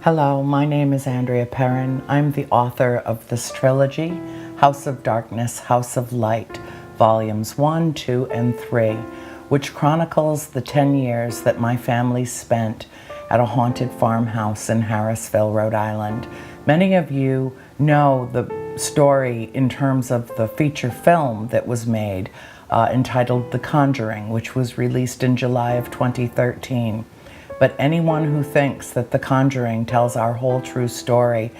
Hello, my name is Andrea Perrin. I'm the author of this trilogy, House of Darkness, House of Light, Volumes 1, 2, and 3, which chronicles the 10 years that my family spent at a haunted farmhouse in Harrisville, Rhode Island. Many of you know the story in terms of the feature film that was made entitled The Conjuring, which was released in July of 2013. But anyone who thinks that The Conjuring tells our whole true story,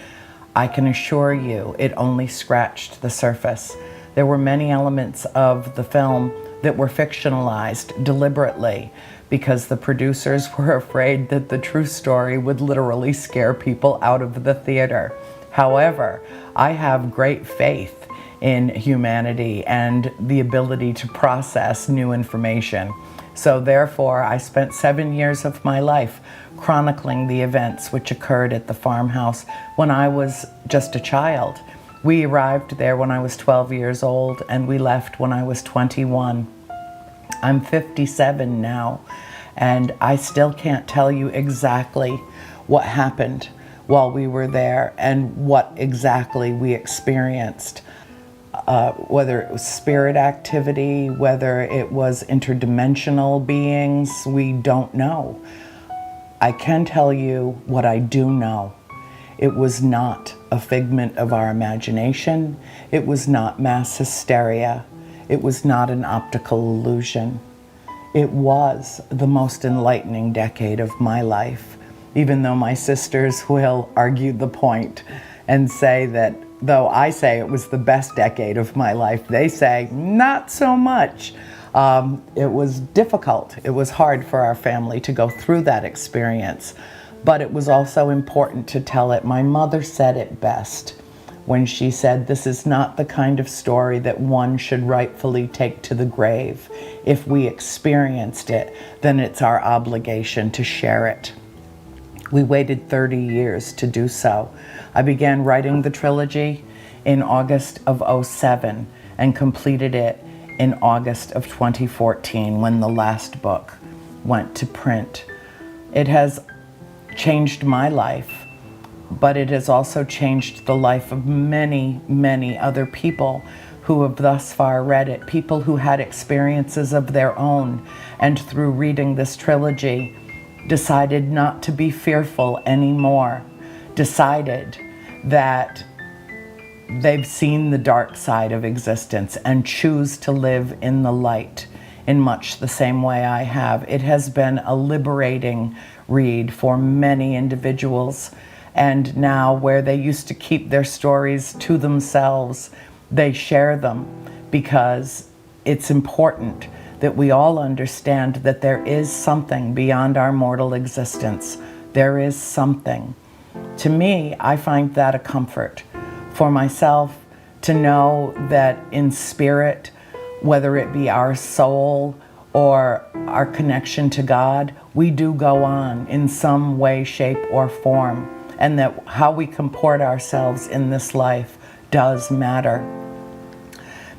I can assure you it only scratched the surface. There were many elements of the film that were fictionalized deliberately because the producers were afraid that the true story would literally scare people out of the theater. However, I have great faith in humanity and the ability to process new information. So therefore, I spent 7 years of my life chronicling the events which occurred at the farmhouse when I was just a child. We arrived there when I was 12 years old and we left when I was 21. I'm 57 now, and I still can't tell you exactly what happened while we were there and what exactly we experienced. Whether it was spirit activity, whether it was interdimensional beings, we don't know. I can tell you what I do know. It was not a figment of our imagination. It was not mass hysteria. It was not an optical illusion. It was the most enlightening decade of my life, even though my sisters will argue the point and say that though I say it was the best decade of my life, they say not so much. It was difficult. It was hard for our family to go through that experience, but it was also important to tell it. My mother said it best when she said, this is not the kind of story that one should rightfully take to the grave. If we experienced it, then it's our obligation to share it. We waited 30 years to do so. I began writing the trilogy in August of '07 and completed it in August of 2014 when the last book went to print. It has changed my life, but it has also changed the life of many, many other people who have thus far read it, people who had experiences of their own, and through reading this trilogy, decided not to be fearful anymore, decided that they've seen the dark side of existence and choose to live in the light in much the same way I have. It has been a liberating read for many individuals, and now where they used to keep their stories to themselves, they share them because it's important that we all understand that there is something beyond our mortal existence. There is something. To me, I find that a comfort for myself to know that in spirit, whether it be our soul or our connection to God, we do go on in some way, shape, or form, and that how we comport ourselves in this life does matter.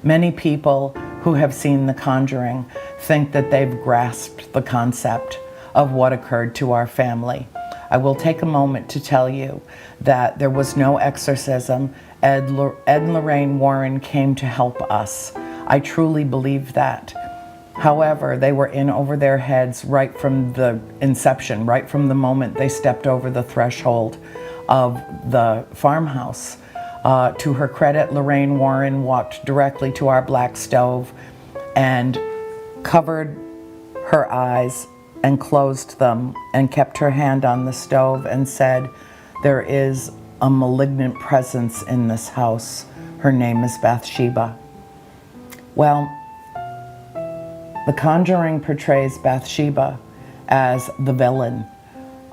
Many people who have seen The Conjuring think that they've grasped the concept of what occurred to our family. I will take a moment to tell you that there was no exorcism. Ed and Lorraine Warren came to help us. I truly believe that. However, they were in over their heads right from the inception, right from the moment they stepped over the threshold of the farmhouse. To her credit, Lorraine Warren walked directly to our black stove and covered her eyes and closed them and kept her hand on the stove and said, there is a malignant presence in this house. Her name is Bathsheba. Well, The Conjuring portrays Bathsheba as the villain.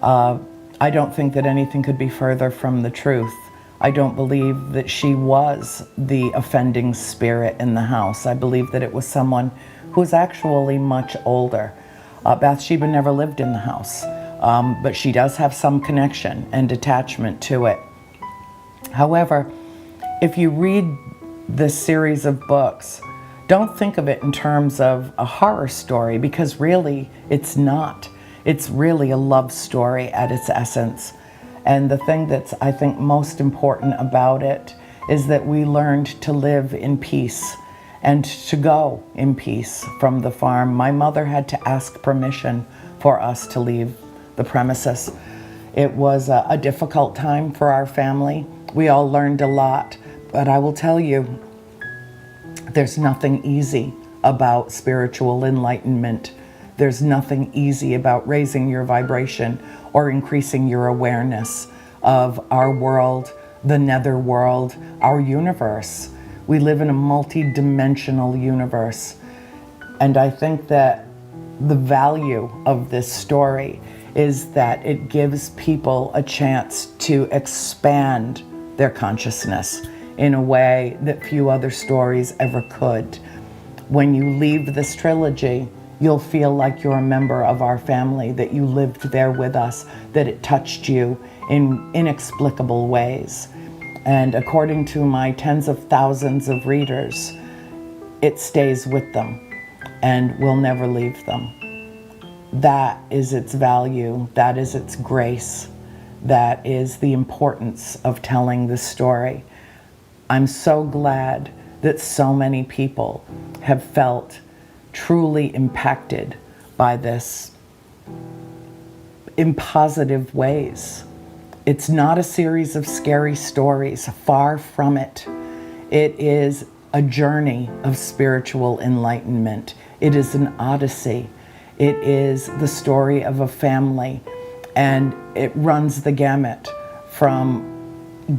I don't think that anything could be further from the truth. I don't believe that she was the offending spirit in the house. I believe that it was someone who was actually much older. Bathsheba never lived in the house, but she does have some connection and attachment to it. However, if you read this series of books, don't think of it in terms of a horror story, because really it's not. It's really a love story at its essence. And the thing that's, I think, most important about it is that we learned to live in peace and to go in peace from the farm. My mother had to ask permission for us to leave the premises. It was a difficult time for our family. We all learned a lot, but I will tell you, there's nothing easy about spiritual enlightenment. There's nothing easy about raising your vibration or increasing your awareness of our world, the nether world, our universe. We live in a multi-dimensional universe. And I think that the value of this story is that it gives people a chance to expand their consciousness in a way that few other stories ever could. When you leave this trilogy, you'll feel like you're a member of our family, that you lived there with us, that it touched you in inexplicable ways. And according to my tens of thousands of readers, it stays with them and will never leave them. That is its value, that is its grace, that is the importance of telling this story. I'm so glad that so many people have felt truly impacted by this in positive ways. It's not a series of scary stories, far from it. It is a journey of spiritual enlightenment. It is an odyssey. It is the story of a family, and it runs the gamut from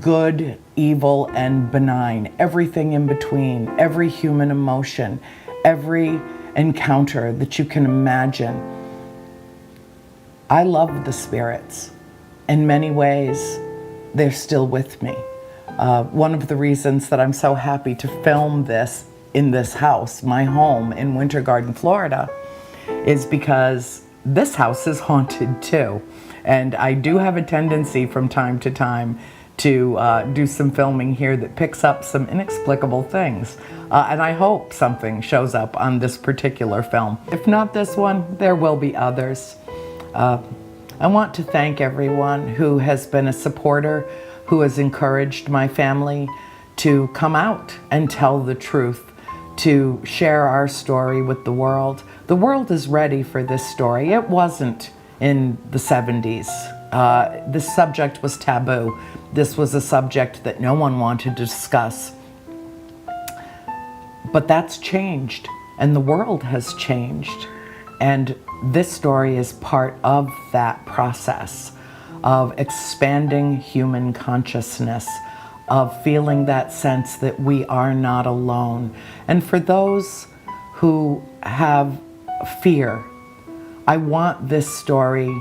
good, evil, and benign, everything in between, every human emotion, every encounter that you can imagine. I love the spirits. In many ways, they're still with me. One of the reasons that I'm so happy to film this in this house, my home in Winter Garden, Florida, is because this house is haunted too. And I do have a tendency from time to time to do some filming here that picks up some inexplicable things. And I hope something shows up on this particular film. If not this one, there will be others. I want to thank everyone who has been a supporter, who has encouraged my family to come out and tell the truth, to share our story with the world. The world is ready for this story. It wasn't in the 70s. This subject was taboo. This was a subject that no one wanted to discuss. But that's changed, and the world has changed. And this story is part of that process of expanding human consciousness, of feeling that sense that we are not alone. And for those who have fear, I want this story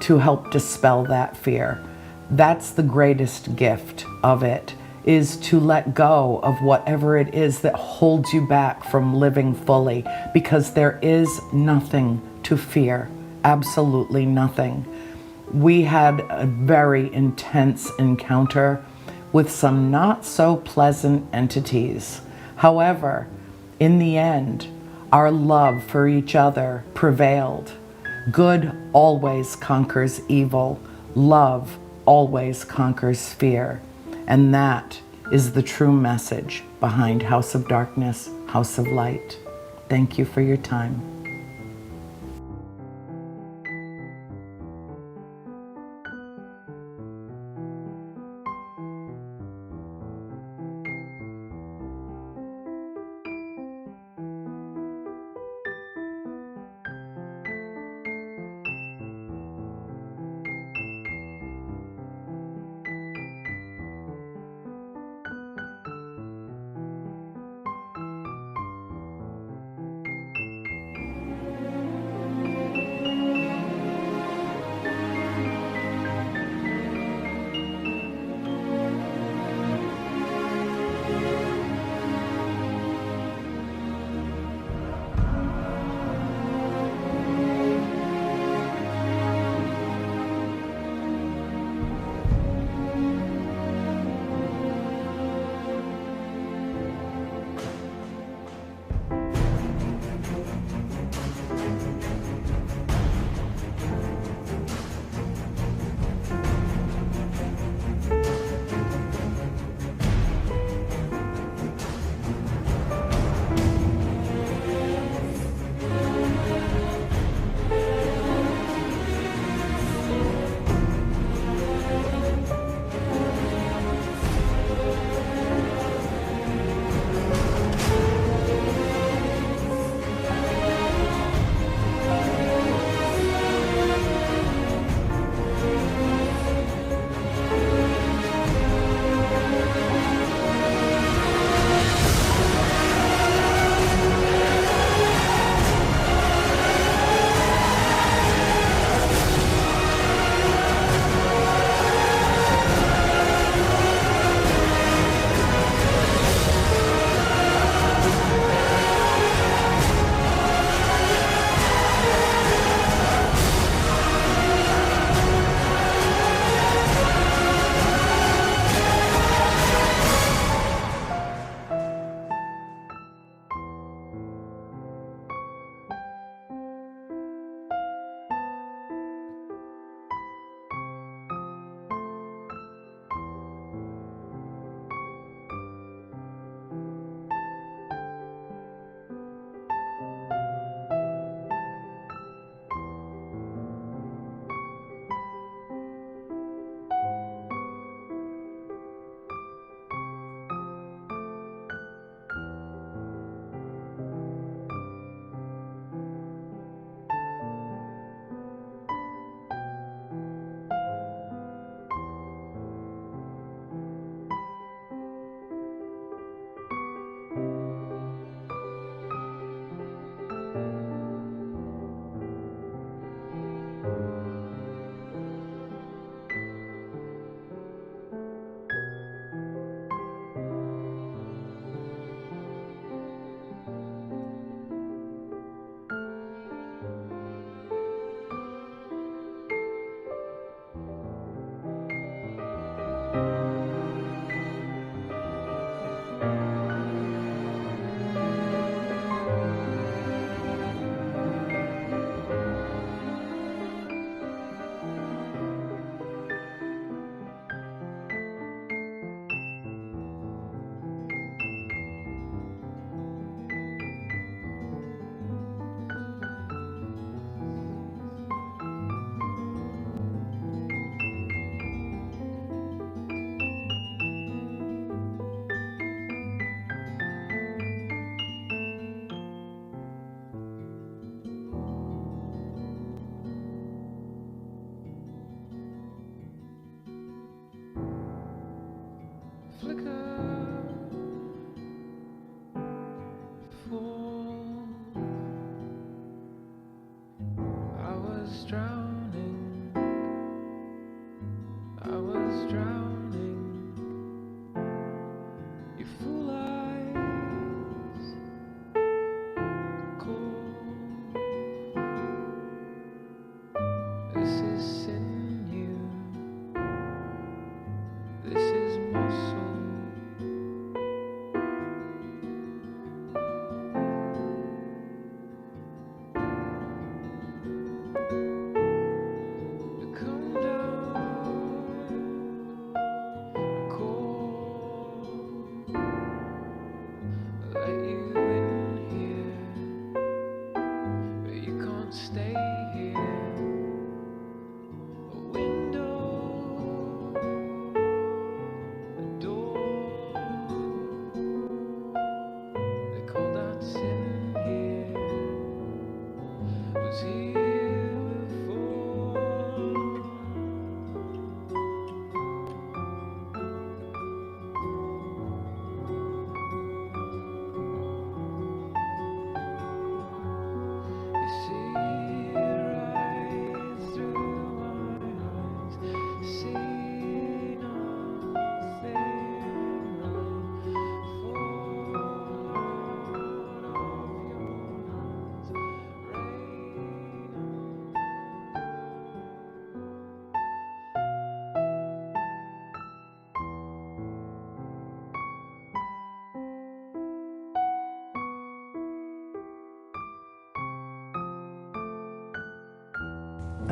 to help dispel that fear. That's the greatest gift of it, is to let go of whatever it is that holds you back from living fully, because there is nothing to fear, absolutely nothing. We had a very intense encounter with some not so pleasant entities. However, in the end, our love for each other prevailed. Good always conquers evil. Love always conquers fear. And that is the true message behind House of Darkness, House of Light. Thank you for your time.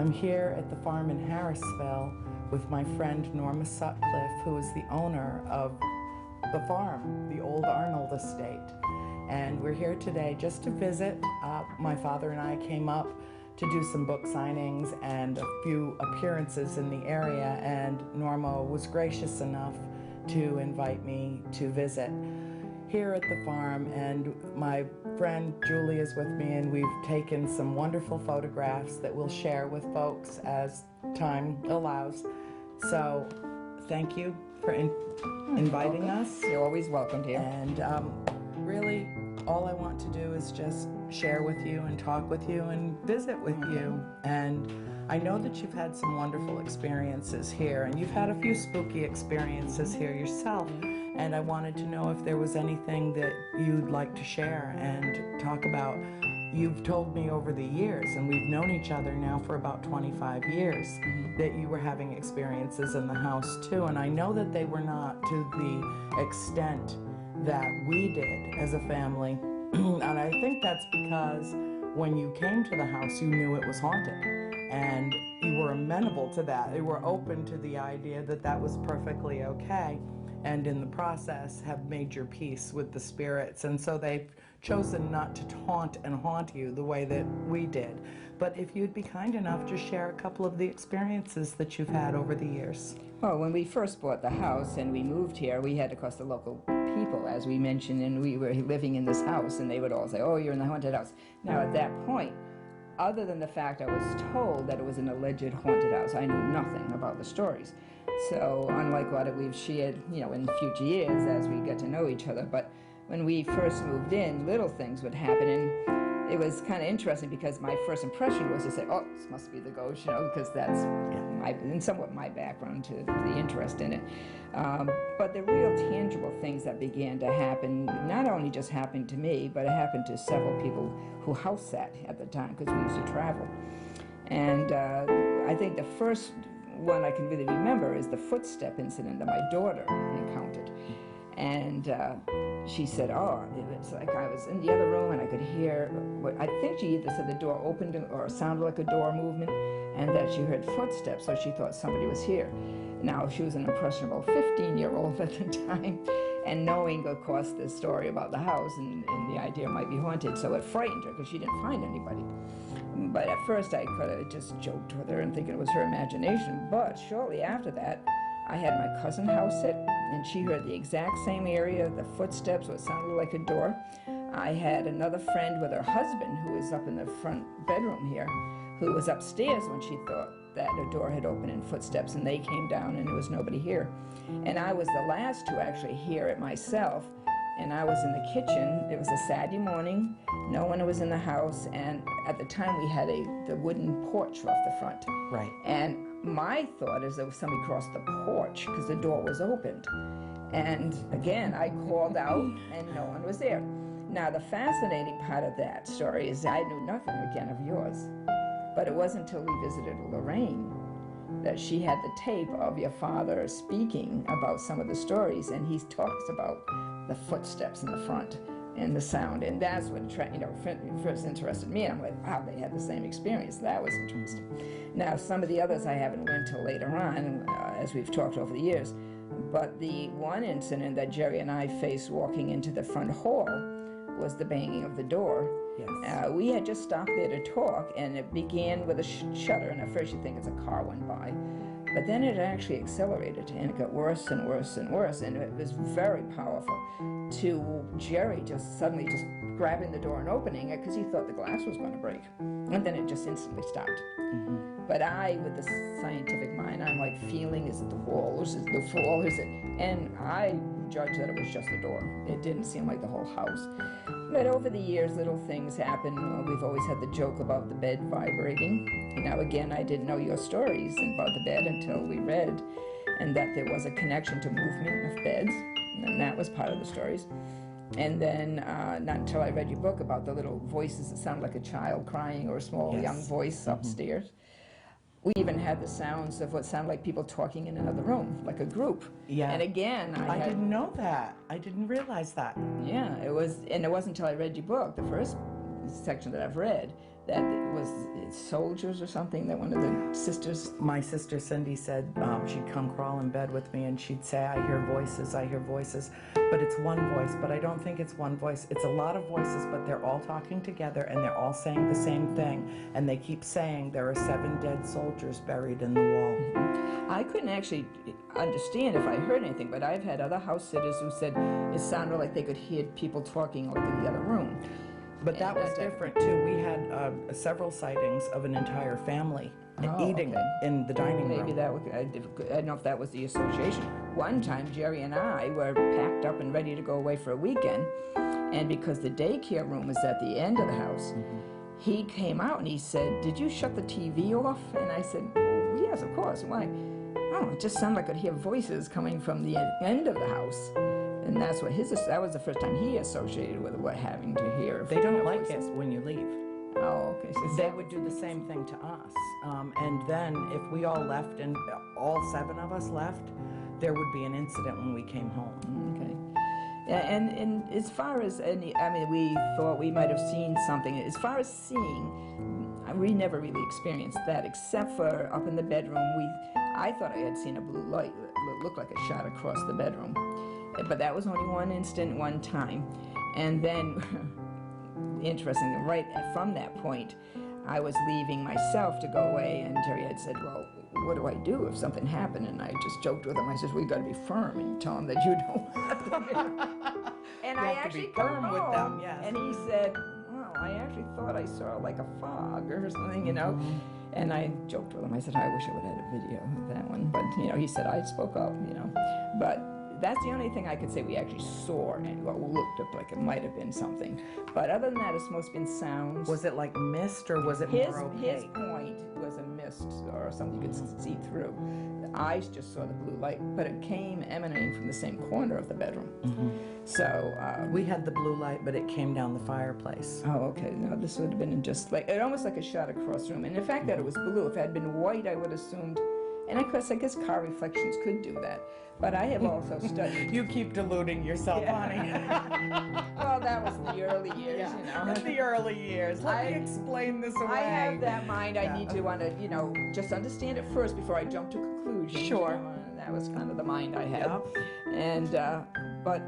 I'm here at the farm in Harrisville with my friend Norma Sutcliffe, who is the owner of the farm, the old Arnold estate. And we're here today just to visit. My father and I came up to do some book signings and a few appearances in the area, and Norma was gracious enough to invite me to visit here at the farm. And my friend Julie is with me, and we've taken some wonderful photographs that we'll share with folks as time allows. So thank you for inviting us. You're always welcome here. And really, all I want to do is just share with you and talk with you and visit with you. And I know that you've had some wonderful experiences here, and you've had a few spooky experiences here yourself. And I wanted to know if there was anything that you'd like to share and talk about. You've told me over the years, and we've known each other now for about 25 years, that you were having experiences in the house too. And I know that they were not to the extent that we did as a family. And I think that's because when you came to the house, you knew it was haunted. And you were amenable to that. You were open to the idea that that was perfectly okay. And in the process have made your peace with the spirits. And so they've chosen not to taunt and haunt you the way that we did. But if you'd be kind enough to share a couple of the experiences that you've had over the years. Well, when we first bought the house and we moved here, we had, of course, the local people, as we mentioned, and we were living in this house, and they would all say, oh, you're in the haunted house. Now, at that point, other than the fact I was told that it was an alleged haunted house, I knew nothing about the stories. So unlike what we've shared, in future years as we get to know each other, but when we first moved in, little things would happen, and it was kind of interesting because my first impression was to say, oh, this must be the ghost, because that's and somewhat my background to the interest in it. But the real tangible things that began to happen, not only just happened to me, but it happened to several people who house sat at the time, because we used to travel. And I think the first one I can really remember is the footstep incident that my daughter encountered. And she said, oh, it was like I was in the other room and I could hear, I think she either said the door opened or sounded like a door movement, and that she heard footsteps, so she thought somebody was here. Now, she was an impressionable 15-year-old at the time, and knowing, of course, the story about the house and the idea it might be haunted, so it frightened her because she didn't find anybody. But at first I could have just joked with her and thinking it was her imagination. But shortly after that, I had my cousin house sit, and she heard the exact same area, the footsteps, what sounded like a door. I had another friend with her husband who was up in the front bedroom here, who was upstairs when she thought that a door had opened and footsteps, and they came down and there was nobody here. And I was the last to actually hear it myself. And I was in the kitchen. It was a Saturday morning. No one was in the house, and at the time we had the wooden porch off the front. Right. And my thought is that somebody crossed the porch because the door was opened. And again, I called out, and no one was there. Now, the fascinating part of that story is I knew nothing again of yours, but it wasn't until we visited Lorraine that she had the tape of your father speaking about some of the stories, and he talks about the footsteps in the front and the sound, and that's what first interested me. And I'm like, wow, they had the same experience. That was interesting. Now, some of the others I haven't went till later on, as we've talked over the years, but the one incident that Jerry and I faced walking into the front hall was the banging of the door. Yes. We had just stopped there to talk, and it began with a shutter, and at first you think it's a car went by. But then it actually accelerated, and it got worse and worse and worse, and it was very powerful, to Jerry just suddenly just grabbing the door and opening it because he thought the glass was going to break. And then it just instantly stopped. Mm-hmm. But I, with the scientific mind, I'm like feeling, is it the wall, is it the floor, is it? And I judged that it was just the door. It didn't seem like the whole house. But over the years, little things happen. We've always had the joke about the bed vibrating. Now, again, I didn't know your stories about the bed until we read, and that there was a connection to movement of beds, and that was part of the stories. And then, not until I read your book about the little voices that sound like a child crying or a small young voice upstairs. We even had the sounds of what sounded like people talking in another room, like a group. Yeah. And again, I didn't know that. I didn't realize that. Yeah, it wasn't until I read your book, the first section that I've read, that it was soldiers or something, that one of the sisters. My sister Cindy said she'd come crawl in bed with me and she'd say, I hear voices, but it's one voice. But I don't think it's one voice. It's a lot of voices, but they're all talking together and they're all saying the same thing. And they keep saying there are 7 dead soldiers buried in the wall. I couldn't actually understand if I heard anything, but I've had other house sitters who said it sounded like they could hear people talking like in the other room. But that was different too. We had several sightings of an entire family eating in the dining room. Maybe that would, I don't know if that was the association. One time, Jerry and I were packed up and ready to go away for a weekend, and because the daycare room was at the end of the house, he came out and he said, "Did you shut the TV off?" And I said, "Oh, yes, of course. Why?" "Oh, it just sounded like I could hear voices coming from the end of the house." And that's what that was the first time he associated with what having to hear. They don't like it when you leave. Oh, okay. So they would do the same thing to us. And then if we all left and all 7 of us left, there would be an incident when we came home. Okay. And as far as any, I mean, we thought we might have seen something. As far as seeing, we never really experienced that, except for up in the bedroom. I thought I had seen a blue light that looked like a shot across the bedroom. But that was only one instant, one time. And then, interestingly, right from that point, I was leaving myself to go away, and Terry had said, "Well, what do I do if something happened?" And I just joked with him. I said, "We got to be firm and tell him that you don't want to." And I actually be firm with them, yes. And he said, "Well, I actually thought I saw like a fog or something, you know." And I joked with him. I said, "I wish I would have had a video of that one." But, you know, he said, "I spoke up, you know." But that's the only thing I could say we actually saw and what looked up like it might have been something. But other than that, it's mostly been sounds. Was it like mist or was it more opaque? His point was a mist or something you could see through. The eyes just saw the blue light, but it came emanating from the same corner of the bedroom. So we had the blue light, but it came down the fireplace. Oh, okay. No, this would have been just like, almost like a shot across the room. And the fact that it was blue, if it had been white, I would have assumed. And of course, I guess car reflections could do that. But I have also studied. You keep deluding yourself, honey. Well, that was in the early years, you know. In the early years. Let me explain this away. I have that mind. I need to want to, you know, just understand it first before I jump to conclusions. Sure. You know, and that was kind of the mind I had. Yep. And, but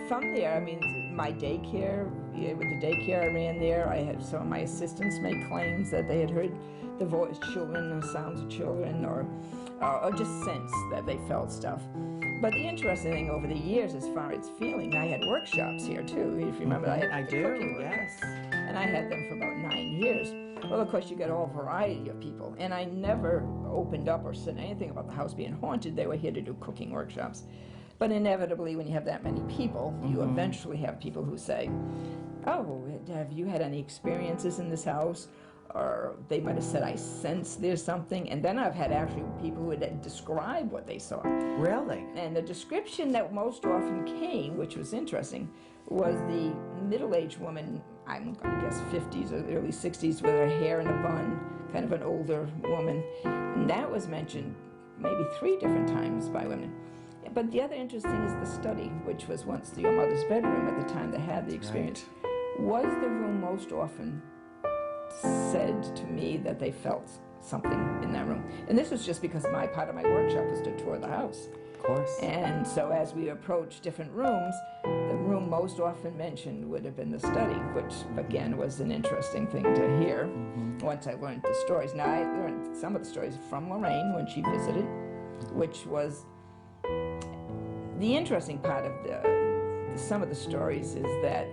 from there, I mean, my daycare, with the daycare I ran there, I had some of my assistants make claims that they had heard the voice, children, the sounds of children, or just sense that they felt stuff. But the interesting thing over the years, as far as feeling, I had workshops here too. If you remember, I had cooking workshops. And I had them for about 9 years. Well, of course, you get all variety of people. And I never opened up or said anything about the house being haunted. They were here to do cooking workshops. But inevitably, when you have that many people, you eventually have people who say, "Oh, have you had any experiences in this house?" Or they might have said, "I sense there's something." And then I've had actually people who would describe what they saw. Really? And the description that most often came, which was interesting, was the middle-aged woman, I'm going to guess 50s or early 60s, with her hair in a bun, kind of an older woman. And that was mentioned maybe 3 different times by women. But the other interesting is the study, which was once your mother's bedroom at the time they had the experience. Was the room most often said to me that they felt something in that room. And this was just because part of my workshop was to tour the house. Of course. And so as we approached different rooms, the room most often mentioned would have been the study, which again was an interesting thing to hear once I learned the stories. Now I learned some of the stories from Lorraine when she visited, which was the interesting part of some of the stories is that,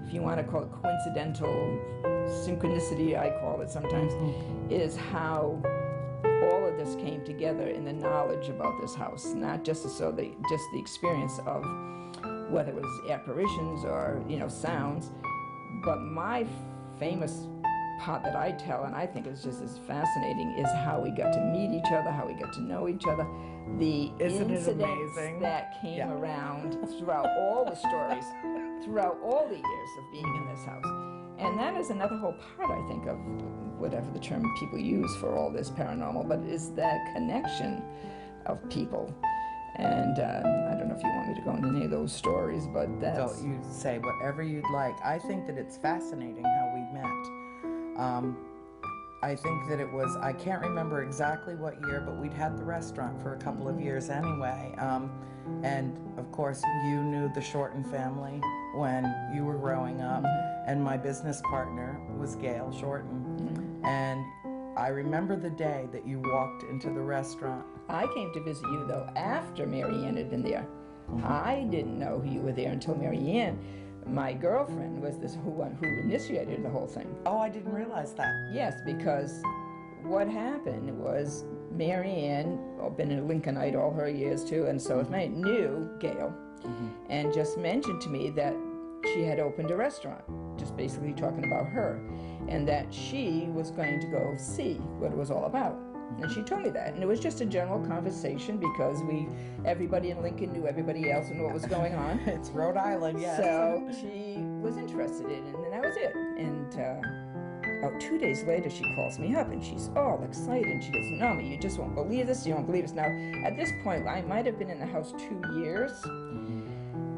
if you want to call it coincidental synchronicity, I call it sometimes, is how all of this came together in the knowledge about this house, not just the experience of whether it was apparitions or, you know, sounds, but my famous part that I tell, and I think is just as fascinating, is how we got to meet each other, how we got to know each other, the incidents that came around throughout all the stories, throughout all the years of being in this house. And that is another whole part, I think, of whatever the term people use for all this paranormal, but is that connection of people. And I don't know if you want me to go into any of those stories, but that's... So you say whatever you'd like. I think that it's fascinating how we met. I think that it was, I can't remember exactly what year, but we'd had the restaurant for a couple of years anyway. And of course, you knew the Shorten family when you were growing up, and my business partner was Gail Shorten. And I remember the day that you walked into the restaurant. I came to visit you, though, after Mary Ann had been there. I didn't know you were there until Mary Ann, my girlfriend, was this who initiated the whole thing. Oh, I didn't realize that. Yes, because what happened was Mary Ann, been a Lincolnite all her years too, and so was May, knew Gail, and just mentioned to me that she had opened a restaurant, just basically talking about her, and that she was going to go see what it was all about. And she told me that, and it was just a general conversation because everybody in Lincoln knew everybody else and what was going on. It's Rhode Island, yes. So she was interested in it, and that was it. And about 2 days later, she calls me up, and she's all excited. And she goes, "Naomi, you just won't believe this. You won't believe this." Now, at this point, I might have been in the house 2 years.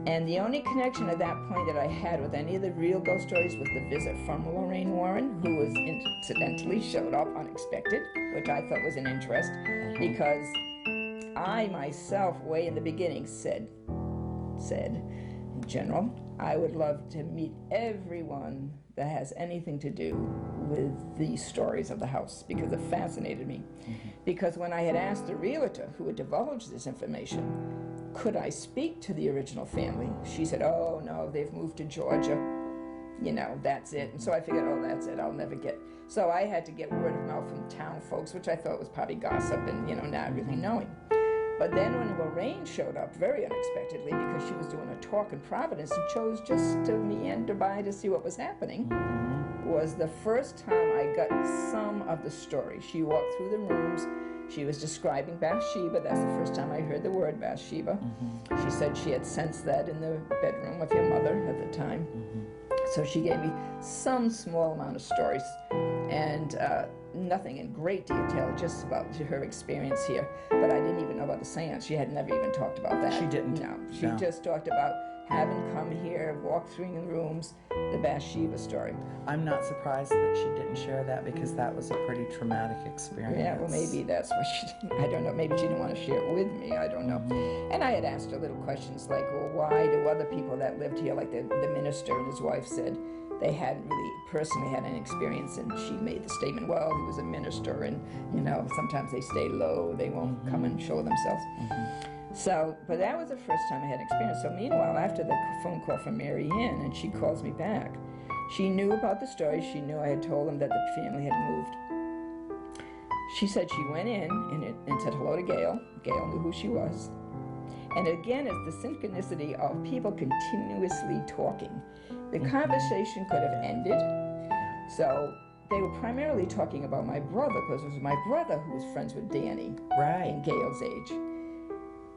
And the only connection at that point that I had with any of the real ghost stories was the visit from Lorraine Warren, who was incidentally showed up unexpected, which I thought was an interest, because I myself, way in the beginning, said, in general, I would love to meet everyone that has anything to do with the stories of the house, because it fascinated me. Because when I had asked the realtor who had divulged this information, could I speak to the original family? She said, "Oh, no, they've moved to Georgia. You know, that's it." And so I figured, oh, that's it, I'll never get. So I had to get word of mouth from town folks, which I thought was probably gossip and, not really knowing. But then when Lorraine showed up, very unexpectedly, because she was doing a talk in Providence and chose just to meander by to see what was happening, was the first time I got some of the story. She walked through the rooms. She was describing Bathsheba. That's the first time I heard the word Bathsheba. She said she had sensed that in the bedroom of your mother at the time. So she gave me some small amount of stories, and nothing in great detail, just about her experience here. But I didn't even know about the seance. She had never even talked about that. She didn't? No. She just talked about having come here, walked through the rooms, the Bathsheba story. I'm not surprised that she didn't share that, because that was a pretty traumatic experience. Yeah, well, maybe that's what she didn't. I don't know. Maybe she didn't want to share it with me. I don't know. And I had asked her little questions like, well, why do other people that lived here, like the minister and his wife, said they hadn't really personally had an experience, and she made the statement, well, he was a minister, and, sometimes they stay low. They won't come and show themselves. So, but that was the first time I had experience. So meanwhile, after the phone call from Mary Ann, and she calls me back, she knew about the story. She knew I had told them that the family had moved. She said she went in and said hello to Gail. Gail knew who she was. And again, it's the synchronicity of people continuously talking. The conversation could have ended. So they were primarily talking about my brother, because it was my brother who was friends with Danny, in Gail's age.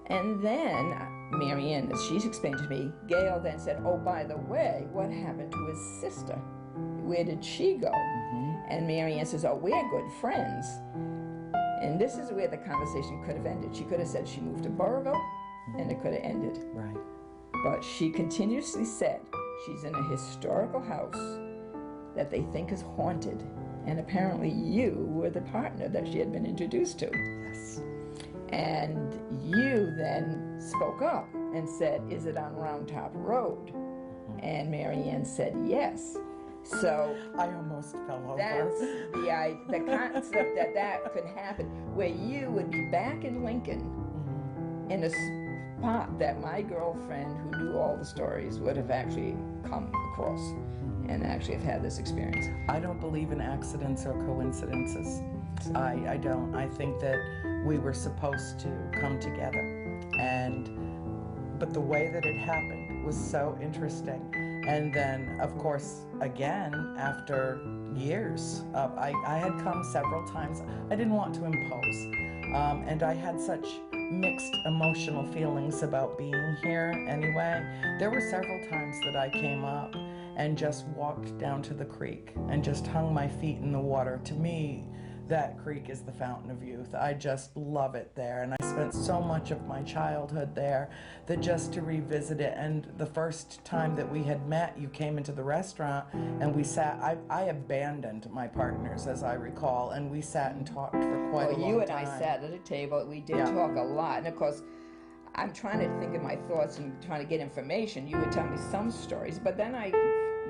And then, Mary Ann, as she's explained to me, Gail then said, oh, by the way, what happened to his sister? Where did she go? And Mary Ann says, oh, we're good friends. And this is where the conversation could have ended. She could have said she moved to Burrville, and it could have ended. Right. But she continuously said she's in a historical house that they think is haunted. And apparently you were the partner that she had been introduced to. Yes. And you then spoke up and said, is it on Round Top Road? And Mary Ann said yes. So I almost fell over. that's the concept that could happen, where you would be back in Lincoln in a spot that my girlfriend, who knew all the stories, would have actually come across and actually have had this experience. I don't believe in accidents or coincidences. I don't. I think that we were supposed to come together, but the way that it happened was so interesting. And then, of course, again, after years, I had come several times. I didn't want to impose, and I had such mixed emotional feelings about being here anyway. There were several times that I came up and just walked down to the creek and just hung my feet in the water. To me, that creek is the fountain of youth. I just love it there. And I spent so much of my childhood there that just to revisit it. And the first time that we had met, you came into the restaurant and we sat, I abandoned my partners, as I recall, and we sat and talked for quite a long time. You and I sat at a table. We did talk a lot. And of course, I'm trying to think of my thoughts and trying to get information. You would tell me some stories, but then I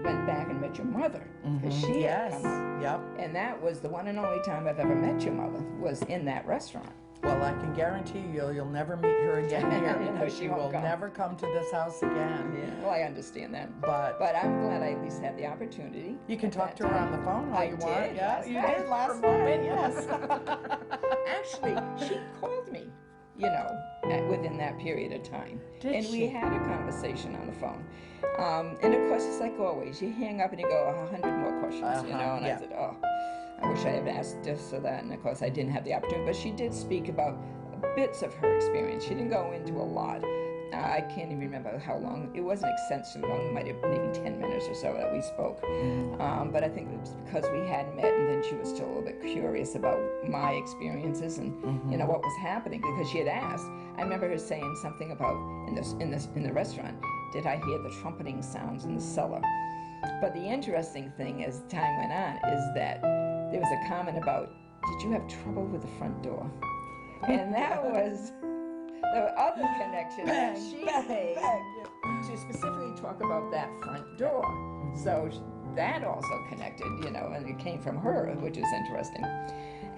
went back and met your mother, because she had come up. Yep. And that was the one and only time I've ever met your mother, was in that restaurant. Well, I can guarantee you'll never meet her again here, No, because she she won't will come. never come to this house again. Yeah, well, I understand that. But I'm glad I at least had the opportunity. you can at talk that to her time. on the phone all I you want. did Yeah, last you night did for last a moment, night. Yes. Actually, she called me, within that period of time. Did we she? had a conversation on the phone. And of course, it's like always, you hang up and you go, 100 more questions, and I said, I wish I had asked this or that, and of course I didn't have the opportunity, but she did speak about bits of her experience. She didn't go into a lot. I can't even remember how long. It wasn't extensively long. It might have been maybe 10 minutes or so that we spoke. But I think it was because we had met, and then she was still a little bit curious about my experiences and what was happening, because she had asked. I remember her saying something about in the restaurant, did I hear the trumpeting sounds in the cellar? But the interesting thing as time went on is that there was a comment about, did you have trouble with the front door? And that was the other connection that she made to specifically talk about that front door. So that also connected, and it came from her, which is interesting.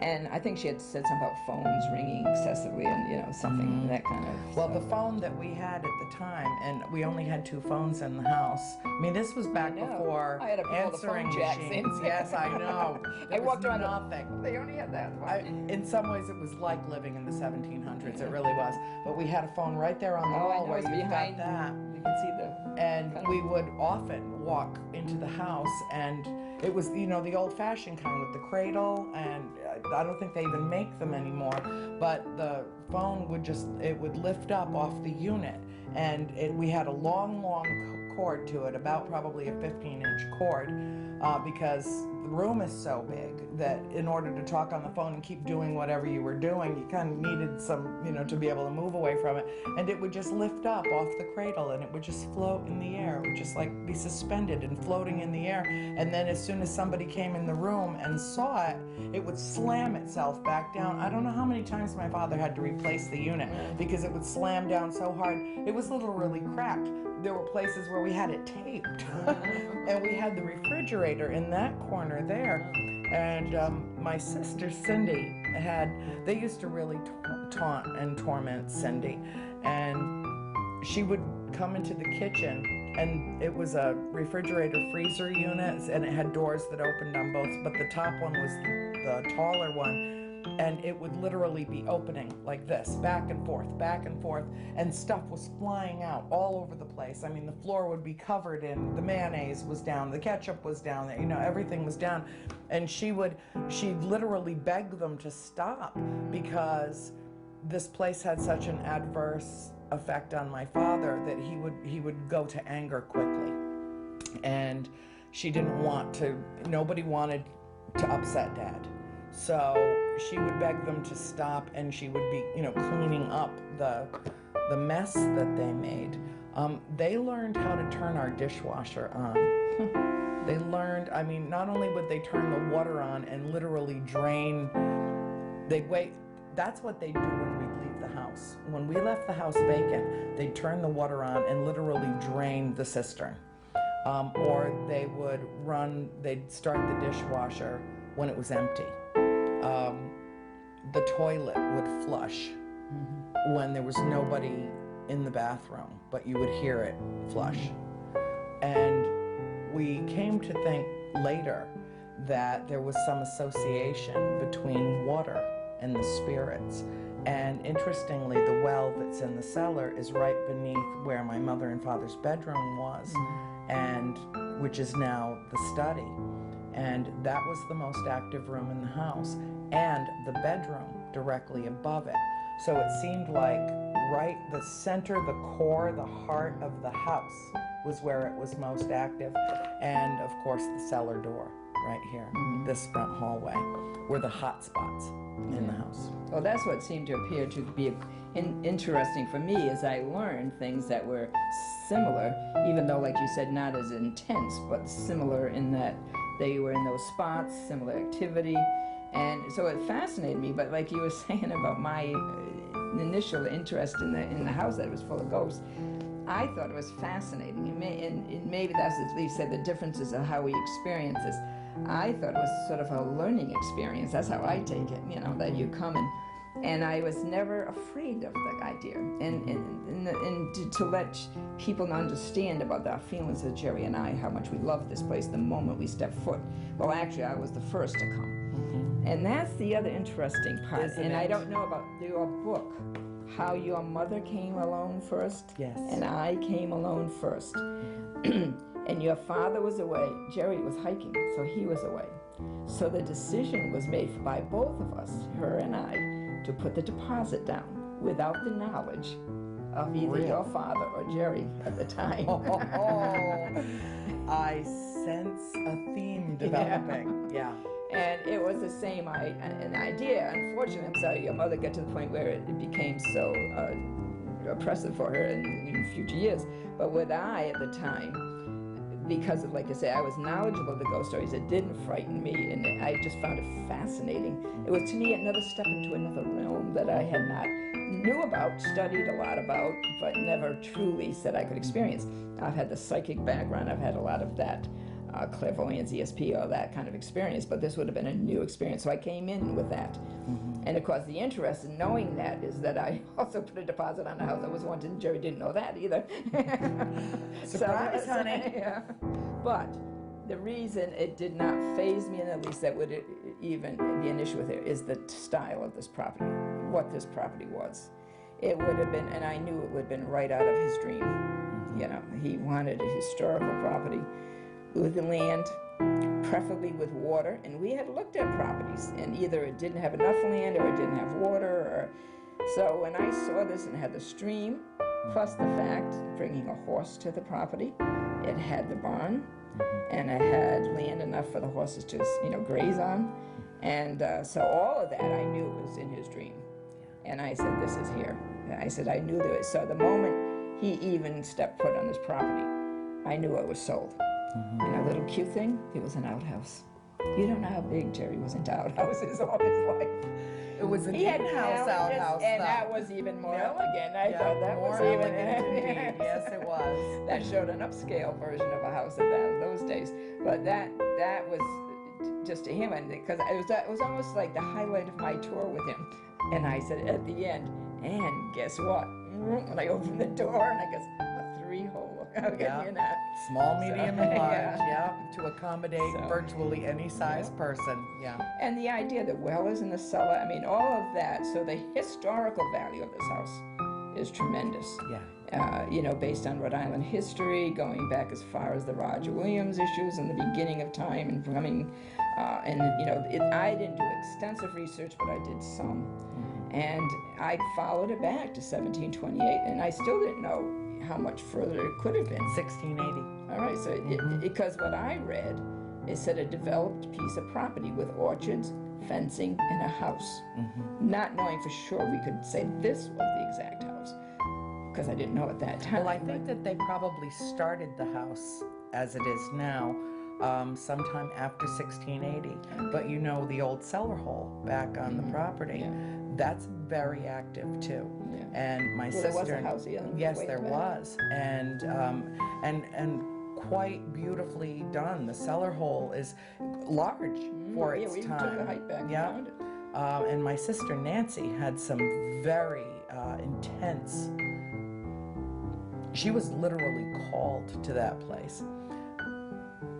And I think she had said something about phones ringing excessively and, something that kind of... Well, the phone that we had at the time, and we only had 2 phones in the house. I mean, this was back before I had to put all the answering phone jacks machines. in. Yes, I know. I walked around nothing. They only had that one. In some ways, it was like living in the 1700s. It really was. But we had a phone right there on the wall where you got that. You can see the... And we would often walk into the house, and it was, the old-fashioned kind with the cradle, and I don't think they even make them anymore, but the phone would lift up off the unit, and we had a long cord to it, about probably a 15-inch cord, because the room is so big that in order to talk on the phone and keep doing whatever you were doing, you kind of needed some, to be able to move away from it. And it would just lift up off the cradle, and it would just float in the air. It would just like be suspended and floating in the air. And then as soon as somebody came in the room and saw it, it would slam itself back down. I don't know how many times my father had to replace the unit because it would slam down so hard. It was literally cracked. There were places where we had it taped. And we had the refrigerator in that corner there. And my sister Cindy they used to really taunt and torment Cindy. And she would come into the kitchen, and it was a refrigerator freezer unit, and it had doors that opened on both, but the top one was the taller one. And it would literally be opening like this, back and forth, and stuff was flying out all over the place. I mean, the floor would be covered in, the mayonnaise was down, the ketchup was down, everything was down. And she'd literally beg them to stop, because this place had such an adverse effect on my father that he would go to anger quickly. And she didn't nobody wanted to upset Dad. So she would beg them to stop, and she would be, cleaning up the mess that they made. They learned how to turn our dishwasher on. They learned, not only would they turn the water on and literally drain, that's what they'd do when we'd leave the house. When we left the house vacant, they'd turn the water on and literally drain the cistern. Or they'd start the dishwasher when it was empty. The toilet would flush when there was nobody in the bathroom, but you would hear it flush. And we came to think later that there was some association between water and the spirits. And interestingly, the well that's in the cellar is right beneath where my mother and father's bedroom was, and which is now the study. And that was the most active room in the house, and the bedroom directly above it. So it seemed like right the center, the core, the heart of the house was where it was most active. And of course the cellar door right here, this front hallway, were the hot spots. in the house. Well, that's what seemed to appear to be interesting for me, as I learned things that were similar, even though, like you said, not as intense, but similar in that they were in those spots, similar activity. And so it fascinated me, but like you were saying about my initial interest in the house that was full of ghosts, I thought it was fascinating. And maybe that's, as Lee said, the differences of how we experience this. I thought it was sort of a learning experience. That's how I take it, you know, that you come and I was never afraid of the idea. And to let people understand about our feelings of Jerry and I, how much we love this place the moment we step foot. Well, actually, I was the first to come. And that's the other interesting part. Isn't and it? I don't know about your book, how your mother came alone first. Yes. And I came alone first. And your father was away. Jerry was hiking, so he was away. So the decision was made by both of us, her and I, to put the deposit down without the knowledge of either your father or Jerry at the time. I sense a theme developing. Yeah. And it was the same an idea. Unfortunately, I'm sorry, your mother got to the point where it became so oppressive for her in future years. But with I, at the time, because of, like I say, I was knowledgeable of the ghost stories, it didn't frighten me, and I just found it fascinating. It was, to me, another step into another realm that I had not knew about, studied a lot about, but never truly said I could experience. I've had the psychic background, I've had a lot of that clairvoyance, ESP, all that kind of experience, but this would have been a new experience, so I came in with that. And of course, the interest in knowing that is that I also put a deposit on the house I was wanted, and Jerry didn't know that either. Surprise, honey. Yeah. But the reason it did not faze me in the least, that would even be an issue with it, is the style of this property, what this property was. It would have been, and I knew it would have been right out of his dream. You know, he wanted a historical property with land, preferably with water, and we had looked at properties, and either it didn't have enough land or it didn't have water, or so when I saw this and had the stream, plus the fact bringing a horse to the property, it had the barn, and it had land enough for the horses to, you know, graze on, and so all of that I knew was in his dream, and I said, this is here. And I said, I knew that. So the moment he even stepped foot on this property, I knew it was sold. And a little cute thing, it was an outhouse. You don't know how big Jerry was into outhouses all his life. It was an in-house outhouse, and though. that was even more elegant. I thought that more was even elegant indeed. Yes, it was. That showed an upscale version of a house of those days. But that was just to him, and because it was almost like the highlight of my tour with him. And I said at the end, and guess what? When I opened the door, and I guess a 3-hole. Small, medium, and large, to accommodate virtually any size person, And the idea that well is in the cellar, I mean, all of that, so the historical value of this house is tremendous. You know, based on Rhode Island history, going back as far as the Roger Williams issues and the beginning of time and coming, and you know, I didn't do extensive research, but I did some. And I followed it back to 1728, and I still didn't know how much further it could have been. 1680. All right, so because what I read, it said a developed piece of property with orchards, fencing, and a house. Not knowing for sure we could say this was the exact house, because I didn't know at that time. Well, I think that they probably started the house as it is now sometime after 1680. But you know, the old cellar hole back on the property, that's very active too. And my sister, there was a house here. Yes, there was, and quite beautifully done. The cellar hole is large for its we time. took the hike back and found it. And my sister Nancy had some very intense. She was literally called to that place.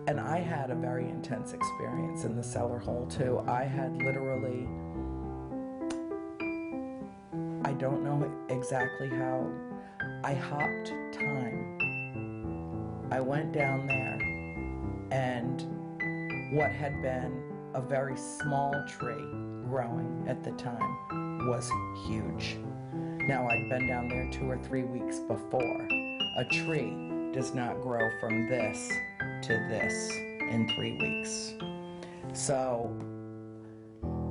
And I had a very intense experience in the cellar hole too. I had literally, I don't know exactly how, I hopped time. I went down there, and what had been a very small tree growing at the time was huge. Now, I'd been down there 2 or 3 weeks before. A tree does not grow from this to this in 3 weeks. So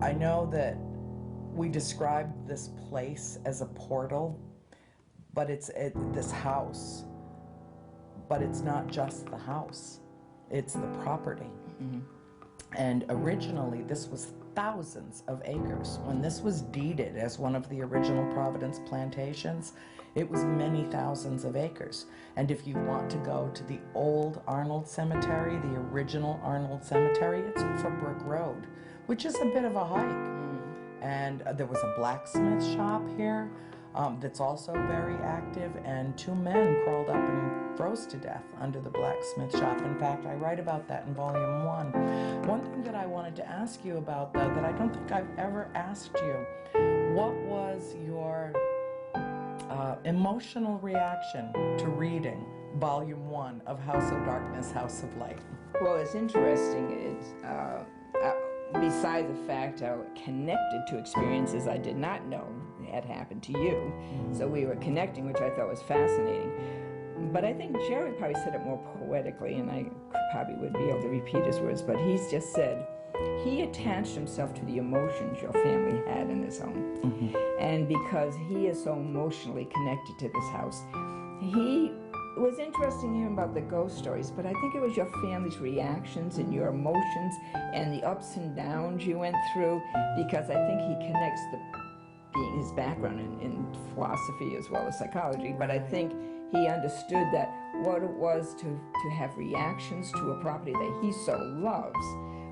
I know that we described this place as a portal, but it's this house. But it's not just the house, it's the property. And originally this was thousands of acres. When this was deeded as one of the original Providence plantations, it was many thousands of acres. And if you want to go to the old Arnold Cemetery, the original Arnold Cemetery, it's off a brick road, which is a bit of a hike. And there was a blacksmith shop here that's also very active, and 2 men crawled up and froze to death under the blacksmith shop. In fact, I write about that in volume 1. One thing that I wanted to ask you about, though, that I don't think I've ever asked you, what was your emotional reaction to reading volume 1 of House of Darkness, House of Light? Well, it's interesting. It's besides the fact I was connected to experiences I did not know had happened to you. So we were connecting, which I thought was fascinating. But I think Jerry probably said it more poetically, and I probably would be able to repeat his words, but he's just said, he attached himself to the emotions your family had in this home. And because he is so emotionally connected to this house, it was interesting hearing about the ghost stories, but I think it was your family's reactions and your emotions and the ups and downs you went through, because I think he connects being his background in philosophy as well as psychology, but I think he understood that what it was to have reactions to a property that he so loves,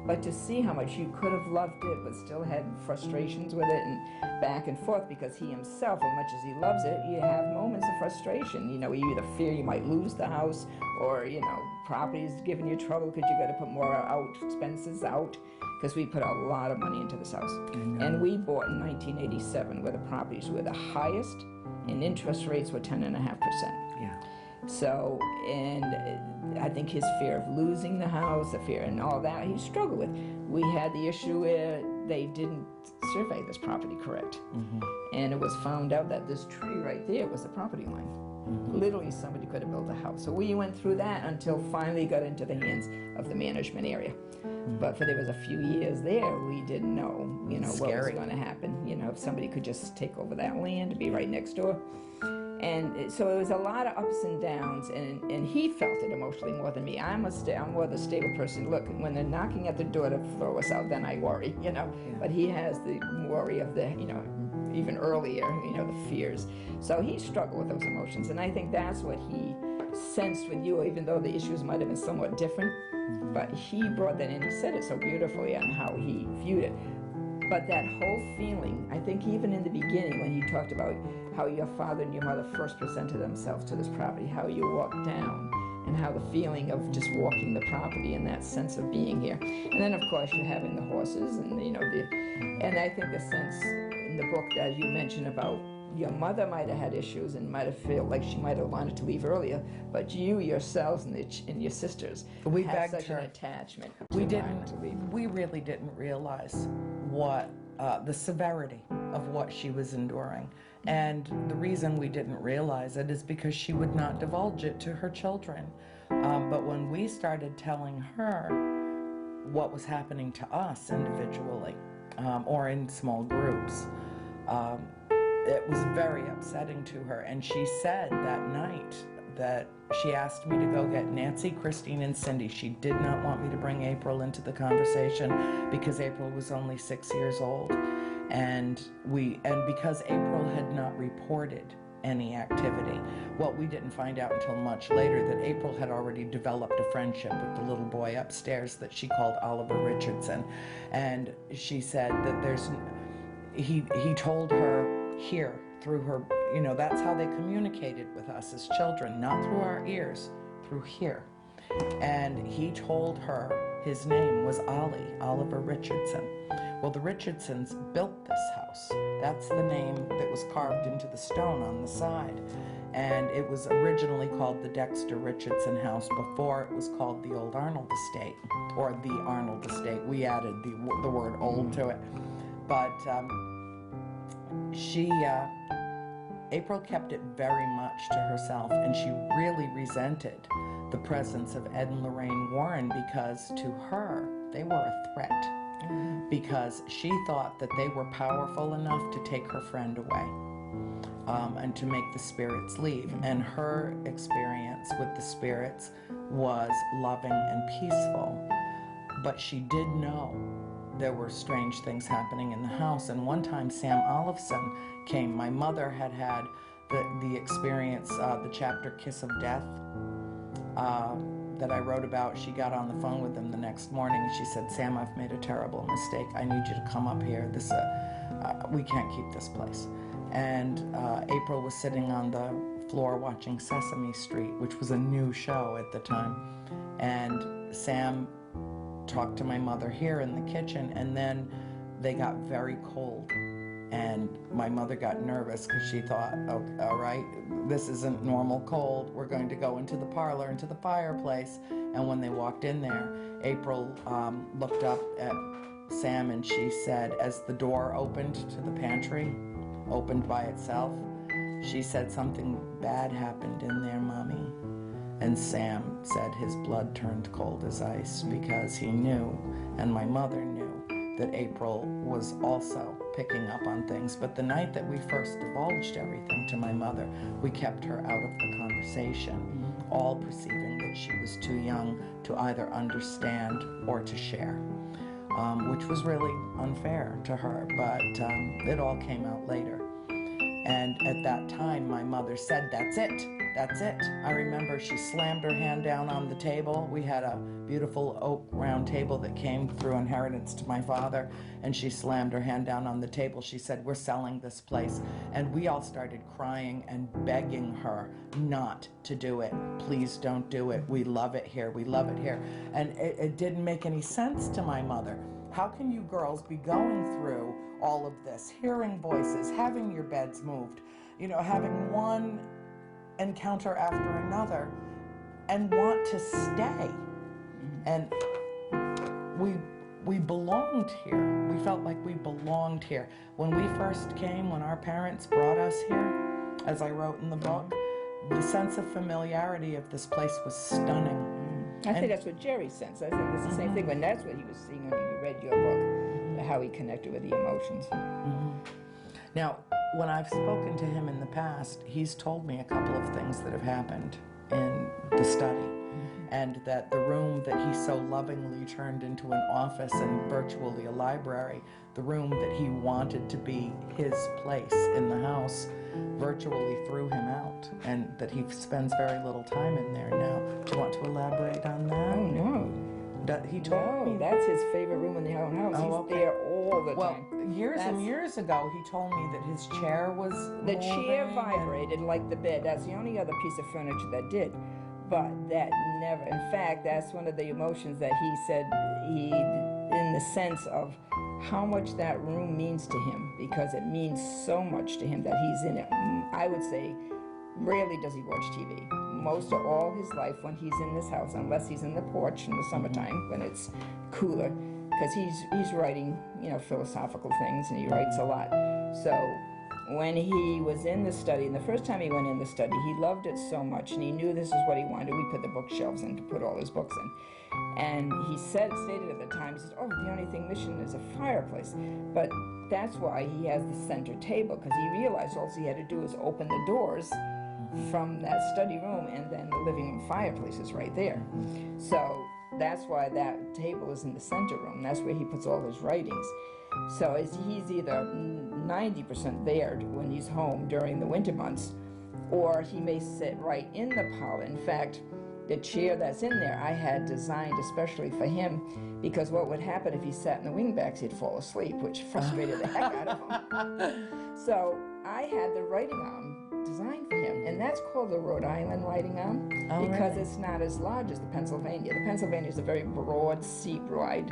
but to see how much you could have loved it but still had frustrations with it and back and forth, because he himself, as much as he loves it, you have moments of frustration. You know, you either fear you might lose the house, or, you know, property's giving you trouble because you got to put more expenses out, because we put a lot of money into this house. And we bought in 1987 where the properties were the highest and interest rates were 10.5%. Yeah. So, and I think his fear of losing the house, the fear and all that, he struggled with. We had the issue where they didn't survey this property correct. And it was found out that this tree right there was the property line. Literally somebody could have built a house. So we went through that until finally got into the hands of the management area. But for there was a few years there, we didn't know, you know, what was going to happen. You know, if somebody could just take over that land and be right next door. And so it was a lot of ups and downs, and he felt it emotionally more than me. I'm more the stable person. Look, when they're knocking at the door to throw us out, then I worry, you know. But he has the worry of the, you know, even earlier, you know, the fears. So he struggled with those emotions, and I think that's what he sensed with you, even though the issues might have been somewhat different. But he brought that in. He said it so beautifully on how he viewed it. But that whole feeling, I think even in the beginning when you talked about how your father and your mother first presented themselves to this property, how you walked down, and how the feeling of just walking the property and that sense of being here. And then of course you're having the horses and, you know, and I think the sense in the book that you mentioned about your mother might have had issues and might have felt like she might have wanted to leave earlier, but you yourselves and your sisters had such an attachment. We really didn't realize what the severity of what she was enduring. And the reason we didn't realize it is because she would not divulge it to her children. But when we started telling her what was happening to us individually, or in small groups, it was very upsetting to her. And she said that night that she asked me to go get Nancy, Christine, and Cindy. She did not want me to bring April into the conversation because April was only 6 years old. And because April had not reported any activity. Well, we didn't find out until much later that April had already developed a friendship with the little boy upstairs that she called Oliver Richardson. And she said that he told her here through her, you know, that's how they communicated with us as children, not through our ears, through here. And he told her his name was Oliver Richardson. Well, the Richardsons built this house. That's the name that was carved into the stone on the side. And it was originally called the Dexter Richardson House before it was called the Old Arnold Estate, or the Arnold Estate. We added the word old to it. But April kept it very much to herself, and she really resented the presence of Ed and Lorraine Warren because to her, they were a threat. because she thought that they were powerful enough to take her friend away. And to make the spirits leave. And her experience with the spirits was loving and peaceful. But she did know there were strange things happening in the house. And one time Sam Olafson came. My mother had had the experience, the chapter Kiss of Death, that I wrote about. She got on the phone with him the next morning and she said, Sam, I've made a terrible mistake. I need you to come up here. We can't keep this place. And April was sitting on the floor watching Sesame Street, which was a new show at the time. And Sam talked to my mother here in the kitchen, and then they got very cold. And my mother got nervous because she thought, oh, all right, this isn't normal cold. We're going to go into the parlor, into the fireplace. And when they walked in there, April looked up at Sam and she said, as the door opened to the pantry, opened by itself, she said, something bad happened in there, Mommy. And Sam said his blood turned cold as ice because he knew, and my mother knew, that April was also picking up on things. But the night that we first divulged everything to my mother, we kept her out of the conversation, all perceiving that she was too young to either understand or to share. Which was really unfair to her, but it all came out later. And at that time, my mother said, that's it, that's it. I remember she slammed her hand down on the table. We had a beautiful oak round table that came through inheritance to my father, and she slammed her hand down on the table. She said, we're selling this place. And we all started crying and begging her not to do it. Please don't do it. We love it here. We love it here. And it didn't make any sense to my mother. How can you girls be going through all of this, hearing voices, having your beds moved, you know, having one encounter after another, and want to stay? And we belonged here. We felt like we belonged here. When we first came, when our parents brought us here, as I wrote in the book, the sense of familiarity of this place was stunning. I think that's what Jerry sensed. I think it's the same thing, when that's what he was seeing when he read your book, how he connected with the emotions. Now, when I've spoken to him in the past, he's told me a couple of things that have happened in the study, and that the room that he so lovingly turned into an office and virtually a library, the room that he wanted to be his place in the house, virtually threw him out, and that he spends very little time in there now. Do you want to elaborate on that? Oh, no. He told me that's his favorite room in the whole house. Oh, He's there all the time. Well, years and years ago, he told me that his chair was The chair vibrated like the bed. That's the only other piece of furniture that did. But that never, in fact, that's one of the emotions that he said, in the sense of how much that room means to him, because it means so much to him that he's in it. I would say, rarely does he watch TV. Most of all his life when he's in this house, unless he's in the porch in the summertime when it's cooler, because he's writing, you know, philosophical things, and he writes a lot. So when he was in the study, and the first time he went in the study, he loved it so much, and he knew this is what he wanted. We put the bookshelves in to put all his books in. And he stated at the time, he said, oh, the only thing missing is a fireplace. But that's why he has the center table, because he realized all he had to do was open the doors from that study room, and then the living room fireplace is right there. So that's why that table is in the center room. That's where he puts all his writings. So he's either 90% there when he's home during the winter months, or he may sit right in the parlor. In fact, the chair that's in there I had designed especially for him, because what would happen if he sat in the wingbacks, he'd fall asleep, which frustrated the heck out of him. So I had the writing arm designed for him, and that's called the Rhode Island writing arm, because it's not as large as the Pennsylvania. The Pennsylvania is a very broad seat wide,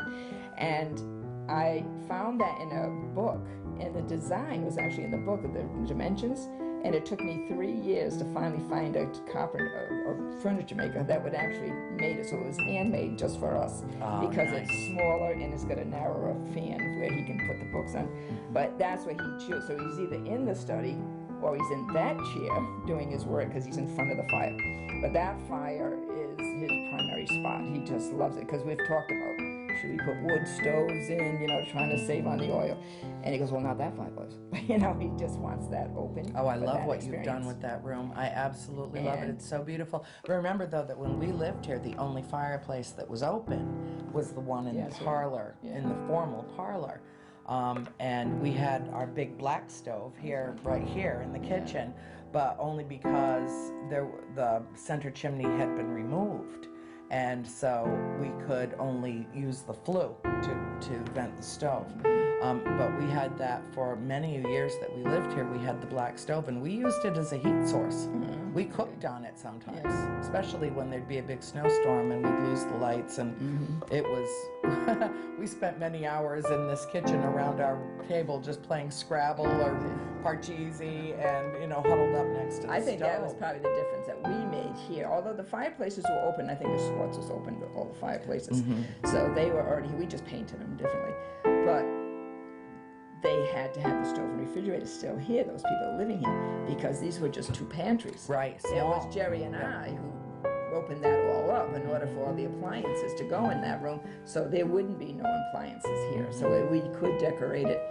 and I found that in a book, and the design was actually in the book of the dimensions, and it took me 3 years to finally find a carpenter or furniture maker that would actually made it so it was handmade just for us, because nice. It's smaller and it's got a narrower fan where he can put the books on. But that's what he chose. So he's either in the study or he's in that chair doing his work because he's in front of the fire. But that fire is his primary spot. He just loves it, because we've talked about should we put wood stoves in, you know, trying to save on the oil. And he goes, well, not that fireplace. You know, he just wants that open. Oh, I for love that what you've done experience. with that room. I absolutely love it. And- It's so beautiful. Remember, though, that when we lived here, the only fireplace that was open was the one in Yes, the right. parlor, in the formal parlor. And we had our big black stove here, right here in the kitchen, but only because the center chimney had been removed. And so we could only use the flue to vent the stove. But we had that for many years that we lived here. We had the black stove, and we used it as a heat source. We cooked on it sometimes, especially when there'd be a big snowstorm and we'd lose the lights. And it was, we spent many hours in this kitchen around our table just playing Scrabble or Parcheesi and, you know, huddled up next to the I think stove. that was probably the difference that we made here. Although the fireplaces were open, I think the Schwartz was open, but all the fireplaces. So they were already, we just painted them differently. But they had to have the stove and refrigerator still here, those people living here, because these were just two pantries. Right, It was small. Jerry and I who opened that all up in order for all the appliances to go in that room, so there wouldn't be no appliances here. So we could decorate it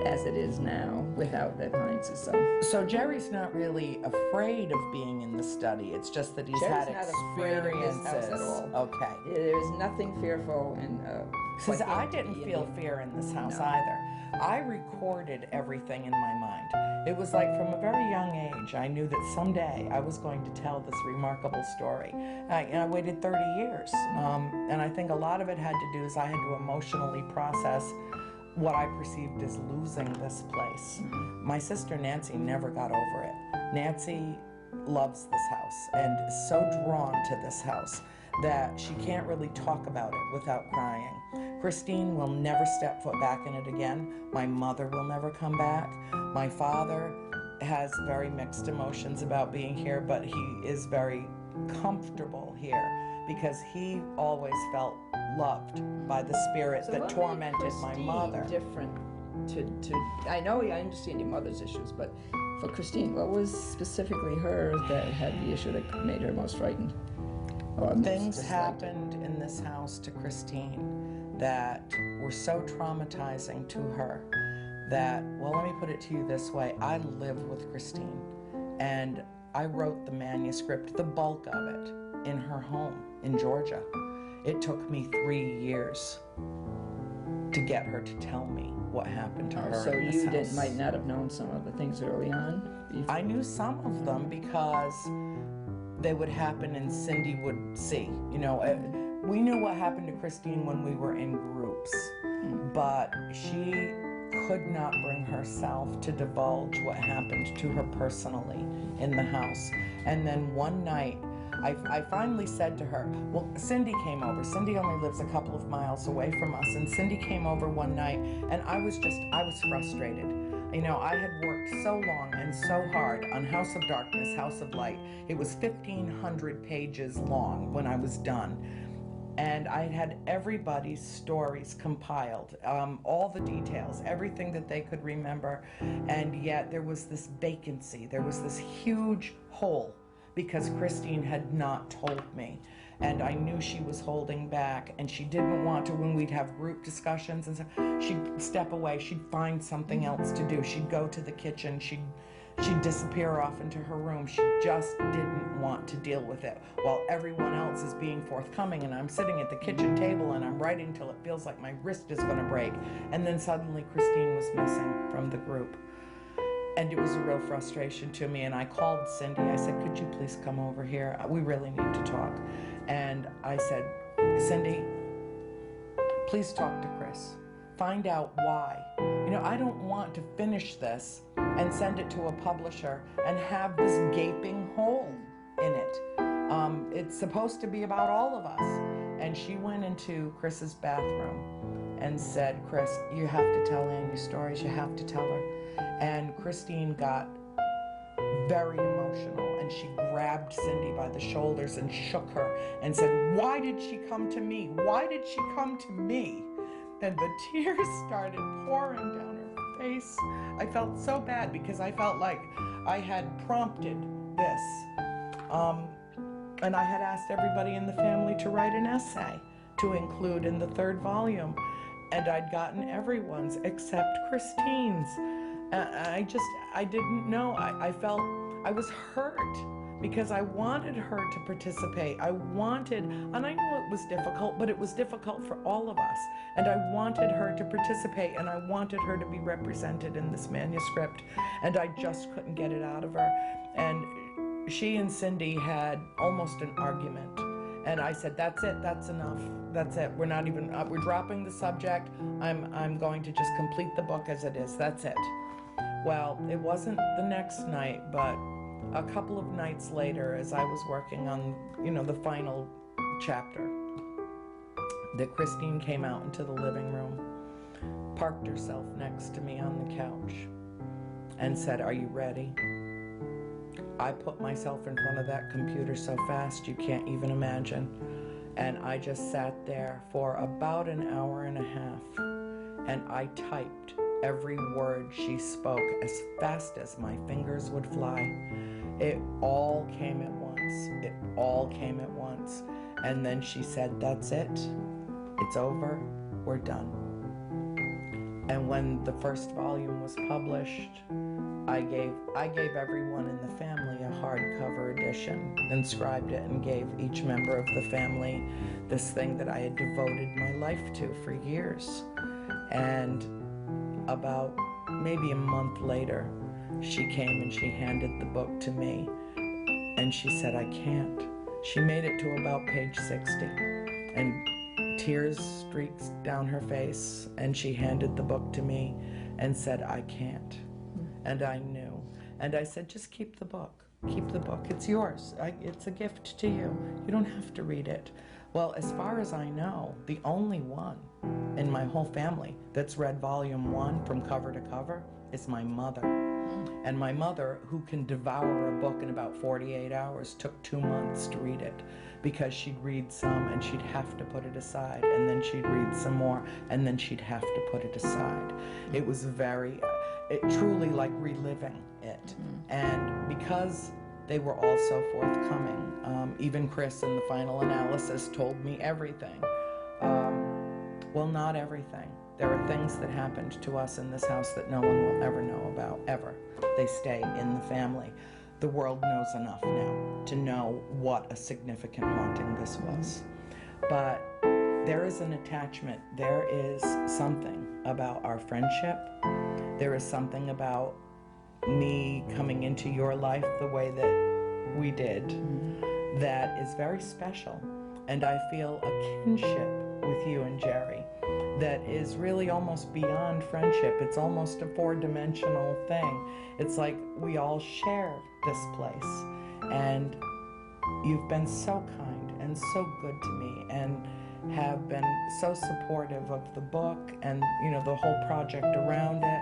as it is now without the appliances. So Jerry's not really afraid of being in the study. It's just that he's Jerry's had not afraid of his experiences. house at all. Okay. There's nothing fearful in Because what I he- didn't he- feel fear in this house No. either. I recorded everything in my mind. It was like from a very young age, I knew that someday I was going to tell this remarkable story. I waited 30 years. And I think a lot of it had to do is I had to emotionally process what I perceived as losing this place. My sister Nancy never got over it. Nancy loves this house and is so drawn to this house that she can't really talk about it without crying. Christine will never step foot back in it again. My mother will never come back. My father has very mixed emotions about being here, but he is very comfortable here because he always felt loved by the spirit So that what made tormented my Christine mother. different to I know I understand your mother's issues, but for Christine, what was specifically hers that had the issue that made her most frightened? Or most Things disliked? happened in this house to Christine that were so traumatizing to her that, well, let me put it to you this way. I lived with Christine and I wrote the manuscript, the bulk of it, in her home in Georgia. It took me 3 years to get her to tell me what happened to her So in this you house. might not have known some of the things early on? before- I knew some of them because they would happen and Cindy would see. You know, we knew what happened to Christine when we were in groups, but she could not bring herself to divulge what happened to her personally in the house. And then one night, I finally said to her, well, Cindy came over. Cindy only lives a couple of miles away from us. And Cindy came over one night and I was frustrated. You know, I had worked so long and so hard on House of Darkness, House of Light. It was 1,500 pages long when I was done. And I had everybody's stories compiled, all the details, everything that they could remember. And yet there was this vacancy. There was this huge hole because Christine had not told me. And I knew she was holding back and she didn't want to, when we'd have group discussions and stuff, she'd step away, she'd find something else to do. She'd go to the kitchen, she'd disappear off into her room. She just didn't want to deal with it while everyone else is being forthcoming and I'm sitting at the kitchen table and I'm writing till it feels like my wrist is gonna break. And then suddenly Christine was missing from the group. And it was a real frustration to me and I called Cindy. I said, could you please come over here? We really need to talk. And I said, Cindy, please talk to Chris. Find out why. You know, I don't want to finish this and send it to a publisher and have this gaping hole in it. It's supposed to be about all of us. And she went into Chris's bathroom and said, Chris, you have to tell Ann your stories. You have to tell her. And Christine got very emotional and she grabbed Cindy by the shoulders and shook her and said, why did she come to me? Why did she come to me? And the tears started pouring down her face. I felt so bad because I felt like I had prompted this. And I had asked everybody in the family to write an essay to include in the third volume. And I'd gotten everyone's except Christine's. I didn't know. I felt I was hurt because I wanted her to participate. And I knew it was difficult, but it was difficult for all of us. And I wanted her to participate, and I wanted her to be represented in this manuscript, and I just couldn't get it out of her. And she and Cindy had almost an argument. And I said, that's it, that's enough, that's it. We're not even, we're dropping the subject. I'm going to just complete the book as it is, that's it. Well, it wasn't the next night, but a couple of nights later, as I was working on, the final chapter, that Christine came out into the living room, parked herself next to me on the couch, and said, "Are you ready?" I put myself in front of that computer so fast you can't even imagine. And I just sat there for about an hour and a half, and I typed every word she spoke as fast as my fingers would fly. It all came at once. It all came at once. And then she said, "That's it. It's over. We're done." And when the first volume was published, I gave everyone in the family a hardcover edition, inscribed it, and gave each member of the family this thing that I had devoted my life to for years. And about maybe a month later, she came and she handed the book to me, and she said, "I can't." She made it to about page 60, and tears streaked down her face, and she handed the book to me and said, "I can't." And I knew. And I said, "Just keep the book. Keep the book. It's yours. It's a gift to you. You don't have to read it." Well, as far as I know, the only one in my whole family that's read volume 1 from cover to cover is my mother. And my mother, who can devour a book in about 48 hours, took 2 months to read it, because she'd read some and she'd have to put it aside, and then she'd read some more and then she'd have to put it aside. It was truly like reliving it. And because they were all so forthcoming, even Chris in the final analysis told me everything. Well, not everything. There are things that happened to us in this house that no one will ever know about, ever. They stay in the family. The world knows enough now to know what a significant haunting this was. But there is an attachment. There is something about our friendship. There is something about me coming into your life the way that we did that is very special. And I feel a kinship with you and Jerry that is really almost beyond friendship. It's almost a 4-dimensional thing. It's like we all share this place. And you've been so kind and so good to me, and have been so supportive of the book and the whole project around it,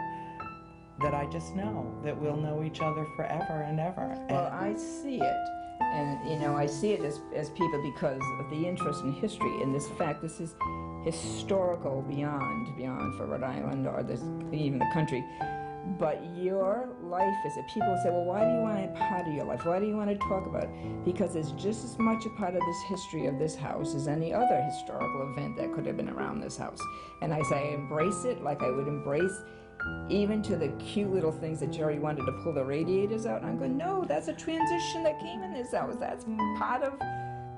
that I just know that we'll know each other forever and ever. Well, I see it, and I see it as people because of the interest in history and this fact. This is historical beyond for Rhode Island or even the country. But your life is that people say, well, why do you want it part of your life? Why do you want to talk about it? Because it's just as much a part of this history of this house as any other historical event that could have been around this house. And I say I embrace it like I would embrace even to the cute little things that Jerry wanted to pull the radiators out. And I'm going, no, that's a transition that came in this house. That's part of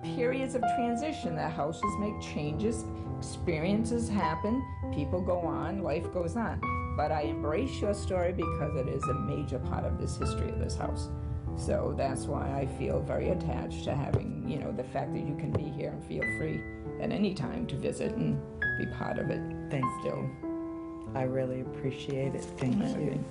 periods of transition. The houses make changes, experiences happen, people go on, life goes on. But I embrace your story because it is a major part of this history of this house. So that's why I feel very attached to having, the fact that you can be here and feel free at any time to visit and be part of it. Thank you. I really appreciate it. Thank you.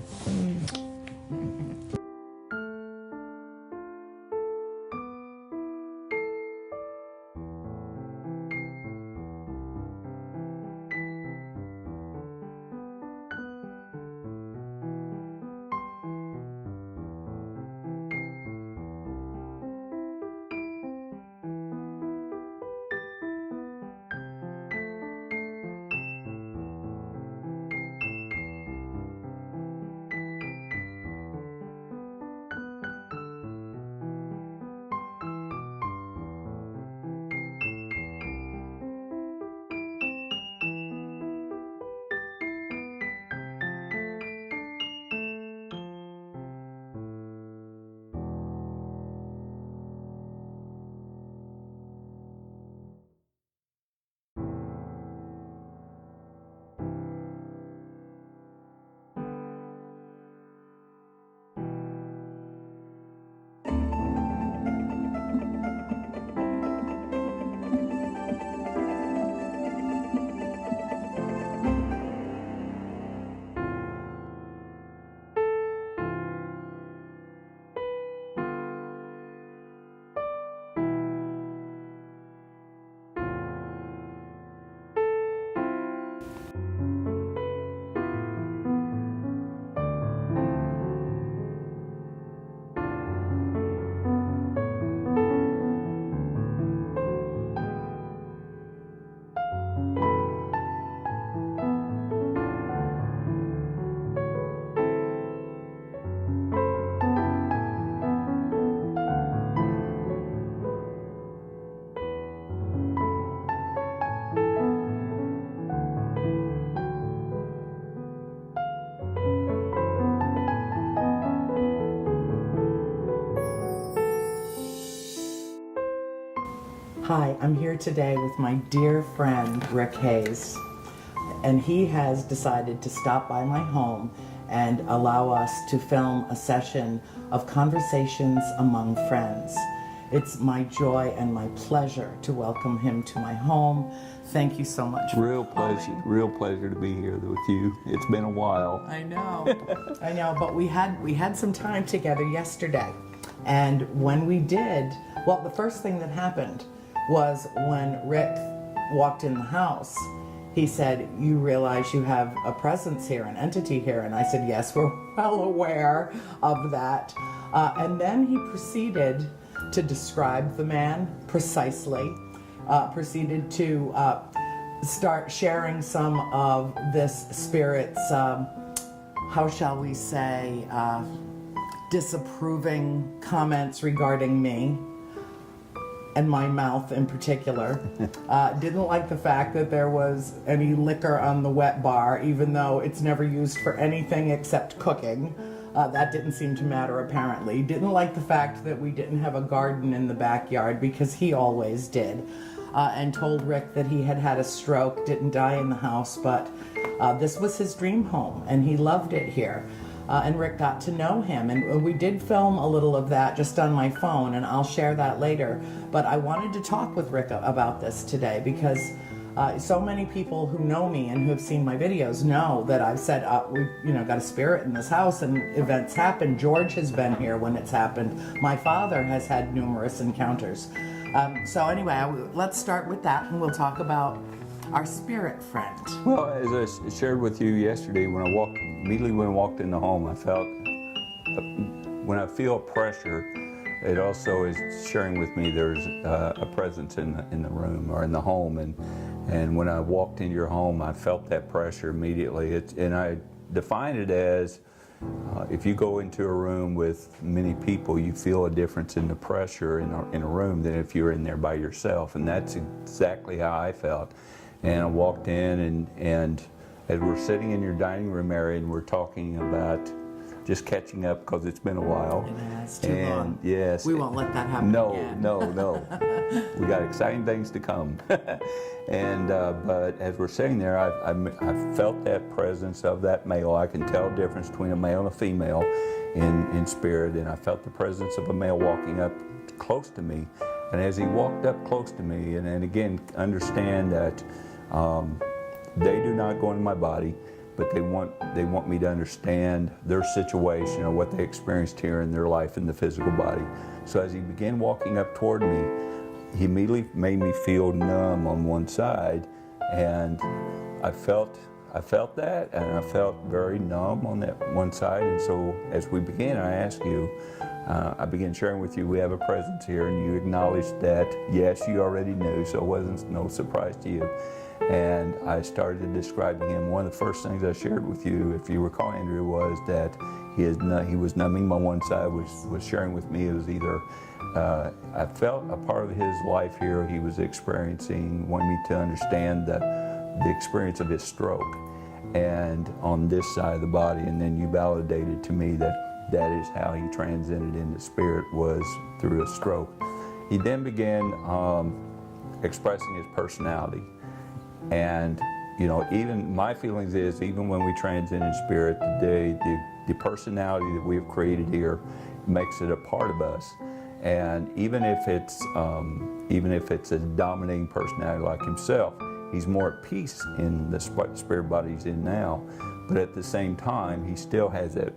Hi, I'm here today with my dear friend Rick Hayes, and he has decided to stop by my home and allow us to film a session of conversations among friends. It's my joy and my pleasure to welcome him to my home. Thank you so much. Real pleasure to be here with you. It's been a while. I know, I know, but we had some time together yesterday, and when we did, well, the first thing that happened was when Rick walked in the house. He said, "You realize you have a presence here, an entity here," and I said, "Yes, we're well aware of that." And then he proceeded to describe the man precisely. Proceeded to start sharing some of this spirit's, how shall we say, disapproving comments regarding me and my mouth in particular. Didn't like the fact that there was any liquor on the wet bar, even though it's never used for anything except cooking. That didn't seem to matter apparently. Didn't like the fact that we didn't have a garden in the backyard, because he always did. And told Rick that he had had a stroke, didn't die in the house, but this was his dream home and he loved it here. And Rick got to know him, and we did film a little of that just on my phone, and I'll share that later. But I wanted to talk with Rick about this today because so many people who know me and who have seen my videos know that I've said, we've got a spirit in this house, and events happen. George has been here when it's happened. My father has had numerous encounters. So anyway, let's start with that, and we'll talk about our spirit friend. Well, as I shared with you yesterday, immediately when I walked in the home, I felt, when I feel pressure, it also is sharing with me there's a presence in the room or in the home, and when I walked into your home, I felt that pressure immediately. And I define it as, if you go into a room with many people, you feel a difference in the pressure in a room than if you're in there by yourself, and that's exactly how I felt. And I walked in, and as we're sitting in your dining room area, and we're talking about just catching up because it's been a while. It has, too long. Yes. We won't let that happen again. No. We got exciting things to come. And but as we're sitting there, I felt that presence of that male. I can tell the difference between a male and a female in spirit, and I felt the presence of a male walking up close to me. And as he walked up close to me, and again, understand that they do not go into my body, but they want me to understand their situation or what they experienced here in their life in the physical body. So as he began walking up toward me, he immediately made me feel numb on one side, and I felt that, and I felt very numb on that one side. And so as we began, I asked you, I began sharing with you, we have a presence here, and you acknowledged that, yes, you already knew, so it wasn't no surprise to you. And I started describing him. One of the first things I shared with you, if you recall, Andrew, was that he was numbing my one side, which was sharing with me. It was either I felt a part of his life here he was experiencing, wanting me to understand the experience of his stroke, and on this side of the body. And then you validated to me that that is how he transcended into spirit, was through a stroke. He then began expressing his personality. And even my feelings is, even when we transcend in spirit today, the personality that we have created here makes it a part of us. And even if it's a dominating personality like himself, he's more at peace in the spirit body he's in now. But at the same time, he still has that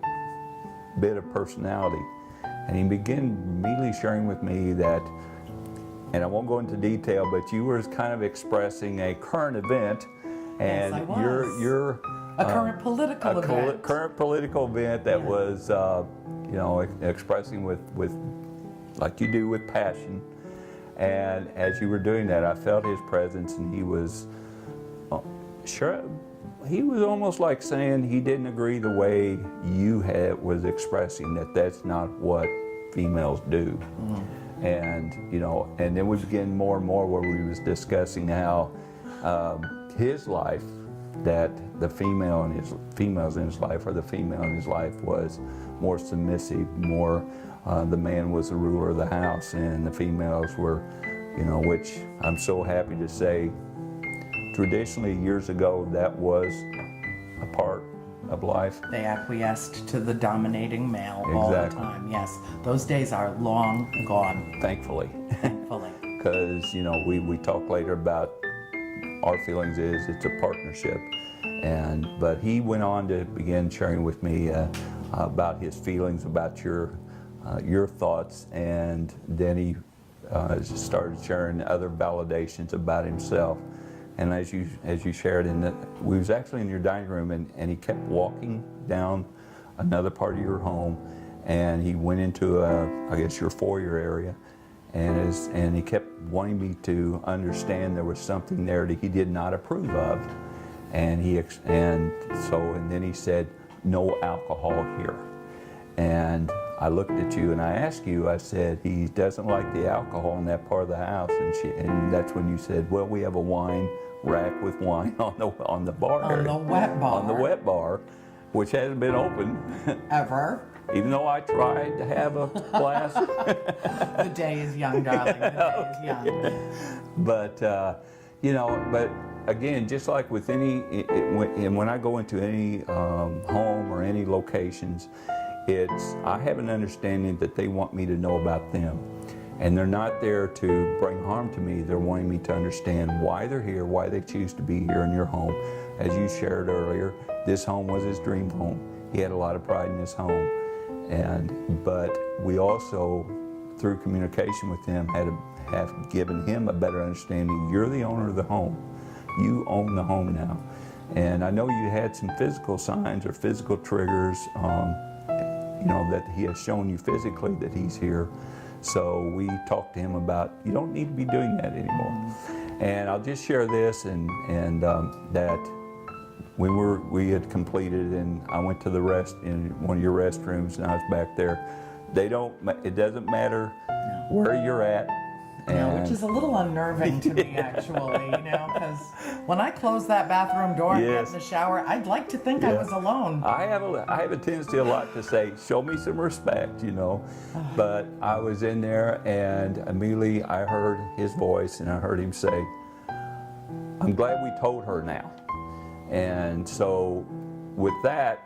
bit of personality. And he began immediately sharing with me that, and I won't go into detail, but you were kind of expressing a current event, and yes, I was. you're a current political event. Current political event that was, expressing with like you do, with passion. And as you were doing that, I felt his presence, and he was sure. He was almost like saying he didn't agree the way you was expressing that. That's not what females do. Mm-hmm. And and then we began more and more where we was discussing how his life, that the females in his life, or the female in his life, was more submissive, more the man was the ruler of the house, and the females were you know, which I'm so happy to say, traditionally years ago, that was a part of life. They acquiesced to the dominating male all the Exactly. time. Yes, those days are long gone, Thankfully. thankfully. Because, you know, we talk later about our feelings is it's a partnership. But he went on to begin sharing with me about his feelings, about your thoughts, and then he started sharing other validations about himself. And as you shared, we was actually in your dining room, and he kept walking down another part of your home, and he went into I guess your foyer area, and he kept wanting me to understand there was something there that he did not approve of, and then he said, "No alcohol here." And I looked at you and I asked you, I said, he doesn't like the alcohol in that part of the house, and that's when you said, well, we have a wine rack with wine on the bar. On the wet bar. On the wet bar, which hasn't been open. Ever. Even though I tried to have a glass. The day is young, darling. The day is young. But, you know, but again, just like with when I go into any home or any locations, I have an understanding that they want me to know about them. And they're not there to bring harm to me. They're wanting me to understand why they're here, why they choose to be here in your home. As you shared earlier, this home was his dream home. He had a lot of pride in his home. But we also, through communication with him, have given him a better understanding. You're the owner of the home. You own the home now. And I know you had some physical signs or physical triggers, you know, that he has shown you physically that he's here. So we talked to him about, you don't need to be doing that anymore. And I'll just share this, and that when we had completed, and I went to in one of your restrooms, and I was back there. It doesn't matter where you're at. Which is a little unnerving to me, actually, you know, because when I close that bathroom door and get in the shower, I'd like to think I was alone. I have a tendency a lot to say, show me some respect, you know. But I was in there, and immediately I heard his voice, and I heard him say, "I'm glad we told her now." And so with that,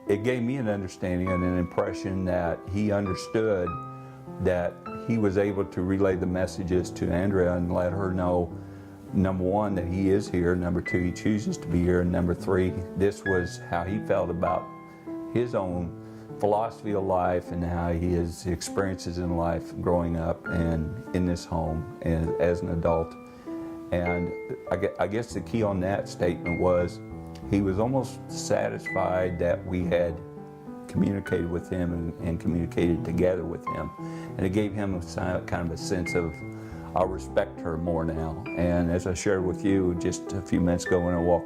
it gave me an understanding and an impression that he understood that he was able to relay the messages to Andrea and let her know, number one, that he is here, number two, he chooses to be here, and number three, this was how he felt about his own philosophy of life and how his experiences in life growing up and in this home and as an adult. And I guess the key on that statement was he was almost satisfied that we had communicated with him and communicated together with him. And it gave him kind of a sense of, I respect her more now. And as I shared with you just a few minutes ago when I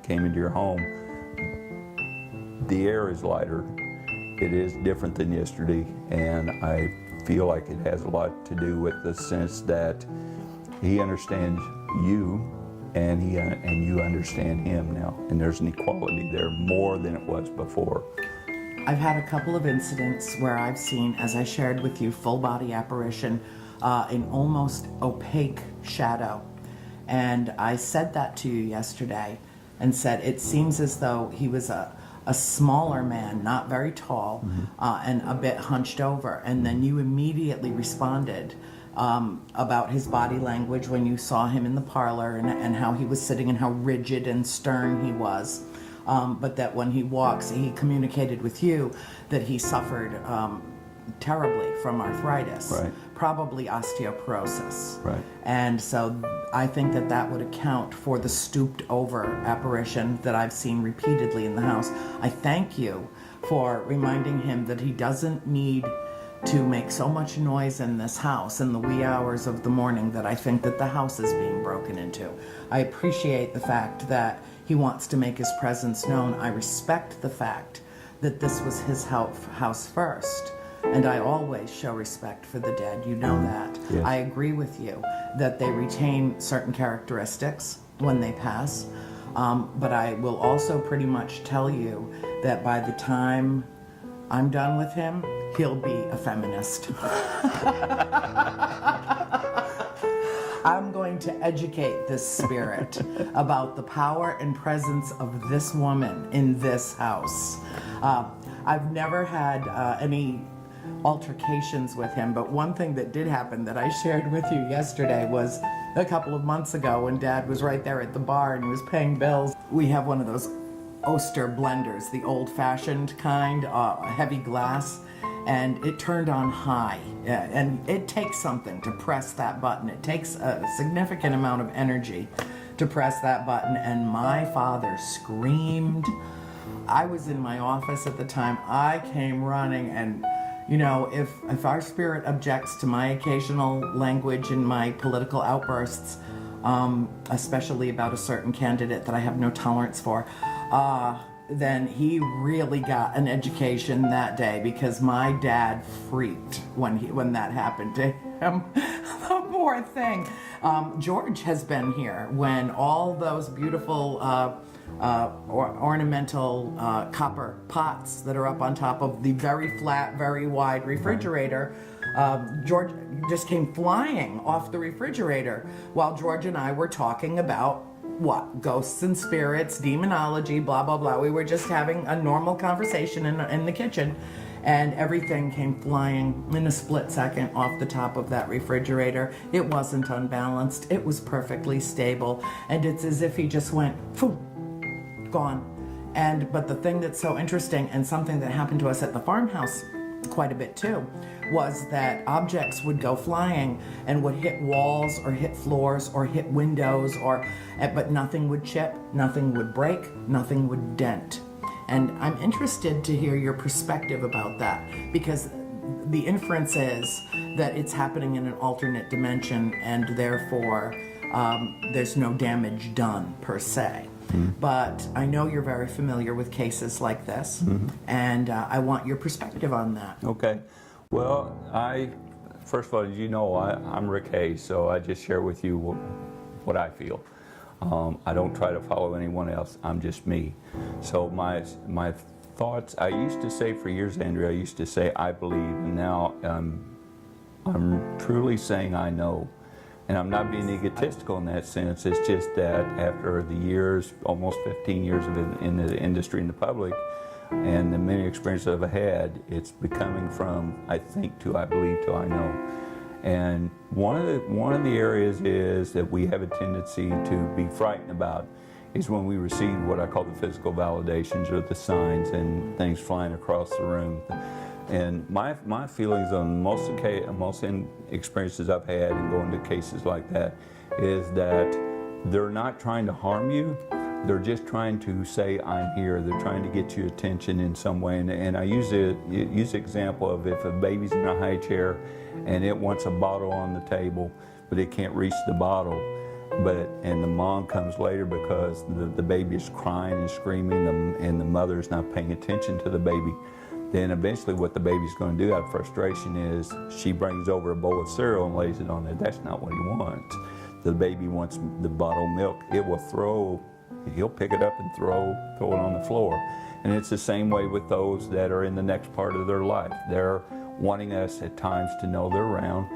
came into your home, the air is lighter. It is different than yesterday. And I feel like it has a lot to do with the sense that he understands you and you understand him now. And there's an equality there more than it was before. I've had a couple of incidents where I've seen, as I shared with you, full body apparition in almost opaque shadow. And I said that to you yesterday and said it seems as though he was a smaller man, not very tall, and a bit hunched over. And then you immediately responded about his body language when you saw him in the parlor and how he was sitting and how rigid and stern he was. But that when he walks, he communicated with you that he suffered terribly from arthritis, probably osteoporosis. Right. And so I think that would account for the stooped over apparition that I've seen repeatedly in the house. I thank you for reminding him that he doesn't need to make so much noise in this house in the wee hours of the morning that I think that the house is being broken into. I appreciate the fact that he wants to make his presence known. I respect the fact that this was his house first. And I always show respect for the dead. You know that. Yes. I agree with you that they retain certain characteristics when they pass. But I will also pretty much tell you that by the time I'm done with him, he'll be a feminist. I'm going to educate this spirit about the power and presence of this woman in this house. I've never had any altercations with him, but one thing that did happen that I shared with you yesterday was a couple of months ago when Dad was right there at the bar and he was paying bills. We have one of those Oster blenders, the old-fashioned kind, heavy glass, and it turned on high. And it takes something to press that button. It takes a significant amount of energy to press that button, and my father screamed. I was in my office at the time. I came running, and you know, if our spirit objects to my occasional language and my political outbursts, especially about a certain candidate that I have no tolerance for, then he really got an education that day, because my dad freaked when that happened to him. The poor thing. George has been here when all those beautiful ornamental copper pots that are up on top of the very flat, very wide refrigerator, George just came flying off the refrigerator while George and I were talking about what? Ghosts and spirits, demonology, blah, blah, blah. We were just having a normal conversation in the kitchen, and everything came flying in a split second off the top of that refrigerator. It wasn't unbalanced. It was perfectly stable, and it's as if he just went, phew, gone. But the thing that's so interesting, and something that happened to us at the farmhouse quite a bit too, was that objects would go flying and would hit walls or hit floors or hit windows, but nothing would chip, nothing would break, nothing would dent. And I'm interested to hear your perspective about that, because the inference is that it's happening in an alternate dimension, and therefore there's no damage done per se. But I know you're very familiar with cases like this, and I want your perspective on that. Okay. Well, first of all, as you know, I'm Rick Hayes, so I just share with you what I feel. I don't try to follow anyone else. I'm just me. So my thoughts, I used to say for years, Andrea, I used to say I believe, and now I'm truly saying I know. And I'm not being egotistical in that sense. It's just that after the years, almost 15 years of in the industry and the public, and the many experiences I've had, it's becoming from I think to I believe to I know. And one of the areas is that we have a tendency to be frightened about is when we receive what I call the physical validations, or the signs and things flying across the room. And my feelings on most experiences I've had and going to cases like that is that they're not trying to harm you. They're just trying to say, I'm here. They're trying to get your attention in some way. And I use the example of if a baby's in a high chair and it wants a bottle on the table, but it can't reach the bottle, and the mom comes later because the baby is crying and screaming, and the mother is not paying attention to the baby. Then eventually what the baby's going to do out of frustration is she brings over a bowl of cereal and lays it on there. That's not what he wants. The baby wants the bottled milk. He'll pick it up and throw it on the floor. And it's the same way with those that are in the next part of their life. They're wanting us at times to know they're around.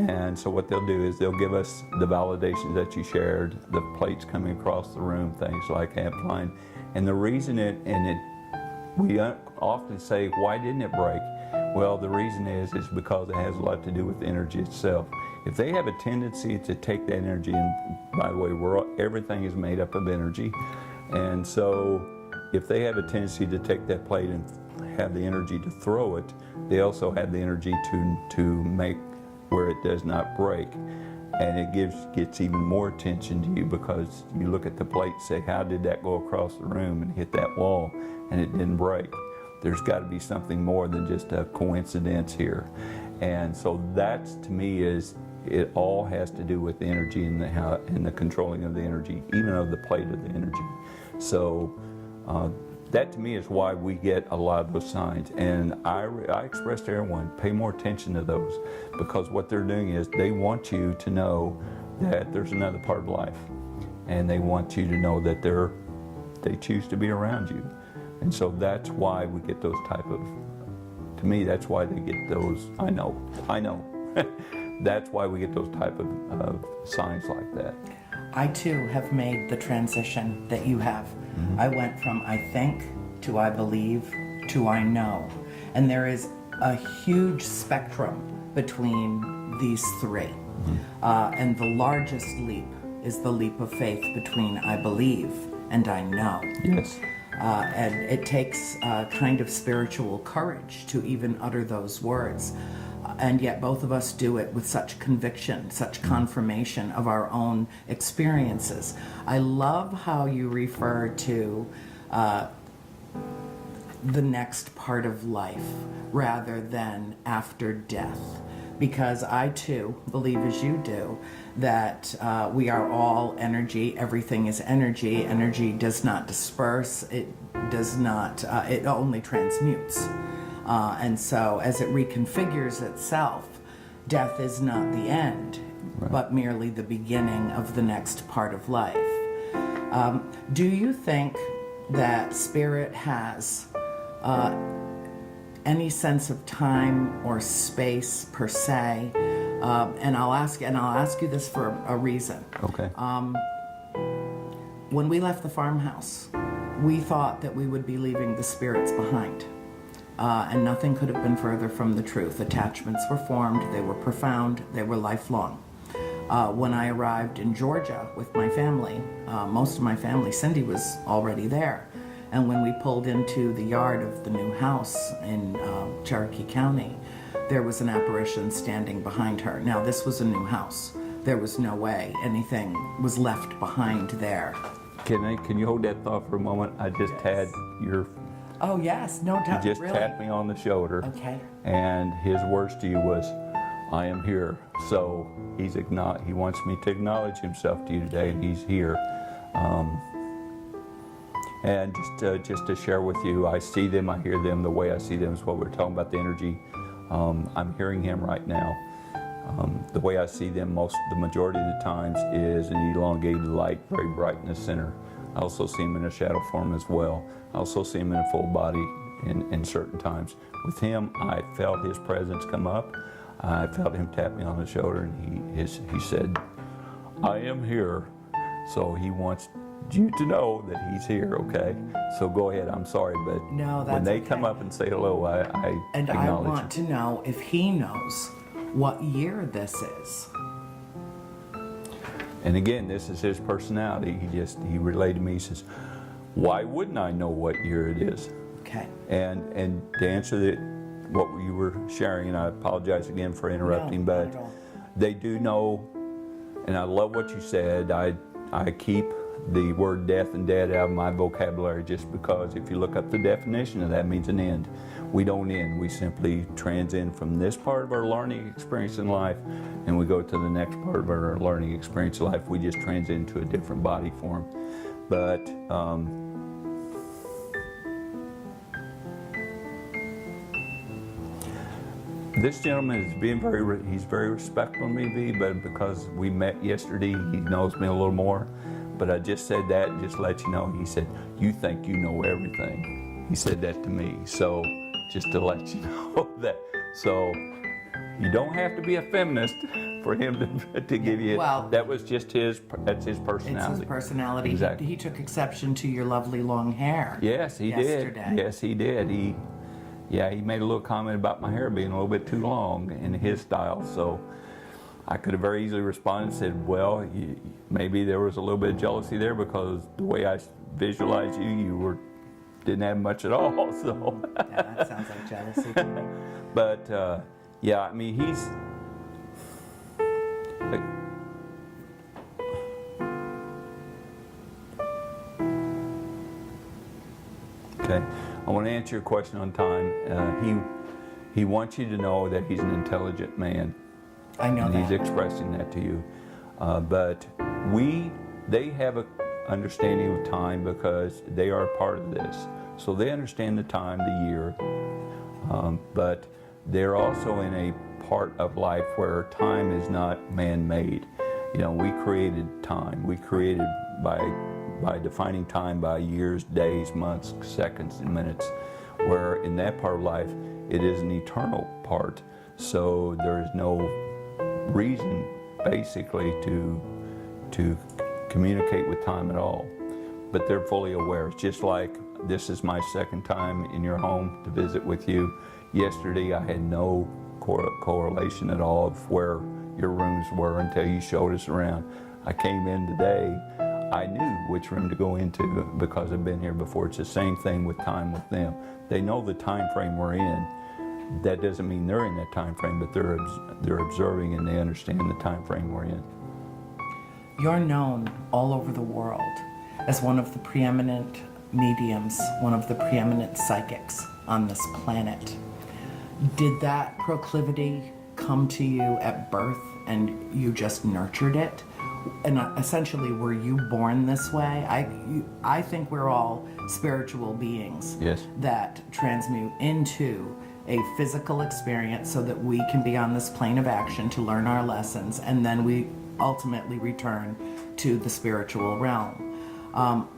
And so what they'll do is they'll give us the validations that you shared, the plates coming across the room, things like that flying. And the reason we often say, why didn't it break? Well, the reason is because it has a lot to do with energy itself. If they have a tendency to take that energy, and by the way, everything is made up of energy, and so if they have a tendency to take that plate and have the energy to throw it, they also have the energy to make where it does not break. And it gets even more attention to you, because you look at the plate and say, how did that go across the room and hit that wall and it didn't break? There's got to be something more than just a coincidence here. And so that, to me, it all has to do with the energy and the controlling of the energy, even of the plate of the energy. So that, to me, is why we get a lot of those signs. And I express to everyone, pay more attention to those, because what they're doing is they want you to know that there's another part of life, and they want you to know that they choose to be around you. And so that's why we get those type of, to me, that's why they get those, I know. that's why we get those type of signs like that. I too have made the transition that you have. I went from I think to I believe to I know. And there is a huge spectrum between these three. And the largest leap is the leap of faith between I believe and I know. Yes. And it takes kind of spiritual courage to even utter those words. And yet both of us do it with such conviction, such confirmation of our own experiences. I love how you refer to the next part of life rather than after death. Because I too believe, as you do, that we are all energy. Everything is energy. Energy does not disperse. It does not, it only transmutes. And so as it reconfigures itself, death is not the end, but merely the beginning of the next part of life. Do you think that spirit has any sense of time or space per se? And I'll ask you this for a reason. Okay. When we left the farmhouse, we thought that we would be leaving the spirits behind. And nothing could have been further from the truth. Attachments were formed, they were profound, they were lifelong. When I arrived in Georgia with my family, most of my family, Cindy was already there. And when we pulled into the yard of the new house in Cherokee County, there was an apparition standing behind her. Now, this was a new house. There was no way anything was left behind there. Can you hold that thought for a moment? I just had your... Oh, yes, no doubt. He just really? tapped me on the shoulder. Okay. And his words to you was, I am here. So he wants me to acknowledge himself to you today, and he's here. And just to share with you, I see them, I hear them. The way I see them is what we're talking about, the energy. I'm hearing him right now. The way I see them the majority of the times is an elongated light, very bright in the center. I also see him in a shadow form as well. I also see him in a full body in certain times. With him, I felt his presence come up. I felt him tap me on the shoulder, and he said, I am here. So he wants you to know that he's here, okay? So go ahead, I'm sorry, but no, that's when they okay. come up and say hello, I and I acknowledge want to know if he knows what year this is. And again, this is his personality. He relayed to me, he says, why wouldn't I know what year it is? Okay. And to answer what you were sharing, and I apologize again for interrupting, No, not but at all. they do know, and I love what you said. I keep the word death and dead out of my vocabulary just because if you look up the definition of that, it means an end. We don't end. We simply transcend from this part of our learning experience in life, and we go to the next part of our learning experience in life. We just transcend to a different body form. But this gentleman is being he's very respectful of me, V, but because we met yesterday, he knows me a little more. But I just said that just to let you know. He said, you think you know everything. He said that to me. So just to let you know that. So you don't have to be a feminist for him to give you, Well, that was just that's his personality. It's his personality. Exactly. He took exception to your lovely long hair. Yes, he yesterday. did. Yes, he did. He made a little comment about my hair being a little bit too long in his style. So I could have very easily responded and said, well, maybe there was a little bit of jealousy there because the way I visualized you didn't have much at all. So Yeah, that sounds like jealousy to me. But yeah, I mean, he's like, okay. I want to answer your question on time. He wants you to know that he's an intelligent man. I know And that. he's expressing that to you. But they have an understanding of time because they are a part of this. So they understand the time, the year. But they're also in a part of life where time is not man-made. You know, we created time. We created by defining time by years, days, months, seconds, and minutes. Where in that part of life, it is an eternal part. So there is no reason basically to communicate with time at all. But they're fully aware. It's just like this is my second time in your home to visit with you. Yesterday I had no correlation at all of where your rooms were until you showed us around. I came in today, I knew which room to go into because I've been here before. It's the same thing with time with them. They know the time frame we're in. That doesn't mean they're in that time frame, but they're observing and they understand the time frame we're in. You're known all over the world as one of the preeminent mediums, one of the preeminent psychics on this planet. Did that proclivity come to you at birth and you just nurtured it? And essentially, were you born this way? I think we're all spiritual beings, Yes. that transmute into a physical experience so that we can be on this plane of action to learn our lessons, and then we ultimately return to the spiritual realm.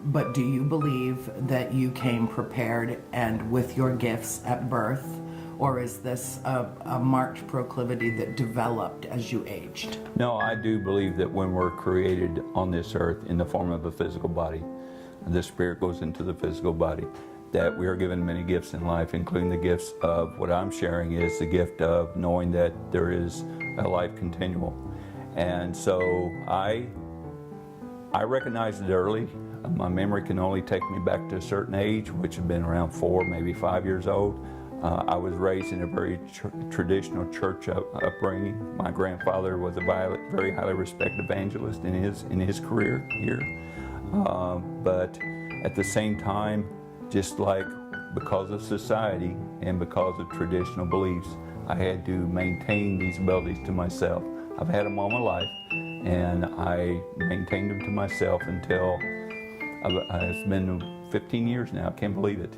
But do you believe that you came prepared and with your gifts at birth, or is this a marked proclivity that developed as you aged? No, I do believe that when we're created on this earth in the form of a physical body, the spirit goes into the physical body, that we are given many gifts in life, including the gifts of what I'm sharing is the gift of knowing that there is a life continual. And so I recognized it early. My memory can only take me back to a certain age, which had been around 4, maybe 5 years old. I was raised in a very traditional church upbringing. My grandfather was a very highly respected evangelist in his career here. But at the same time, just like because of society and because of traditional beliefs, I had to maintain these abilities to myself. I've had them all my life, and I maintained them to myself until it's been 15 years now. I can't believe it.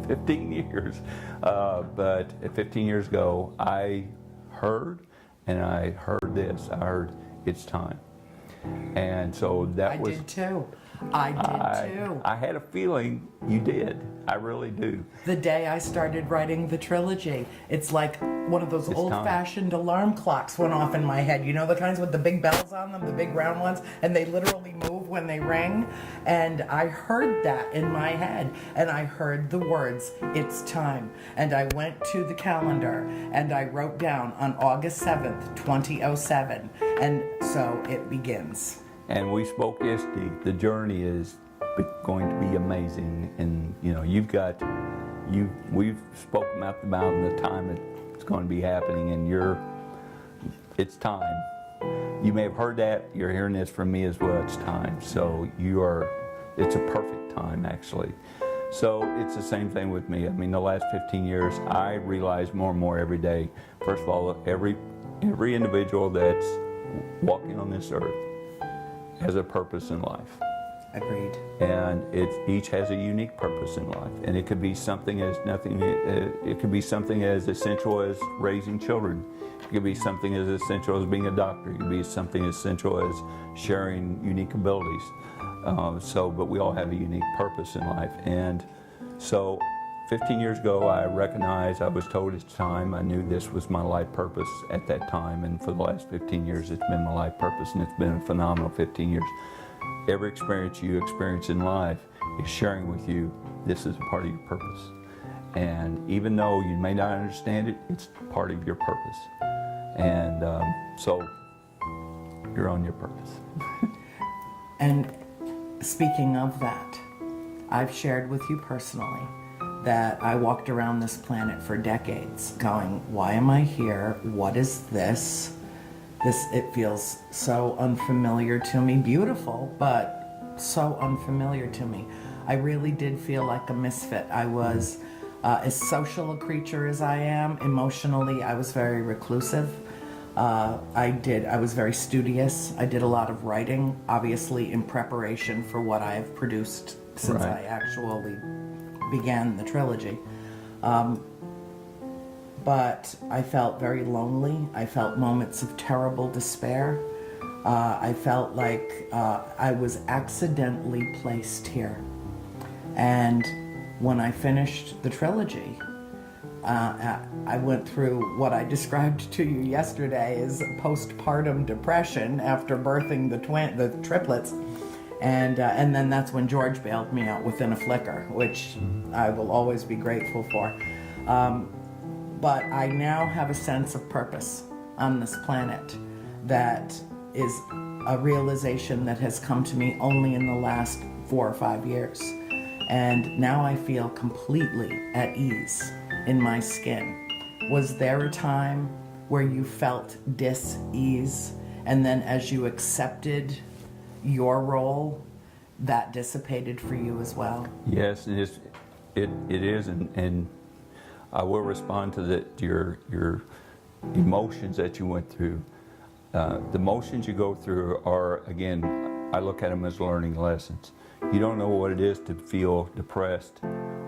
15 years. But 15 years ago, I heard this. I heard it's time. And so that was... I did too. I did too. I had a feeling you did. I really do. The day I started writing the trilogy, it's like one of those old-fashioned alarm clocks went off in my head. You know, the kinds with the big bells on them, the big round ones, and they literally move when they ring. And I heard that in my head, and I heard the words, "It's time." And I went to the calendar, and I wrote down on August 7th, 2007, and so it begins. And we spoke yesterday. The journey is going to be amazing, and you know, we've spoken about the mountain, the time it's going to be happening, and it's time. You may have heard that. You're hearing this from me as well. It's time. So it's a perfect time, actually. So it's the same thing with me. I mean, the last 15 years, I realize more and more every day. First of all, every individual that's walking on this earth has a purpose in life. Agreed. And each has a unique purpose in life, and it could be something as it could be something as essential as raising children. It could be something as essential as being a doctor. It could be something as essential as sharing unique abilities. But we all have a unique purpose in life, and so 15 years ago, I recognized, I was told it's time. I knew this was my life purpose at that time, and for the last 15 years, it's been my life purpose, and it's been a phenomenal 15 years. Every experience you experience in life is sharing with you, this is a part of your purpose. And even though you may not understand it, it's part of your purpose. And so you're on your purpose. And speaking of that, I've shared with you personally that I walked around this planet for decades going, why am I here? What is this? It feels so unfamiliar to me. Beautiful, but so unfamiliar to me. I really did feel like a misfit. I was as social a creature as I am. Emotionally, I was very reclusive. I was very studious. I did a lot of writing, obviously in preparation for what I have produced since I actually began the trilogy. But I felt very lonely. I felt moments of terrible despair. I felt like I was accidentally placed here. And when I finished the trilogy, I went through what I described to you yesterday as postpartum depression after birthing the triplets, and then that's when George bailed me out within a flicker, which I will always be grateful for. But I now have a sense of purpose on this planet that is a realization that has come to me only in the last 4 or 5 years. And now I feel completely at ease in my skin. Was there a time where you felt dis-ease, and then as you accepted your role, that dissipated for you as well? Yes, it is, and I will respond to your emotions that you went through. The emotions you go through are, again, I look at them as learning lessons. You don't know what it is to feel depressed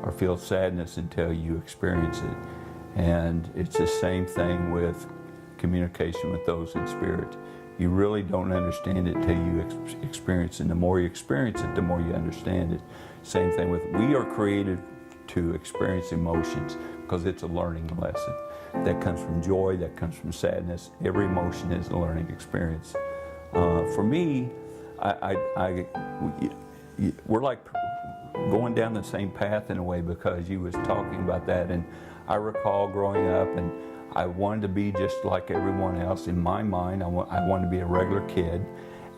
or feel sadness until you experience it. And it's the same thing with communication with those in spirit. You really don't understand it till you experience it. And the more you experience it, the more you understand it. Same thing with, we are created to experience emotions because it's a learning lesson. That comes from joy, that comes from sadness. Every emotion is a learning experience. For me, we're like going down the same path in a way, because you was talking about that, and I recall growing up and I wanted to be just like everyone else. In my mind, I wanted to be a regular kid,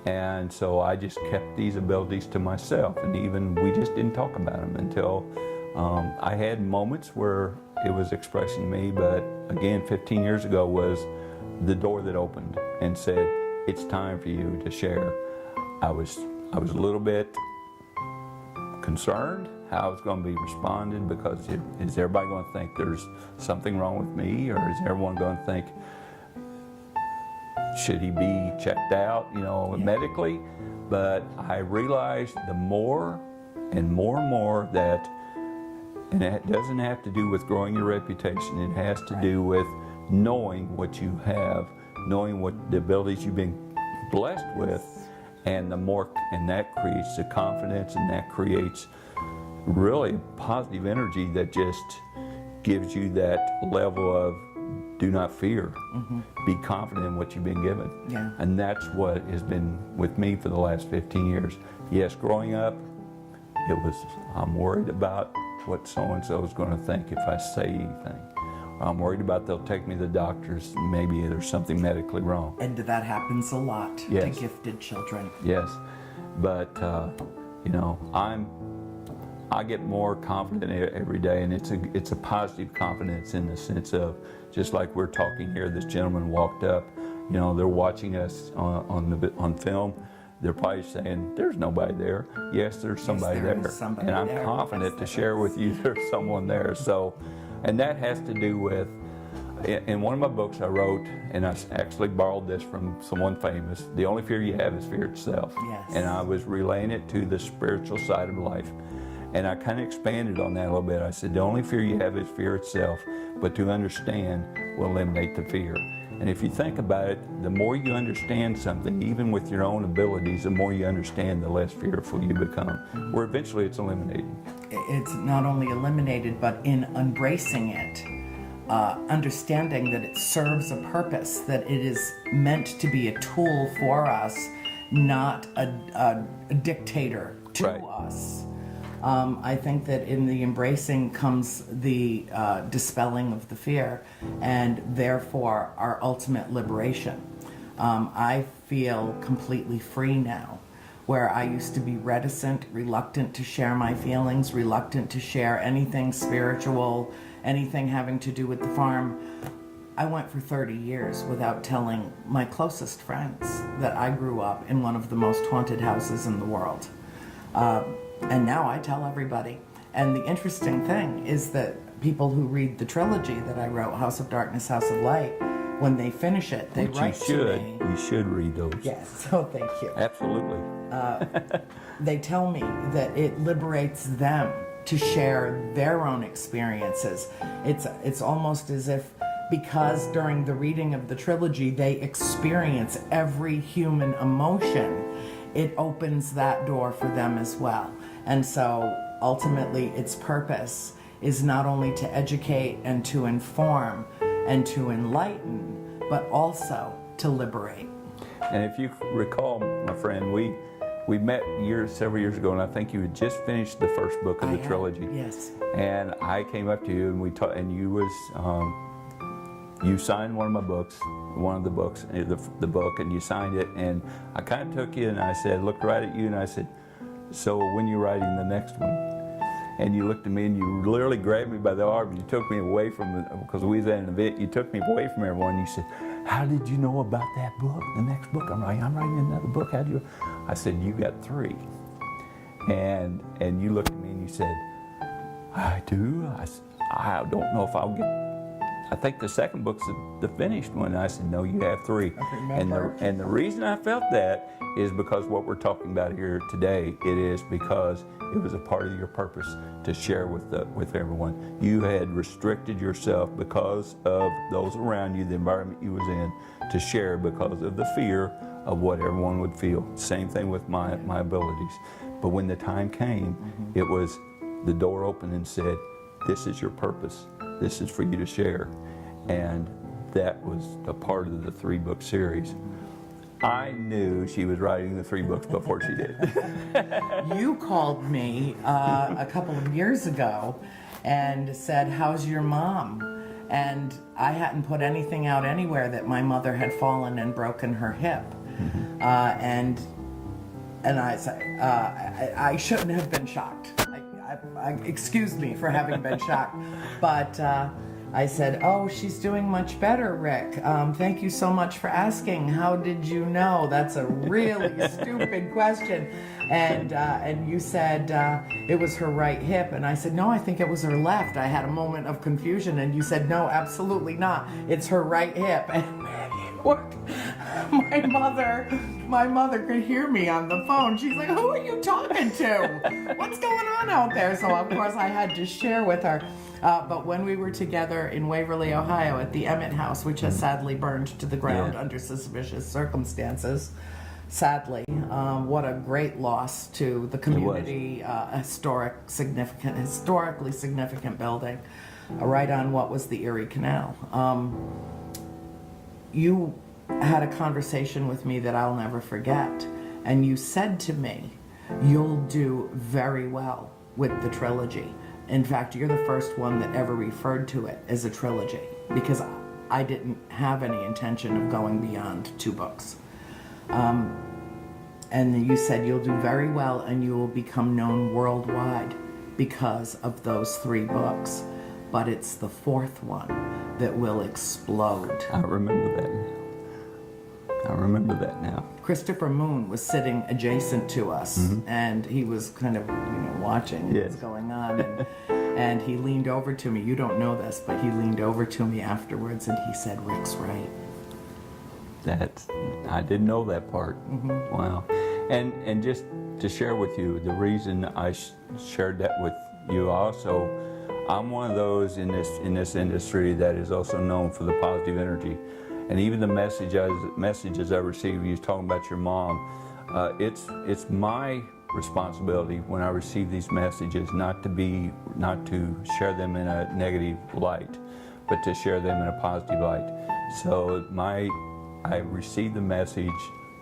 and so I just kept these abilities to myself, and even we just didn't talk about them until I had moments where it was expressing me. But again, 15 years ago was the door that opened and said, it's time for you to share. I was a little bit concerned how it's going to be responded, because is everybody going to think there's something wrong with me, or is everyone going to think, should he be checked out, medically? But I realized the more and more that, and it doesn't have to do with growing your reputation, it has to do with knowing what you have, knowing what the abilities you've been blessed with, and that creates the confidence, and that creates really positive energy that just gives you that level of do not fear. Be confident in what you've been given. Yeah. And that's what has been with me for the last 15 years. Yes, growing up, it was, I'm worried about what so-and-so is going to think if I say anything. I'm worried about they'll take me to the doctors, maybe there's something medically wrong. And that happens a lot to gifted children. Yes, but I get more confident every day, and it's a positive confidence in the sense of, just like we're talking here, this gentleman walked up, they're watching us on film. They're probably saying, there's nobody there. Yes, there's somebody there. And I'm confident to share with you there's someone there. So, and that has to do with, in one of my books I wrote, and I actually borrowed this from someone famous, the only fear you have is fear itself. Yes. And I was relaying it to the spiritual side of life. And I kind of expanded on that a little bit. I said, the only fear you have is fear itself, but to understand will eliminate the fear. And if you think about it, the more you understand something, even with your own abilities, the more you understand, the less fearful you become, where eventually it's eliminated. It's not only eliminated, but in embracing it, understanding that it serves a purpose, that it is meant to be a tool for us, not a dictator to us. I think that in the embracing comes the dispelling of the fear, and therefore our ultimate liberation. I feel completely free now, where I used to be reticent, reluctant to share my feelings, reluctant to share anything spiritual, anything having to do with the farm. I went for 30 years without telling my closest friends that I grew up in one of the most haunted houses in the world. And now I tell everybody. And the interesting thing is that people who read the trilogy that I wrote, House of Darkness, House of Light, when they finish it, they write to me. You should read those. Yes, oh, thank you. Absolutely. They tell me that it liberates them to share their own experiences. It's almost as if, because during the reading of the trilogy they experience every human emotion, it opens that door for them as well. And so ultimately its purpose is not only to educate and to inform and to enlighten, but also to liberate. And if you recall, my friend, we met several years ago, and I think you had just finished the first book of the trilogy. Yes. And I came up to you, and we talked, and you signed one of my books, the book, and you signed it, and I kind of took you, and I said, looked right at you, and I said, so when you writing the next one? And you looked at me, and you literally grabbed me by the arm, and you took me away from because we was at an event, you took me away from everyone, and you said, how did you know about that book, the next book I'm writing another book, how do you? I said, you got 3. And you looked at me, and you said, I do? I don't know if I'll get, I think the second book's the finished one. And I said, no, you have 3. And the reason I felt that is because what we're talking about here today, it is because it was a part of your purpose to share with everyone. You had restricted yourself because of those around you, the environment you was in, to share because of the fear of what everyone would feel. Same thing with my abilities. But when the time came, it was the door opened and said, this is your purpose. This is for you to share. And that was a part of the 3-book series. I knew she was writing the 3 books before she did. You called me a couple of years ago and said, how's your mom? And I hadn't put anything out anywhere that my mother had fallen and broken her hip. And I said, I shouldn't have been shocked. Excuse me for having been shocked. But I said, oh, she's doing much better, Rick. Thank you so much for asking. How did you know? That's a really stupid question. And you said it was her right hip. And I said, no, I think it was her left. I had a moment of confusion. And you said, no, absolutely not. It's her right hip. And my mother could hear me on the phone. She's like, who are you talking to? What's going on out there? So, of course, I had to share with her. But when we were together in Waverly, Ohio at the Emmett House, which has sadly burned to the ground under suspicious circumstances, sadly, what a great loss to the community, historically significant building, right on what was the Erie Canal. You had a conversation with me that I'll never forget, and you said to me, you'll do very well with the trilogy. In fact, you're the first one that ever referred to it as a trilogy, because I didn't have any intention of going beyond 2 books. And you said you'll do very well and you will become known worldwide because of those 3 books. But it's the 4th one that will explode. I remember that now. Christopher Moon was sitting adjacent to us, and he was kind of, watching what was going on. And he leaned over to me. You don't know this, but he leaned over to me afterwards, and he said, Rick's right. I didn't know that part. Wow. And just to share with you, the reason I shared that with you also, I'm one of those in this industry that is also known for the positive energy. And even the messages I receive, you talking about your mom, it's my responsibility when I receive these messages not to share them in a negative light, but to share them in a positive light. So I received the message,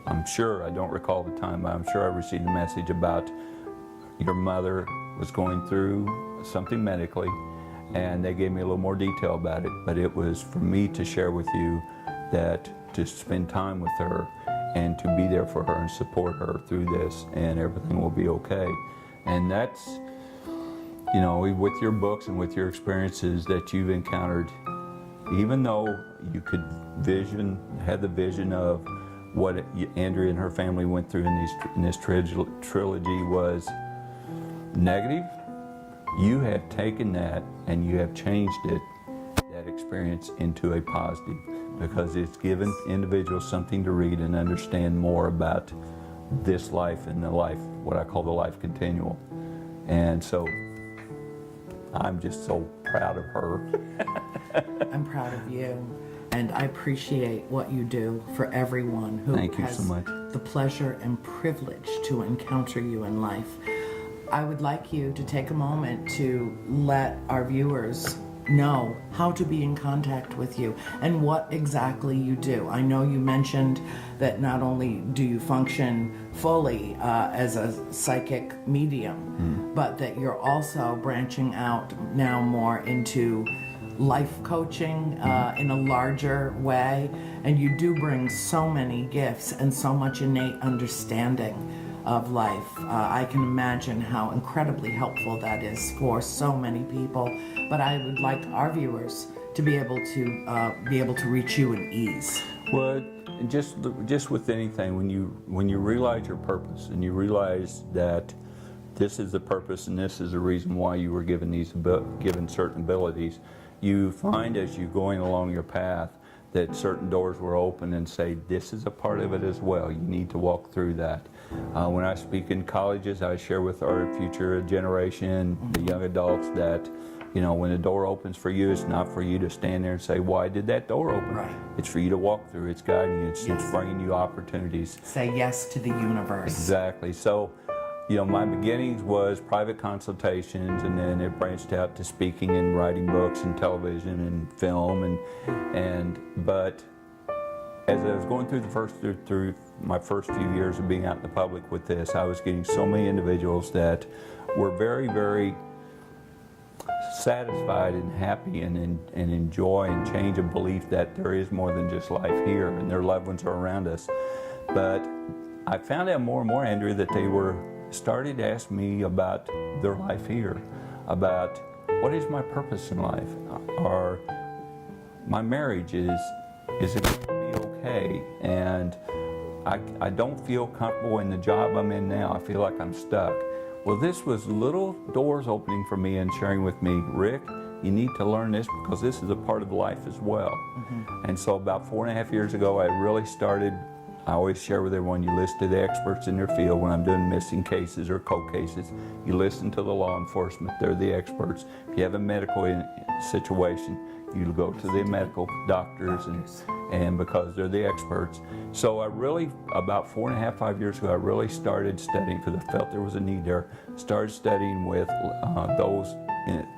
I'm sure, I don't recall the time, but I'm sure I received the message about your mother was going through something medically, and they gave me a little more detail about it, but it was for me to share with you that to spend time with her and to be there for her and support her through this, and everything will be okay. And that's, with your books and with your experiences that you've encountered, even though you could have the vision of what Andrea and her family went through in this trilogy was negative, you have taken that and you have changed that experience into a positive, because it's given individuals something to read and understand more about this life and the life, what I call the life continual. And so I'm just so proud of her. I'm proud of you, and I appreciate what you do for everyone who Thank you has so much. the pleasure and privilege to encounter you in life. I would like you to take a moment to let our viewers know how to be in contact with you and what exactly you do. I know you mentioned that not only do you function fully as a psychic medium, but that you're also branching out now more into life coaching in a larger way, and you do bring so many gifts and so much innate understanding of life. I can imagine how incredibly helpful that is for so many people, but I would like our viewers to be able to reach you in ease. Well, just with anything, when you realize your purpose and you realize that this is the purpose and this is the reason why you were given certain abilities, you find as you're going along your path that certain doors will open and say, this is a part of it as well. You need to walk through that. When I speak in colleges, I share with our future generation, the young adults, that when the door opens for you, it's not for you to stand there and say, why did that door open? Right. It's for you to walk through. It's guiding you. It's bringing you opportunities. Say yes to the universe. Exactly. So, my beginnings was private consultations, and then it branched out to speaking and writing books and television and film, but as I was going through my first few years of being out in the public with this, I was getting so many individuals that were very, very satisfied and happy and enjoy and change of belief that there is more than just life here and their loved ones are around us. But I found out more and more, Andrea, that they were started to ask me about their life here, about what is my purpose in life, or my marriage is it going to be okay, and I don't feel comfortable in the job I'm in now. I feel like I'm stuck. Well, this was little doors opening for me and sharing with me, Rick, you need to learn this because this is a part of life as well. And so about 4.5 years ago, I really started. I always share with everyone, you listen to the experts in their field. When I'm doing missing cases or cold cases, you listen to the law enforcement. They're the experts. If you have a medical situation, you go to the medical doctors and because they're the experts. So I really, about 5 years ago, I really started studying because I felt there was a need there. Started studying with those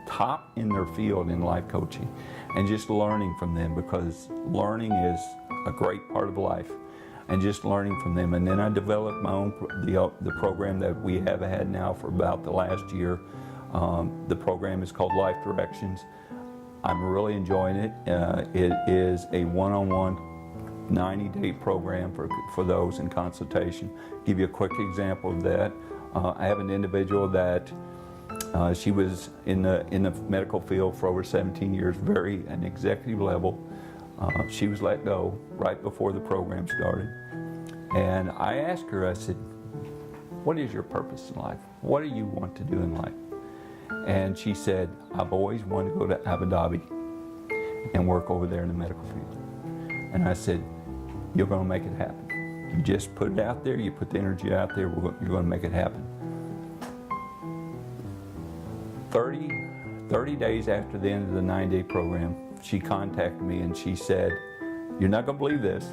top in their field in life coaching and just learning from them, because learning is a great part of life. And just learning from them. And then I developed my own, the program that we have had now for about the last year. The program is called Life Directions. I'm really enjoying it. It is a one-on-one 90-day program for those in consultation. Give you a quick example of that. I have an individual that she was in the medical field for over 17 years, an executive level. She was let go right before the program started. And I asked her, I said, what is your purpose in life? What do you want to do in life? And she said, I've always wanted to go to Abu Dhabi and work over there in the medical field. And I said, you're going to make it happen. You just put it out there, you put the energy out there, you're going to make it happen. 30 days after the end of the 9-day program, she contacted me and she said, you're not going to believe this,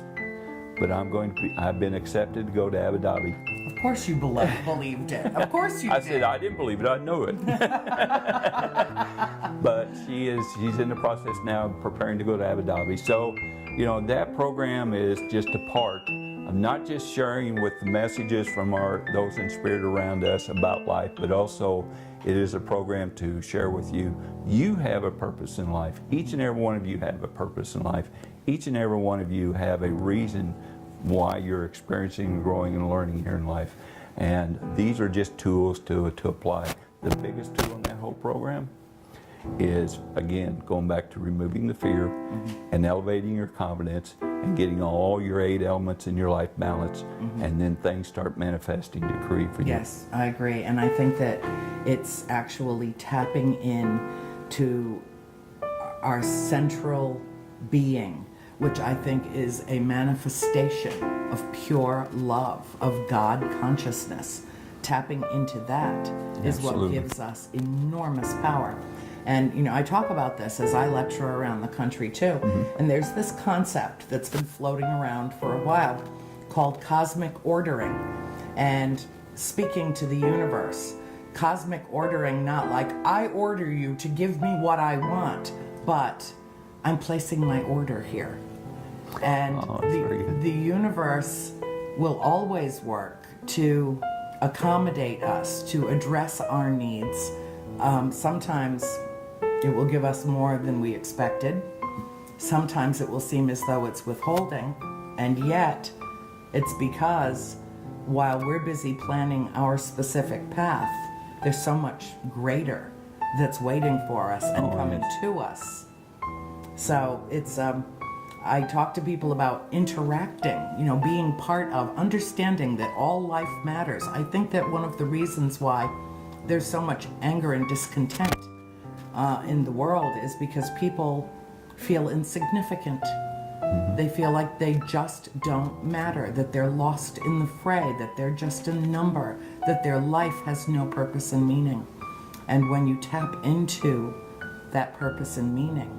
but I've been accepted to go to Abu Dhabi. Of course you believed it. Of course you did. I said, I didn't believe it, I knew it. But she's in the process now of preparing to go to Abu Dhabi. So, that program is just a part of not just sharing with the messages from those in spirit around us about life, but also it is a program to share with you. You have a purpose in life. Each and every one of you have a purpose in life. Each and every one of you have a reason why you're experiencing, growing, and learning here in life. And these are just tools to apply. The biggest tool in that whole program is, again, going back to removing the fear and elevating your confidence and getting all your 8 elements in your life balanced, and then things start manifesting to create for you. Yes, I agree. And I think that it's actually tapping in to our central being, which I think is a manifestation of pure love, of God consciousness. Tapping into that is what gives us enormous power. And, I talk about this as I lecture around the country too. And there's this concept that's been floating around for a while called cosmic ordering. And speaking to the universe, cosmic ordering, not like I order you to give me what I want, but I'm placing my order here. And the universe will always work to accommodate us, to address our needs. Sometimes it will give us more than we expected. Sometimes it will seem as though it's withholding, and yet it's because while we're busy planning our specific path, there's so much greater that's waiting for us and coming to us. So it's, I talk to people about interacting, being part of, understanding that all life matters. I think that one of the reasons why there's so much anger and discontent in the world is because people feel insignificant. They feel like they just don't matter, that they're lost in the fray, that they're just a number, that their life has no purpose and meaning. And when you tap into that purpose and meaning,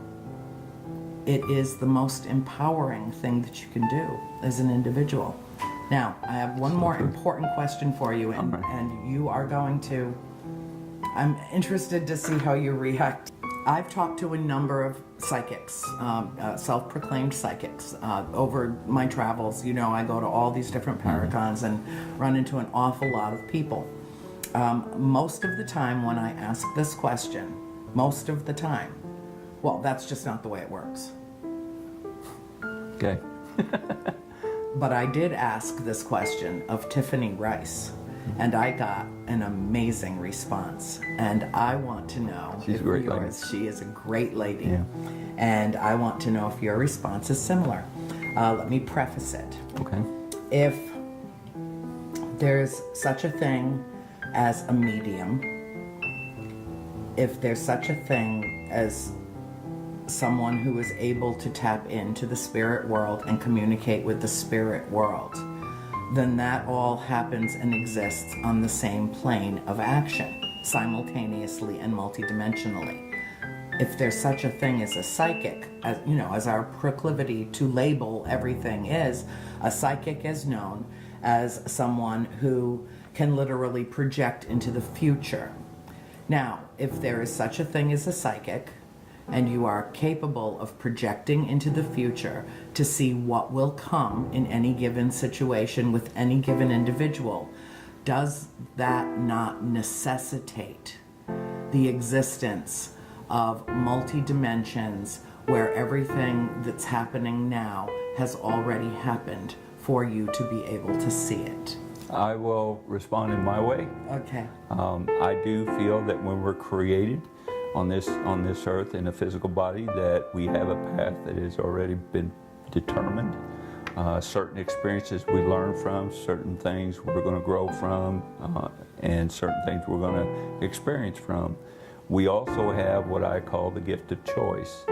it is the most empowering thing that you can do as an individual. Now, I have one more important question for you, and you are going to, I'm interested to see how you react. I've talked to a number of psychics, self-proclaimed psychics, over my travels. I go to all these different paragons and run into an awful lot of people. Most of the time when I ask this question, most of the time, well, that's just not the way it works. Okay. But I did ask this question of Tiffany Rice, and I got an amazing response. And I want to know She's if a great yours, lady. she is a great lady. Yeah. And I want to know if your response is similar. Let me preface it. Okay. If there's such a thing as a medium, if there's such a thing as someone who is able to tap into the spirit world and communicate with the spirit world, then that all happens and exists on the same plane of action, simultaneously and multidimensionally. If there's such a thing as a psychic, as our proclivity to label everything is, a psychic is known as someone who can literally project into the future. Now, if there is such a thing as a psychic, and you are capable of projecting into the future to see what will come in any given situation with any given individual, does that not necessitate the existence of multi-dimensions where everything that's happening now has already happened for you to be able to see it? I will respond in my way. Okay. I do feel that when we're created on this earth in a physical body, that we have a path that has already been determined. Certain experiences we learn from, certain things we're going to grow from, and certain things we're going to experience from. We also have what I call the gift of choice.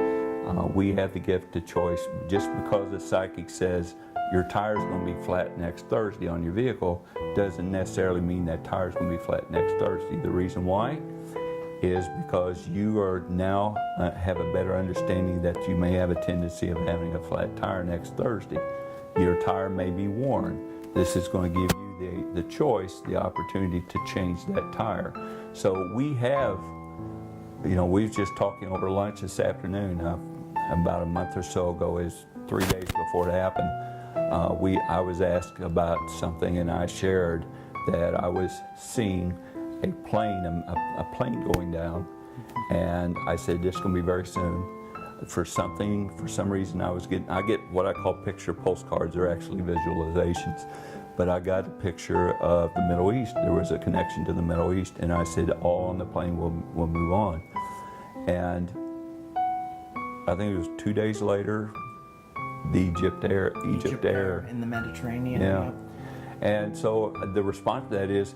We have the gift of choice. Just because the psychic says your tire's going to be flat next Thursday on your vehicle doesn't necessarily mean that tire's going to be flat next Thursday. The reason why is because you are now have a better understanding that you may have a tendency of having a flat tire next Thursday. Your tire may be worn. This is going to give you the choice, the opportunity to change that tire. So we have, we was just talking over lunch this afternoon, about a month or so ago, is 3 days before it happened. I was asked about something, and I shared that I was seeing a plane going down, and I said this is going to be very soon. For some reason I get what I call picture postcards. They're actually visualizations, but I got a picture of the Middle East. There was a connection to the Middle East, and I said all on the plane will move on. And I think it was 2 days later, the Egypt Air in the Mediterranean. Yeah. And so the response to that is,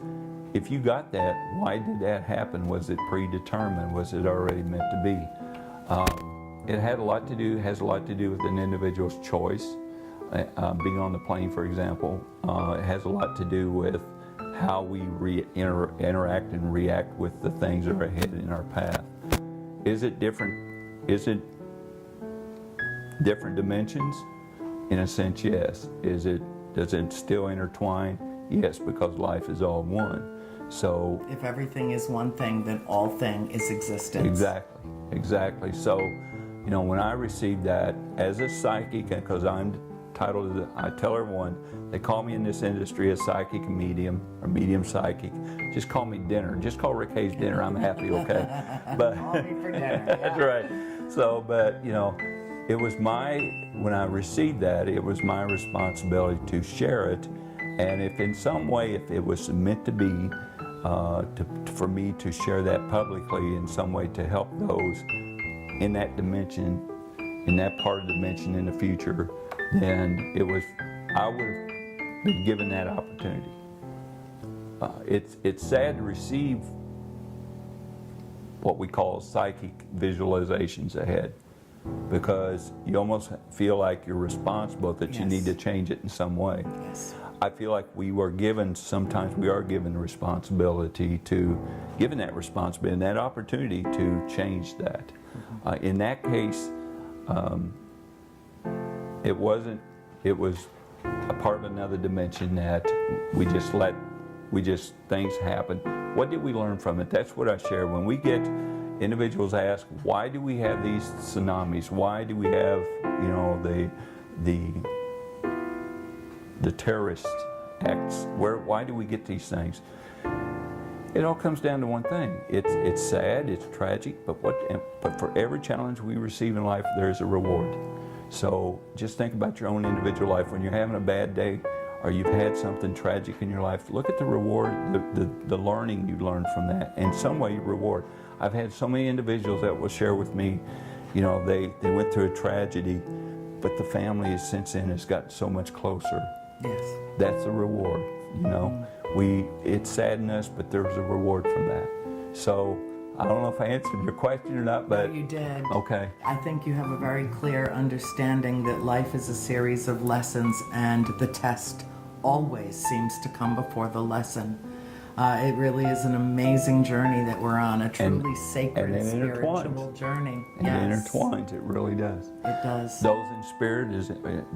if you got that, why did that happen? Was it predetermined? Was it already meant to be? It has a lot to do with an individual's choice. Being on the plane, for example, it has a lot to do with how we interact and react with the things that are ahead in our path. Is it different? Is it different dimensions? In a sense, yes. Does it still intertwine? Yes, because life is all one. So If everything is one thing, then all thing is existence. exactly. So, you know, when I received that as a psychic, because I'm titled, I tell everyone, they call me in this industry a psychic medium or medium psychic. Just call me dinner. Just call Rick Hayes dinner. I'm happy, okay? But Call me for dinner. that's right. So, but you know, it was when I received that, it was my responsibility to share it. And if in some way, if it was meant to be, for me to share that publicly in some way to help those in that dimension, in that part of the dimension in the future, then I would have been given that opportunity. It's sad to receive what we call psychic visualizations ahead, because you almost feel like you're responsible, that you need to change it in some way. Yes. I feel like sometimes we are given the responsibility given that responsibility and that opportunity to change that. In that case, it was a part of another dimension that things happen. What did we learn from it? That's what I share. When we get individuals ask, why do we have these tsunamis? Why do we have, you know, the terrorist acts? Why do we get these things? It all comes down to one thing. It's sad, it's tragic, but for every challenge we receive in life, there's a reward. So just think about your own individual life. When you're having a bad day or you've had something tragic in your life, look at the reward, the learning you learned from that. In some way, reward. I've had so many individuals that will share with me, you know, they went through a tragedy, but the family since then has gotten so much closer. Yes. That's a reward, you know. It saddened us, but there's a reward from that. So I don't know if I answered your question or not, but No, you did. Okay. I think you have a very clear understanding that life is a series of lessons, and the test always seems to come before the lesson. It really is an amazing journey that we're on, a truly sacred and it spiritual intertwines. journey. And it intertwines, it really does. It does. Those in spirit,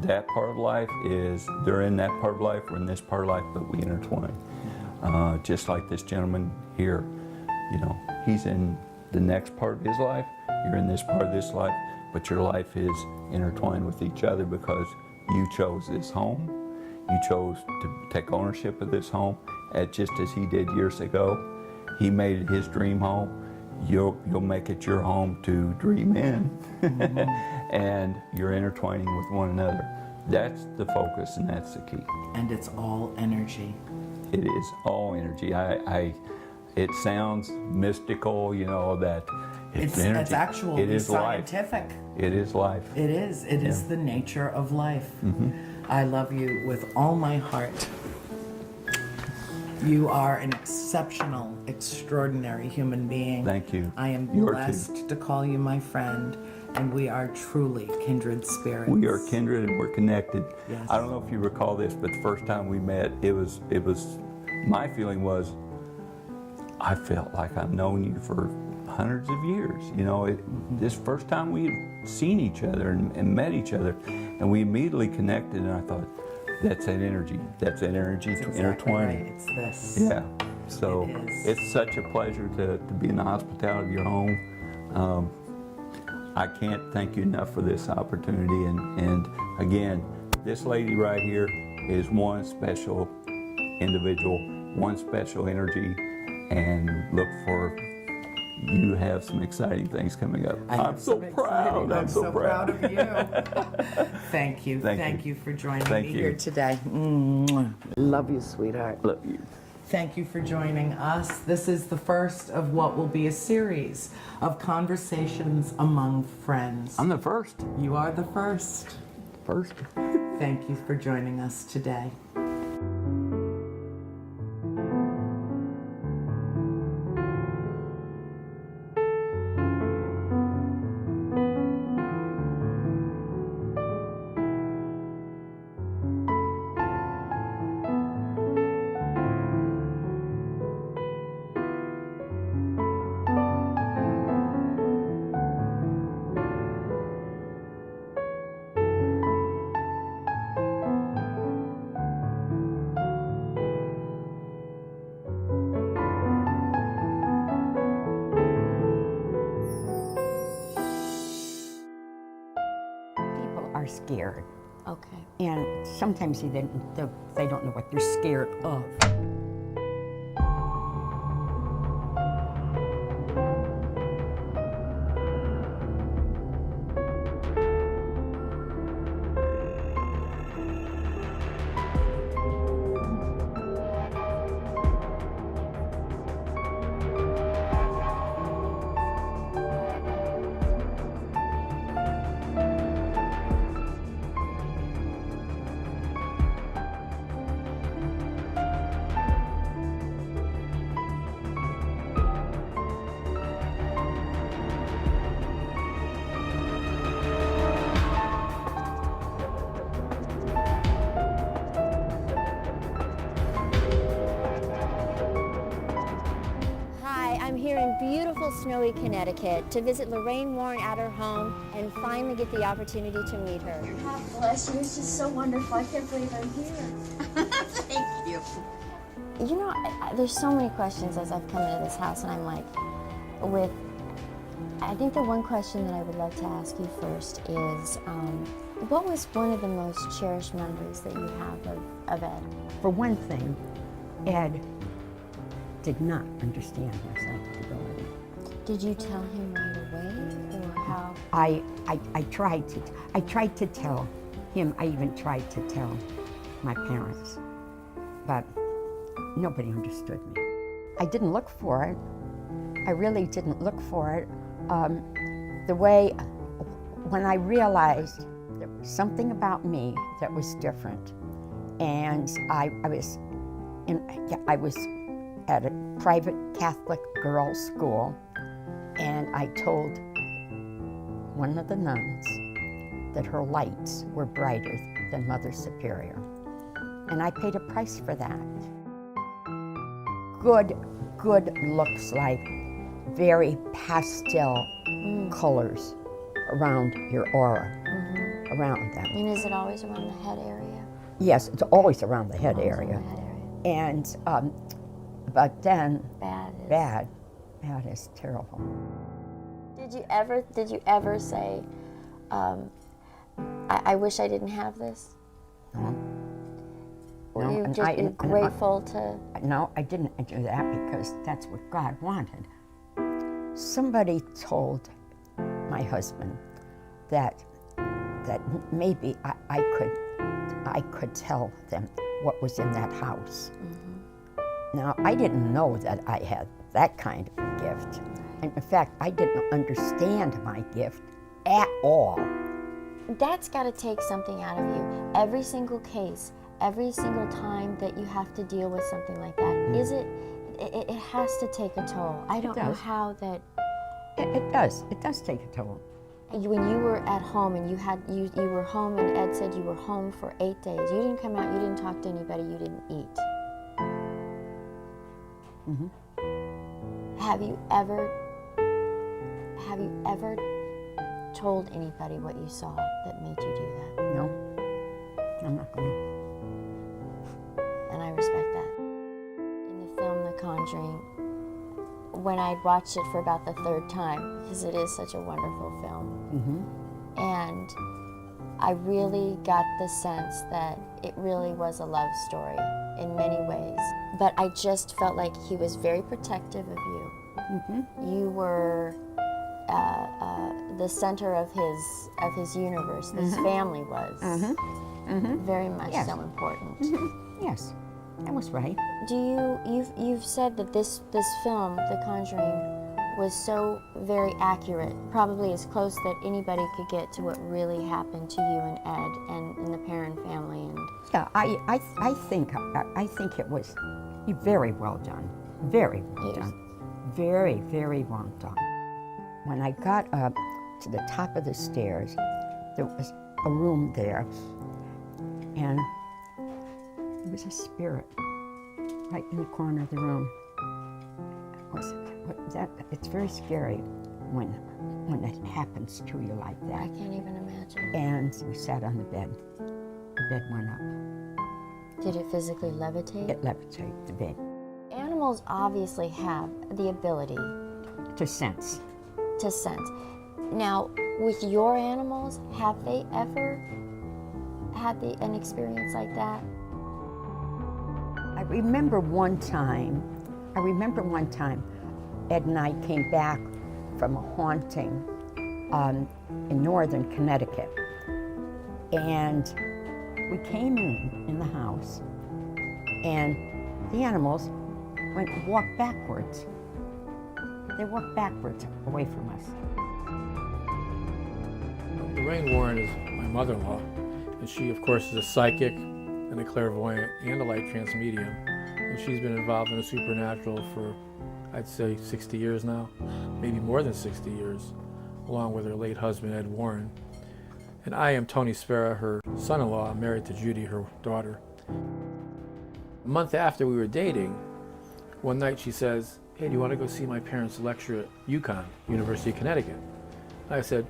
that part of life they're in that part of life, we're in this part of life, but we intertwine. Just like this gentleman here, you know, he's in the next part of his life, you're in this part of this life, but your life is intertwined with each other because you chose this home, you chose to take ownership of this home, just as he did years ago. He made it his dream home. You'll make it your home to dream in. And you're intertwining with one another. That's the focus and that's the key. And it's all energy. It is all energy. It sounds mystical, you know, that it's energy. It's actually it is scientific. Life. It is life. It is. It is the nature of life. I love you with all my heart. You are an exceptional, extraordinary human being. Thank you. I am You are blessed to call you my friend, and we are truly kindred spirits. We are kindred and we're connected. Yes. I don't know if you recall this, but the first time we met, my feeling was, I felt like I've known you for hundreds of years. You know, this first time we had seen each other and met each other, and we immediately connected, and I thought, that's that energy. That's that energy That's intertwining. right. It's this. Yeah. So It is. it's such a pleasure to be in the hospitality of your home. I can't thank you enough for this opportunity. And again, this lady right here is one special individual, one special energy, and look for you have some exciting things coming up. I'm so proud. I'm so proud of you. Thank you. Thank Thank you. you for joining Thank me you. here today. Mwah. Love you, sweetheart. Love you. Thank you for joining us. This is the first of what will be a series of conversations among friends. I'm the first. You are the first. First. Thank you for joining us today. are scared. Okay. And sometimes they don't know what they're scared of. Hi, I'm here in beautiful snowy Connecticut to visit Lorraine Warren at her home and finally get the opportunity to meet her. God bless you. It's just so wonderful. I can't believe I'm here. Thank you. You know, there's so many questions as I've come into this house, and I'm like, I think the one question that I would love to ask you first is, what was one of the most cherished memories that you have of Ed? For one thing, Ed did not understand my sight disability. Did you tell him right away, or how? I tried to tell him. I even tried to tell my parents, but nobody understood me. I didn't look for it. I really didn't look for it. When I realized there was something about me that was different, and I was at a private Catholic girls' school, and I told one of the nuns that her lights were brighter than Mother Superior. And I paid a price for that. Good looks like very pastel colors around your aura, around them. And is it always around the head area? Yes, it's always around the head Always area. around the head area. And, but then, Bad is terrible. Did you ever say, I wish I didn't have this? No. Were No, you and just I- grateful to? No, I didn't do that because that's what God wanted. Somebody told my husband that maybe I could tell them what was in that house. Now, I didn't know that I had that kind of gift. And in fact, I didn't understand my gift at all. That's got to take something out of you. Every single case, every single time that you have to deal with something like that, it has to take a toll. I don't know does. how that. It does take a toll. When you were at home and you were home and Ed said you were home for 8 days, you didn't come out, you didn't talk to anybody, you didn't eat. Have you ever told anybody what you saw that made you do that? No, I'm not going to. And I respect that. In the film The Conjuring, when I watched it for about the third time, because it is such a wonderful film, and I really got the sense that it really was a love story in many ways. But I just felt like he was very protective of you. You were the center of his universe. This family was very much Yes. so important. Yes, that was right. You've said that this film, The Conjuring, was so very accurate, probably as close that anybody could get to what really happened to you and Ed and the Perrin family. And Yeah, I think it was very well done. Very well Yes. done. Very, very well done. When I got up to the top of the stairs, there was a room there, and there was a spirit right in the corner of the room. It's very scary when it happens to you like I that. can't even imagine. And we sat on the bed. The bed went up. Did it physically levitate? It levitated the bed. Animals obviously have the ability To sense. to sense. Now, with your animals, have they ever had an experience like that? I remember one time, Ed and I came back from a haunting in northern Connecticut. And we came in the house, and the animals walked backwards. They walked backwards away from us. Lorraine Warren is my mother-in-law, and she, of course, is a psychic and a clairvoyant and a light trance medium. And she's been involved in the supernatural for, I'd say, 60 years now, maybe more than 60 years, along with her late husband, Ed Warren. And I am Tony Sfera, her son-in-law. I'm married to Judy, her daughter. A month after we were dating, one night she says, "Hey, do you want to go see my parents lecture at UConn, University of Connecticut?" I said,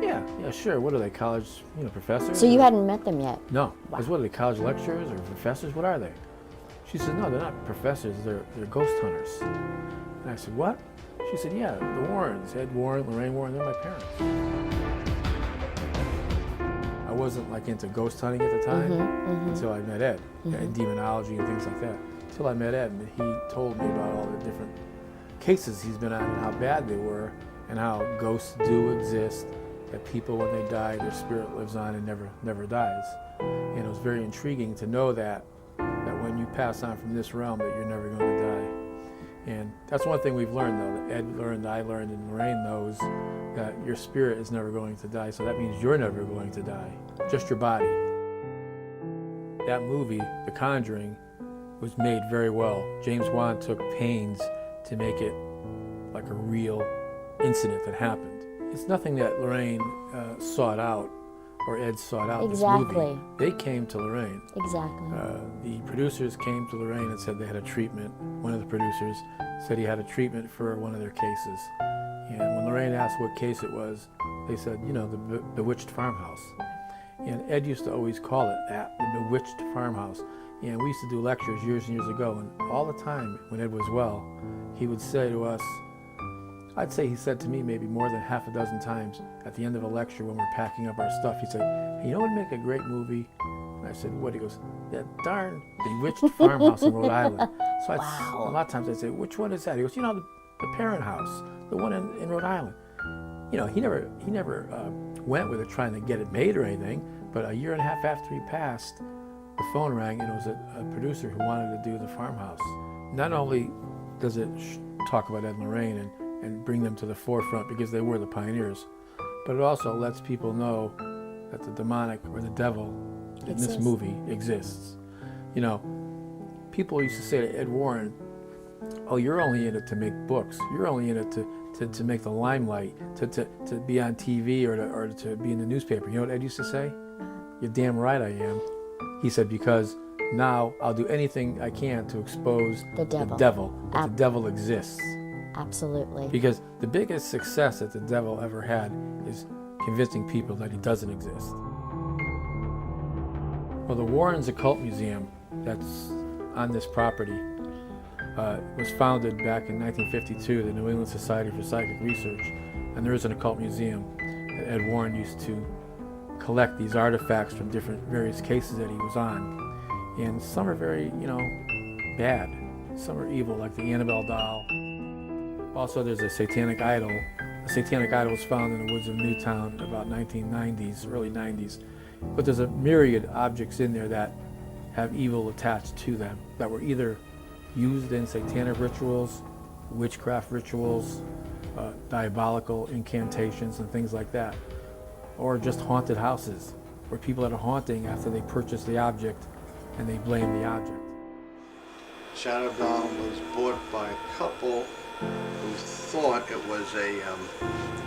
yeah, sure. What are they, college, professors? So you hadn't met them yet? No. I said, what are they, college lecturers or professors? What are they? She said, no, they're not professors. They're ghost hunters. And I said, what? She said, yeah, the Warrens, Ed Warren, Lorraine Warren, they're my parents. I wasn't like into ghost hunting at the time until I met Ed, and demonology and things like that. Until I met Ed, and he told me about all the different cases he's been on and how bad they were, and how ghosts do exist, that people, when they die, their spirit lives on and never dies. And it was very intriguing to know that when you pass on from this realm, that you're never going to die. And that's one thing we've learned, though, that Ed learned, I learned, and Lorraine knows, that your spirit is never going to die, so that means you're never going to die, just your body. That movie, The Conjuring, was made very well. James Wan took pains to make it like a real incident that happened. It's nothing that Lorraine sought out or Ed sought out. Exactly. This movie. They came to Lorraine. Exactly. The producers came to Lorraine and said they had a treatment. One of the producers said he had a treatment for one of their cases. And when Lorraine asked what case it was, they said, the Bewitched Farmhouse. And Ed used to always call it that, the Bewitched Farmhouse. And we used to do lectures years and years ago, and all the time when Ed was well, he would say to us, I'd say he said to me maybe more than half a dozen times at the end of a lecture when we're packing up our stuff, he'd say, hey, you know what would make a great movie? And I said, what? He goes, that darn Bewitched Farmhouse in Rhode Island. So a lot of times I'd say, which one is that? He goes, the Parent House, the one in Rhode Island. He never went with it trying to get it made or anything, but a year and a half after he passed, the phone rang, and it was a producer who wanted to do the Farmhouse. Not only does it talk about Ed and Lorraine and bring them to the forefront because they were the pioneers, but it also lets people know that the demonic or the devil in this movie exists. People used to say to Ed Warren, oh, you're only in it to make books. You're only in it to make the limelight, to be on TV or to be in the nursepaper. You know what Ed used to say? You're damn right I am. He said, because now I'll do anything I can to expose the devil, that the devil exists. Absolutely. Because the biggest success that the devil ever had is convincing people that he doesn't exist. Well, the Warren's Occult Museum that's on this property was founded back in 1952, the New England Society for Psychic Research, and there is an occult museum that Ed Warren used to collect these artifacts from various cases that he was on. And some are very, bad. Some are evil, like the Annabelle doll. Also, there's a satanic idol. A satanic idol was found in the woods of Newtown about 1990s, early 90s. But there's a myriad objects in there that have evil attached to them, that were either used in satanic rituals, witchcraft rituals, diabolical incantations and things like that, or just haunted houses where people that are haunting after they purchase the object and they blame the object. Shadow doll was bought by a couple who thought it was a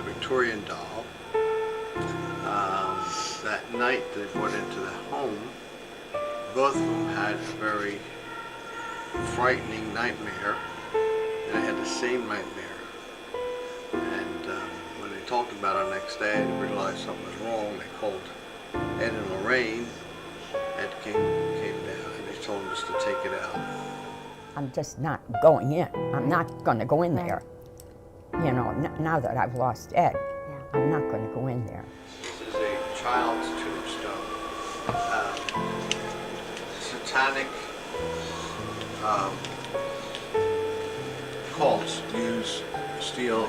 Victorian doll. That night they brought into the home, both of them had a very frightening nightmare, and I had the same nightmare. And when they talked about it the next day, they realized something was wrong. They called Ed and Lorraine. Ed came down, and they told us to take it out. I'm just not going in. I'm not going to go in there, now that I've lost Ed. I'm not going to go in there. This is a child's tombstone. Satanic cults steal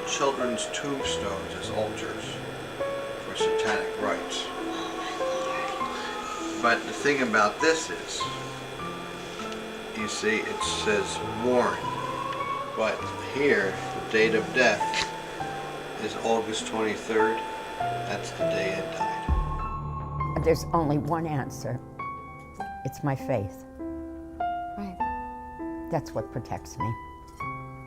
children's tombstones as altars for satanic rites. But the thing about this is, you see, it says Warren, but here the date of death is August 23rd. That's the day it died. There's only one answer. It's my faith. Right. That's what protects me.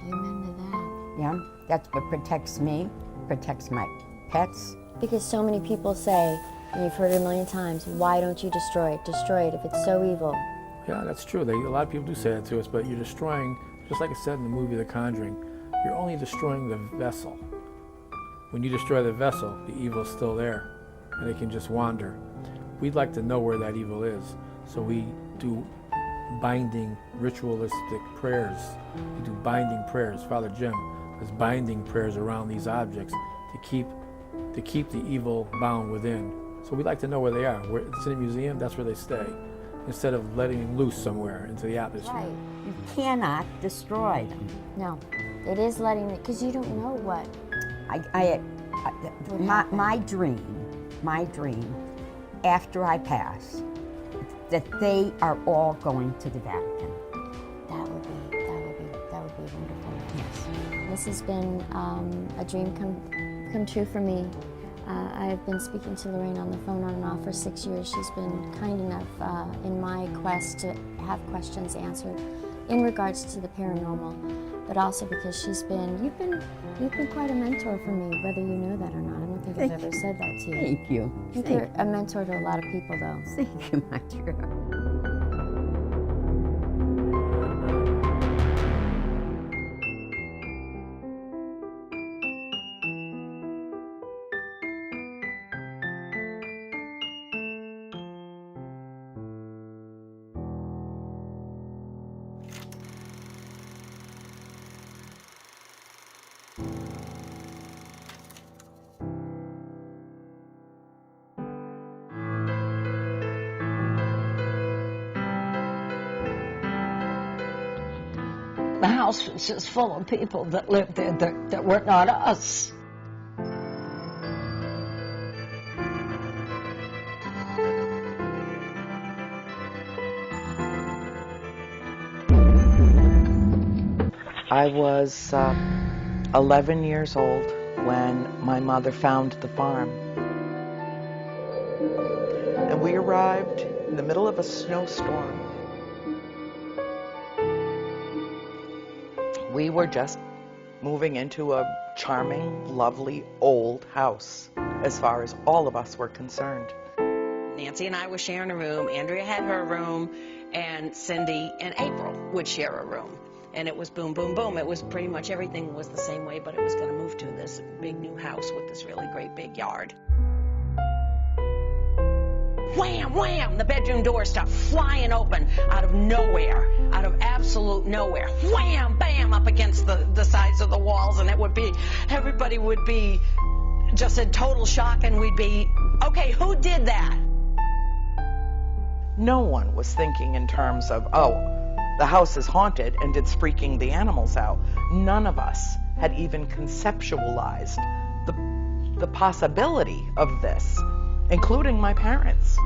Amen to that. Yeah, that's what protects me, protects my pets. Because so many people say, and you've heard it a million times, why don't you destroy it? Destroy it if it's so evil. Yeah, that's true. A lot of people do say that to us, but you're destroying, just like it said in the movie The Conjuring, you're only destroying the vessel. When you destroy the vessel, the evil's still there, and it can just wander. We'd like to know where that evil is, so we do binding, ritualistic prayers. We do binding prayers. Father Jim does binding prayers around these objects to keep the evil bound within. So we'd like to know where they are. Where it's in a museum, that's where they stay, instead of letting them loose somewhere into the atmosphere. Right. You cannot destroy them. No. It is letting it, because you don't know what. My dream, after I pass, that they are all going to the Vatican. That would be wonderful. Yes. This has been a dream come true for me. I've been speaking to Lorraine on the phone on and off for 6 years. She's been kind enough in my quest to have questions answered in regards to the paranormal, but also because you've been quite a mentor for me, whether you know that or not. I don't think I've ever said that to you. Thank you. I think you're a mentor to a lot of people, though. Thank you, my dear. The house was just full of people that lived there that were not us. I was 11 years old when my mother found the farm. And we arrived in the middle of a snowstorm. We were just moving into a charming, lovely, old house, as far as all of us were concerned. Nancy and I were sharing a room, Andrea had her room, and Cindy and April would share a room. And it was boom, boom, boom. It was pretty much everything was the same way, but it was going to move to this big new house with this really great big yard. Wham, wham, the bedroom doors start flying open out of nowhere, out of absolute nowhere. Wham, bam, up against the sides of the walls, and everybody would be just in total shock, and we'd be, okay, who did that? No one was thinking in terms of, oh, the house is haunted and it's freaking the animals out. None of us had even conceptualized the possibility of this, including my parents.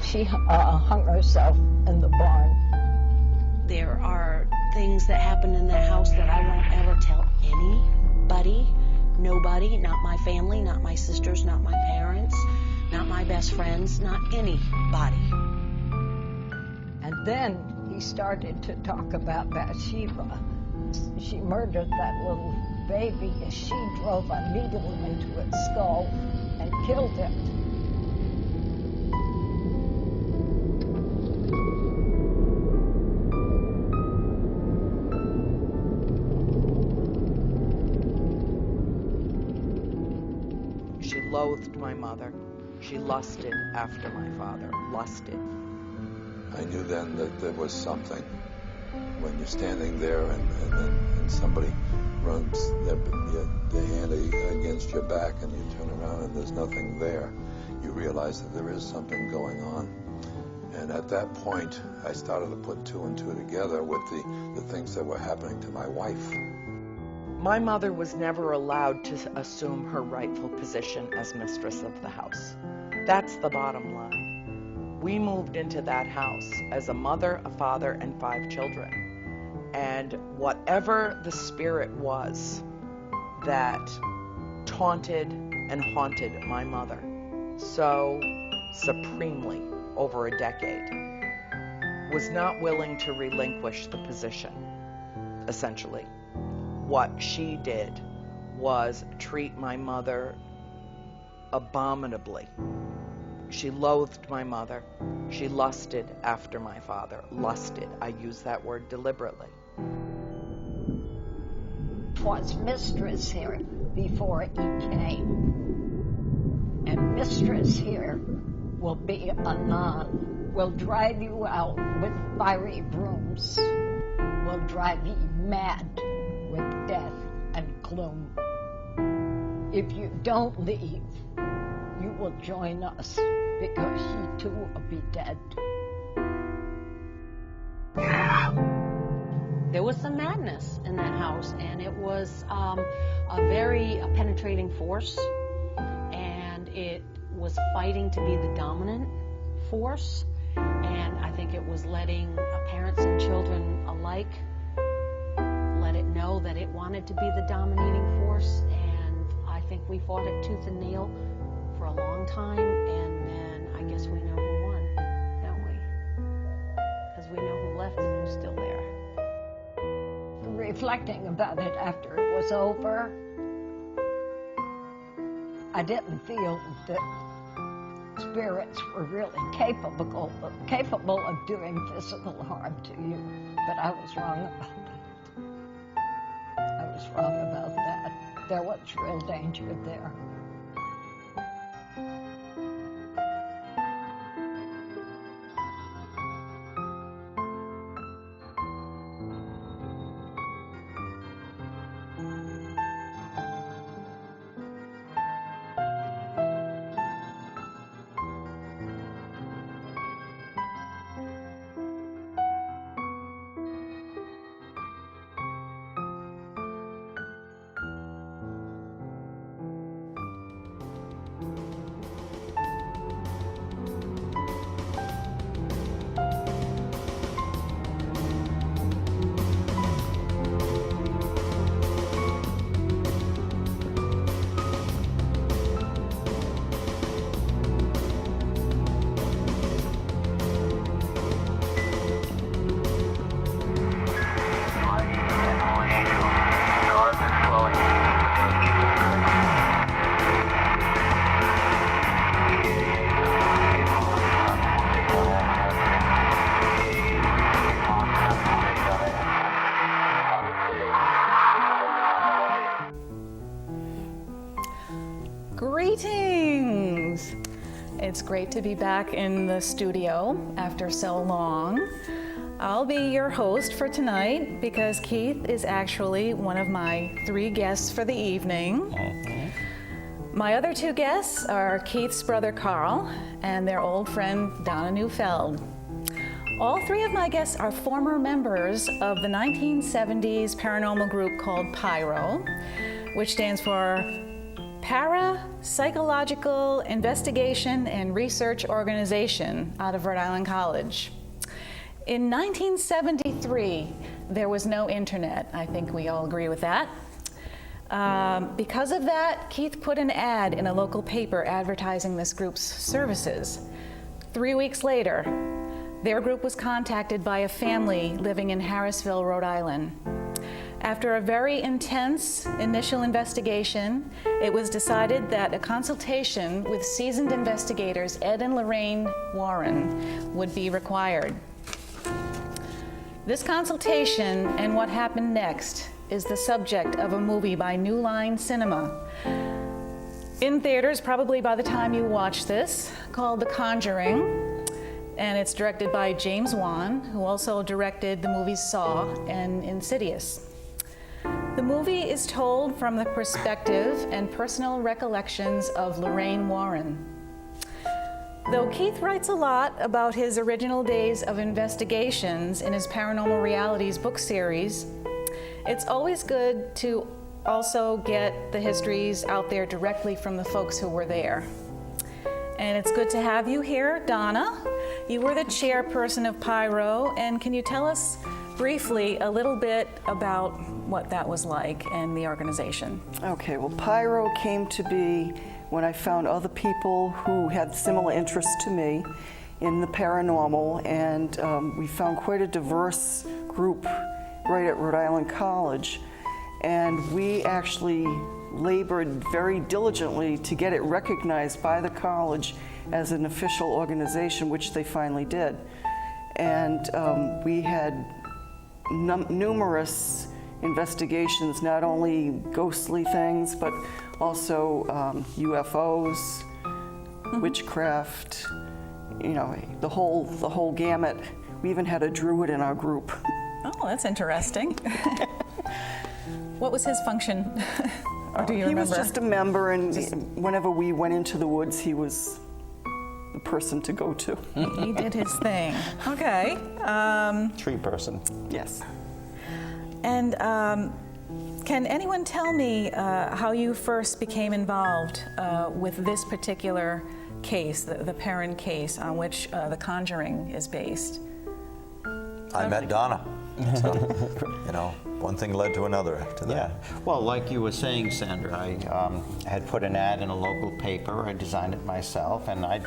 She hung herself in the barn. There are things that happen in that house that I won't ever tell anybody, nobody, not my family, not my sisters, not my parents, not my best friends, not anybody. And then he started to talk about Bathsheba. She murdered that little baby, and she drove a needle into its skull and killed it. She loathed my mother. She lusted after my father. Lusted. I knew then that there was something when you're standing there and somebody runs their hand against your back and you turn around and there's nothing there, you realize that there is something going on. And at that point, I started to put two and two together with the things that were happening to my wife. My mother was never allowed to assume her rightful position as mistress of the house. That's the bottom line. We moved into that house as a mother, a father, and 5 children. And whatever the spirit was that taunted and haunted my mother so supremely over a decade was not willing to relinquish the position, essentially. What she did was treat my mother abominably. She loathed my mother. She lusted after my father. Lusted. I use that word deliberately. Was mistress here before he came. And mistress here will be a nun, will drive you out with fiery brooms, will drive you mad with death and gloom. If you don't leave, you will join us, because he too will be dead. There was some madness in that house, and it was a very penetrating force, and it was fighting to be the dominant force, and I think it was letting parents and children alike let it know that it wanted to be the dominating force, and I think we fought it tooth and nail for a long time, and then I guess we know who won, don't we? Because we know who left and who's still there. Reflecting about it after it was over, I didn't feel that spirits were really capable of doing physical harm to you, but I was wrong about that. I was wrong about that. There was real danger there. Greetings! It's great to be back in the studio after so long. I'll be your host for tonight because Keith is actually one of my 3 guests for the evening. My other 2 guests are Keith's brother Carl and their old friend Donna Neufeld. All 3 of my guests are former members of the 1970s paranormal group called PIRO, which stands for Parapsychological Investigation and Research Organization out of Rhode Island College. In 1973, there was no internet. I think we all agree with that. Because of that, Keith put an ad in a local paper advertising this group's services. 3 weeks later, their group was contacted by a family living in Harrisville, Rhode Island. After a very intense initial investigation, it was decided that a consultation with seasoned investigators Ed and Lorraine Warren would be required. This consultation and what happened next is the subject of a movie by New Line Cinema, in theaters probably by the time you watch this, called The CONJURING. and it's directed by James Wan, who also directed the movies Saw and Insidious. The movie is told from the perspective and personal recollections of Lorraine Warren. Though Keith writes a lot about his original days of investigations in his Paranormal Realities book series, it's always good to also get the histories out there directly from the folks who were there. And it's good to have you here, Donna. You were the chairperson of Pyro, and can you tell us briefly a little bit about what that was like and the organization? Okay, well, Pyro came to be when I found other people who had similar interests to me in the paranormal, and we found quite a diverse group right at Rhode Island College. And we actually labored very diligently to get it recognized by the college as an official organization, which they finally did. And we had numerous investigations, not only ghostly things, but also UFOs, witchcraft, you know, the whole gamut. We even had a druid in our group. Oh, that's interesting. What was his function? Or do you remember? He was just a member, and whenever we went into the woods, he was the person to go to. He did his thing. Okay. Tree person. Yes. And can anyone tell me how you first became involved with this particular case, the Perrin case on which The Conjuring is based? I met Donna. So, you know, one thing led to another after that. Yeah. Well, like you were saying, Sandra, I had put an ad in a local paper. I designed it myself, and I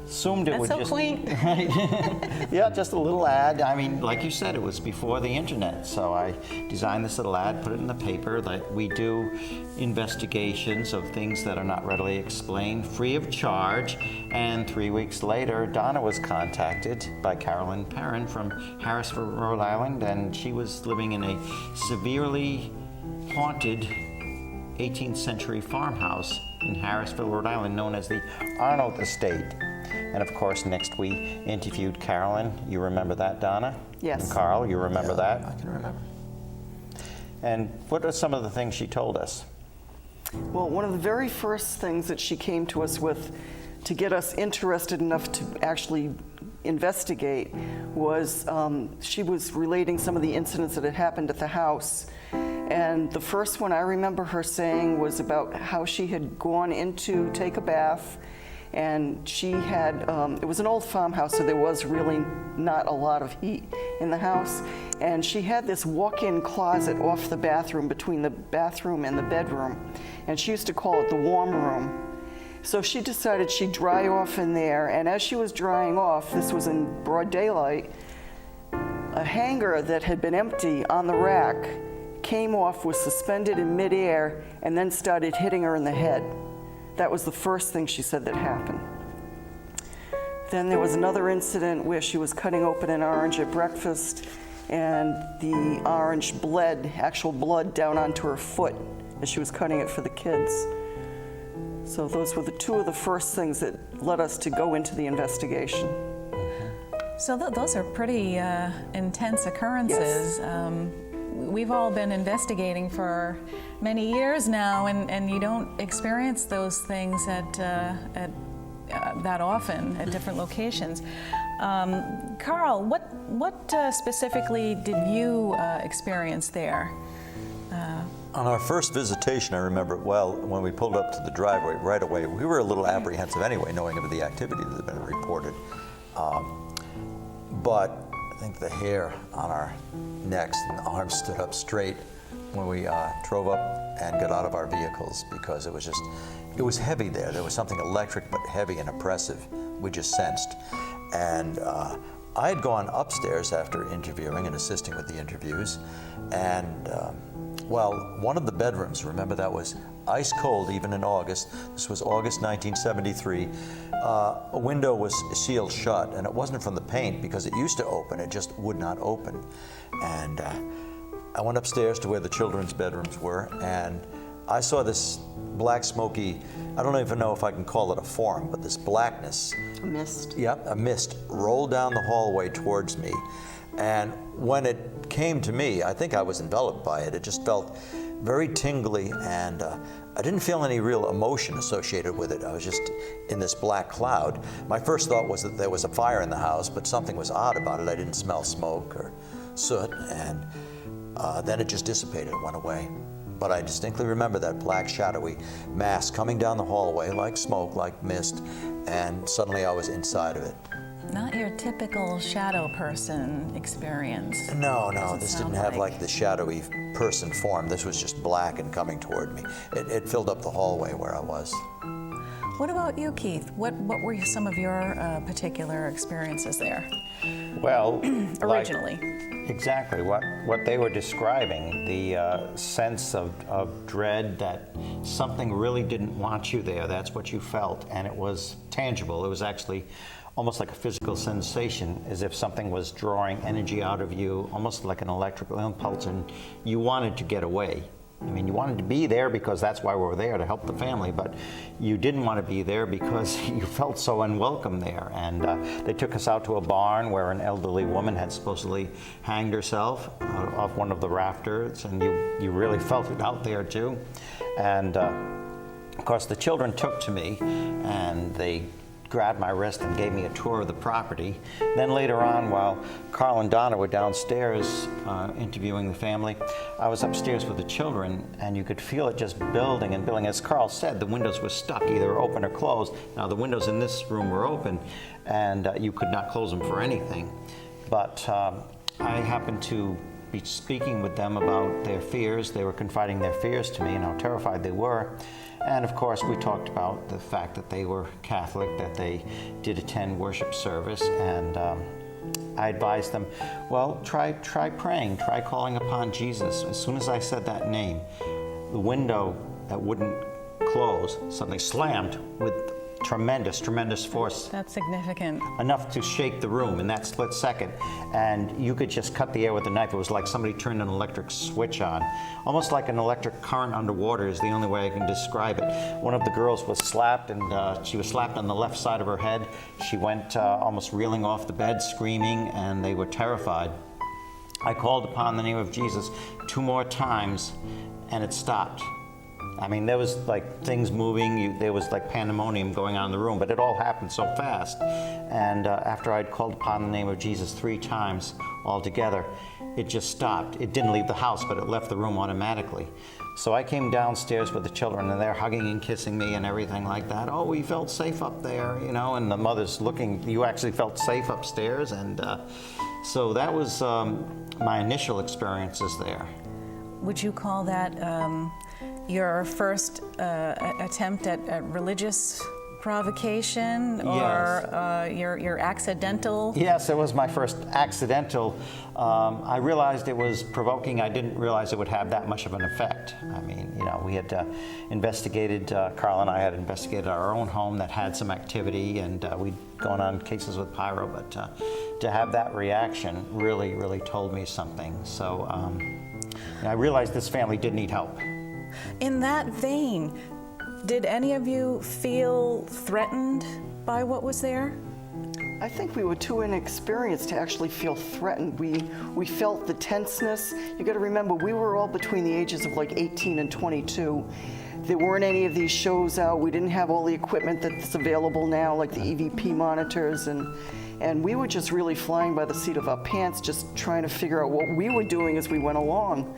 assumed it would just... That's so quaint. Right? Yeah, just a little ad. I mean, like you said, it was before the internet, so I designed this little ad, put it in the paper, that we do investigations of things that are not readily explained, free of charge. And 3 weeks later, Donna was contacted by Carolyn Perrin from Harrisville, Rhode Island, and she was living in a severely haunted 18th century farmhouse in Harrisville, Rhode Island, known as the Arnold Estate. And of course, next we interviewed Carolyn. You remember that, Donna? Yes. And Carl, you remember that? I can remember. And what are some of the things she told us? Well, one of the very first things that she came to us with to get us interested enough to actually investigate was she was relating some of the incidents that had happened at the house. And the first one I remember her saying was about how she had gone in to take a bath, and she had, it was an old farmhouse, so there was really not a lot of heat in the house. And she had this walk-in closet off the bathroom, between the bathroom and the bedroom. And she used to call it the warm room. So she decided she'd dry off in there, and as she was drying off, this was in broad daylight, a hanger that had been empty on the rack came off, was suspended in midair, and then started hitting her in the head. That was the first thing she said that happened. Then there was another incident where she was cutting open an orange at breakfast, and the orange bled, actual blood, down onto her foot as she was cutting it for the kids. So those were the two of the first things that led us to go into the investigation. So those are pretty intense occurrences. Yes. We've all been investigating for many years now, and you don't experience those things at that often at different locations. Carl, what specifically did you experience there? On our first visitation, I remember it well, when we pulled up to the driveway right away, we were a little apprehensive anyway, knowing of the activity that had been reported. But I think the hair on our necks and arms stood up straight when we drove up and got out of our vehicles, because it was heavy there. There was something electric but heavy and oppressive, we just sensed. And I had gone upstairs after interviewing and assisting with the interviews, and well, one of the bedrooms, remember, that was ice cold even in August. This was August 1973. A window was sealed shut, and it wasn't from the paint because it used to open, it just would not open. And I went upstairs to where the children's bedrooms were, and I saw this black smoky, I don't even know if I can call it a form, but this blackness. A mist. Yep, a mist rolled down the hallway towards me. And when it came to me, I think I was enveloped by it. It just felt very tingly, and I didn't feel any real emotion associated with it. I was just in this black cloud. My first thought was that there was a fire in the house, but something was odd about it. I didn't smell smoke or soot, and then it just dissipated, it went away. But I distinctly remember that black shadowy mass coming down the hallway like smoke, like mist, and suddenly I was inside of it. Not your typical shadow person experience. No, this didn't have like the shadowy person form. This was just black and coming toward me. It filled up the hallway where I was. What about you, Keith? What were some of your particular experiences there? Well, originally. Exactly what they were describing, the sense of dread that something really didn't want you there. That's what you felt, and it was tangible. It was actually almost like a physical sensation, as if something was drawing energy out of you, almost like an electrical impulse, and you wanted to get away. I mean, you wanted to be there because that's why we were there, to help the family, but you didn't want to be there because you felt so unwelcome there. And they took us out to a barn where an elderly woman had supposedly hanged herself off one of the rafters, and you really felt it out there too. And of course, the children took to me, and they grabbed my wrist and gave me a tour of the property. Then later on, while Carl and Donna were downstairs interviewing the family, I was upstairs with the children, and you could feel it just building and building. As Carl said, the windows were stuck, either open or closed. Now the windows in this room were open, and you could not close them for anything. But I happened to be speaking with them about their fears. They were confiding their fears to me and how terrified they were. And of course, we talked about the fact that they were Catholic, that they did attend worship service, and I advised them, well, try praying, try calling upon Jesus. As soon as I said that name, the window that wouldn't close, something slammed with tremendous force. That's significant. Enough to shake the room in that split second. And you could just cut the air with a knife. It was like somebody turned an electric switch on. Almost like an electric current underwater is the only way I can describe it. One of the girls was slapped, and she was slapped on the left side of her head. She went almost reeling off the bed, screaming, and they were terrified. I called upon the name of Jesus 2 more times, and it stopped. I mean, there was like things moving, there was like pandemonium going on in the room, but it all happened so fast. And after I'd called upon the name of Jesus 3 times altogether, it just stopped. It didn't leave the house, but it left the room automatically. So I came downstairs with the children, and they're hugging and kissing me and everything like that. Oh, we felt safe up there, you know, and the mother's looking, you actually felt safe upstairs. And so that was my initial experiences there. Would you call that your first attempt at religious provocation, or your accidental? Yes, it was my first accidental. I realized it was provoking. I didn't realize it would have that much of an effect. I mean, you know, we had investigated, Carl and I had investigated our own home that had some activity, and we'd gone on cases with pyro, but to have that reaction really told me something. So I realized this family did need help. In that vein, did any of you feel threatened by what was there? I think we were too inexperienced to actually feel threatened. We felt the tenseness. You got to remember, we were all between the ages of like 18 and 22. There weren't any of these shows out. We didn't have all the equipment that's available now, like the EVP monitors, and we were just really flying by the seat of our pants, just trying to figure out what we were doing as we went along.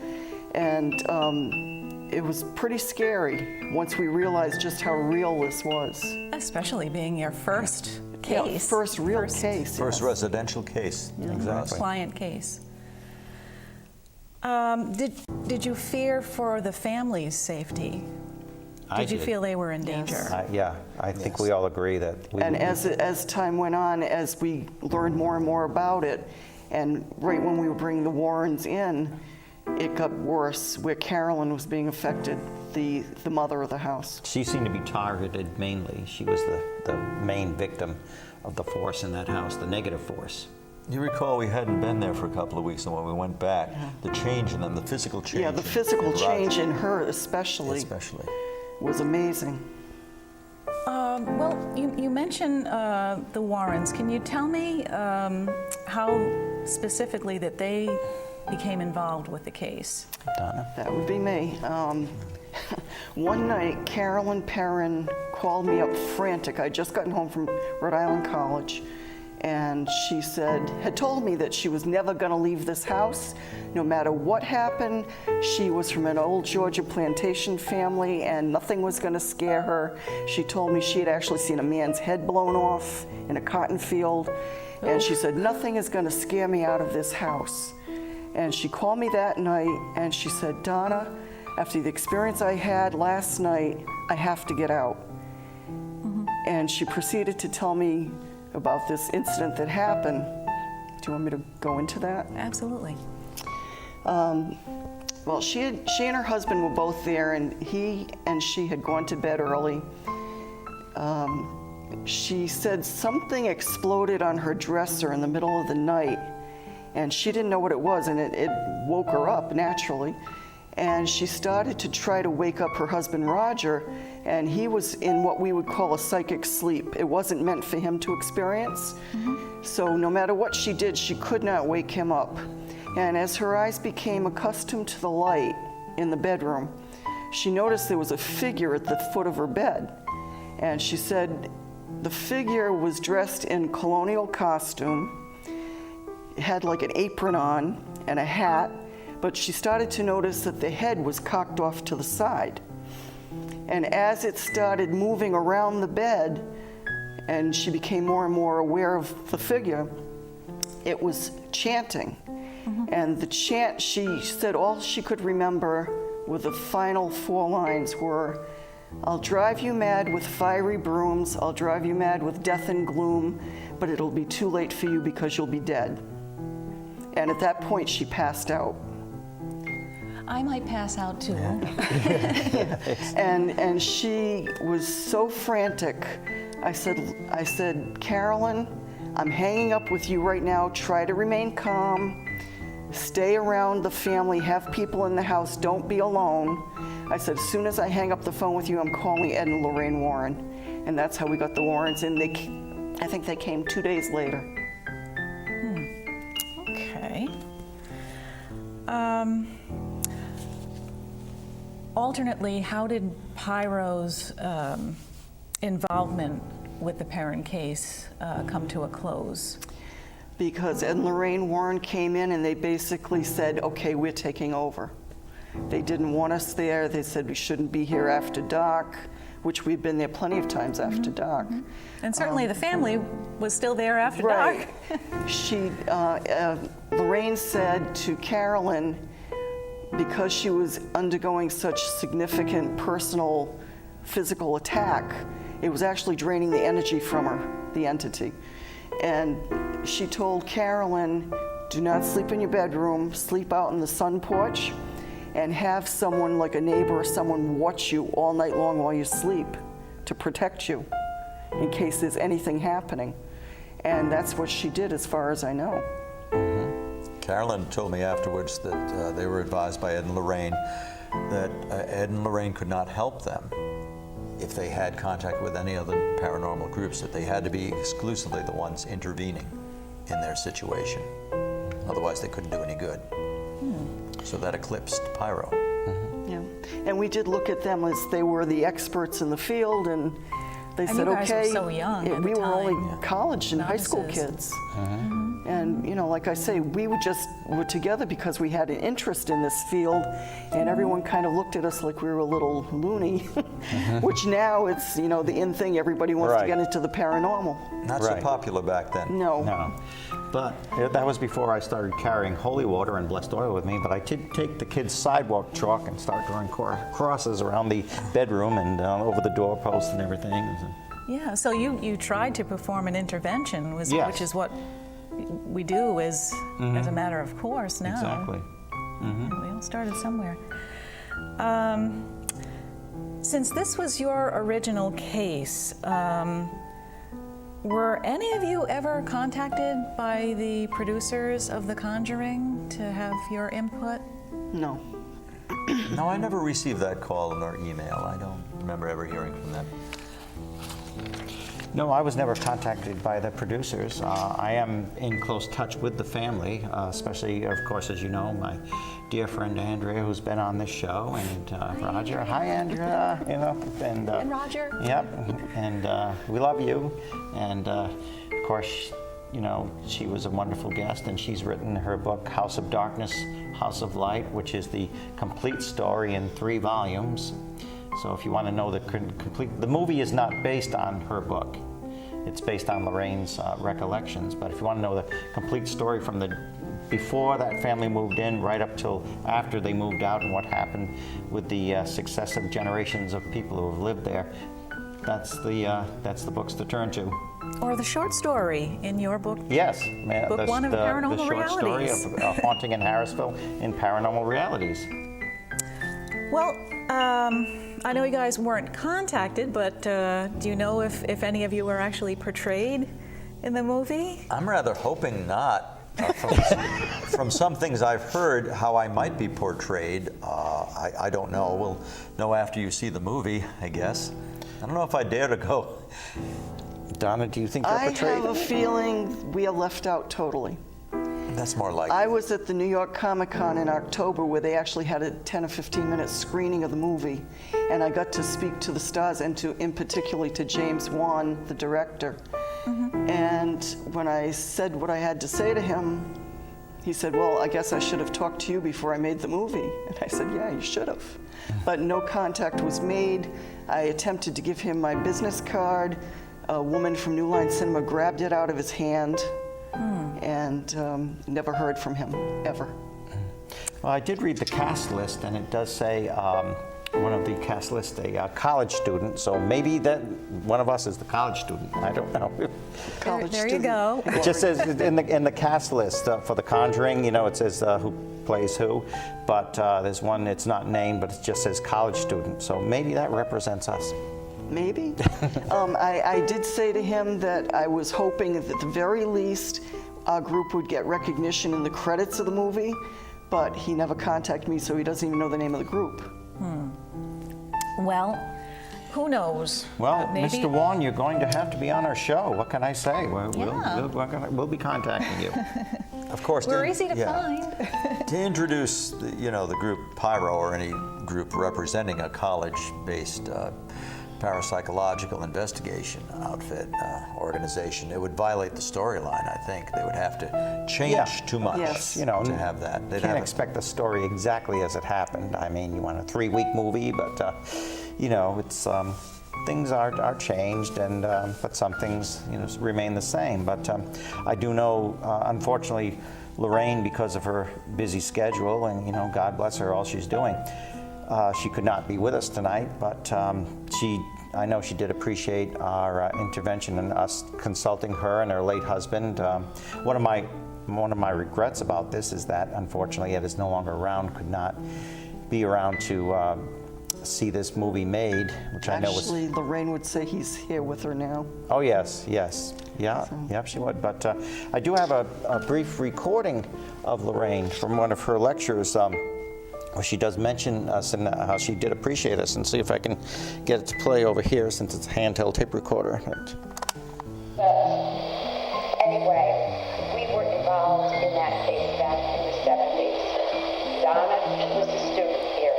And it was pretty scary once we realized just how real this was. Especially being your first case. Yeah, first real case. First residential case. Exactly. Client case. Did you fear for the family's safety? Did you feel they were in danger? Yeah, I think we all agree that. And as time went on, as we learned more and more about it, and right when we were bringing the Warrens in, it got worse, where Carolyn was being affected, the mother of the house. She seemed to be targeted mainly. She was the main victim of the force in that house, the negative force. You recall we hadn't been there for a couple of weeks, and when we went back, the change in them, the physical change. Yeah, the physical change in her especially was amazing. Well, you mentioned the Warrens. Can you tell me how specifically that they became involved with the case? Donna? That would be me. One night, Carolyn Perrin called me up frantic. I'd just gotten home from Rhode Island College, and she had told me that she was never going to leave this house, no matter what happened. She was from an old Georgia plantation family, and nothing was going to scare her. She told me she had actually seen a man's head blown off in a cotton field, and she said, nothing is going to scare me out of this house. And she called me that night, and she said, Donna, after the experience I had last night, I have to get out. And she proceeded to tell me about this incident that happened. Do you want me to go into that? Absolutely. Well, she and her husband were both there, and he and she had gone to bed early. She said something exploded on her dresser in the middle of the night, and she didn't know what it was, and it woke her up naturally. And she started to try to wake up her husband, Roger, and he was in what we would call a psychic sleep. It wasn't meant for him to experience. So no matter what she did, she could not wake him up. And as her eyes became accustomed to the light in the bedroom, she noticed there was a figure at the foot of her bed. And she said the figure was dressed in colonial costume, had like an apron on and a hat, but she started to notice that the head was cocked off to the side. And as it started moving around the bed, and she became more and more aware of the figure, it was chanting. And the chant, she said all she could remember with the final 4 lines were, I'll drive you mad with fiery brooms, I'll drive you mad with death and gloom, but it'll be too late for you because you'll be dead. And at that point, she passed out. I might pass out too. And she was so frantic. I said, Carolyn, I'm hanging up with you right now. Try to remain calm. Stay around the family. Have people in the house. Don't be alone. I said, as soon as I hang up the phone with you, I'm calling Ed and Lorraine Warren. And that's how we got the Warrens in. I think they came 2 days later. Okay. Alternately, how did Pyro's involvement with the Perrin case come to a close? Because Ed and Lorraine Warren came in and they basically said, okay, we're taking over. They didn't want us there. They said we shouldn't be here after dark, which we've been there plenty of times after dark. And certainly the family was still there after dark. Lorraine said to Carolyn, because she was undergoing such significant personal physical attack, it was actually draining the energy from her, the entity. And she told Carolyn, do not sleep in your bedroom, sleep out in the sun porch, and have someone like a neighbor or someone watch you all night long while you sleep to protect you in case there's anything happening. And that's what she did as far as I know. Carolyn told me afterwards that they were advised by Ed and Lorraine that Ed and Lorraine could not help them if they had contact with any other paranormal groups, that they had to be exclusively the ones intervening in their situation. Otherwise, they couldn't do any good. So that eclipsed Pyro. Yeah, and we did look at them as they were the experts in the field, and they said, you guys okay. were so young at the we were time. only college and high school kids. And you know, like I say, we were together because we had an interest in this field, and everyone kind of looked at us like we were a little loony, which now it's, you know, the in thing. Everybody wants to get into the paranormal. Not so popular back then. No. But that was before I started carrying holy water and blessed oil with me, but I did take the kids' sidewalk chalk and start drawing crosses around the bedroom and over the doorpost and everything. Yeah, so you tried to perform an intervention, which is what we do as a matter of course now. Exactly. We all started somewhere. Since this was your original case, Were any of you ever contacted by the producers of The Conjuring to have your input? No. No, I never received that call or email. I don't remember ever hearing from them. No, I was never contacted by the producers. I am in close touch with the family, especially, of course, as you know, my dear friend Andrea, who's been on this show, and Roger. Hi, Andrea. You know, And Roger. Yep, and we love you. And of course, you know, she was a wonderful guest, and she's written her book, House of Darkness, House of Light, which is the complete story in 3 volumes. So if you want to know the movie is not based on her book. It's based on Lorraine's recollections. But if you want to know the complete story from before that family moved in, right up till after they moved out, and what happened with the successive generations of people who have lived there, that's the books to turn to. Or the short story in your book. Yes, Book 1 of Paranormal the short Realities. story of Haunting in Harrisville in Paranormal Realities. Well, I know you guys weren't contacted, but do you know if any of you were actually portrayed in the movie? I'm rather hoping not. From some things I've heard how I might be portrayed, I don't know. We'll know after you see the movie, I guess. I don't know if I dare to go. Donna, do you think you're I portrayed? have a feeling we are left out totally. That's more likely. I was at the New York Comic-Con in October where they actually had a 10 or 15 minute screening of the movie, and I got to speak to the stars and in particular to James Wan, the director. And when I said what I had to say to him, he said, well, I guess I should have talked to you before I made the movie. And I said, yeah, you should have. But no contact was made. I attempted to give him my business card. A woman from New Line Cinema grabbed it out of his hand and never heard from him, ever. Well, I did read the cast list, and it does say one of the cast list a college student, so maybe that one of us is the college student. I don't know. There you go. It just says in the cast list for The Conjuring, you know, it says who plays who, but there's one, it's not named, but it just says college student, so maybe that represents us. Maybe. I did say to him that I was hoping that at the very least our group would get recognition in the credits of the movie, but he never contacted me, so he doesn't even know the name of the group. Well, who knows? Well, Maybe. Mr. Warren, you're going to have to be on our show. What can I say? Yeah. We'll be contacting you. Of course. We're easy to find. To introduce the group Pyro, or any group representing a college-based parapsychological investigation outfit, organization, it would violate the storyline, I think. They would have to change too much You know, to have that. You can't expect the story exactly as it happened. I mean, you want a 3-week movie, but, you know, it's things are changed, and but some things, you know, remain the same. But I do know, unfortunately, Lorraine, because of her busy schedule, and, you know, God bless her, all she's doing, she could not be with us tonight, but I know she did appreciate our intervention and us consulting her and her late husband. One of my regrets about this is that, unfortunately, Ed is no longer around, could not be around to see this movie made, which I know was... Actually, Lorraine would say he's here with her now. Oh, yes. Yeah, yep, she would. But I do have a brief recording of Lorraine from one of her lectures, where she does mention us and how she did appreciate us, and see if I can get it to play over here since it's a handheld tape recorder. Anyway, we were involved in that case back in the 70s. Donna was a student here,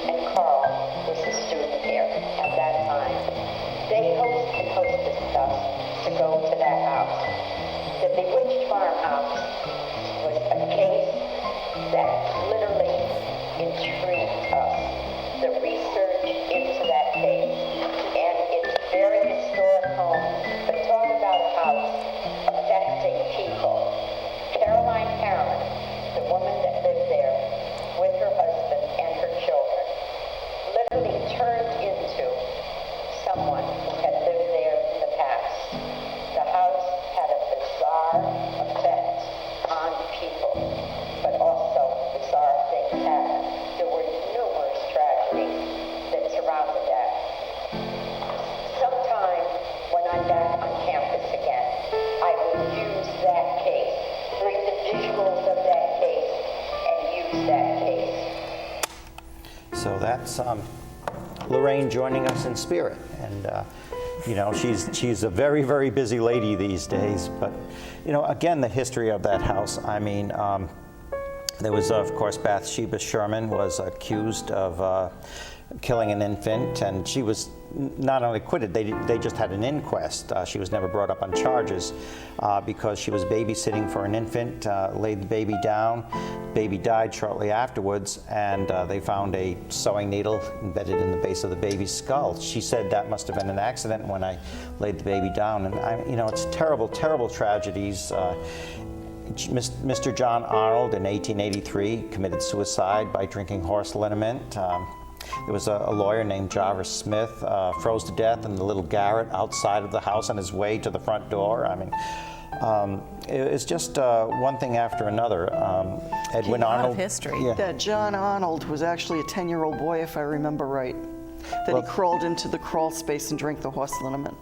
and Carl was a student here at that time. They hosted us to go to that house. The Bewitched Farmhouse was a case that literally intrigued us. The research into that case and its very historic home that's Lorraine joining us in spirit. And you know, she's a very, very busy lady these days. But you know, again, the history of that house. I mean, there was, of course, Bathsheba Sherman was accused of killing an infant, and she was not only acquitted, they just had an inquest. She was never brought up on charges because she was babysitting for an infant, laid the baby down. Baby died shortly afterwards, and they found a sewing needle embedded in the base of the baby's skull. She said that must have been an accident when I laid the baby down. And you know, it's terrible, terrible tragedies. Mr. John Arnold in 1883 committed suicide by drinking horse liniment. There was a lawyer named Jarvis Smith, froze to death in the little garret outside of the house on his way to the front door. I mean, it's just one thing after another. Edwin A lot Arnold. of history. Yeah. That John Arnold was actually a 10-year-old boy, if I remember right. That he crawled into the crawl space and drank the horse liniment.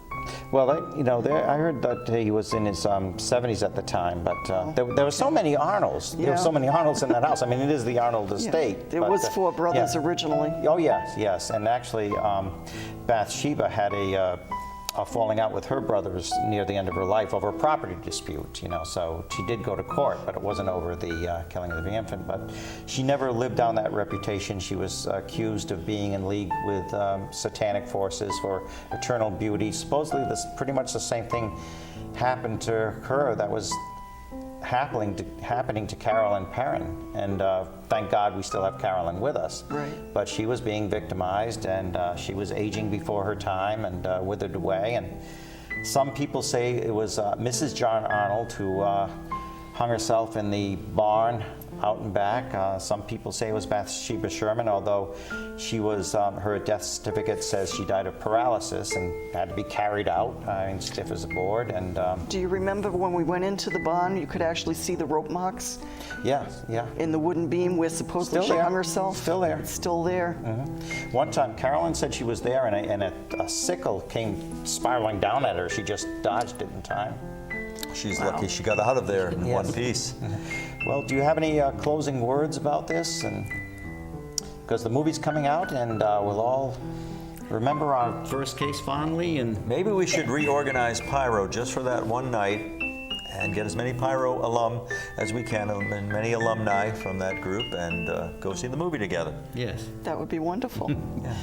Well, you know, I heard that he was in his 70s at the time, but there were so many Arnolds. There were so many Arnolds in that house. I mean, it is the Arnold estate. There was 4 brothers originally. Oh, yes, yes. And actually, Bathsheba had a falling out with her brothers near the end of her life over a property dispute, you know. So she did go to court, but it wasn't over the killing of the infant. But she never lived down that reputation. She was accused of being in league with satanic forces for eternal beauty. Supposedly, pretty much the same thing happened to her that was happening to Carolyn Perrin, and thank God we still have Carolyn with us. Right. But she was being victimized, and she was aging before her time and withered away. And some people say it was Mrs. John Arnold who hung herself in the barn out and back. Some people say it was Bathsheba Sherman, although she was, her death certificate says she died of paralysis and had to be carried out, stiff as a board. And do you remember when we went into the barn, you could actually see the rope marks? Yeah, yeah. In the wooden beam where supposedly she hung herself? Still there. It's still there. Mm-hmm. One time, Carolyn said she was there, and a sickle came spiraling down at her. She just dodged it in time. She's lucky she got out of there in one piece. Well, do you have any closing words about this? And because the movie's coming out, and we'll all remember our first case fondly. And maybe we should reorganize Pyro just for that one night and get as many Pyro alum as we can, and many alumni from that group, and go see the movie together. Yes. That would be wonderful. Yeah.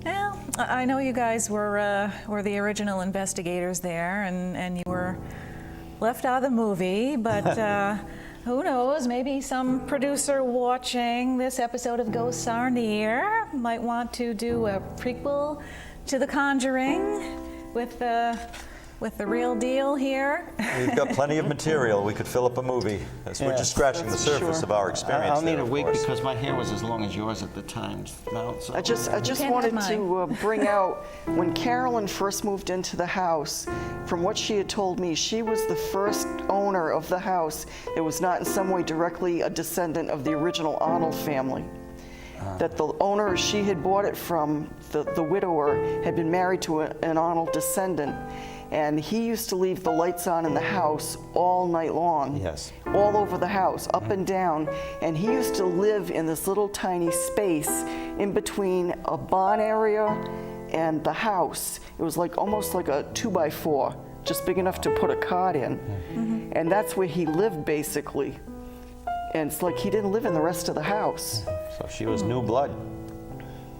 Well, I know you guys were the original investigators there, and you were left out of the movie, but who knows, maybe some producer watching this episode of Ghosts Are Near might want to do a prequel to The Conjuring with the real deal here. We've got plenty of material. We could fill up a movie. We're just scratching the surface of our experience. I'll need a wig course. because my hair was as long as yours at the time. No, so. I just wanted to bring out, when Carolyn first moved into the house, from what she had told me, she was the first owner of the house. It was not in some way directly a descendant of the original Arnold family. That the owner she had bought it from, the widower, had been married to an Arnold descendant. And he used to leave the lights on in the house all night long. Yes. All over the house, up and down. And he used to live in this little tiny space in between a barn area and the house. It was like almost like a 2x4, just big enough to put a cot in. Mm-hmm. And that's where he lived, basically. And it's like he didn't live in the rest of the house. So she was new blood.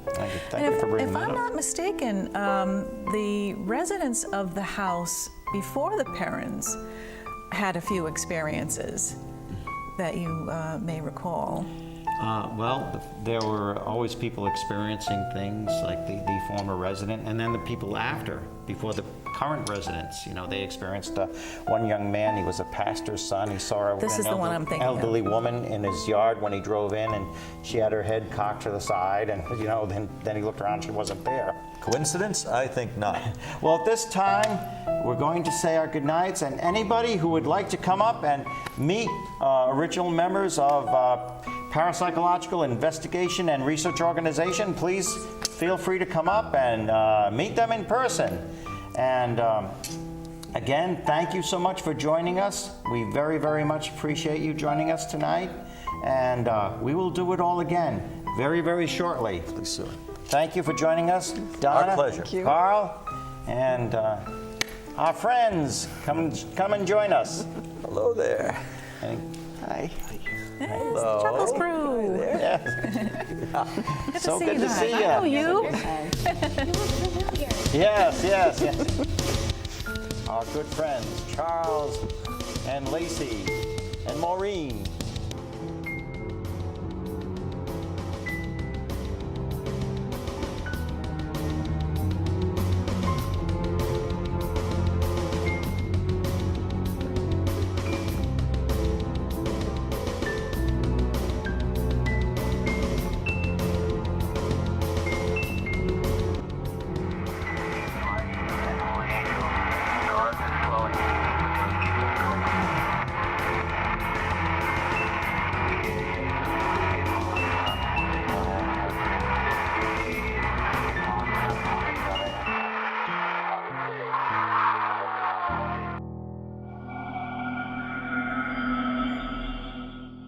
Thank you for bringing that up. If I'm not mistaken, the residents of the house before the Perrins had a few experiences that you may recall. Well, there were always people experiencing things, like the former resident, and then the people after, before the current residents. You know, they experienced one young man, he was a pastor's son. He saw an elderly woman in his yard when he drove in, and she had her head cocked to the side, and you know, then he looked around, she wasn't there. Coincidence? I think not. Well, at this time, we're going to say our goodnights, and anybody who would like to come up and meet original members of Parapsychological Investigation and Research Organization, please feel free to come up and meet them in person. And again, thank you so much for joining us. We very, very much appreciate you joining us tonight. And we will do it all again. very, very shortly. Thank you for joining us, Donna. Our pleasure. Thank you. Carl, and our friends. Come and join us. Hello there. Hi. Hello. Chuckles Crew. Yeah. So see good to you see guys. I know you. Yes. Our good friends, Charles and Lacey and Maureen.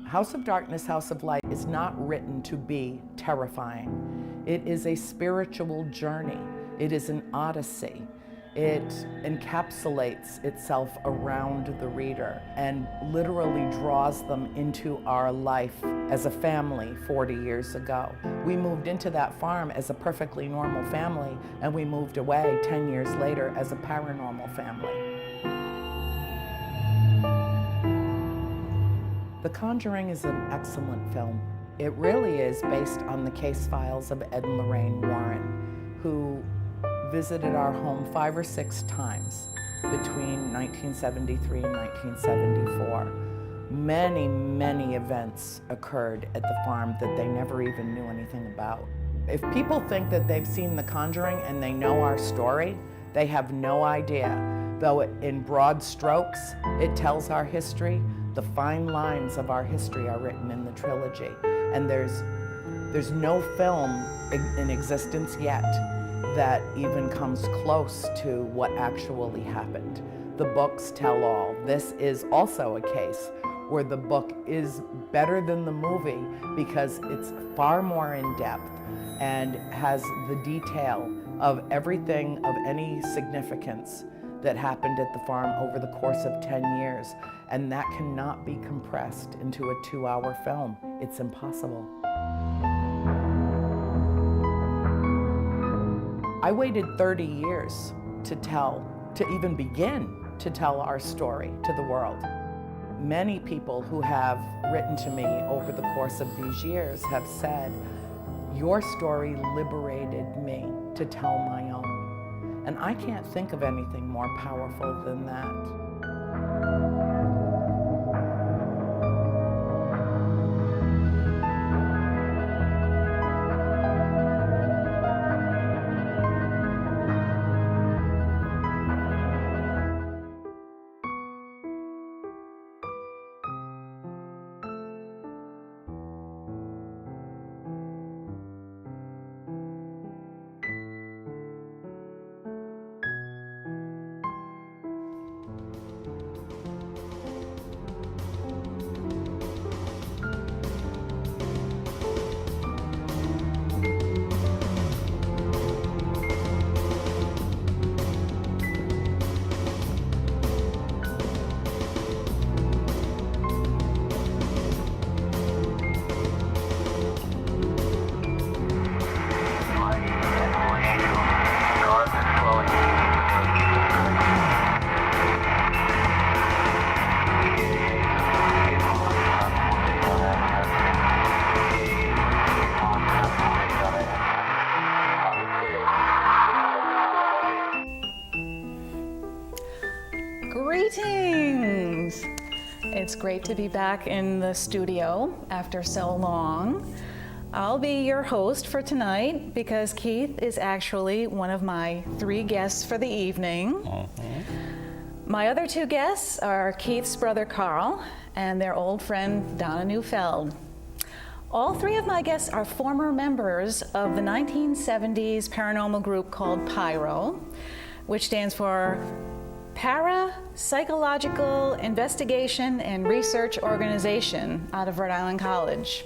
House of Darkness, House of Light is not written to be terrifying. It is a spiritual journey. It is an odyssey. It encapsulates itself around the reader and literally draws them into our life as a family 40 years ago. We moved into that farm as a perfectly normal family, and we moved away 10 years later as a paranormal family. The Conjuring is an excellent film. It really is based on the case files of Ed and Lorraine Warren, who visited our home 5 or 6 times between 1973 and 1974. Many, many events occurred at the farm that they never even knew anything about. If people think that they've seen The Conjuring and they know our story, they have no idea. Though in broad strokes, it tells our history, the fine lines of our history are written in the trilogy. And there's no film in existence yet that even comes close to what actually happened. The books tell all. This is also a case where the book is better than the movie because it's far more in depth and has the detail of everything of any significance that happened at the farm over the course of 10 years. And that cannot be compressed into a 2-hour film. It's impossible. I waited 30 years to even begin to tell our story to the world. Many people who have written to me over the course of these years have said, your story liberated me to tell my own. And I can't think of anything more powerful than that. Greetings! It's great to be back in the studio after so long. I'll be your host for tonight because Keith is actually one of my 3 guests for the evening. My other 2 guests are Keith's brother Carl and their old friend Donna Neufeld. All 3 of my guests are former members of the 1970s paranormal group called PIRO, which stands for Parapsychological Investigation and Research Organization out of Rhode Island College.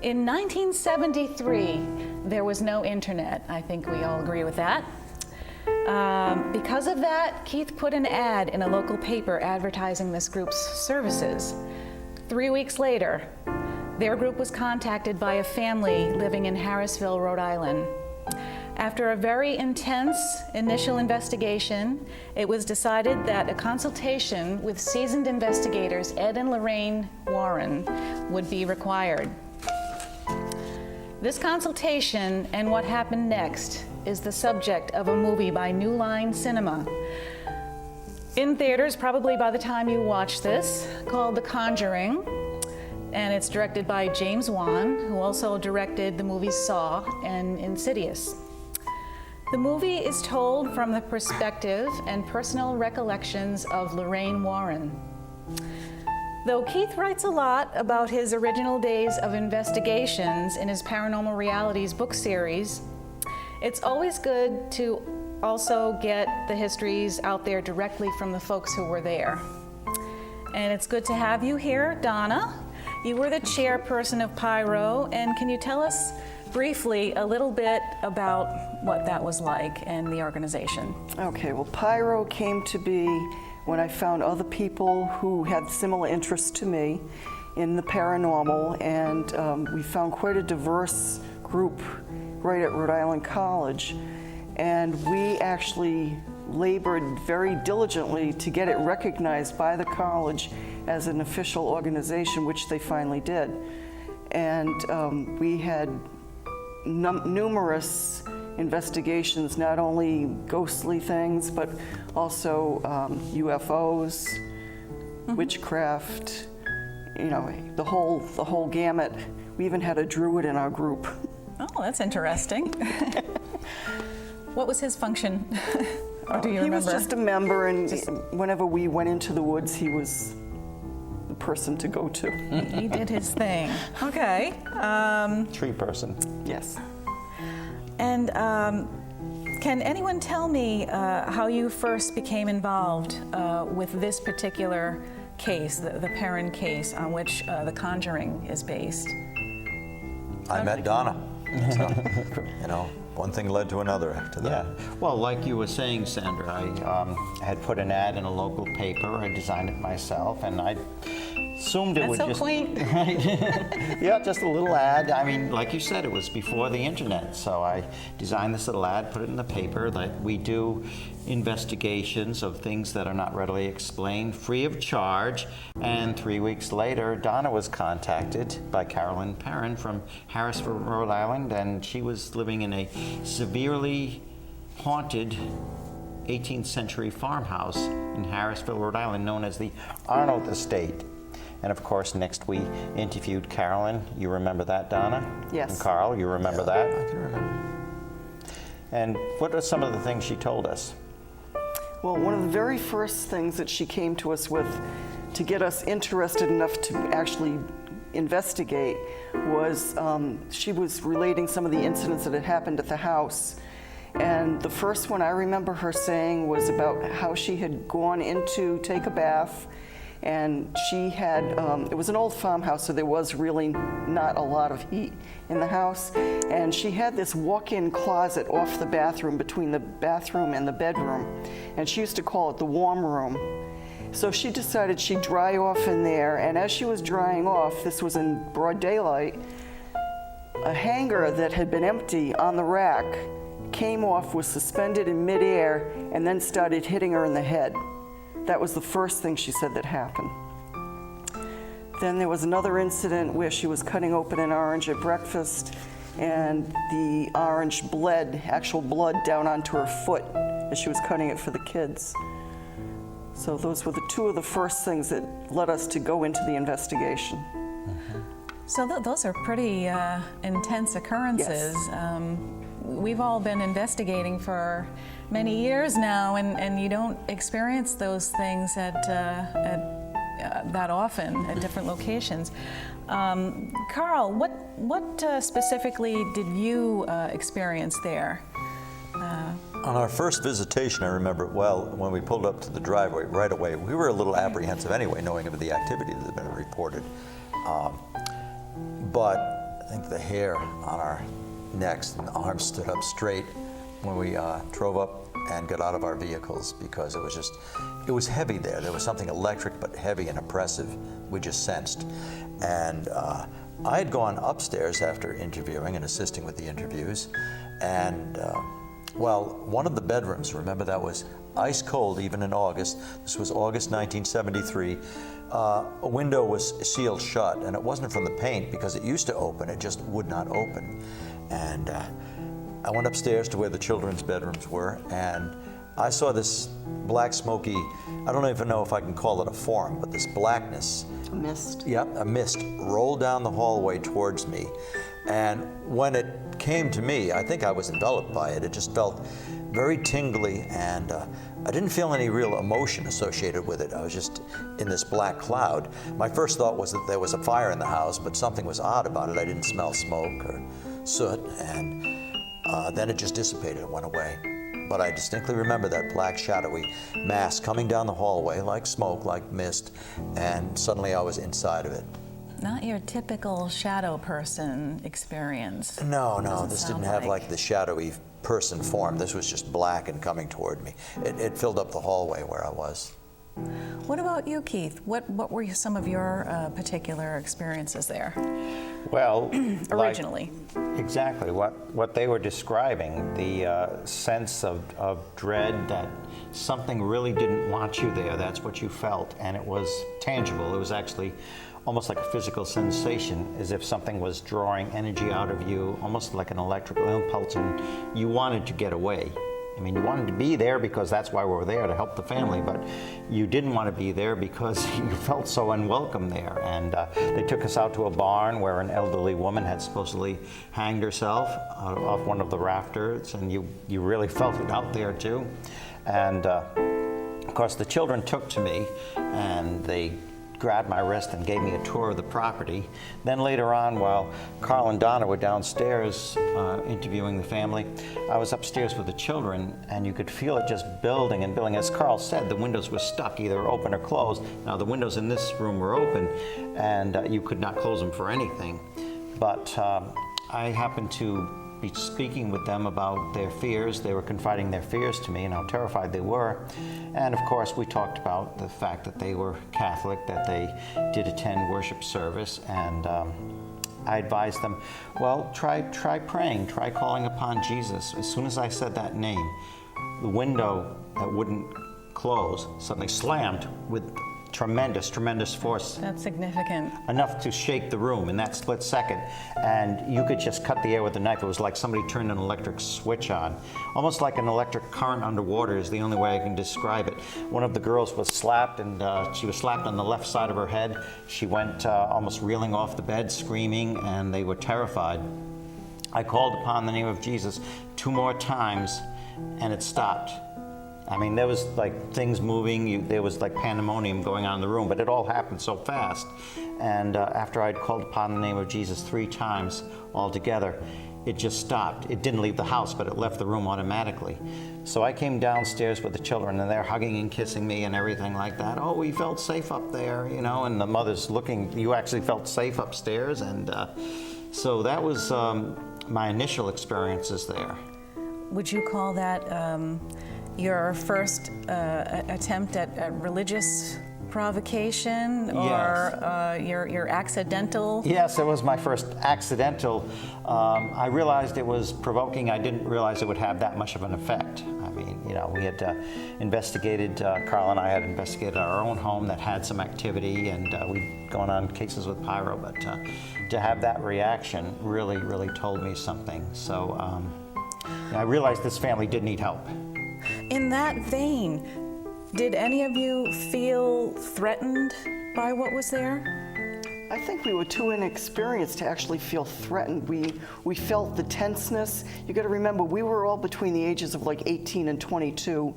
In 1973, there was no internet. I think we all agree with that. Because of that, Keith put an ad in a local paper advertising this group's services. 3 weeks later, their group was contacted by a family living in Harrisville, Rhode Island. After a very intense initial investigation, it was decided that a consultation with seasoned investigators Ed and Lorraine Warren would be required. This consultation and what happened next is the subject of a movie by New Line Cinema. In theaters, probably by the time you watch this, called The Conjuring, and it's directed by James Wan, who also directed the movies Saw and Insidious. The movie is told from the perspective and personal recollections of Lorraine Warren. Though Keith writes a lot about his original days of investigations in his Paranormal Realities book series, it's always good to also get the histories out there directly from the folks who were there. And it's good to have you here, Donna. You were the chairperson of Pyro, and can you tell us briefly a little bit about what that was like and the organization? Okay, well, Pyro came to be when I found other people who had similar interests to me in the paranormal, and we found quite a diverse group right at Rhode Island College, and we actually labored very diligently to get it recognized by the college as an official organization, which they finally did. And we had numerous investigations, not only ghostly things, but also UFOs, witchcraft, you know, the whole gamut. We even had a druid in our group. Oh, that's interesting. What was his function? Or do you remember? He was just a member, and whenever we went into the woods, he was the person to go to. He did his thing. Okay. Tree person. Yes. And can anyone tell me how you first became involved with this particular case, the Perrin case on which The Conjuring is based? I met Donna. So, you know, one thing led to another after that. Yeah. Well, like you were saying, Sandra, I had put an ad in a local paper. I designed it myself, and I assumed it would so just... quaint. Right? Yeah, just a little ad. I mean, like you said, it was before the internet, so I designed this little ad, put it in the paper. Like, we do investigations of things that are not readily explained, free of charge. And 3 weeks later, Donna was contacted by Carolyn Perrin from Harrisville, Rhode Island, and she was living in a severely haunted 18th century farmhouse in Harrisville, Rhode Island, known as the Arnold Estate. And of course, next we interviewed Carolyn. You remember that, Donna? Yes. And Carl, you remember that? I can remember. And what are some of the things she told us? Well, one of the very first things that she came to us with to get us interested enough to actually investigate was she was relating some of the incidents that had happened at the house. And the first one I remember her saying was about how she had gone in to take a bath, and she had, it was an old farmhouse, so there was really not a lot of heat in the house. And she had this walk-in closet off the bathroom, between the bathroom and the bedroom. And she used to call it the warm room. So she decided she'd dry off in there, and as she was drying off, this was in broad daylight, a hanger that had been empty on the rack came off, was suspended in midair, and then started hitting her in the head. That was the first thing she said that happened. Then there was another incident where she was cutting open an orange at breakfast, and the orange bled, actual blood, down onto her foot as she was cutting it for the kids. So those were the two of the first things that led us to go into the investigation. So those are pretty intense occurrences. Yes. We've all been investigating for many years now, and you don't experience those things at that often at different locations. Carl, what specifically did you experience there? On our first visitation, I remember it well, when we pulled up to the driveway right away, we were a little apprehensive anyway, knowing of the activity that had been reported. But think the hair on our necks and arms stood up straight when we drove up and got out of our vehicles, because it was heavy there. There was something electric but heavy and oppressive we just sensed. And I had gone upstairs after interviewing and assisting with the interviews, and well, one of the bedrooms, remember, that was ice cold even in August. This was August 1973. A window was sealed shut, and it wasn't from the paint because it used to open, it just would not open. And I went upstairs to where the children's bedrooms were, and I saw this black smoky, I don't even know if I can call it a form, but this blackness. A mist. Yep, a mist rolled down the hallway towards me. And when it came to me, I think I was enveloped by it. It just felt very tingly, and I didn't feel any real emotion associated with it. I was just in this black cloud. My first thought was that there was a fire in the house, but something was odd about it. I didn't smell smoke or soot, and then it just dissipated, it went away. But I distinctly remember that black shadowy mass coming down the hallway like smoke, like mist, and suddenly I was inside of it. Not your typical shadow person experience. No, this didn't have like the shadowy person form. This was just black and coming toward me. It filled up the hallway where I was. What about you, Keith? What were some of your particular experiences there? Well, originally. Exactly what they were describing, the sense of dread that something really didn't want you there. That's what you felt, and it was tangible. It was actually almost like a physical sensation, as if something was drawing energy out of you, almost like an electrical impulse, and you wanted to get away. I mean, you wanted to be there because that's why we were there, to help the family, but you didn't want to be there because you felt so unwelcome there. And they took us out to a barn where an elderly woman had supposedly hanged herself off one of the rafters, and you really felt it out there too. And of course, the children took to me, and they grabbed my wrist and gave me a tour of the property. Then later on, while Carl and Donna were downstairs interviewing the family, I was upstairs with the children, and you could feel it just building and building. As Carl said, the windows were stuck, either open or closed. Now, the windows in this room were open, and you could not close them for anything. But I happened to be speaking with them about their fears. They were confiding their fears to me and how terrified they were. And of course, we talked about the fact that they were Catholic, that they did attend worship service, and I advised them, well, try praying, try calling upon Jesus. As soon as I said that name, the window that wouldn't close suddenly slammed with tremendous force. That's significant. Enough to shake the room in that split second, and you could just cut the air with a knife. It was like somebody turned an electric switch on. Almost like an electric current underwater is the only way I can describe it. One of the girls was slapped, and she was slapped on the left side of her head. She went almost reeling off the bed, screaming, and they were terrified. I called upon the name of Jesus 2 more times, and it stopped. I mean, there was like things moving, there was like pandemonium going on in the room, but it all happened so fast. And after I'd called upon the name of Jesus 3 times altogether, it just stopped. It didn't leave the house, but it left the room automatically. So I came downstairs with the children, and they're hugging and kissing me and everything like that. Oh, we felt safe up there, you know, and the mother's looking, you actually felt safe upstairs. And so that was my initial experiences there. Would you call that your first attempt at religious provocation, or your accidental? Yes, it was my first accidental. I realized it was provoking. I didn't realize it would have that much of an effect. I mean, you know, we had investigated, Carl and I had investigated our own home that had some activity, and we'd gone on cases with pyro, but to have that reaction really told me something. So I realized this family did need help. In that vein, did any of you feel threatened by what was there? I think we were too inexperienced to actually feel threatened. We felt the tenseness. You got to remember, we were all between the ages of like 18 and 22.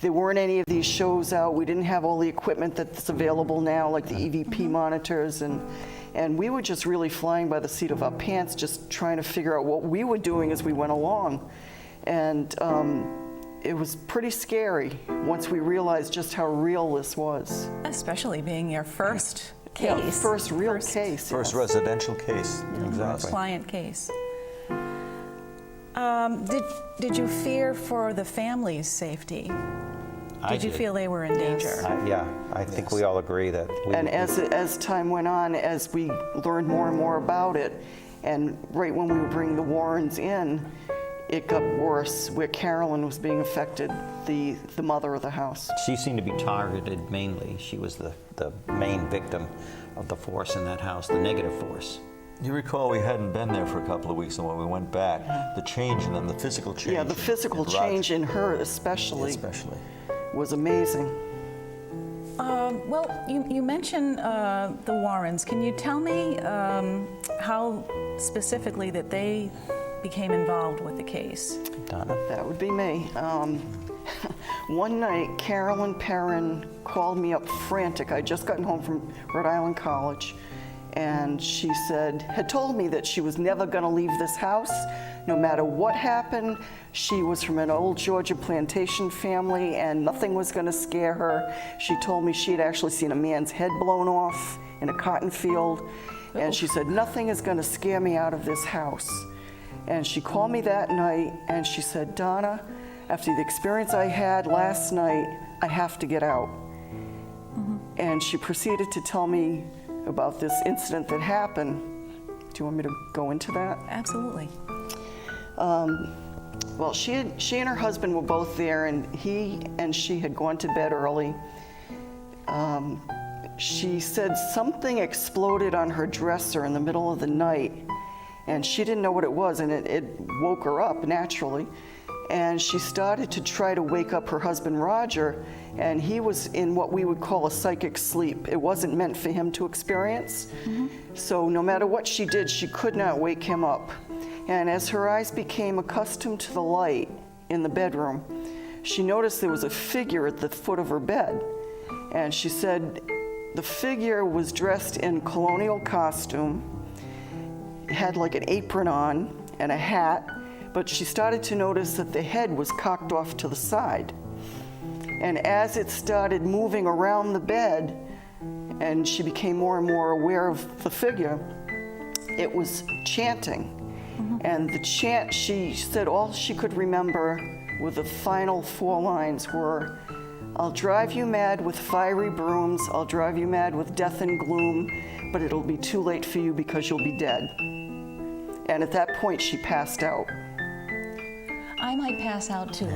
There weren't any of these shows out. We didn't have all the equipment that's available now, like the EVP monitors, and we were just really flying by the seat of our pants, just trying to figure out what we were doing as we went along. And it was pretty scary once we realized just how real this was. Especially being your first case. Yeah, first real case. First yes. residential case, exactly. Client case. Did you fear for the family's safety? Did you feel they were in danger? Yeah, I think we all agree that. And as time went on, as we learned more and more about it, and right when we would bring the Warrens in, it got worse, where Carolyn was being affected, the mother of the house. She seemed to be targeted mainly. She was the main victim of the force in that house, the negative force. You recall we hadn't been there for a couple of weeks, and when we went back, the change in them, the physical change. Yeah, the physical change in her especially was amazing. Well, you mentioned the Warrens. Can you tell me how specifically that they became involved with the case? Donna? That would be me. One night, Carolyn Perrin called me up frantic. I'd just gotten home from Rhode Island College, and she had told me that she was never going to leave this house, no matter what happened. She was from an old Georgia plantation family, and nothing was going to scare her. She told me she had actually seen a man's head blown off in a cotton field, and she said, nothing is going to scare me out of this house. And she called me that night, and she said, Donna, after the experience I had last night, I have to get out. And she proceeded to tell me about this incident that happened. Do you want me to go into that? Absolutely. Well, she and her husband were both there, and he and she had gone to bed early. She said something exploded on her dresser in the middle of the night, and she didn't know what it was, and it woke her up naturally. And she started to try to wake up her husband, Roger, and he was in what we would call a psychic sleep. It wasn't meant for him to experience. So no matter what she did, she could not wake him up. And as her eyes became accustomed to the light in the bedroom, she noticed there was a figure at the foot of her bed. And she said the figure was dressed in colonial costume, had like an apron on and a hat, but she started to notice that the head was cocked off to the side. And as it started moving around the bed, and she became more and more aware of the figure, it was chanting. And the chant, she said all she could remember were the final 4 lines were, I'll drive you mad with fiery brooms, I'll drive you mad with death and gloom, but it'll be too late for you because you'll be dead. And at that point, she passed out. I might pass out too.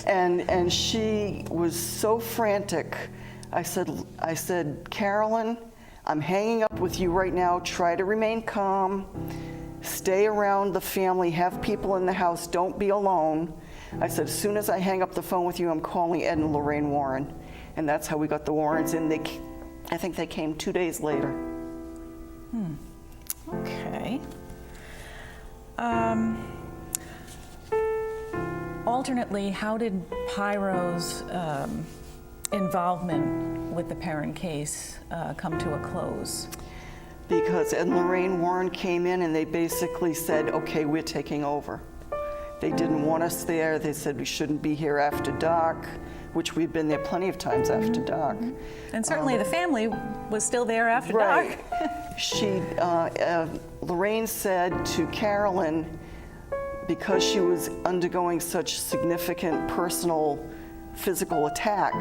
And she was so frantic. I said, Carolyn, I'm hanging up with you right now. Try to remain calm. Stay around the family. Have people in the house. Don't be alone. I said, as soon as I hang up the phone with you, I'm calling Ed and Lorraine Warren. And that's how we got the Warrens in. I think they came 2 days later. Okay. Alternately, how did Pyro's involvement with the Perrin case come to a close? Because Ed and Lorraine Warren came in and they basically said, okay, we're taking over. They didn't want us there. They said we shouldn't be here after dark, which we've been there plenty of times after dark. And certainly the family was still there after dark. Lorraine said to Carolyn, because she was undergoing such significant personal physical attack,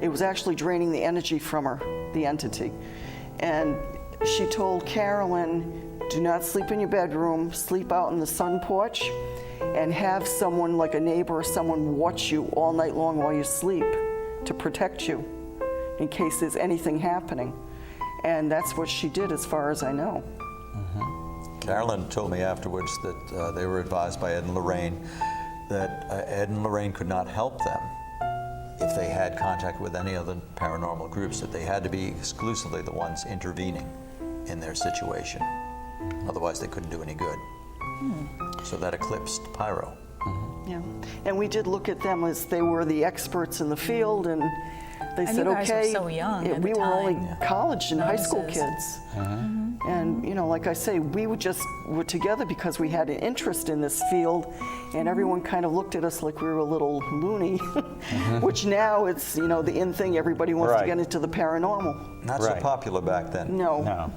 it was actually draining the energy from her, the entity. And she told Carolyn, do not sleep in your bedroom, sleep out in the sun porch, and have someone like a neighbor or someone watch you all night long while you sleep to protect you in case there's anything happening. And that's what she did as far as I know. Carolyn told me afterwards that they were advised by Ed and Lorraine that Ed and Lorraine could not help them if they had contact with any other paranormal groups, that they had to be exclusively the ones intervening in their situation. Otherwise, they couldn't do any good. So that eclipsed Pyro. Yeah, and we did look at them as they were the experts in the field, and they said, you guys okay. were so young at we the were only time. college and high school Novices. kids. And, you know, like I say, we were together because we had an interest in this field, and everyone kind of looked at us like we were a little loony, which now it's, you know, the in thing. Everybody wants to get into the paranormal. Not so popular back then. No.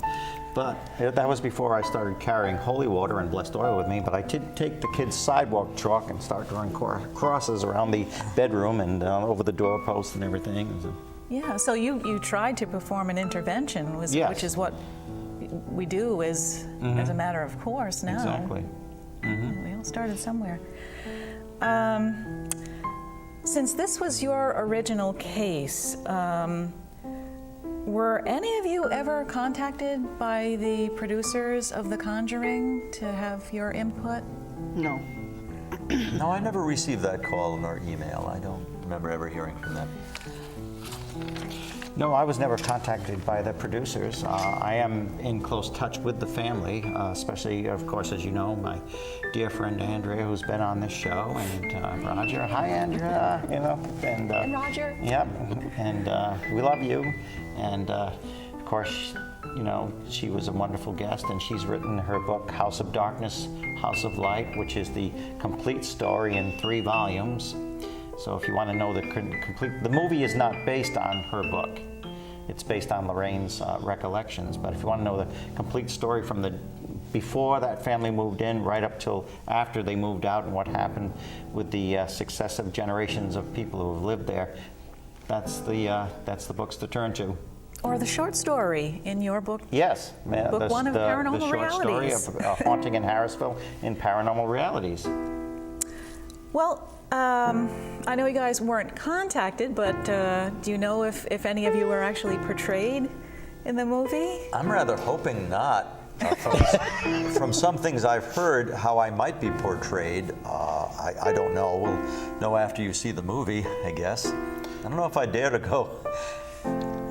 But that was before I started carrying holy water and blessed oil with me. But I did take the kids' sidewalk chalk and start drawing crosses around the bedroom and over the doorpost and everything. Yeah, so you tried to perform an intervention, which is what we do as a matter of course now. Exactly. We all started somewhere. Since this was your original case, were any of you ever contacted by the producers of The Conjuring to have your input? No. No, I never received that call or email. I don't remember ever hearing from them. No, I was never contacted by the producers. I am in close touch with the family, especially, of course, as you know, my dear friend Andrea, who's been on this show, and Roger. Hi, Andrea. You know, and Roger. Yep, and we love you. And of course, you know, she was a wonderful guest, and she's written her book, House of Darkness, House of Light, which is the complete story in 3 volumes. So if you want to know the movie is not based on her book. It's based on Lorraine's recollections. But if you want to know the complete story from before that family moved in, right up till after they moved out, and what happened with the successive generations of people who have lived there, that's the books to turn to. Or the short story in your book. Yes, book 1 of Paranormal the short Realities. story of Haunting in Harrisville in Paranormal Realities. Well, I know you guys weren't contacted, but do you know if any of you were actually portrayed in the movie? I'm rather hoping not. From some things I've heard how I might be portrayed, I don't know. We'll know after you see the movie, I guess. I don't know if I dare to go.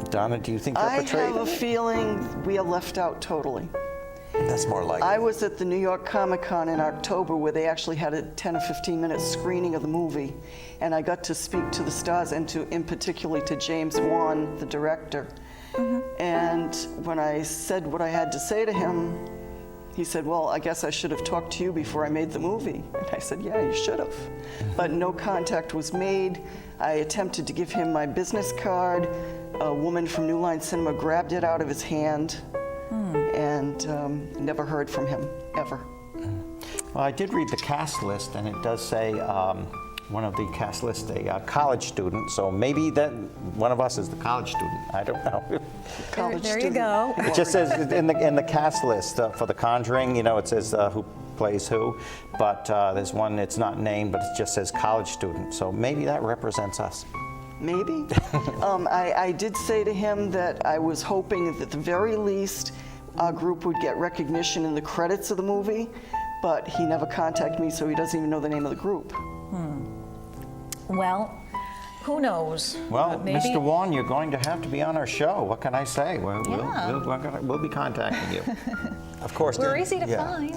Donna, do you think you're portrayed? I have a feeling we are left out totally. That's more likely. I was at the New York Comic-Con in October where they actually had a 10 or 15-minute screening of the movie, and I got to speak to the stars and in particularly to James Wan, the director. And when I said what I had to say to him, he said, well, I guess I should have talked to you before I made the movie. And I said, yeah, you should have. But no contact was made. I attempted to give him my business card. A woman from New Line Cinema grabbed it out of his hand. And never heard from him, ever. Well, I did read the cast list, and it does say one of the cast list a college student, so maybe that one of us is the college student. I don't know. There you go. It just says in the cast list for The Conjuring, you know, it says who plays who, but there's one, it's not named, but it just says college student, so maybe that represents us. Maybe. I did say to him that I was hoping that at the very least our group would get recognition in the credits of the movie, but he never contacted me, so he doesn't even know the name of the group. Well, who knows? Well, maybe... Mr. Warren, you're going to have to be on our show. What can I say? We'll be contacting you. Of course. We're easy to find.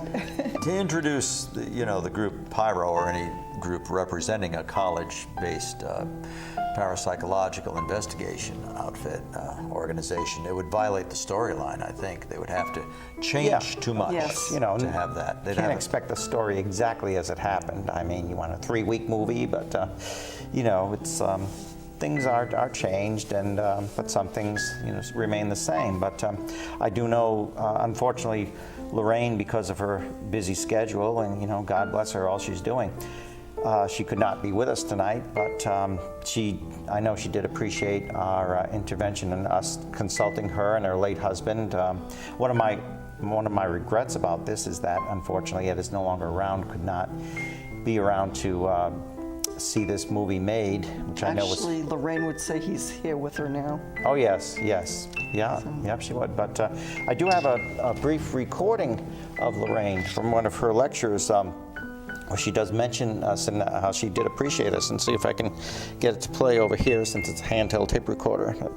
To introduce the group Pyro, or any group representing a college-based parapsychological investigation outfit, organization, it would violate the storyline, I think. They would have to change too much to have that. You can't expect the story exactly as it happened. I mean, you want a 3-week movie, but, it's... things are changed, and but some things remain the same. But I do know, unfortunately, Lorraine, because of her busy schedule, and God bless her, all she's doing, she could not be with us tonight. But I know she did appreciate our intervention and us consulting her and her late husband. One of my regrets about this is that, unfortunately, Ed is no longer around, could not be around to see this movie made, which I know was... Actually, Lorraine would say he's here with her now. Oh, yes. Yeah, yep, she would. But I do have a brief recording of Lorraine from one of her lectures where she does mention us and how she did appreciate us, and see if I can get it to play over here since it's a handheld tape recorder. Anyway,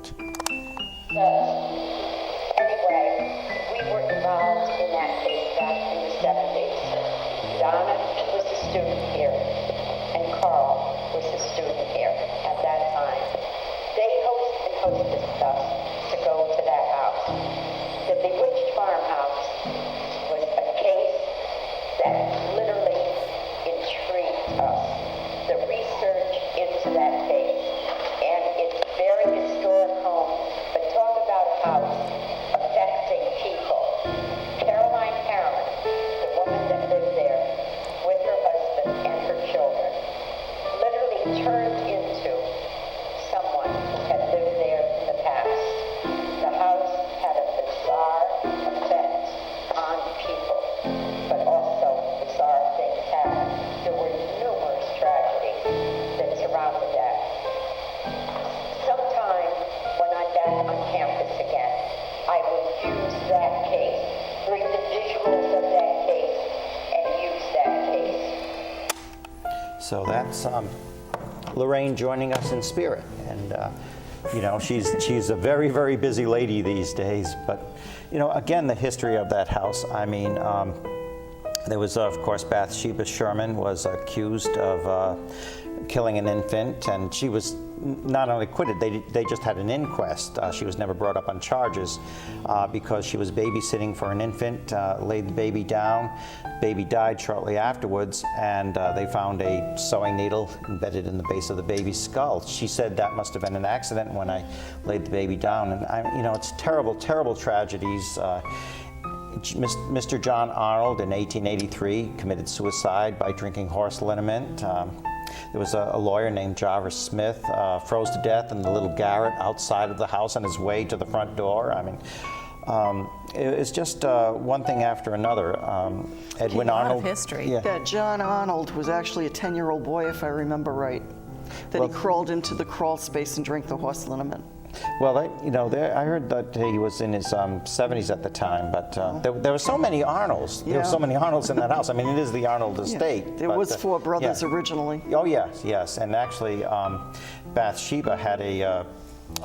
we were involved in that case back in the 70s. Donna was a student here, and Carl was a student here at that time. They hosted us to go to that house. The Bewitched Farmhouse turned into someone who had lived there in the past. The house had a bizarre effect on people, but also bizarre things happened. There were numerous tragedies that surrounded that. Sometime when I'm back on campus again, I will use that case, bring the visuals of that case, and use that case. So that's Lorraine joining us in spirit, and you know, she's a very, very busy lady these days. But you know, again, the history of that house. I mean, there was of course Bathsheba Sherman was accused of killing an infant, and she was not only acquitted, they just had an inquest. She was never brought up on charges because she was babysitting for an infant, laid the baby down. Baby died shortly afterwards, and they found a sewing needle embedded in the base of the baby's skull. She said that must have been an accident when I laid the baby down. And you know, it's terrible, terrible tragedies. Mr. John Arnold in 1883 committed suicide by drinking horse liniment. There was a lawyer named Jarvis Smith, froze to death in the little garret outside of the house on his way to the front door. I mean, it's just one thing after another. Edwin Arnold. History. Yeah. That John Arnold was actually a 10-year-old boy, if I remember right. That he crawled into the crawl space and drank the horse liniment. Well, you know, I heard that he was in his 70s at the time, but there were so many Arnolds. There were so many Arnolds in that house. I mean, it is the Arnold estate. There was 4 brothers originally. Oh, yes, yes. And actually, Bathsheba had a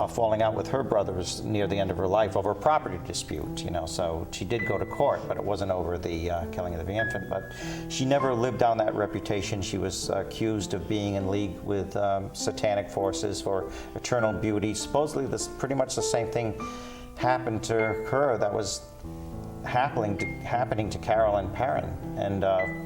falling out with her brothers near the end of her life over a property dispute, you know. So she did go to court, but it wasn't over the killing of the infant. But she never lived down that reputation. She was accused of being in league with satanic forces for eternal beauty. Supposedly, pretty much the same thing happened to her that was happening to Carolyn Perrin, and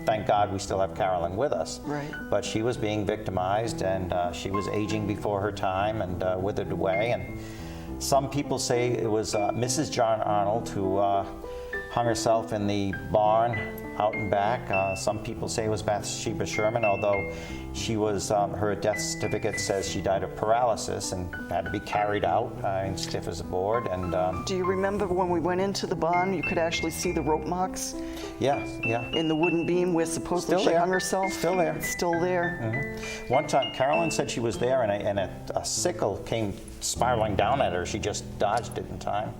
thank God we still have Carolyn with us. Right. But she was being victimized, and she was aging before her time and withered away. And some people say it was Mrs. John Arnold who hung herself in the barn out and back. Some people say it was Bathsheba Sherman, although she was, her death certificate says she died of paralysis and had to be carried out stiff as a board. And do you remember when we went into the barn, you could actually see the rope marks? Yeah, yeah. In the wooden beam where supposedly she hung herself? Still there. It's still there. Mm-hmm. One time, Carolyn said she was there, and a sickle came spiraling down at her. She just dodged it in time.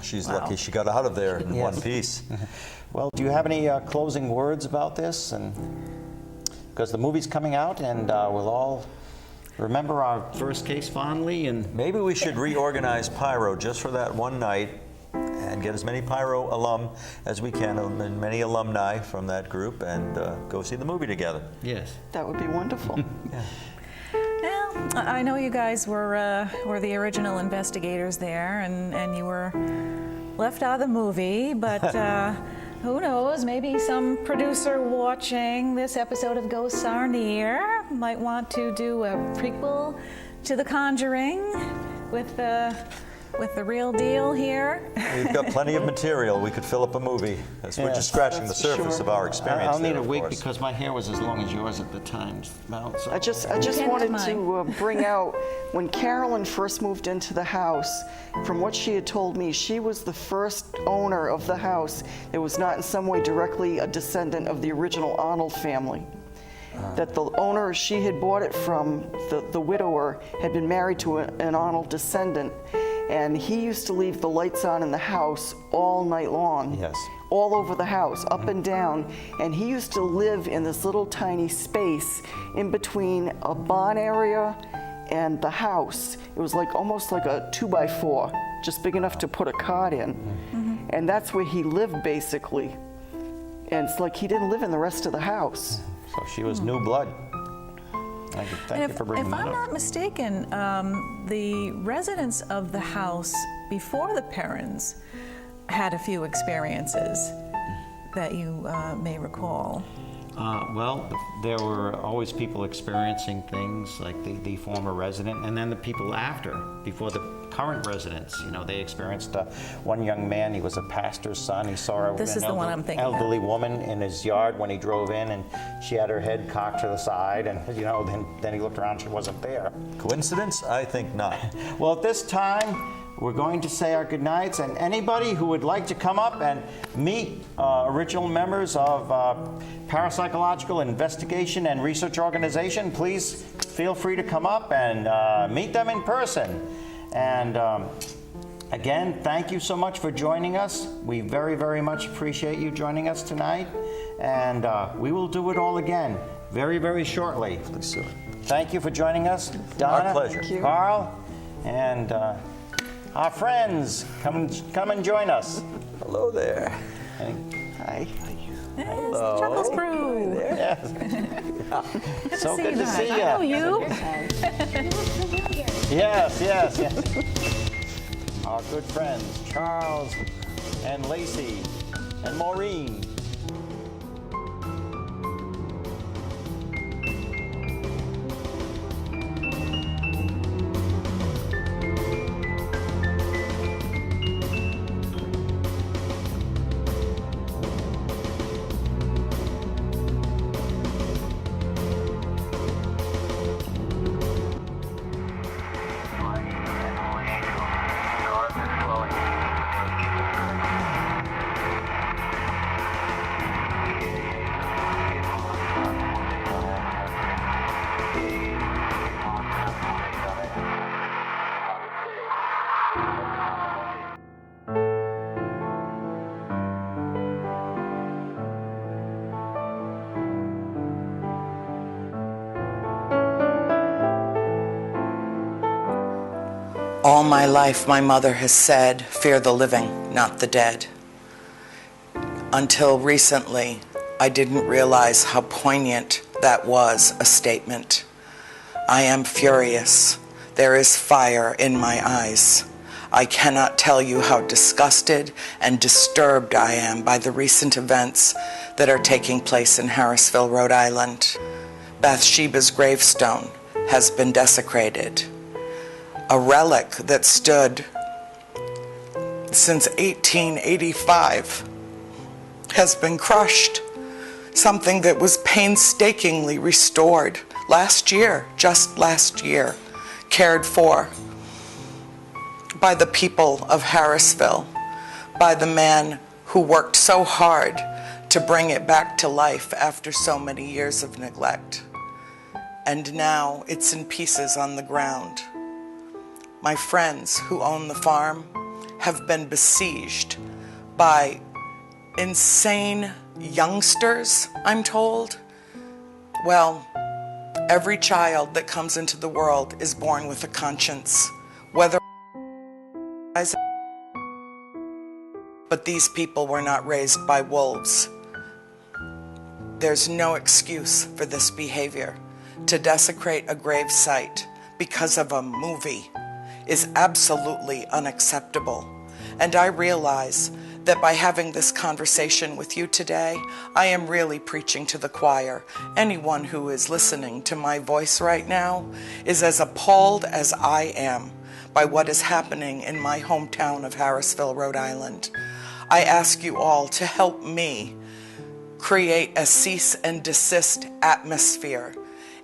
She's lucky she got out of there in one piece. Well, do you have any closing words about this? And because the movie's coming out, and we'll all remember our first case fondly. And maybe we should reorganize Pyro just for that one night, and get as many Pyro alum as we can, and many alumni from that group, and go see the movie together. Yes, that would be wonderful. Yeah. Well, I know you guys were the original investigators there, and you were left out of the movie, but who knows, maybe some producer watching this episode of Ghosts Are Near might want to do a prequel to The Conjuring with the real deal here. We've got plenty of material. We could fill up a movie. We're just scratching the surface of our experience. I'll need a wig because my hair was as long as yours at the time. So. I just wanted to bring out when Carolyn first moved into the house. From what she had told me, she was the first owner of the house that was not in some way directly a descendant of the original Arnold family. That the owner she had bought it from, the widower, had been married to an Arnold descendant. And he used to leave the lights on in the house all night long. Yes. All over the house, up and down. And he used to live in this little tiny space in between a barn area and the house. It was almost like a 2x4, just big enough to put a cot in. Mm-hmm. And that's where he lived, basically. And it's like he didn't live in the rest of the house. So she was new blood. Thank you for bringing that up. If I'm not mistaken, the residents of the house before the Perrins had a few experiences that you may recall. Well, there were always people experiencing things, like the former resident, and then the people after, before the current residents. You know, they experienced one young man, he was a pastor's son. He saw This is the one I'm thinking elderly woman in his yard when he drove in, and she had her head cocked to the side, and you know, then he looked around, she wasn't there. Coincidence? I think not. Well, at this time, we're going to say our goodnights, and anybody who would like to come up and meet original members of Parapsychological Investigation and Research Organization, please feel free to come up and meet them in person. And again, thank you so much for joining us. We very, very much appreciate you joining us tonight, and we will do it all again very, very shortly. Please, sir. Thank you for joining us, Donna, Our pleasure. Carl, and our friends. Come and join us. Hello there. Hi. Hello. Chuckles Brew. Yes. So good to see you. I know you. Yes. Our good friends, Charles and Lacey and Maureen. All my life, my mother has said, fear the living, not the dead. Until recently, I didn't realize how poignant that was a statement. I am furious. There is fire in my eyes. I cannot tell you how disgusted and disturbed I am by the recent events that are taking place in Harrisville, Rhode Island. Bathsheba's gravestone has been desecrated. A relic that stood since 1885 has been crushed. Something that was painstakingly restored just last year, cared for by the people of Harrisville, by the man who worked so hard to bring it back to life after so many years of neglect. And now it's in pieces on the ground. My friends who own the farm have been besieged by insane youngsters, I'm told. Well, every child that comes into the world is born with a conscience, whether but these people were not raised by wolves. There's no excuse for this behavior. To desecrate a grave site because of a movie is absolutely unacceptable. And I realize that by having this conversation with you today, I am really preaching to the choir. Anyone who is listening to my voice right now is as appalled as I am by what is happening in my hometown of Harrisville, Rhode Island. I ask you all to help me create a cease and desist atmosphere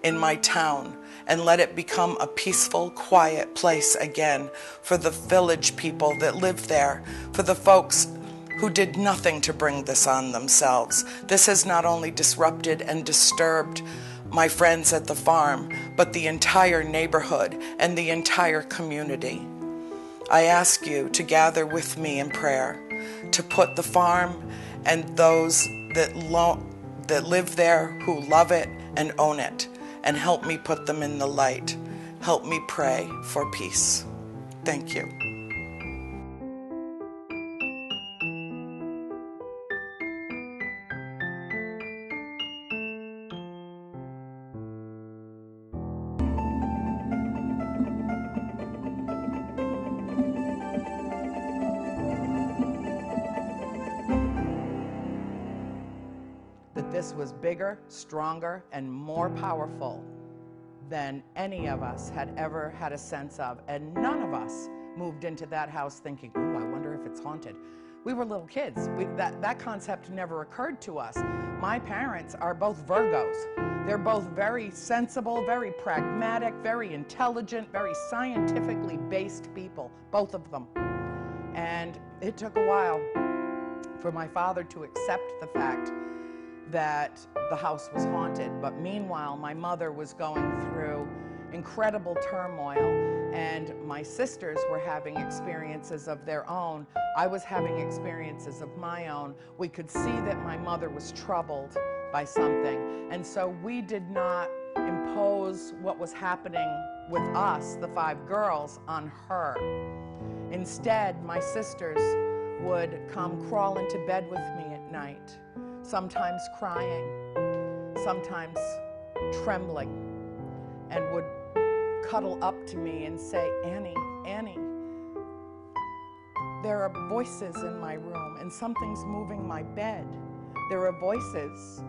in my town and let it become a peaceful, quiet place again for the village people that live there, for the folks who did nothing to bring this on themselves. This has not only disrupted and disturbed my friends at the farm, but the entire neighborhood and the entire community. I ask you to gather with me in prayer, to put the farm and those that live there who love it and own it, and help me put them in the light. Help me pray for peace. Thank you. That this this was bigger, stronger, and more powerful than any of us had ever had a sense of. And none of us moved into that house thinking, oh, I wonder if it's haunted. We were little kids. That concept never occurred to us. My parents are both Virgos. They're both very sensible, very pragmatic, very intelligent, very scientifically based people, both of them. And it took a while for my father to accept the fact that the house was haunted. But meanwhile, my mother was going through incredible turmoil, and my sisters were having experiences of their own. I was having experiences of my own. We could see that my mother was troubled by something, and so we did not impose what was happening with us, the 5 girls, on her. Instead, my sisters would come crawl into bed with me at night, sometimes crying, sometimes trembling, and would cuddle up to me and say, Annie, Annie, there are voices in my room and something's moving my bed. There are voices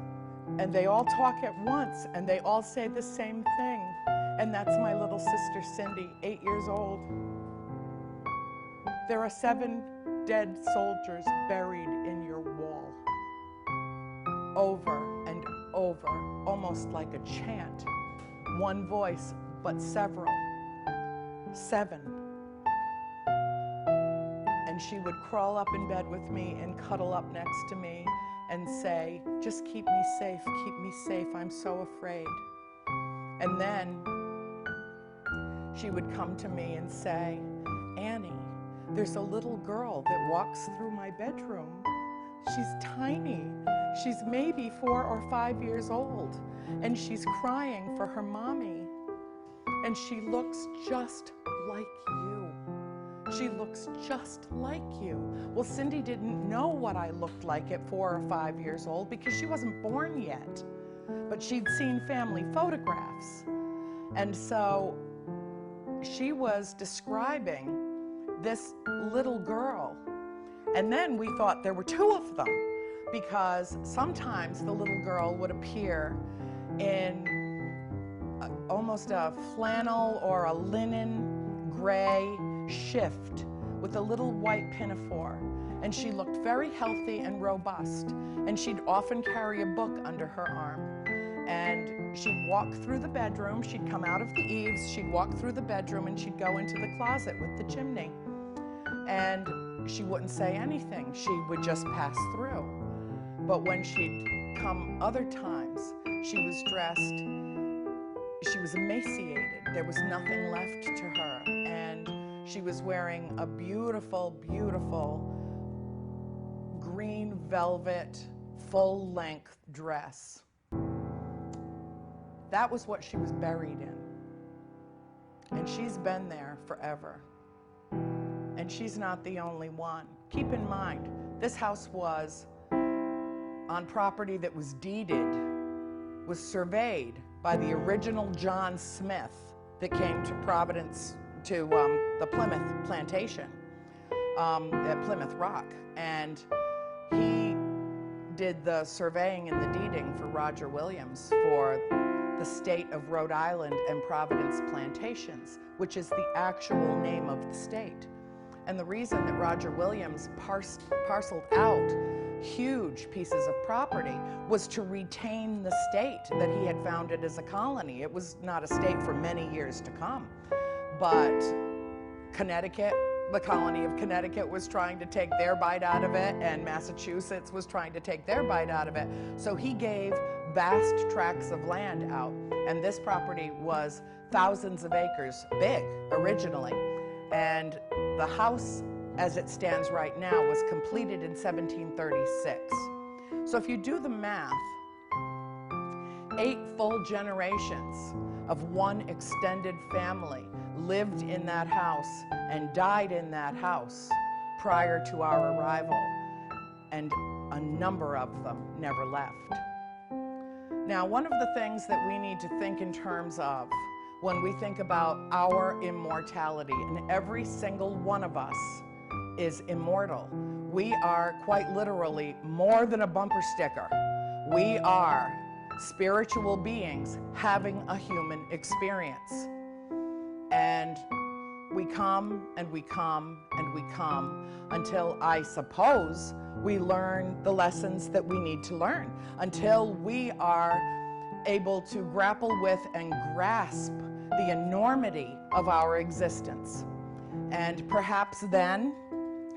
and they all talk at once and they all say the same thing. And that's my little sister Cindy, 8 years old. There are 7 dead soldiers buried in your wall. Over and over, almost like a chant. One voice, but several. 7. And she would crawl up in bed with me and cuddle up next to me and say, just keep me safe, I'm so afraid. And then she would come to me and say, Annie, there's a little girl that walks through my bedroom. She's tiny. She's maybe 4 or 5 years old, and she's crying for her mommy. And she looks just like you. She looks just like you. Well, Cindy didn't know what I looked like at 4 or 5 years old because she wasn't born yet. But she'd seen family photographs. And so she was describing this little girl. And then we thought there were 2 of them because sometimes the little girl would appear in almost a flannel or a linen gray shift with a little white pinafore. And she looked very healthy and robust. And she'd often carry a book under her arm. And she'd walk through the bedroom, she'd come out of the eaves, she'd walk through the bedroom and she'd go into the closet with the chimney. And she wouldn't say anything, she would just pass through. But when she'd come other times, she was dressed, she was emaciated, there was nothing left to her. And she was wearing a beautiful, beautiful green velvet, full-length dress. That was what she was buried in. And she's been there forever. And she's not the only one. Keep in mind, this house was on property that was deeded, was surveyed by the original John Smith that came to Providence, to the Plymouth plantation at Plymouth Rock. And he did the surveying and the deeding for Roger Williams for the state of Rhode Island and Providence Plantations, which is the actual name of the state. And the reason that Roger Williams parceled out huge pieces of property was to retain the state that he had founded as a colony. It was not a state for many years to come. But Connecticut, the colony of Connecticut, was trying to take their bite out of it, and Massachusetts was trying to take their bite out of it. So he gave vast tracts of land out, and this property was thousands of acres big originally. And the house, as it stands right now, was completed in 1736. So if you do the math, 8 full generations of one extended family lived in that house and died in that house prior to our arrival, and a number of them never left. Now, one of the things that we need to think in terms of when we think about our immortality, and every single one of us is immortal. We are quite literally more than a bumper sticker. We are spiritual beings having a human experience. And we come and we come and we come until, I suppose, we learn the lessons that we need to learn, until we are able to grapple with and grasp the enormity of our existence. And perhaps then,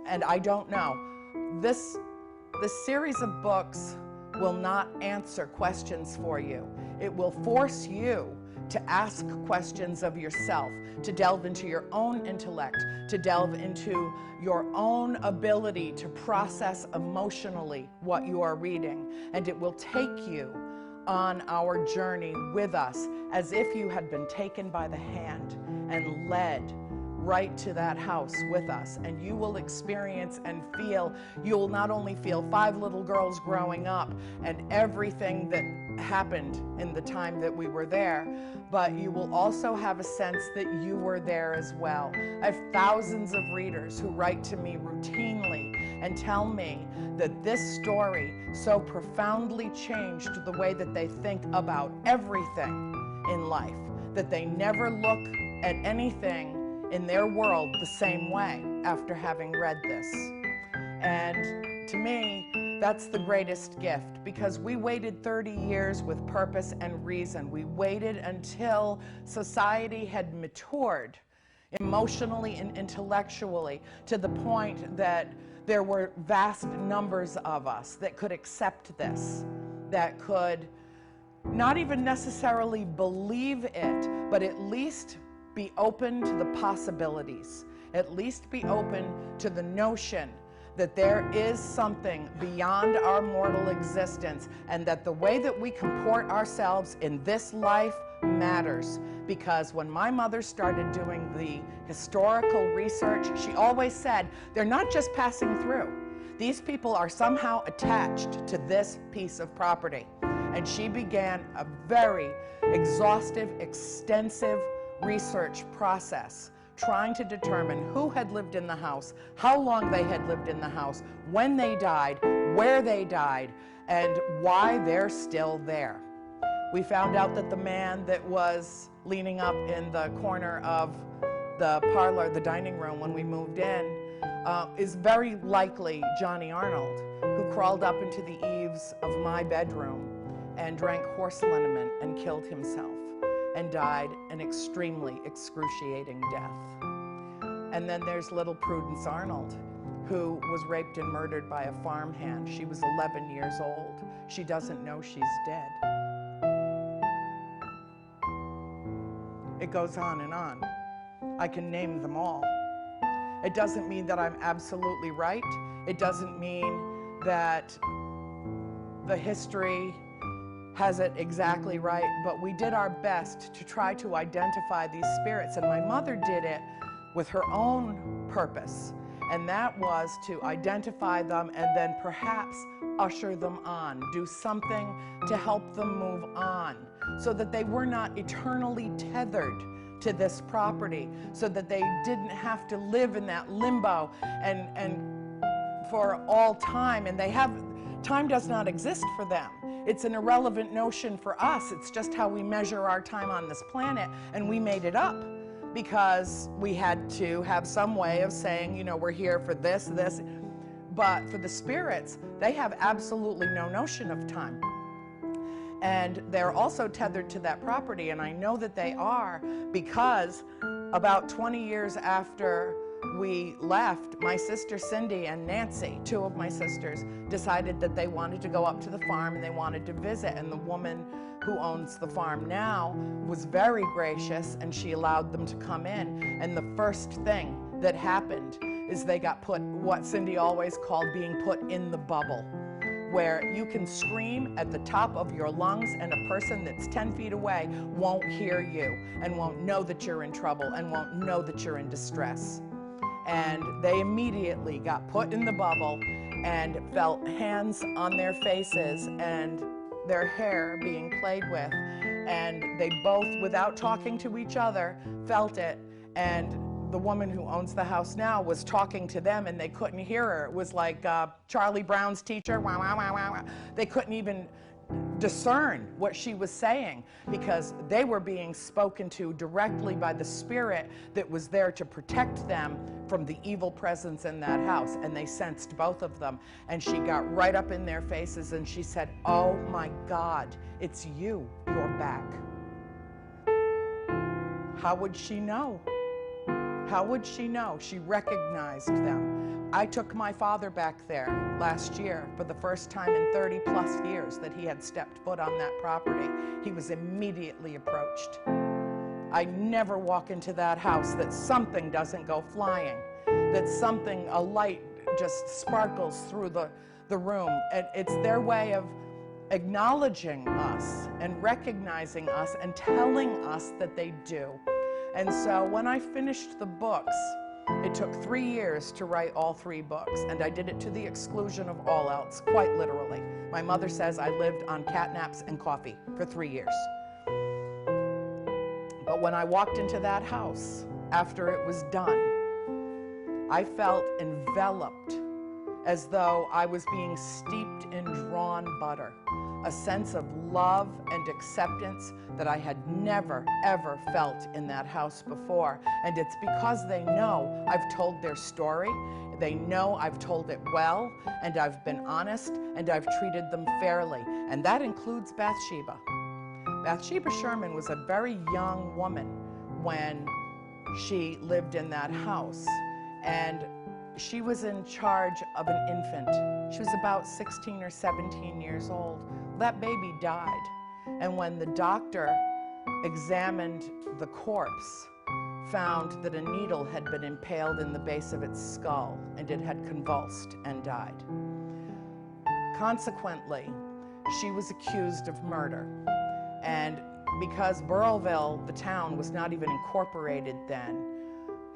and I don't know, this series of books will not answer questions for you. It will force you to ask questions of yourself, to delve into your own intellect, to delve into your own ability to process emotionally what you are reading. And it will take you on our journey with us as if you had been taken by the hand and led right to that house with us. And you will experience and feel, you will not only feel 5 little girls growing up and everything that happened in the time that we were there, but you will also have a sense that you were there as well. I have thousands of readers who write to me routinely and tell me that this story so profoundly changed the way that they think about everything in life, that they never look at anything in their world the same way after having read this. And to me, that's the greatest gift, because we waited 30 years with purpose and reason. We waited until society had matured emotionally and intellectually to the point that there were vast numbers of us that could accept this, that could not even necessarily believe it, but at least be open to the possibilities, at least be open to the notion that there is something beyond our mortal existence, and that the way that we comport ourselves in this life matters. Because when my mother started doing the historical research, she always said, they're not just passing through. These people are somehow attached to this piece of property. And she began a very exhaustive, extensive research process, trying to determine who had lived in the house, how long they had lived in the house, when they died, where they died, and why they're still there. We found out that the man that was leaning up in the corner of the parlor, the dining room, when we moved in, is very likely Johnny Arnold, who crawled up into the eaves of my bedroom and drank horse liniment and killed himself, and died an extremely excruciating death. And then there's little Prudence Arnold, who was raped and murdered by a farmhand. She was 11 years old. She doesn't know she's dead. It goes on and on. I can name them all. It doesn't mean that I'm absolutely right. It doesn't mean that the history has it exactly right, but we did our best to try to identify these spirits, and my mother did it with her own purpose, and that was to identify them and then perhaps usher them on, do something to help them move on, so that they were not eternally tethered to this property, so that they didn't have to live in that limbo and for all time, and time does not exist for them. It's an irrelevant notion for us. It's just how we measure our time on this planet, and we made it up because we had to have some way of saying, you know, we're here for this. But for the spirits, they have absolutely no notion of time. And they're also tethered to that property, and I know that they are because about 20 years after we left, my sister Cindy and Nancy, 2 of my sisters, decided that they wanted to go up to the farm and they wanted to visit, and the woman who owns the farm now was very gracious, and she allowed them to come in. And the first thing that happened is they got put, what Cindy always called being put in the bubble, where you can scream at the top of your lungs and a person that's 10 feet away won't hear you and won't know that you're in trouble and won't know that you're in distress. And they immediately got put in the bubble and felt hands on their faces and their hair being played with. And they both, without talking to each other, felt it. And the woman who owns the house now was talking to them and they couldn't hear her. It was like Charlie Brown's teacher, wah, wah, wah, wah, wah. They couldn't even discern what she was saying, because they were being spoken to directly by the spirit that was there to protect them from the evil presence in that house. And they sensed both of them. And she got right up in their faces and she said, "Oh my God, it's you. You're back." How would she know? How would she know? She recognized them. I took my father back there last year for the first time in 30 plus years that he had stepped foot on that property. He was immediately approached. I never walk into that house that something doesn't go flying, that something, a light just sparkles through the room. And it's their way of acknowledging us and recognizing us and telling us that they do. And so when I finished the books, it took 3 years to write all 3 books, and I did it to the exclusion of all else, quite literally. My mother says I lived on catnaps and coffee for 3 years. But when I walked into that house, after it was done, I felt enveloped as though I was being steeped in drawn butter, a sense of love and acceptance that I had never, ever felt in that house before. And it's because they know I've told their story, they know I've told it well, and I've been honest, and I've treated them fairly. And that includes Bathsheba. Bathsheba Sherman was a very young woman when she lived in that house, and she was in charge of an infant. She was about 16 or 17 years old. That baby died, and when the doctor examined the corpse, found that a needle had been impaled in the base of its skull, and it had convulsed and died. Consequently, she was accused of murder, and because Burrillville, the town, was not even incorporated then,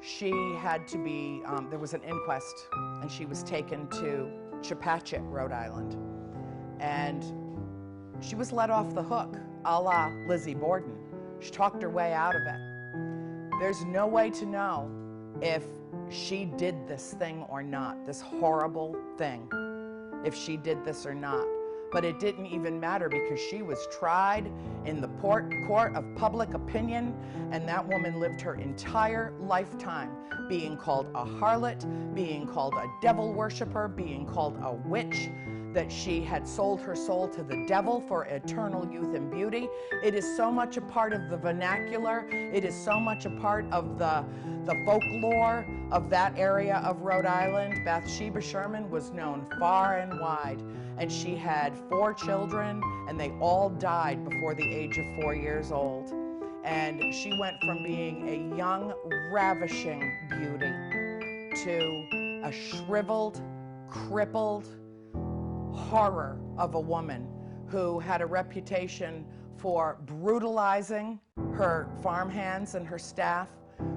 she had to be, there was an inquest, and she was taken to Chepachet, Rhode Island. And she was let off the hook, a la Lizzie Borden. She talked her way out of it. There's no way to know if she did this thing or not, this horrible thing, if she did this or not. But it didn't even matter, because she was tried in the court of public opinion, and that woman lived her entire lifetime being called a harlot, being called a devil worshiper, being called a witch, that she had sold her soul to the devil for eternal youth and beauty. It is so much a part of the vernacular. It is so much a part of the folklore of that area of Rhode Island. Bathsheba Sherman was known far and wide, and she had 4 children, and they all died before the age of 4 years old. And she went from being a young, ravishing beauty to a shriveled, crippled horror of a woman who had a reputation for brutalizing her farmhands and her staff,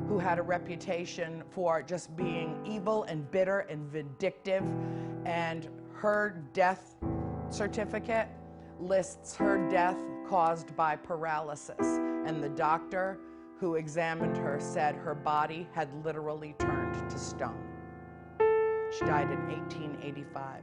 who had a reputation for just being evil and bitter and vindictive. And her death certificate lists her death caused by paralysis. And the doctor who examined her said her body had literally turned to stone. She died in 1885.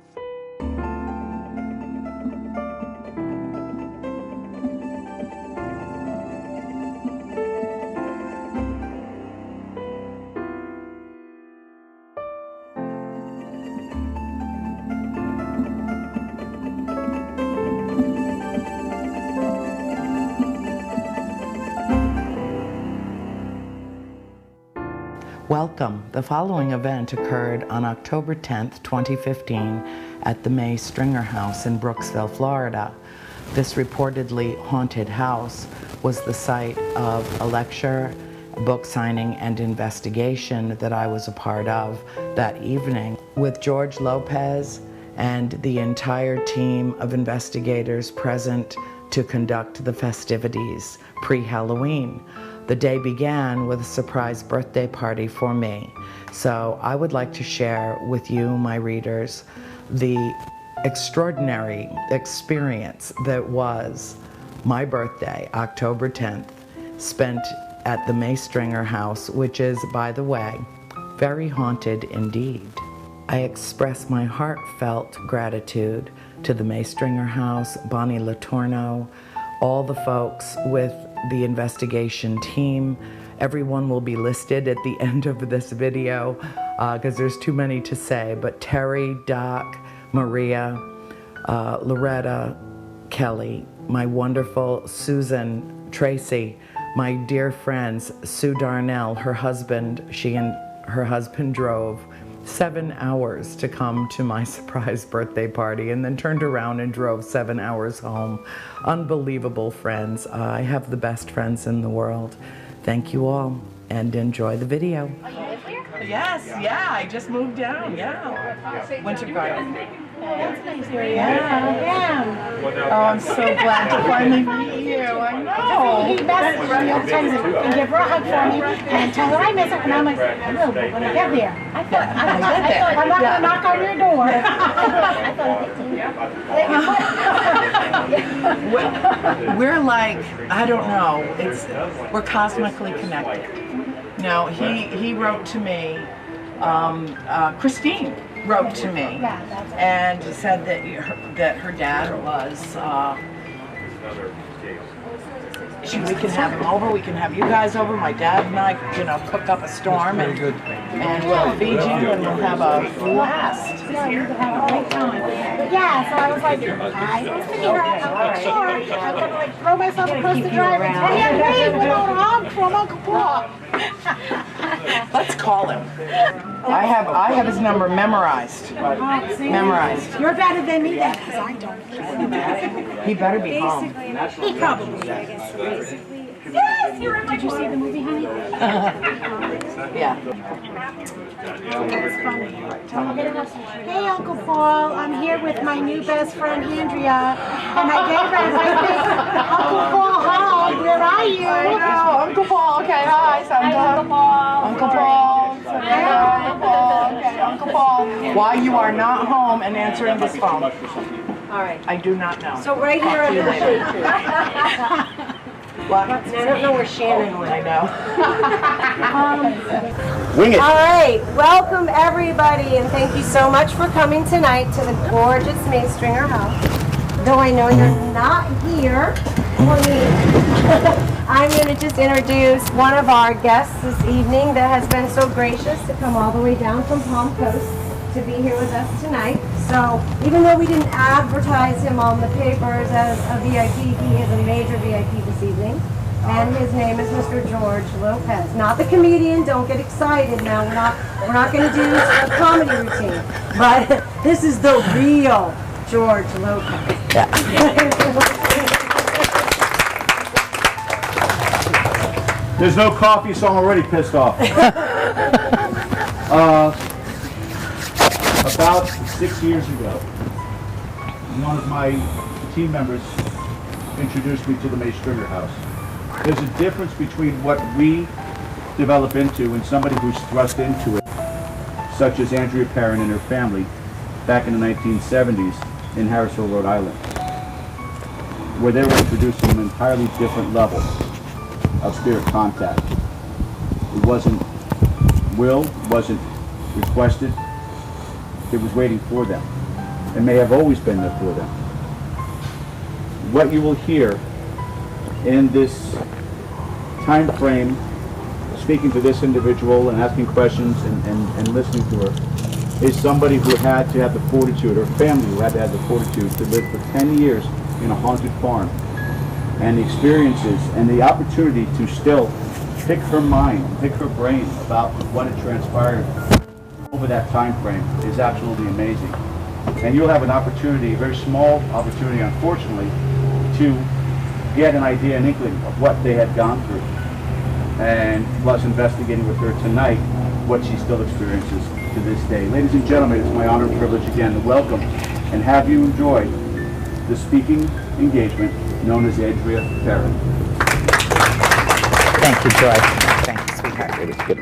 Welcome. The following event occurred on October 10th, 2015 at the May Stringer House in Brooksville, Florida. This reportedly haunted house was the site of a lecture, book signing, and investigation that I was a part of that evening with George Lopez and the entire team of investigators present to conduct the festivities pre-Halloween. The day began with a surprise birthday party for me. So I would like to share with you, my readers, the extraordinary experience that was my birthday, October 10th, spent at the May Stringer House, which is, by the way, very haunted indeed. I express my heartfelt gratitude to the Maystringer house, Bonnie Latorno, all the folks with the investigation team. Everyone will be listed at the end of this video because there's too many to say, but Terry, Doc, Maria, Loretta, Kelly, my wonderful Susan, Tracy, my dear friends, Sue Darnell, her husband, she and her husband drove 7 hours to come to my surprise birthday party and then turned around and drove 7 hours home. Unbelievable friends. I have the best friends in the world. Thank you all and enjoy the video. Yes, yeah, I just moved down, yeah. Winter Garden. That's nice here. Yeah. Oh, I'm so glad to finally meet you. I know. He messaged me all the time and give her a hug for me and tell her I miss her. And I'm like, I will, but when I get there, I'm not going to knock on your door. We're like, I don't know, we're cosmically connected. Now, he wrote to me, Christine wrote to me and said that her dad was, we can have him over, we can have you guys over, my dad and I, cook up a storm and we'll feed you and we'll have a blast. Yeah, we could have a great time. But yeah, so I was like, I was thinking I'm not sure. I'm going to like throw myself across the driveway and hey, without a hug from Uncle Paul. Let's call him. I have his number memorized. Memorized. You're better than me then, because I don't. He better be home. He probably, I guess, basically. Yes, you're in my Did you see the movie, honey? Yeah. That's funny. Hey, Uncle Paul, I'm here with my new best friend, Andrea, and I gave her a great big Uncle Paul hug. Where are you? I know. Uncle Paul. Okay, hi, Sandra. Hi, Uncle Paul. Uncle Paul. Hi, Uncle Paul. Okay, Uncle Paul. Why you are not home and answering this phone? All right. I do not know. So right here on the What? I don't know where Shannon went. I know. Wing it. All right, welcome everybody, and thank you so much for coming tonight to the gorgeous Maystringer house. Though I know you're not here for me, I'm going to just introduce one of our guests this evening that has been so gracious to come all the way down from Palm Coast to be here with us tonight. So even though we didn't advertise him on the papers as a VIP, he is a major VIP this evening. And his name is Mr. George Lopez. Not the comedian, don't get excited now. We're not going to do a comedy routine. But this is the real George Lopez. There's no coffee, so I'm already pissed off. About 6 years ago, one of my team members introduced me to the Maystringer house. There's a difference between what we develop into and somebody who's thrust into it, such as Andrea Perrin and her family back in the 1970s in Harrisville, Rhode Island, where they were introducing an entirely different level of spirit contact. It wasn't willed, wasn't requested, it was waiting for them, and may have always been there for them. What you will hear in this time frame, speaking to this individual and asking questions and listening to her, is somebody who had to have the fortitude, or family who had to have the fortitude to live for 10 years in a haunted farm, and the experiences and the opportunity to still pick her mind, pick her brain about what had transpired over that time frame is absolutely amazing. And you'll have an opportunity, a very small opportunity, unfortunately, to get an idea, an inkling of what they had gone through. And plus investigating with her tonight what she still experiences to this day. Ladies and gentlemen, it's my honor and privilege again to welcome and have you enjoy the speaking engagement known as Andrea Perrin. Thank you, Joy. Thank you, sweetheart. It was good.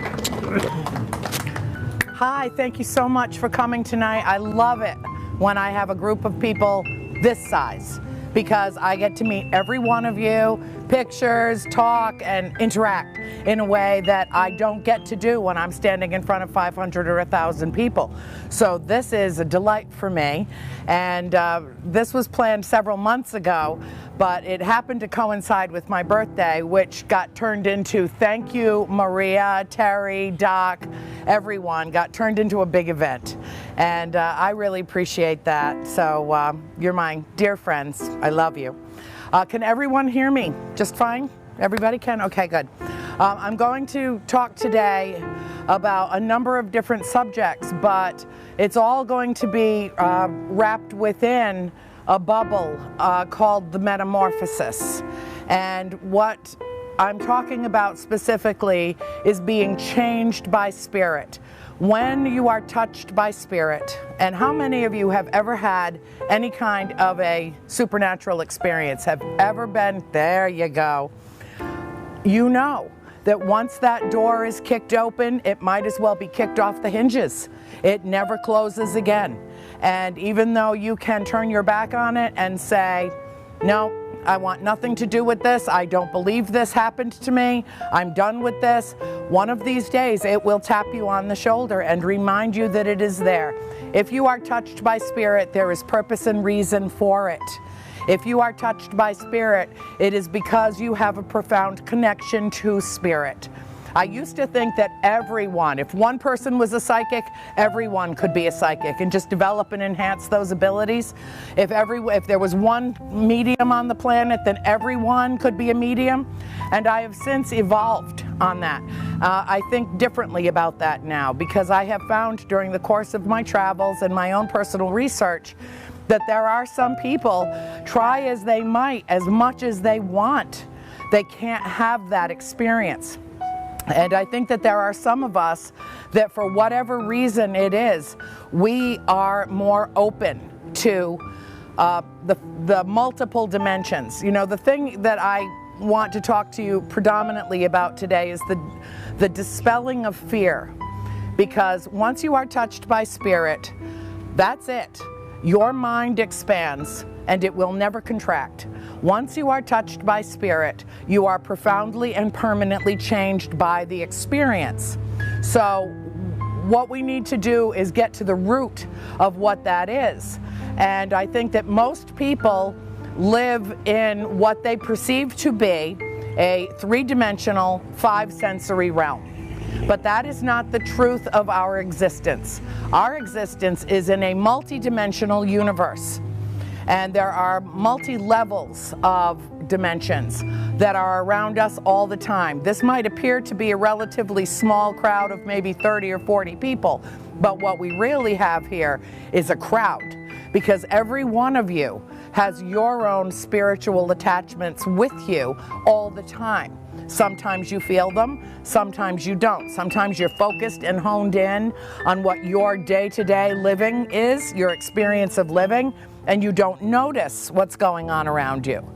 Hi, thank you so much for coming tonight. I love it when I have a group of people this size, because I get to meet every one of you, pictures, talk, and interact in a way that I don't get to do when I'm standing in front of 500 or 1,000 people. So this is a delight for me, and this was planned several months ago, but it happened to coincide with my birthday, which got turned into, thank you Maria, Terry, Doc, everyone, got turned into a big event. And I really appreciate that. So you're my dear friends. I love you. Can everyone hear me just fine? Everybody can? Okay, good. I'm going to talk today about a number of different subjects, but it's all going to be wrapped within a bubble called the metamorphosis. And what I'm talking about specifically is being changed by spirit. When you are touched by spirit, and how many of you have ever had any kind of a supernatural experience, have ever been, there you go, you know that once that door is kicked open, it might as well be kicked off the hinges. It never closes again. And even though you can turn your back on it and say, no, I want nothing to do with this, I don't believe this happened to me, I'm done with this, one of these days it will tap you on the shoulder and remind you that it is there. If you are touched by spirit, there is purpose and reason for it. If you are touched by spirit, it is because you have a profound connection to spirit. I used to think that everyone, if one person was a psychic, everyone could be a psychic and just develop and enhance those abilities. If there was one medium on the planet, then everyone could be a medium. And I have since evolved on that. I think differently about that now, because I have found during the course of my travels and my own personal research that there are some people, try as they might, as much as they want, they can't have that experience. And I think that there are some of us that for whatever reason it is, we are more open to the multiple dimensions. You know, the thing that I want to talk to you predominantly about today is the dispelling of fear. Because once you are touched by spirit, that's it. Your mind expands and it will never contract. Once you are touched by spirit, you are profoundly and permanently changed by the experience. So what we need to do is get to the root of what that is. And I think that most people live in what they perceive to be a three-dimensional, five-sensory realm. But that is not the truth of our existence. Our existence is in a multi-dimensional universe. And there are multi-levels of dimensions that are around us all the time. This might appear to be a relatively small crowd of maybe 30 or 40 people, but what we really have here is a crowd, because every one of you has your own spiritual attachments with you all the time. Sometimes you feel them, sometimes you don't. Sometimes you're focused and honed in on what your day-to-day living is, your experience of living, and you don't notice what's going on around you.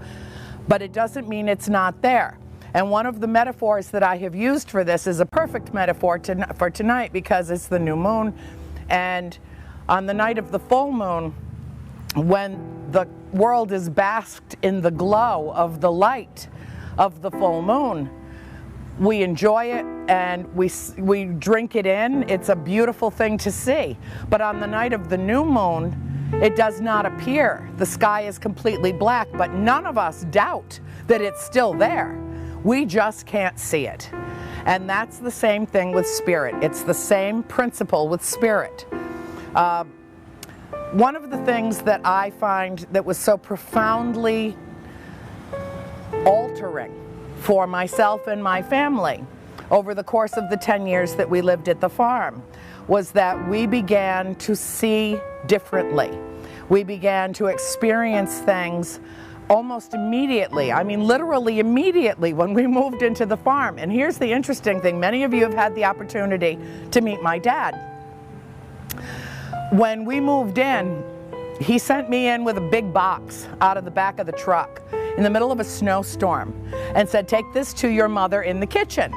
But it doesn't mean it's not there. And one of the metaphors that I have used for this is a perfect metaphor for tonight, because it's the new moon. And on the night of the full moon, when the world is basked in the glow of the light of the full moon, we enjoy it and we drink it in. It's a beautiful thing to see. But on the night of the new moon, it does not appear. The sky is completely black, but none of us doubt that it's still there. We just can't see it. And that's the same thing with spirit. It's the same principle with spirit. One of the things that I find that was so profoundly altering for myself and my family over the course of the 10 years that we lived at the farm was that we began to see differently. We began to experience things almost immediately. I mean, literally immediately when we moved into the farm. And here's the interesting thing. Many of you have had the opportunity to meet my dad. When we moved in, he sent me in with a big box out of the back of the truck in the middle of a snowstorm and said, take this to your mother in the kitchen.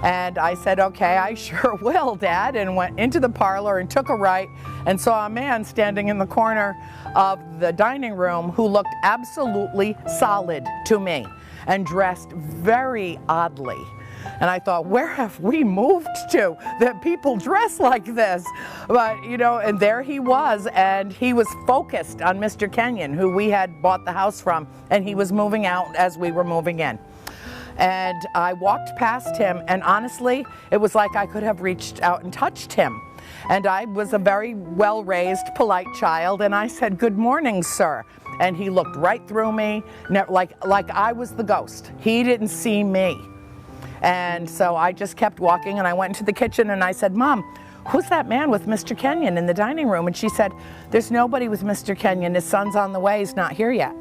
And I said, okay, I sure will, Dad, and went into the parlor and took a right and saw a man standing in the corner of the dining room who looked absolutely solid to me. and dressed very oddly. And I thought, where have we moved to that people dress like this? But, you know, and there he was, and he was focused on Mr. Kenyon, who we had bought the house from, and he was moving out as we were moving in. And I walked past him, and honestly, it was like I could have reached out and touched him. And I was a very well-raised, polite child, and I said, "Good morning, sir." And he looked right through me, like I was the ghost. He didn't see me. And so I just kept walking, and I went into the kitchen and I said, "Mom, who's that man with Mr. Kenyon in the dining room?" And she said, "There's nobody with Mr. Kenyon. His son's on the way. He's not here yet."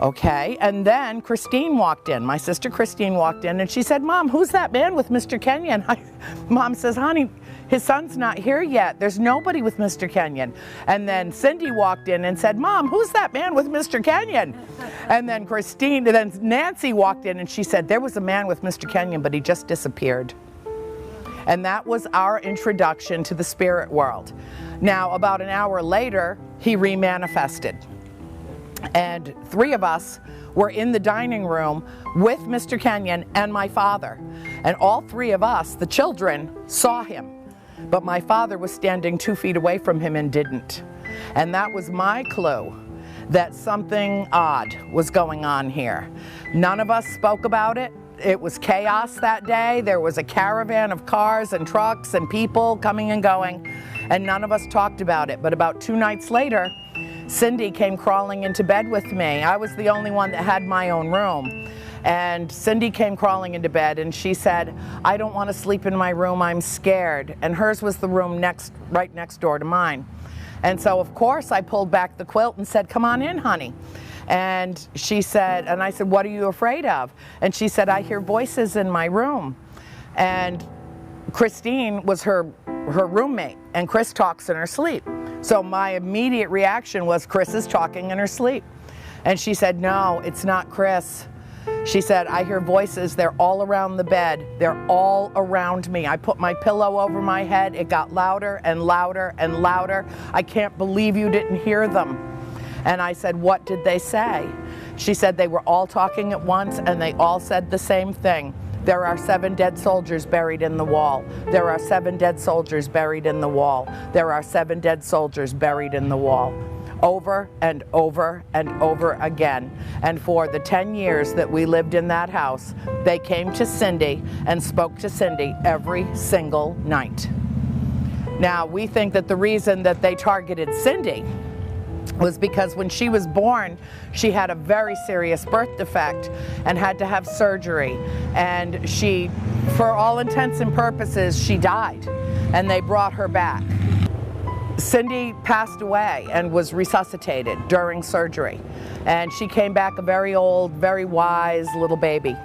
Okay, and then Christine walked in. My sister Christine walked in, and she said, "Mom, who's that man with Mr. Kenyon?" Mom says, "Honey, his son's not here yet. There's nobody with Mr. Kenyon." And then Cindy walked in and said, "Mom, who's that man with Mr. Kenyon?" And then Nancy walked in and she said, "There was a man with Mr. Kenyon, but he just disappeared." And that was our introduction to the spirit world. Now, about an hour later, he remanifested. And 3 of us were in the dining room with Mr. Kenyon and my father. And all 3 of us, the children, saw him. But my father was standing 2 feet away from him and didn't. And that was my clue that something odd was going on here. None of us spoke about it. It was chaos that day. There was a caravan of cars and trucks and people coming and going, and none of us talked about it. But about 2 nights later, Cindy came crawling into bed with me. I was the only one that had my own room. And Cindy came crawling into bed and she said, "I don't want to sleep in my room, I'm scared." And hers was the room right next door to mine. And so of course I pulled back the quilt and said, "Come on in, honey." And she said, and I said, "What are you afraid of?" And she said, "I hear voices in my room." And Christine was her roommate, and Chris talks in her sleep. So my immediate reaction was, Chris is talking in her sleep. And she said, "No, it's not Chris." She said, "I hear voices. They're all around the bed. They're all around me." I put my pillow over my head. It got louder and louder and louder. "I can't believe you didn't hear them." And I said, "What did they say?" She said, "They were all talking at once and they all said the same thing. There are 7 dead soldiers buried in the wall. There are 7 dead soldiers buried in the wall. There are 7 dead soldiers buried in the wall." Over and over and over again. And for the 10 years that we lived in that house, they came to Cindy and spoke to Cindy every single night. Now, we think that the reason that they targeted Cindy was because when she was born, she had a very serious birth defect and had to have surgery. And she, for all intents and purposes, she died. And they brought her back. Cindy passed away and was resuscitated during surgery. And she came back a very old, very wise little baby.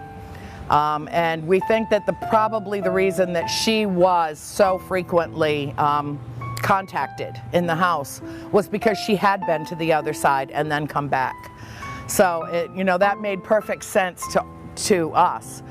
And we think that probably the reason that she was so frequently contacted in the house was because she had been to the other side and then come back. So, that made perfect sense to us.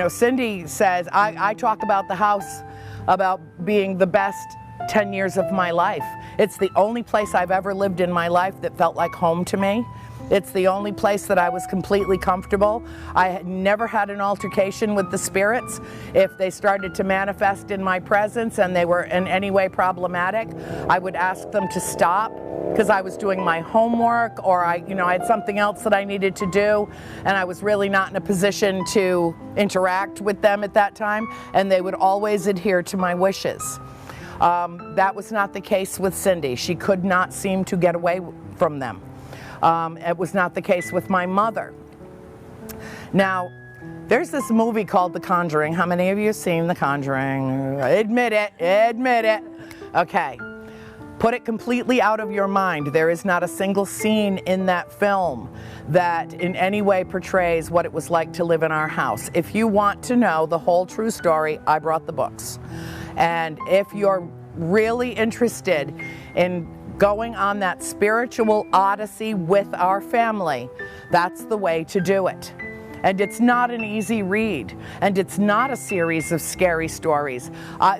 Cindy says, I talk about the house about being the best 10 years of my life. It's the only place I've ever lived in my life that felt like home to me. It's the only place that I was completely comfortable. I had never had an altercation with the spirits. If they started to manifest in my presence and they were in any way problematic, I would ask them to stop because I was doing my homework or I had something else that I needed to do and I was really not in a position to interact with them at that time, and they would always adhere to my wishes. That was not the case with Cindy. She could not seem to get away from them. It was not the case with my mother. Now, there's this movie called The Conjuring. How many of you have seen The Conjuring? Admit it, admit it. Okay, put it completely out of your mind. There is not a single scene in that film that in any way portrays what it was like to live in our house. If you want to know the whole true story, I brought the books. And if you're really interested in going on that spiritual odyssey with our family, that's the way to do it. And it's not an easy read, and it's not a series of scary stories.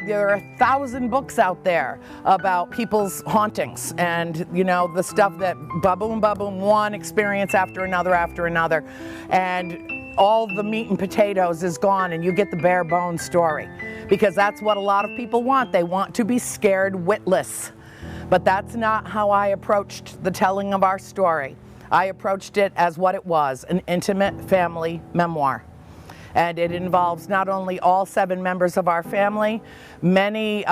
There are 1,000 books out there about people's hauntings and, you know, the stuff that ba-boom, ba-boom, one experience after another, and all the meat and potatoes is gone and you get the bare bones story. Because that's what a lot of people want. They want to be scared witless. But that's not how I approached the telling of our story. I approached it as what it was, an intimate family memoir. And it involves not only all 7 members of our family, many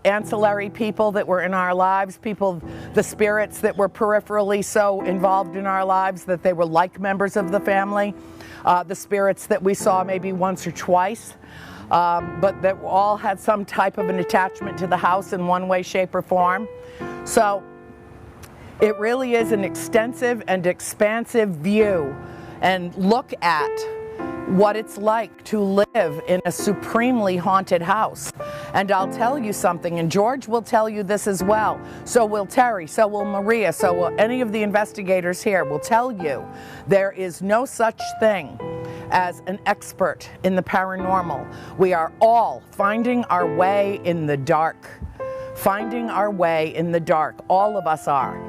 ancillary people that were in our lives, the spirits that were peripherally so involved in our lives that they were like members of the family, the spirits that we saw maybe once or twice, but that all had some type of an attachment to the house in one way, shape, or form. So it really is an extensive and expansive view and look at what it's like to live in a supremely haunted house. And I'll tell you something, and George will tell you this as well, so will Terry, so will Maria, so will any of the investigators here will tell you, there is no such thing as an expert in the paranormal. We are all finding our way in the dark. Finding our way in the dark. All of us are.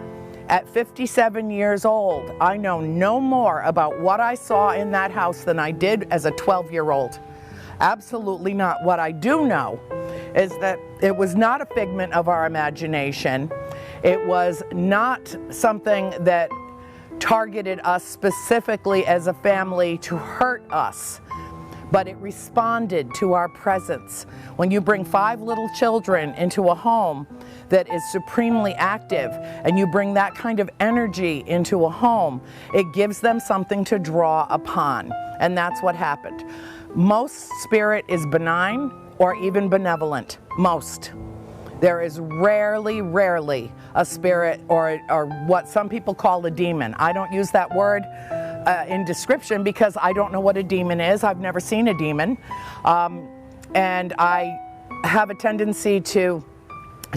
At 57 years old, I know no more about what I saw in that house than I did as a 12-year-old. Absolutely not. What I do know is that it was not a figment of our imagination. It was not something that targeted us specifically as a family to hurt us, but it responded to our presence. When you bring 5 little children into a home that is supremely active, and you bring that kind of energy into a home, it gives them something to draw upon. And that's what happened. Most spirit is benign or even benevolent. Most. There is rarely a spirit or what some people call a demon. I don't use that word in description because I don't know what a demon is. I've never seen a demon. And I have a tendency to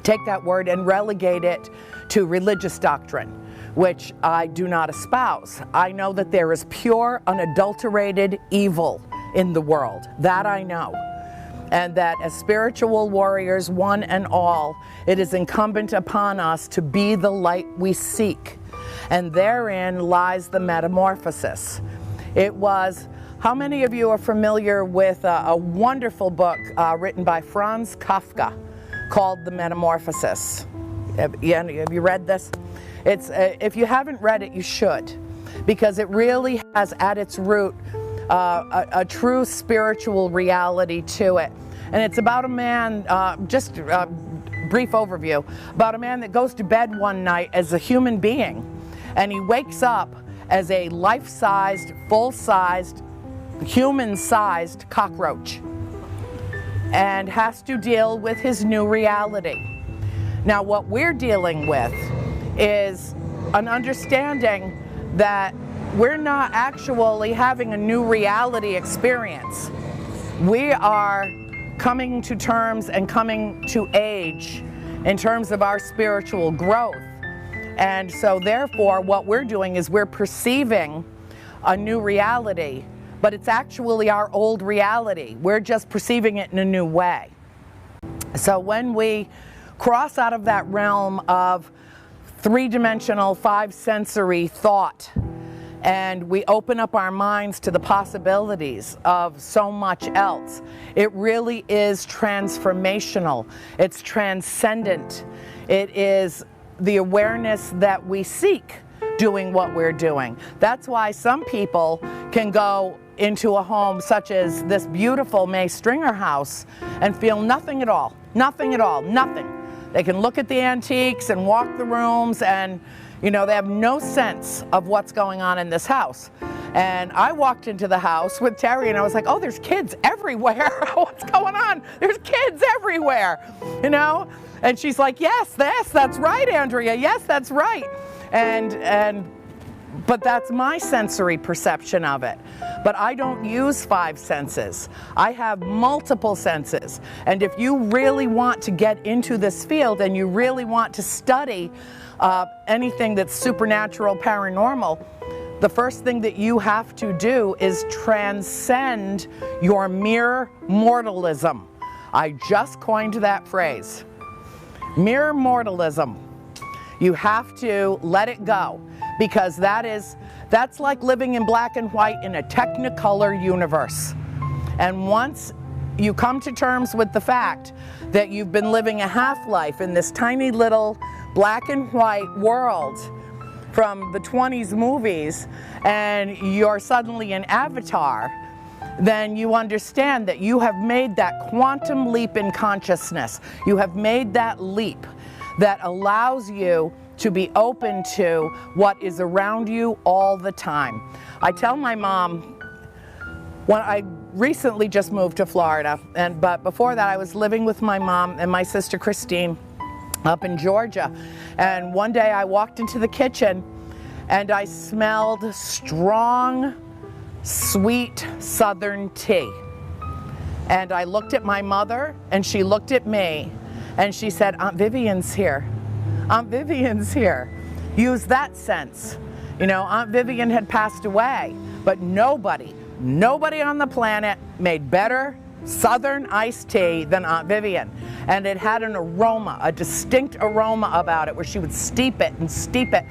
take that word and relegate it to religious doctrine, which I do not espouse. I know that there is pure, unadulterated evil in the world. That I know. And that as spiritual warriors, one and all, it is incumbent upon us to be the light we seek. And therein lies the metamorphosis. It was, how many of you are familiar with a wonderful book written by Franz Kafka called The Metamorphosis? Have you read this? It's, if you haven't read it, you should, because it really has at its root a true spiritual reality to it. And it's about a man, just a brief overview, about a man that goes to bed one night as a human being, and he wakes up as a life-sized, full-sized, human-sized cockroach, and has to deal with his new reality. Now, what we're dealing with is an understanding that we're not actually having a new reality experience. We are coming to terms and coming to age in terms of our spiritual growth. And so therefore what we're doing is we're perceiving a new reality, but it's actually our old reality. We're just perceiving it in a new way. So when we cross out of that realm of three-dimensional, five-sensory thought, and we open up our minds to the possibilities of so much else, it really is transformational. It's transcendent. It is the awareness that we seek doing what we're doing. That's why some people can go into a home such as this beautiful May Stringer house and feel nothing at all, nothing at all, nothing. They can look at the antiques and walk the rooms and, you know, they have no sense of what's going on in this house. And I walked into the house with Terry and I was like, oh, there's kids everywhere. What's going on? There's kids everywhere, you know? And she's like, yes, that's right, Andrea. Yes, that's right. But that's my sensory perception of it. But I don't use five senses. I have multiple senses. And if you really want to get into this field and you really want to study anything that's supernatural, paranormal, the first thing that you have to do is transcend your mere mortalism. I just coined that phrase. Mere mortalism. You have to let it go, because that's like living in black and white in a technicolor universe. And once you come to terms with the fact that you've been living a half-life in this tiny little black and white world from the 20s movies, and you're suddenly an avatar, then you understand that you have made that quantum leap in consciousness. You have made that leap that allows you to be open to what is around you all the time. I tell my mom, when I recently just moved to Florida, but before that I was living with my mom and my sister Christine up in Georgia, and one day I walked into the kitchen and I smelled strong, sweet Southern tea. And I looked at my mother and she looked at me and she said, "Aunt Vivian's here. Aunt Vivian's here." Use that sense. You know, Aunt Vivian had passed away, but nobody on the planet made better Southern iced tea than Aunt Vivian. And it had an aroma, a distinct aroma about it, where she would steep it,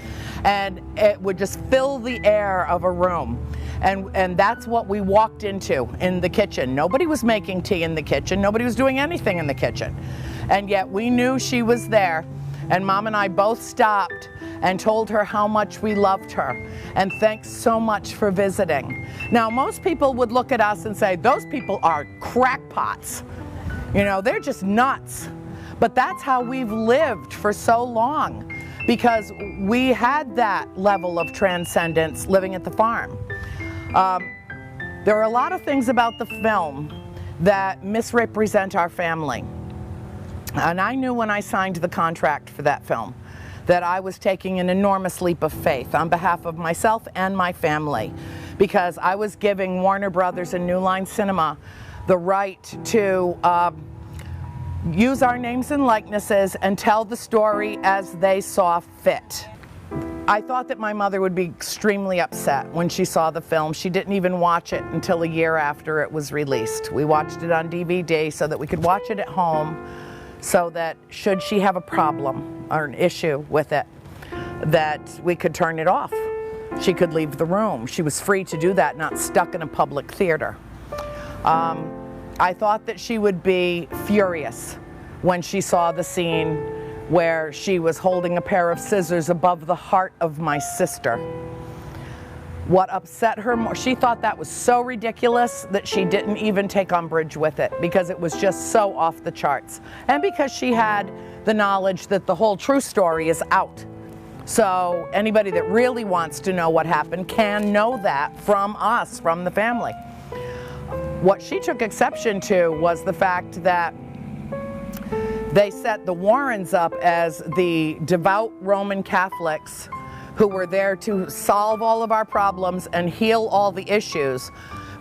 and it would just fill the air of a room. And that's what we walked into in the kitchen. Nobody was making tea in the kitchen. Nobody was doing anything in the kitchen. And yet we knew she was there. And Mom and I both stopped and told her how much we loved her. And thanks so much for visiting. Now, most people would look at us and say, those people are crackpots. You know, they're just nuts. But that's how we've lived for so long, because we had that level of transcendence living at the farm. There are a lot of things about the film that misrepresent our family. And I knew when I signed the contract for that film that I was taking an enormous leap of faith on behalf of myself and my family, because I was giving Warner Brothers and New Line Cinema the right to use our names and likenesses and tell the story as they saw fit. I thought that my mother would be extremely upset when she saw the film. She didn't even watch it until a year after it was released. We watched it on DVD so that we could watch it at home, so that should she have a problem or an issue with it, that we could turn it off. She could leave the room. She was free to do that, not stuck in a public theater. I thought that she would be furious when she saw the scene where she was holding a pair of scissors above the heart of my sister. What upset her more, she thought that was so ridiculous that she didn't even take umbrage with it, because it was just so off the charts. And because she had the knowledge that the whole true story is out. So anybody that really wants to know what happened can know that from us, from the family. What she took exception to was the fact that they set the Warrens up as the devout Roman Catholics who were there to solve all of our problems and heal all the issues,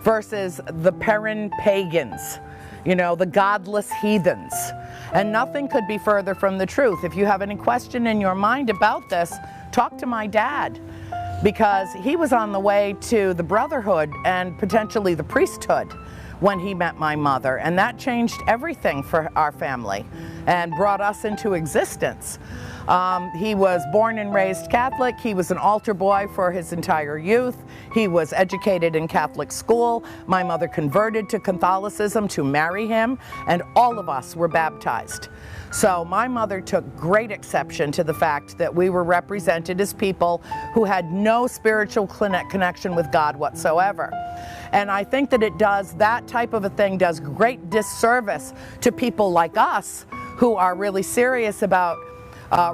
versus the Perrin pagans, you know, the godless heathens. And nothing could be further from the truth. If you have any question in your mind about this, talk to my dad, because he was on the way to the brotherhood and potentially the priesthood when he met my mother, and that changed everything for our family and brought us into existence. He was born and raised Catholic. He was an altar boy for his entire youth. He was educated in Catholic school. My mother converted to Catholicism to marry him, and all of us were baptized. So my mother took great exception to the fact that we were represented as people who had no spiritual connection with God whatsoever. And I think that that type of a thing does great disservice to people like us who are really serious about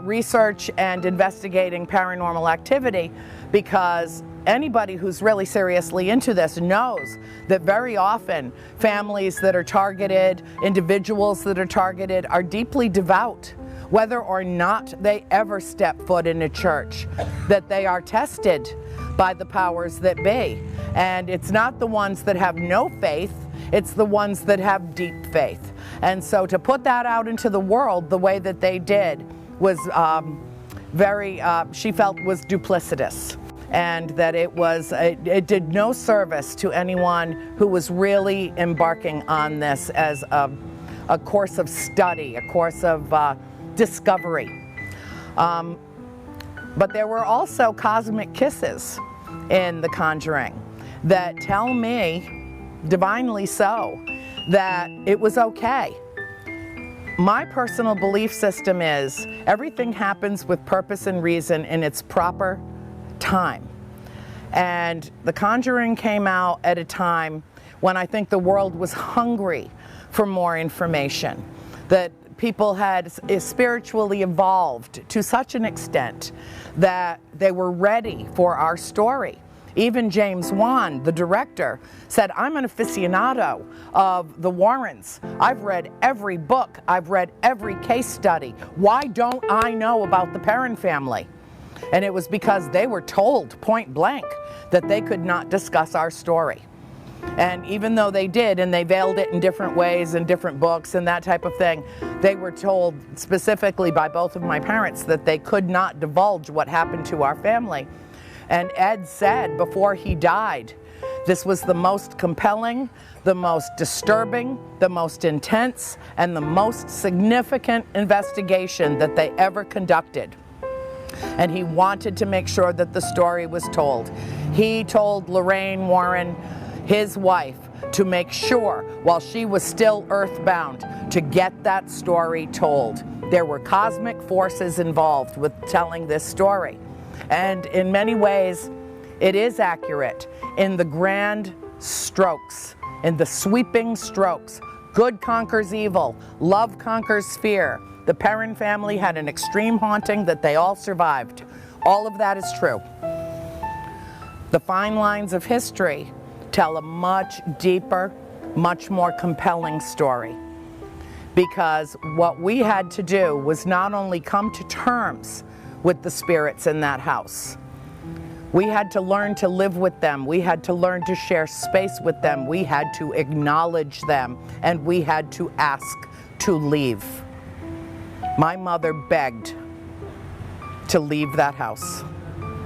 research and investigating paranormal activity, because anybody who's really seriously into this knows that very often families that are targeted, individuals that are targeted, are deeply devout, whether or not they ever step foot in a church, that they are tested by the powers that be. And it's not the ones that have no faith, it's the ones that have deep faith. And so to put that out into the world the way that they did was she felt was duplicitous. and that it did no service to anyone who was really embarking on this as a course of study, a course of discovery. But there were also cosmic kisses in The Conjuring that tell me, divinely so, that it was okay. My personal belief system is everything happens with purpose and reason in its proper time. And The Conjuring came out at a time when I think the world was hungry for more information, that people had spiritually evolved to such an extent that they were ready for our story. Even James Wan, the director, said, I'm an aficionado of the Warrens. I've read every book. I've read every case study. Why don't I know about the Perron family? And it was because they were told point blank that they could not discuss our story. And even though they did, and they veiled it in different ways in different books and that type of thing, they were told specifically by both of my parents that they could not divulge what happened to our family. And Ed said before he died, this was the most compelling, the most disturbing, the most intense, and the most significant investigation that they ever conducted. And he wanted to make sure that the story was told. He told Lorraine Warren, his wife, to make sure while she was still earthbound to get that story told. There were cosmic forces involved with telling this story. And in many ways, it is accurate in the grand strokes, in the sweeping strokes. Good conquers evil, love conquers fear. The Perron family had an extreme haunting that they all survived. All of that is true. The fine lines of history tell a much deeper, much more compelling story. Because what we had to do was not only come to terms with the spirits in that house. We had to learn to live with them. We had to learn to share space with them. We had to acknowledge them, and we had to ask to leave. My mother begged to leave that house.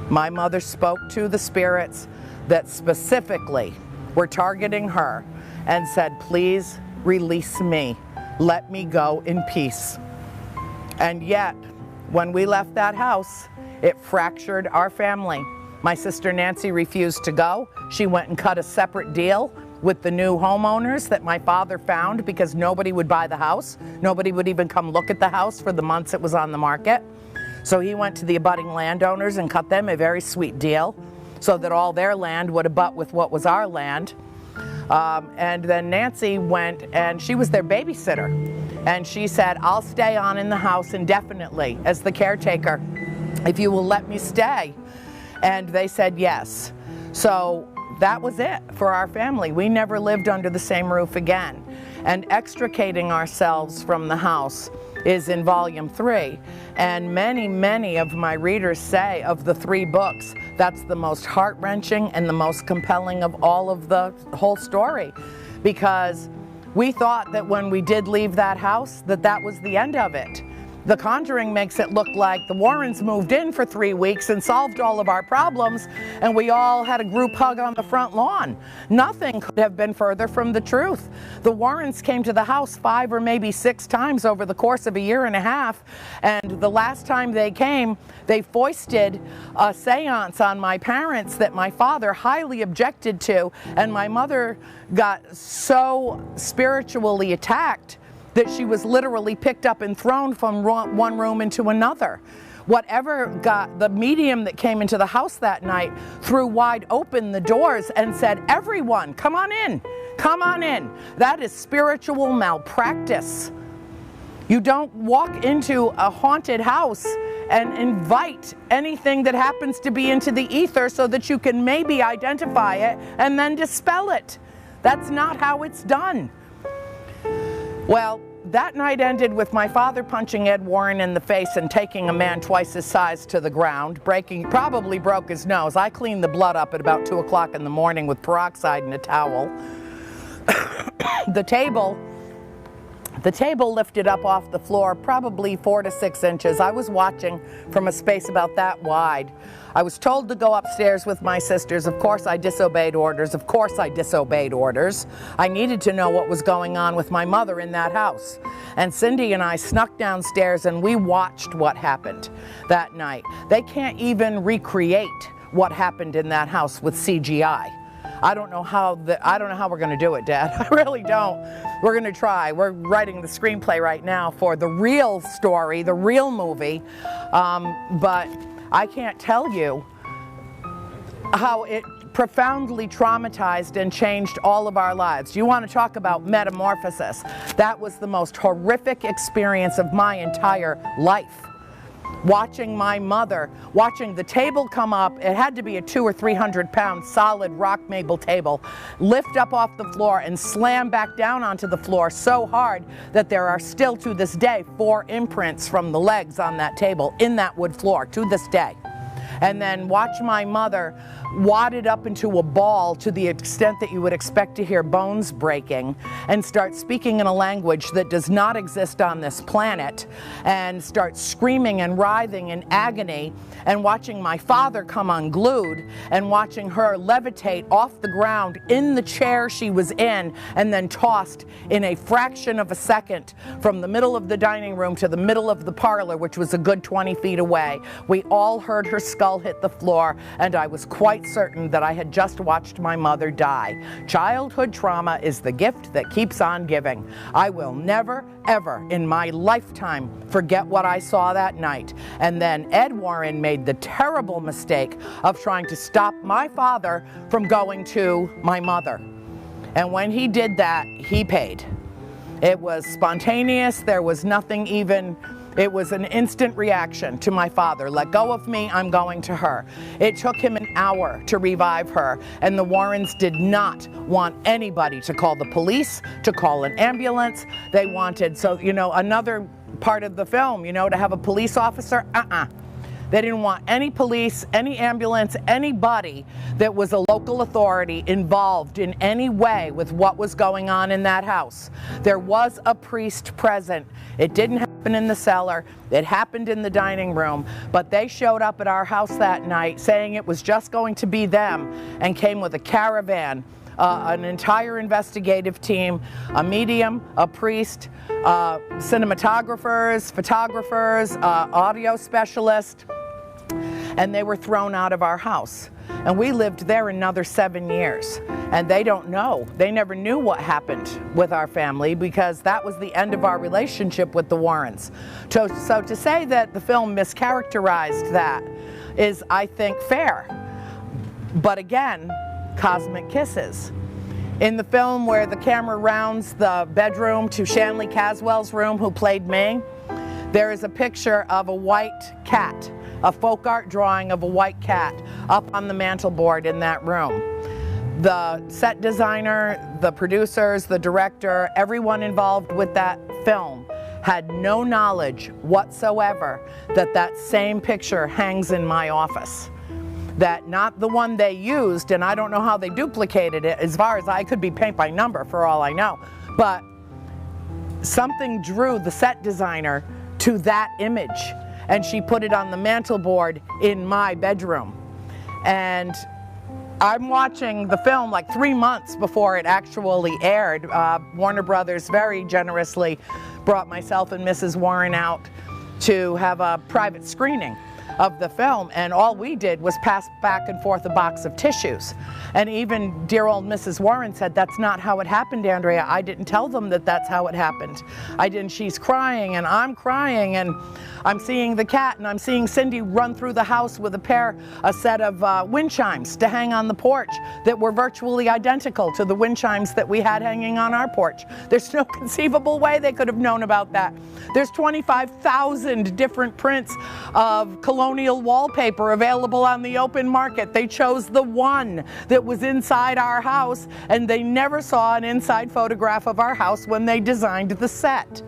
My mother spoke to the spirits that specifically were targeting her and said, please release me. Let me go in peace. And yet, when we left that house, it fractured our family. My sister Nancy refused to go. She went and cut a separate deal with the new homeowners that my father found because nobody would buy the house. Nobody would even come look at the house for the months it was on the market. So he went to the abutting landowners and cut them a very sweet deal so that all their land would abut with what was our land. And then Nancy went and she was their babysitter. And she said, I'll stay on in the house indefinitely as the caretaker if you will let me stay. And they said yes. So that was it for our family. We never lived under the same roof again. And extricating ourselves from the house is in volume 3. And many, many of my readers say of the 3 books, that's the most heart-wrenching and the most compelling of all of the whole story. Because we thought that when we did leave that house, that was the end of it. The Conjuring makes it look like the Warrens moved in for 3 weeks and solved all of our problems, and we all had a group hug on the front lawn. Nothing could have been further from the truth. The Warrens came to the house 5 or maybe 6 times over the course of a year and a half, and the last time they came, they foisted a seance on my parents that my father highly objected to, and my mother got so spiritually attacked that she was literally picked up and thrown from one room into another. Whatever got the medium that came into the house that night threw wide open the doors and said, everyone, come on in, come on in. That is spiritual malpractice. You don't walk into a haunted house and invite anything that happens to be into the ether so that you can maybe identify it and then dispel it. That's not how it's done. Well, that night ended with my father punching Ed Warren in the face and taking a man twice his size to the ground, probably broke his nose. I cleaned the blood up at about 2 o'clock in the morning with peroxide and a towel. The table The table lifted up off the floor probably 4 to 6 inches. I was watching from a space about that wide. I was told to go upstairs with my sisters. Of course I disobeyed orders. Of course I disobeyed orders. I needed to know what was going on with my mother in that house. And Cindy and I snuck downstairs and we watched what happened that night. They can't even recreate what happened in that house with CGI. I don't know how we're going to do it, Dad. I really don't. We're going to try. We're writing the screenplay right now for the real story, the real movie. But I can't tell you how it profoundly traumatized and changed all of our lives. You want to talk about metamorphosis? That was the most horrific experience of my entire life. Watching my mother, watching the table come up, it had to be a 200 or 300 pound solid rock maple table, lift up off the floor and slam back down onto the floor so hard that there are still to this day 4 imprints from the legs on that table in that wood floor to this day. And then watch my mother wadded up into a ball to the extent that you would expect to hear bones breaking and start speaking in a language that does not exist on this planet and start screaming and writhing in agony, and watching my father come unglued and watching her levitate off the ground in the chair she was in and then tossed in a fraction of a second from the middle of the dining room to the middle of the parlor, which was a good 20 feet away. We all heard her skull hit the floor, and I was quite certain that I had just watched my mother die. Childhood trauma is the gift that keeps on giving. I will never, ever in my lifetime forget what I saw that night. And then Ed Warren made the terrible mistake of trying to stop my father from going to my mother. And when he did that, he paid. It was spontaneous. There was nothing even. It was an instant reaction to my father. Let go of me, I'm going to her. It took him an hour to revive her, and the Warrens did not want anybody to call the police, to call an ambulance. They wanted, so, you know, another part of the film, you know, to have a police officer, They didn't want any police, any ambulance, anybody that was a local authority involved in any way with what was going on in that house. There was a priest present. It didn't happen in the cellar. It happened in the dining room. But they showed up at our house that night saying it was just going to be them and came with a caravan, an entire investigative team, a medium, a priest, cinematographers, photographers, audio specialist. And they were thrown out of our house. And we lived there another 7 years. And they don't know. They never knew what happened with our family because that was the end of our relationship with the Warrens. So to say that the film mischaracterized that is, I think, fair. But again, cosmic kisses. In the film where the camera rounds the bedroom to Shanley Caswell's room, who played me, there is a picture of a white cat, a folk art drawing of a white cat up on the mantelboard in that room. The set designer, the producers, the director, everyone involved with that film had no knowledge whatsoever that that same picture hangs in my office. That not the one they used, and I don't know how they duplicated it, as far as I could be paint by number for all I know, but something drew the set designer to that image, and she put it on the mantelboard in my bedroom. And I'm watching the film like 3 months before it actually aired. Warner Brothers very generously brought myself and Mrs. Warren out to have a private screening of the film, and all we did was pass back and forth a box of tissues. And even dear old Mrs. Warren said, "That's not how it happened, Andrea. I didn't tell them that that's how it happened. I didn't." She's crying and I'm crying, and I'm seeing the cat, and I'm seeing Cindy run through the house with a set of wind chimes to hang on the porch that were virtually identical to the wind chimes that we had hanging on our porch. There's no conceivable way they could have known about that. There's 25,000 different prints of colonial wallpaper available on the open market. They chose the one that was inside our house, and they never saw an inside photograph of our house when they designed the set.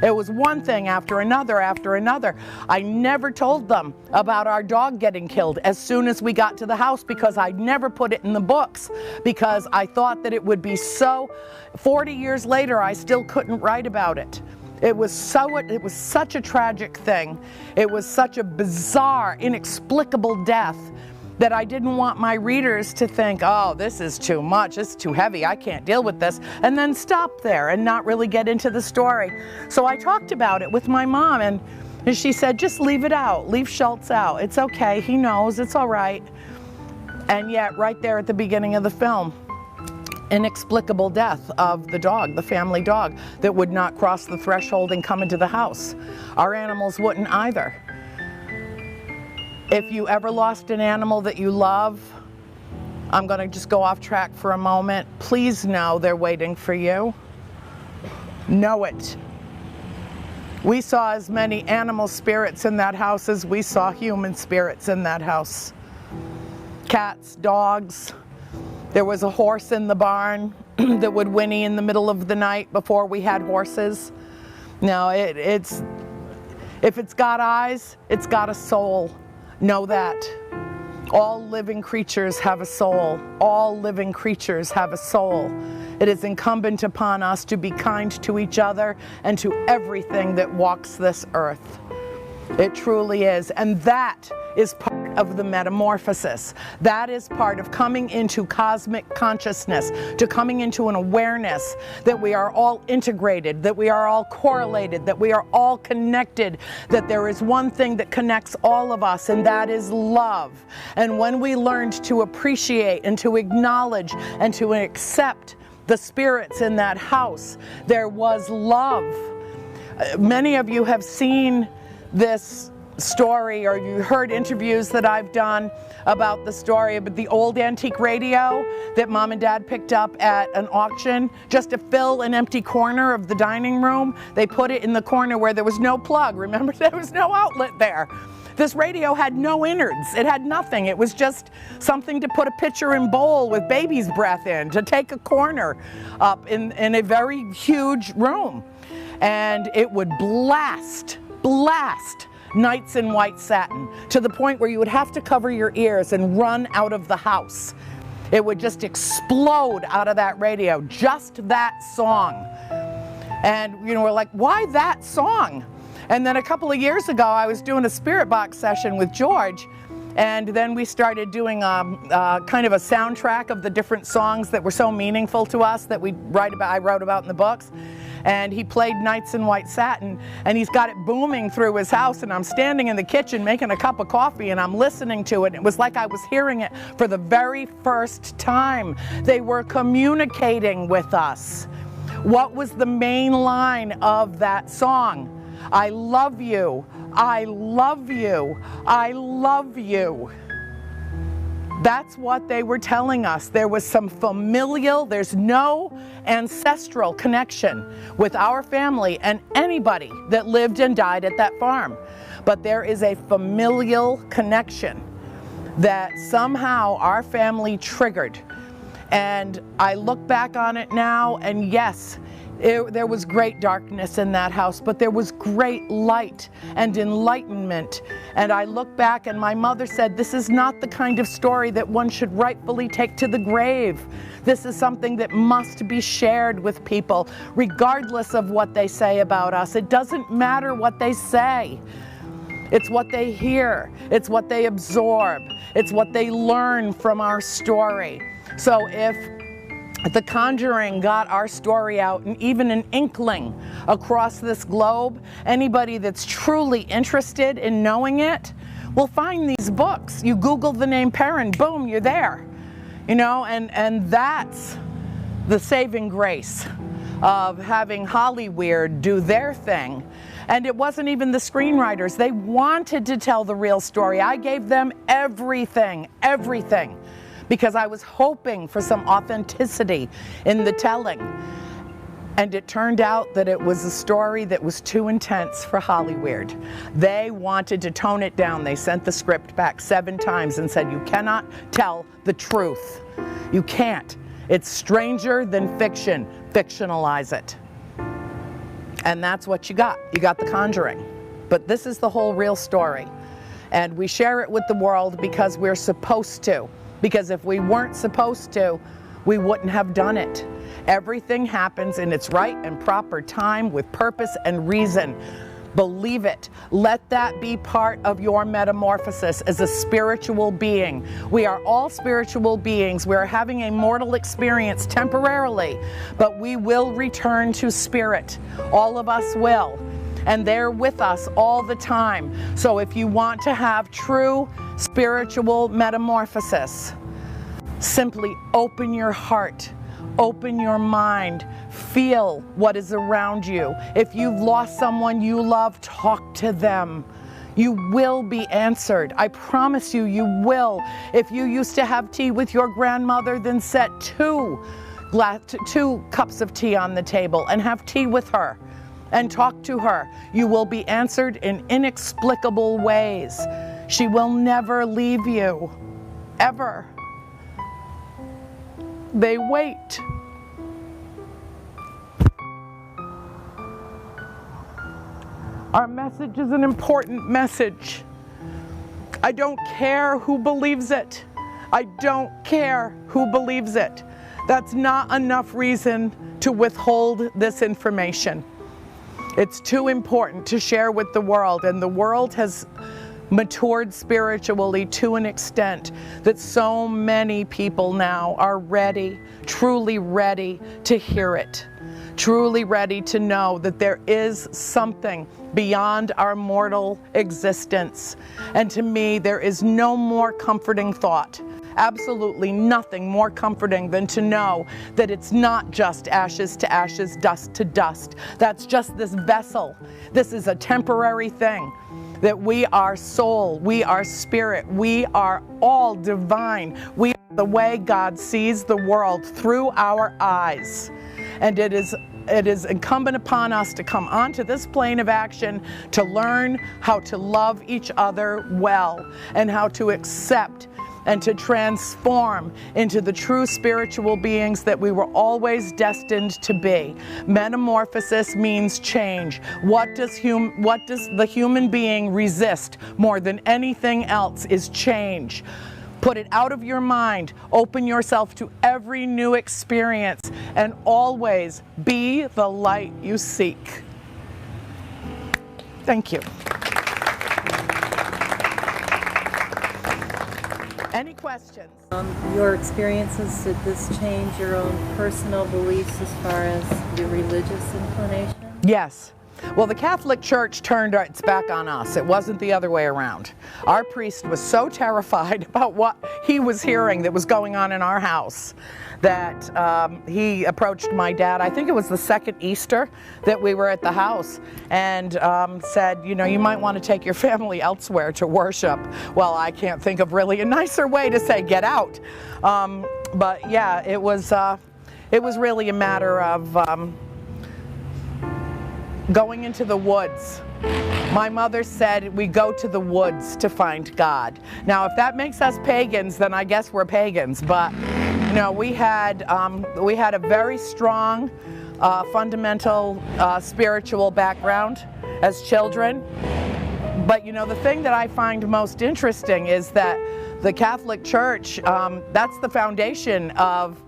It was one thing after another after another. I never told them about our dog getting killed as soon as we got to the house, because I never put it in the books, because I thought that it would be so, 40 years later I still couldn't write about it. It was such a tragic thing. It was such a bizarre, inexplicable death that I didn't want my readers to think, oh, this is too much, this is too heavy, I can't deal with this, and then stop there and not really get into the story. So I talked about it with my mom, and she said, just leave it out, leave Schultz out. It's okay, he knows, it's all right. And yet, right there at the beginning of the film, inexplicable death of the dog, the family dog, that would not cross the threshold and come into the house. Our animals wouldn't either. If you ever lost an animal that you love, I'm going to just go off track for a moment. Please know they're waiting for you. Know it. We saw as many animal spirits in that house as we saw human spirits in that house. Cats, dogs. There was a horse in the barn that would whinny in the middle of the night before we had horses. No, if it's got eyes, it's got a soul. Know that. All living creatures have a soul. All living creatures have a soul. It is incumbent upon us to be kind to each other and to everything that walks this earth. It truly is. And that is part of the metamorphosis. That is part of coming into cosmic consciousness, to coming into an awareness that we are all integrated, that we are all correlated, that we are all connected, that there is one thing that connects all of us, and that is love. And when we learned to appreciate and to acknowledge and to accept the spirits in that house, there was love. Many of you have seen this story, or you heard interviews that I've done about the story about the old antique radio that Mom and Dad picked up at an auction just to fill an empty corner of the dining room. They put it in the corner where there was no plug. Remember, there was no outlet there. This radio had no innards. It had nothing. It was just something to put a pitcher and bowl with baby's breath in, to take a corner up in a very huge room. And it would blast Nights in White Satin, to the point where you would have to cover your ears and run out of the house. It would just explode out of that radio, just that song. And we're like, why that song? And then a couple of years ago, I was doing a spirit box session with George, and then we started doing kind of a soundtrack of the different songs that were so meaningful to us that I wrote about in the books. And he played Nights in White Satin, and he's got it booming through his house, and I'm standing in the kitchen making a cup of coffee, and I'm listening to it. It was like I was hearing it for the very first time. They were communicating with us. What was the main line of that song? I love you, I love you, I love you. That's what they were telling us. There was some familial, there's no ancestral connection with our family and anybody that lived and died at that farm. But there is a familial connection that somehow our family triggered. And I look back on it now, and yes, there was great darkness in that house, but there was great light and enlightenment. And I look back, and my mother said, this is not the kind of story that one should rightfully take to the grave. This is something that must be shared with people, regardless of what they say about us. It doesn't matter what they say. It's what they hear. It's what they absorb. It's what they learn from our story. So if The Conjuring got our story out, and even an inkling across this globe, anybody that's truly interested in knowing it will find these books. You Google the name Perrin, boom, you're there. And that's the saving grace of having Hollyweird do their thing. And it wasn't even the screenwriters. They wanted to tell the real story. I gave them everything, because I was hoping for some authenticity in the telling. And it turned out that it was a story that was too intense for Hollyweird. They wanted to tone it down. They sent the script back 7 times and said, you cannot tell the truth. You can't. It's stranger than fiction. Fictionalize it. And that's what you got. You got The Conjuring. But this is the whole real story. And we share it with the world because we're supposed to. Because if we weren't supposed to, we wouldn't have done it. Everything happens in its right and proper time with purpose and reason. Believe it. Let that be part of your metamorphosis as a spiritual being. We are all spiritual beings. We are having a mortal experience temporarily, but we will return to spirit. All of us will. And they're with us all the time. So if you want to have true spiritual metamorphosis, simply open your heart, open your mind, feel what is around you. If you've lost someone you love, talk to them. You will be answered. I promise you, you will. If you used to have tea with your grandmother, then set two cups of tea on the table and have tea with her and talk to her. You will be answered in inexplicable ways. She will never leave you, ever. They wait. Our message is an important message. I don't care who believes it. I don't care who believes it. That's not enough reason to withhold this information. It's too important to share with the world, and the world has matured spiritually to an extent that so many people now are ready, truly ready to hear it, truly ready to know that there is something beyond our mortal existence. And to me, there is no more comforting thought, absolutely nothing more comforting than to know that it's not just ashes to ashes, dust to dust. That's just this vessel. This is a temporary thing. That we are soul, we are spirit, we are all divine. We are the way God sees the world, through our eyes. And it is incumbent upon us to come onto this plane of action to learn how to love each other well and how to accept and to transform into the true spiritual beings that we were always destined to be. Metamorphosis means change. What does the human being resist more than anything else is change. Put it out of your mind. Open yourself to every new experience and always be the light you seek. Thank you. Any questions? Your experiences, did this change your own personal beliefs as far as your religious inclination? Yes. Well, the Catholic Church turned its back on us. It wasn't the other way around. Our priest was so terrified about what he was hearing that was going on in our house that he approached my dad. I think it was the second Easter that we were at the house, and said, you know, you might want to take your family elsewhere to worship. Well, I can't think of really a nicer way to say get out. But yeah, it was really a matter of going into the woods. My mother said we go to the woods to find God. Now, if that makes us pagans, then I guess we're pagans. But you know, we had a very strong, fundamental spiritual background as children. But you know, the thing that I find most interesting is that the Catholic Church, that's the foundation of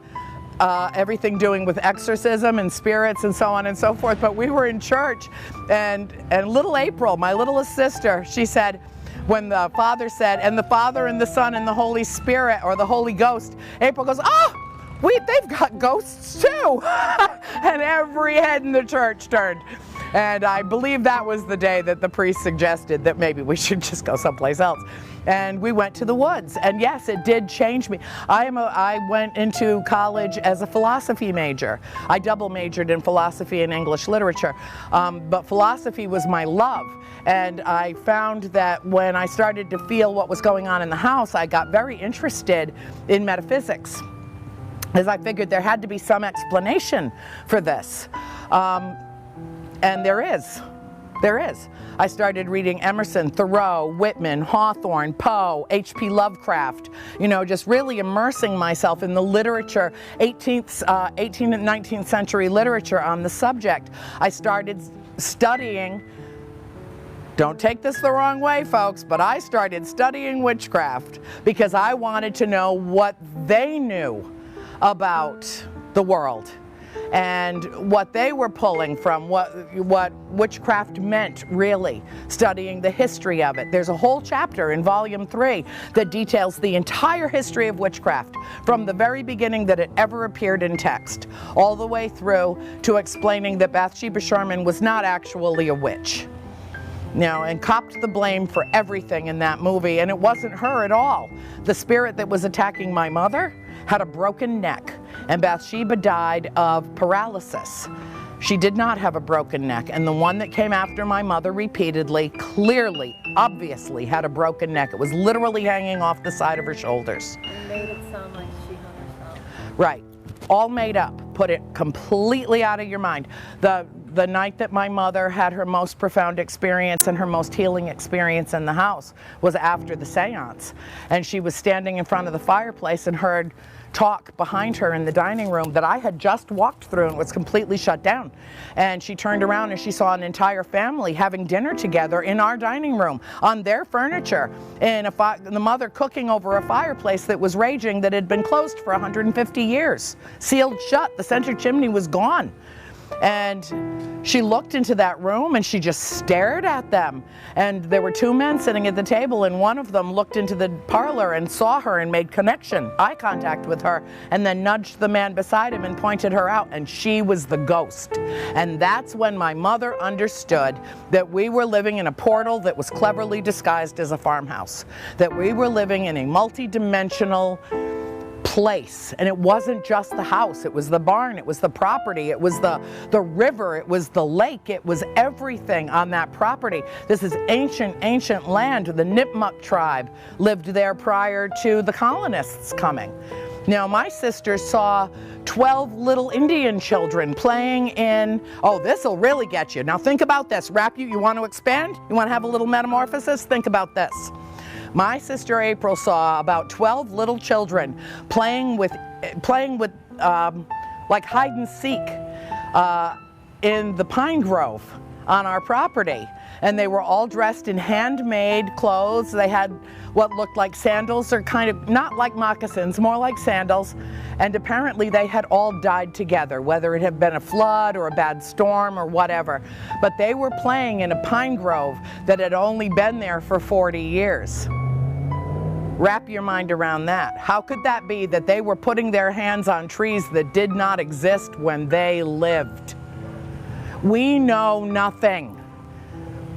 everything doing with exorcism and spirits and so on and so forth. But we were in church, and little April, my littlest sister, she said, when the Father said, and the Father and the Son and the Holy Spirit, or the Holy Ghost, April goes, oh, they've got ghosts too. And every head in the church turned. And I believe that was the day that the priest suggested that maybe we should just go someplace else. And we went to the woods, and yes, it did change me. I went into college as a philosophy major. I double majored in philosophy and English literature, but philosophy was my love. And I found that when I started to feel what was going on in the house, I got very interested in metaphysics, as I figured there had to be some explanation for this. And there is. There is. I started reading Emerson, Thoreau, Whitman, Hawthorne, Poe, H.P. Lovecraft, you know, just really immersing myself in the literature, 18th and 19th century literature on the subject. I started studying, don't take this the wrong way, folks, but I started studying witchcraft because I wanted to know what they knew about the world and what they were pulling from, what witchcraft meant, really, studying the history of it. There's a whole chapter in Volume 3 that details the entire history of witchcraft from the very beginning that it ever appeared in text, all the way through to explaining that Bathsheba Sherman was not actually a witch. You know, and copped the blame for everything in that movie, and it wasn't her at all. The spirit that was attacking my mother had a broken neck, and Bathsheba died of paralysis. She did not have a broken neck, and the one that came after my mother repeatedly, clearly, obviously had a broken neck. It was literally hanging off the side of her shoulders. It made it sound like she hung herself. Right. All made up. Put it completely out of your mind. The night that my mother had her most profound experience and her most healing experience in the house was after the seance. And she was standing in front of the fireplace and heard talk behind her in the dining room that I had just walked through and was completely shut down. And she turned around and she saw an entire family having dinner together in our dining room on their furniture, and the mother cooking over a fireplace that was raging that had been closed for 150 years, sealed shut. The center chimney was gone. And she looked into that room and she just stared at them. And there were two men sitting at the table, and one of them looked into the parlor and saw her and made eye contact with her, and then nudged the man beside him and pointed her out, and she was the ghost. And that's when my mother understood that we were living in a portal that was cleverly disguised as a farmhouse, that we were living in a multi-dimensional place. And it wasn't just the house, it was the barn, it was the property, it was the river, it was the lake, it was everything on that property. This is ancient land. The Nipmuc tribe lived there prior to the colonists coming. Now, my sister saw 12 little Indian children playing in, oh, this'll really get you. Now think about this. You want to expand? You want to have a little metamorphosis? Think about this. My sister April saw about 12 little children playing with like hide and seek in the pine grove on our property. And they were all dressed in handmade clothes. They had what looked like sandals, or kind of not like moccasins, more like sandals. And apparently they had all died together, whether it had been a flood or a bad storm or whatever. But they were playing in a pine grove that had only been there for 40 years. Wrap your mind around that. How could that be that they were putting their hands on trees that did not exist when they lived? We know nothing.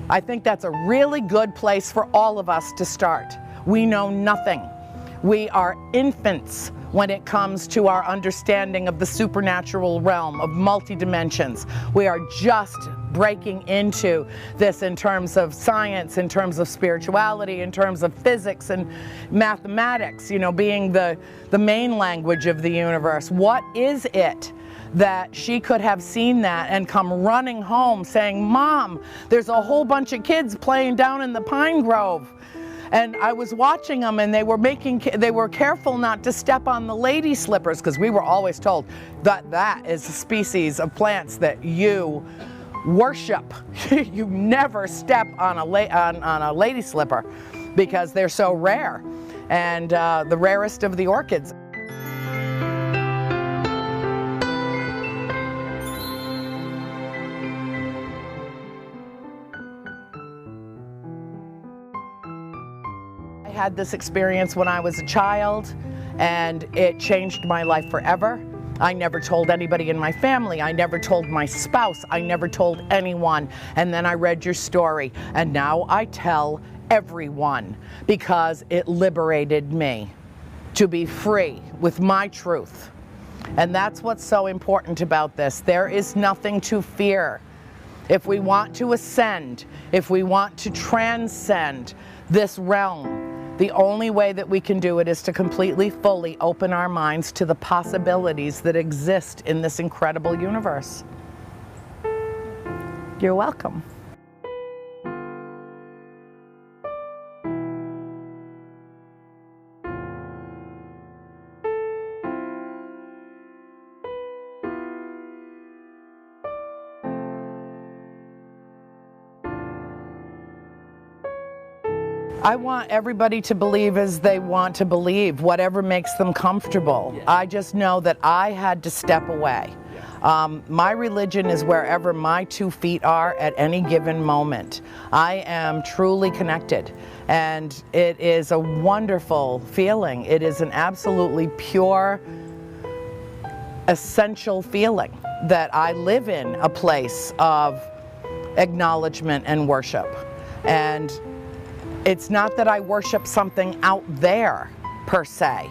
I think that's a really good place for all of us to start. We know nothing. We are infants when it comes to our understanding of the supernatural realm, of multi-dimensions. We are just breaking into this in terms of science, in terms of spirituality, in terms of physics and mathematics, you know, being the main language of the universe. What is it that she could have seen that and come running home saying, "Mom, there's a whole bunch of kids playing down in the pine grove"? And I was watching them, and they were careful not to step on the lady slippers, because we were always told that that is a species of plants that you worship. You never step on a lady slipper because they're so rare, and the rarest of the orchids. I had this experience when I was a child, and it changed my life forever. I never told anybody in my family. I never told my spouse. I never told anyone. And then I read your story, and now I tell everyone, because it liberated me to be free with my truth. And that's what's so important about this. There is nothing to fear. If we want to ascend, if we want to transcend this realm, the only way that we can do it is to completely, fully open our minds to the possibilities that exist in this incredible universe. You're welcome. I want everybody to believe as they want to believe, whatever makes them comfortable. Yeah. I just know that I had to step away. Yeah. My religion is wherever my 2 feet are at any given moment. I am truly connected, and it is a wonderful feeling. It is an absolutely pure, essential feeling that I live in a place of acknowledgement and worship. And it's not that I worship something out there, per se.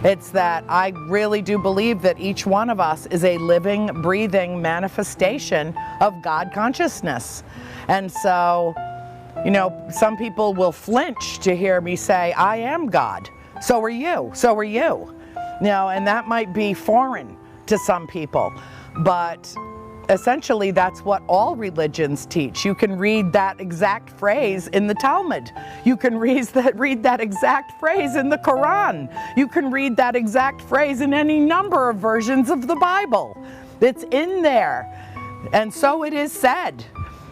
It's that I really do believe that each one of us is a living, breathing manifestation of God consciousness. And so, you know, some people will flinch to hear me say, I am God. So are you. So are you. You know, and that might be foreign to some people. But essentially, that's what all religions teach. You can read that exact phrase in the Talmud. You can read that exact phrase in the Quran. You can read that exact phrase in any number of versions of the Bible. It's in there. And so it is said.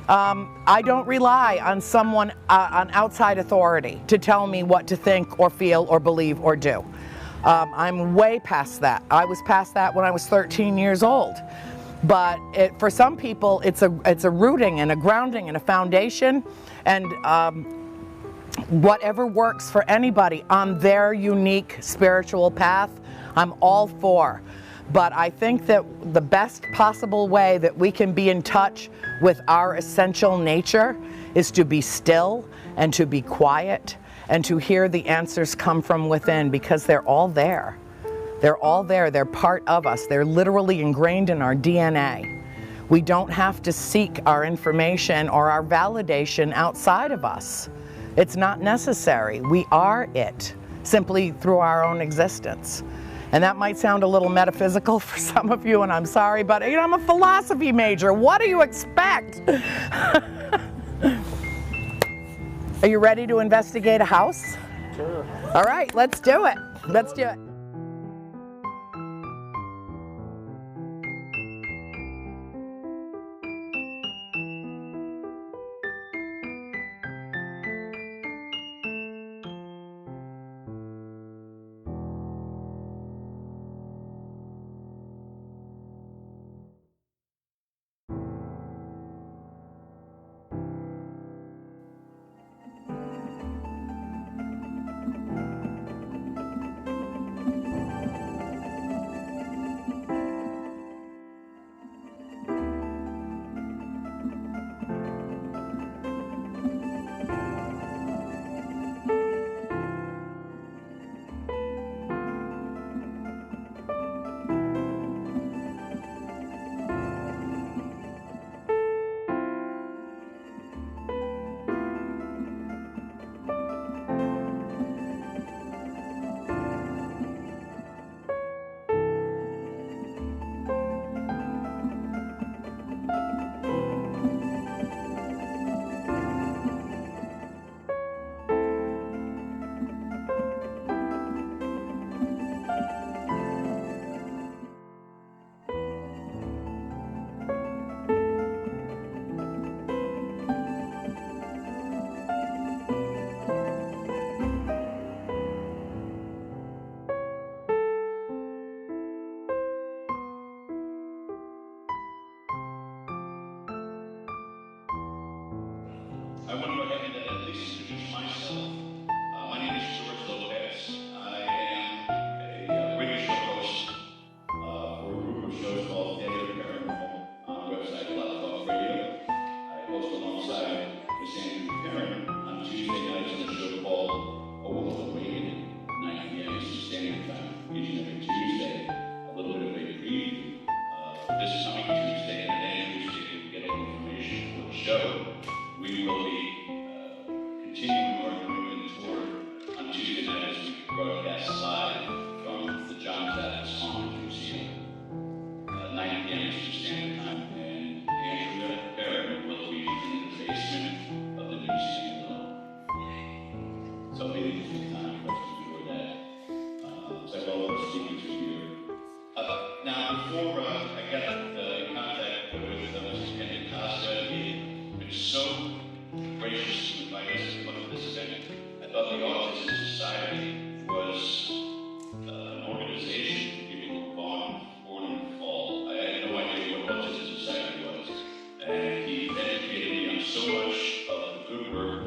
I don't rely on someone, on outside authority to tell me what to think or feel or believe or do. I'm way past that. I was past that when I was 13 years old. But for some people, it's a rooting and a grounding and a foundation, and whatever works for anybody on their unique spiritual path, I'm all for. But I think that the best possible way that we can be in touch with our essential nature is to be still and to be quiet and to hear the answers come from within, because they're all there. They're all there. They're part of us. They're literally ingrained in our DNA. We don't have to seek our information or our validation outside of us. It's not necessary. We are it, simply through our own existence. And that might sound a little metaphysical for some of you, and I'm sorry, but you know, I'm a philosophy major. What do you expect? Are you ready to investigate a house? Sure. All right, let's do it. Let's do it. I want to go ahead and at least introduce myself. My name is George Lopez. I am a radio show host for a group of shows called Dead or Paranormal on the website Blog Talk Radio. I host alongside Miss Andrea Perrin on Tuesday nights on a show called A Woman Awakened, 9 p.m. Eastern Standard Time, each and every Tuesday. A little bit of a preview for this coming Tuesday, and then Tuesday we get all the information for the show. We will be continuing our commitment tour on Tuesday night as we broadcast live from the John Adams Farmhouse Museum, 9 p.m. Eastern Standard Time, and Andrea Perrin will be in the basement of the museum below. So maybe it's a time for us to enjoy that. So all of our speakers are here. Now, before I got in contact with Mrs. Penny Costa, he had been so gracious to invite us to come to this event. thought the Autism Society was an organization for people who were born in the fall. I had no idea what Autism Society was. And he educated me on so much of the good work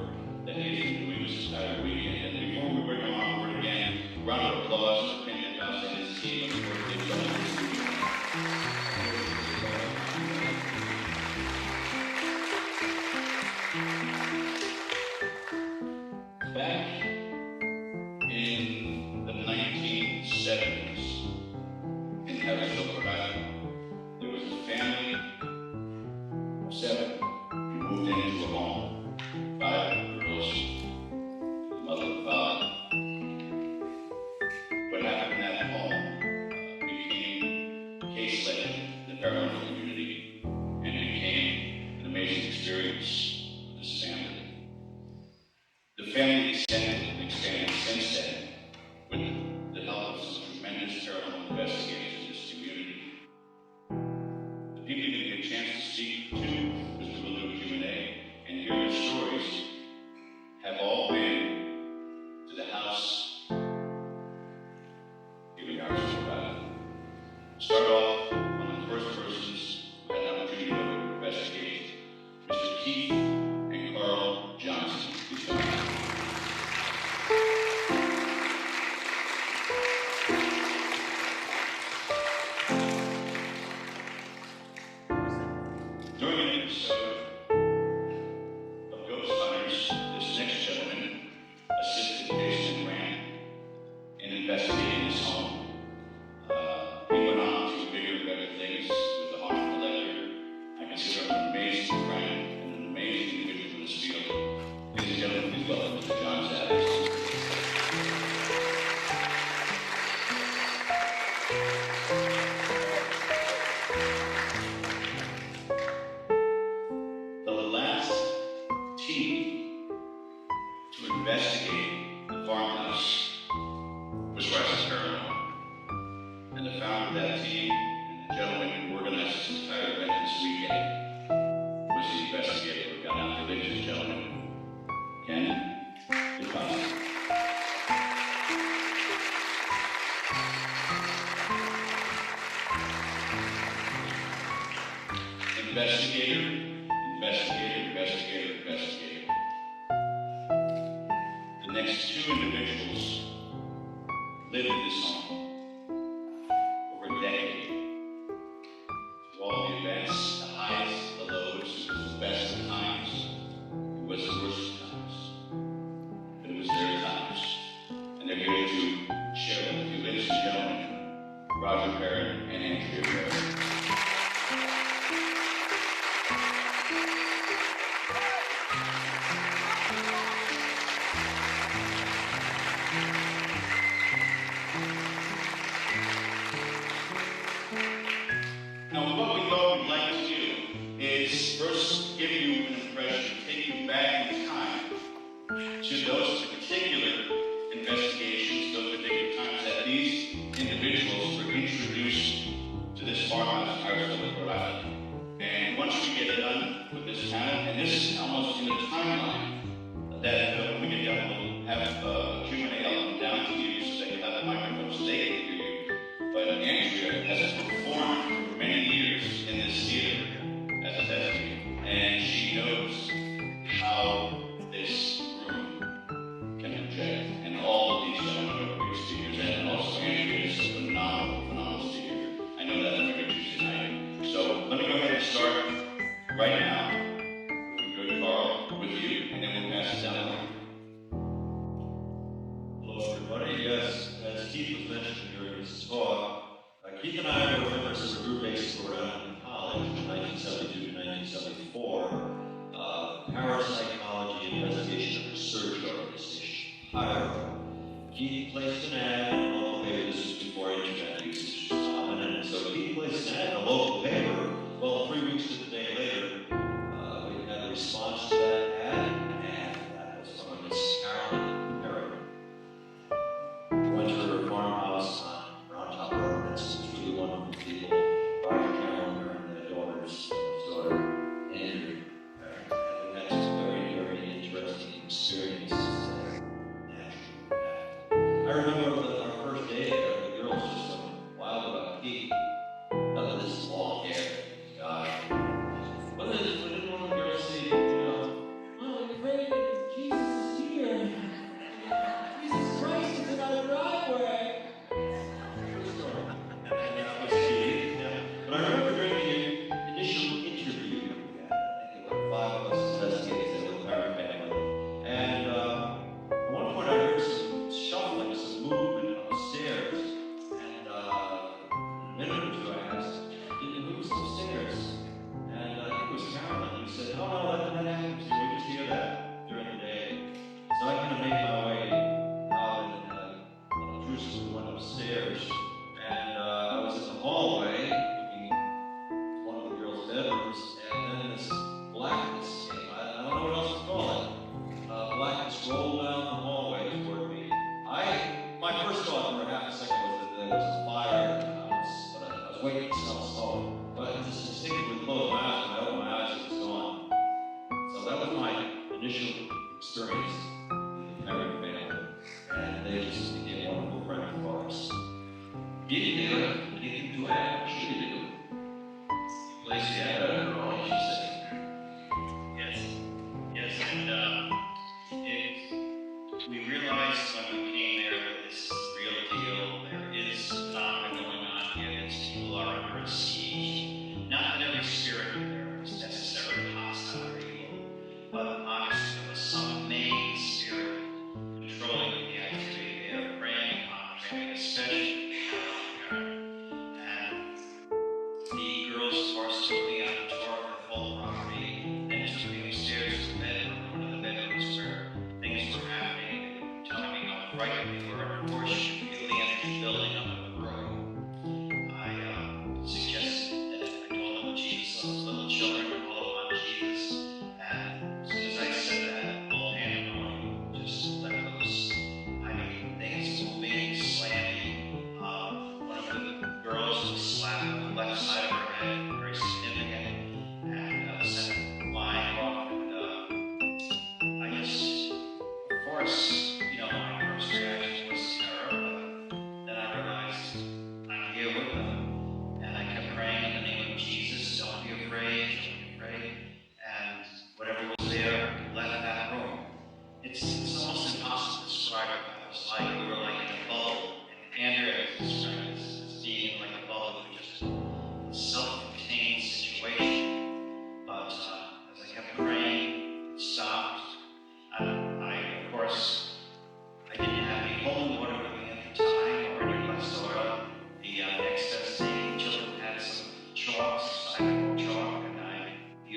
that he's been doing this entire weekend. And before we bring him on board again, round of applause for Pentecost and his team and the work they've done this weekend. Back in the 1970s in Harrisville, Rhode Island, there was a family of 7 who moved into a home, 5 girls, mother and father. What happened in that home became a case legend in the paranormal community, and it became an amazing experience for this family. The family extended and expanded since then with the help of some tremendous paranormal investigators in this community. The people you didn't get a chance to speak to was we will do a Q&A and hear their stories have all been to the house here in Harrisville. Start off one of the first persons who had an opportunity to investigate, Mr. Keith and Carl Johnson. Please come on. During an episode of Ghost Hunters, this next gentleman assisted Jason Rand in investigating his home. He went on to bigger and better things with the haunted collector. I consider him an amazing friend and an amazing individual in this field. Ladies and gentlemen, please welcome Mr. John Savage. The last team to investigate the farmhouse was West Paranormal. And the founder of that team, and the gentleman who organized this entire event this weekend, was the investigator who got out the ladies and gentlemen, Ken DePazzi. Investigator. The next 2 individuals lived in this home over a decade. Through all the events, the highs, the lows, it was the best of times, it was the worst of times. But it was their times. And they're here to share with you, ladies and gentlemen, Roger Perrin and Andrea Perrin. Now, what we thought we'd like to do is first give you an impression, take you back in time to those particular investigations, those particular times that these individuals were introduced to this farmhouse in Harrisville, Rhode Island. And once we get done with this panel, and this is almost in the timeline that when we get done, we'll have a Q&A. I'll come down to you so they can have the microphone so they can hear you. But Andrea has performed for many years in this theater as a thespian, and she knows how this room can project. And all of these gentlemen are great speakers, and also Andrea is a phenomenal speaker. I know that on every Tuesday night. So let me go ahead and start right now. We'll go to Carl with you, and then we'll pass it down. Hello, everybody. Yes, as Keith was mentioning during his talk, Keith and I were members of a group based in Rhode Island College from 1972 to 1974, Parapsychology Investigation and Research Organization, PIRO. Keith placed an ad in a local paper. This was before internet usage was common, and so Keith placed an ad in a local paper. Well, 3 weeks to the day later, we had a response to that ad, and that was from Miss Carolyn Perrin. We went to her farmhouse on Round Top Road, and some really wonderful people, Roger Carolyn and their daughters, his daughter Andrea Perrin. And we had some very, very interesting experiences there.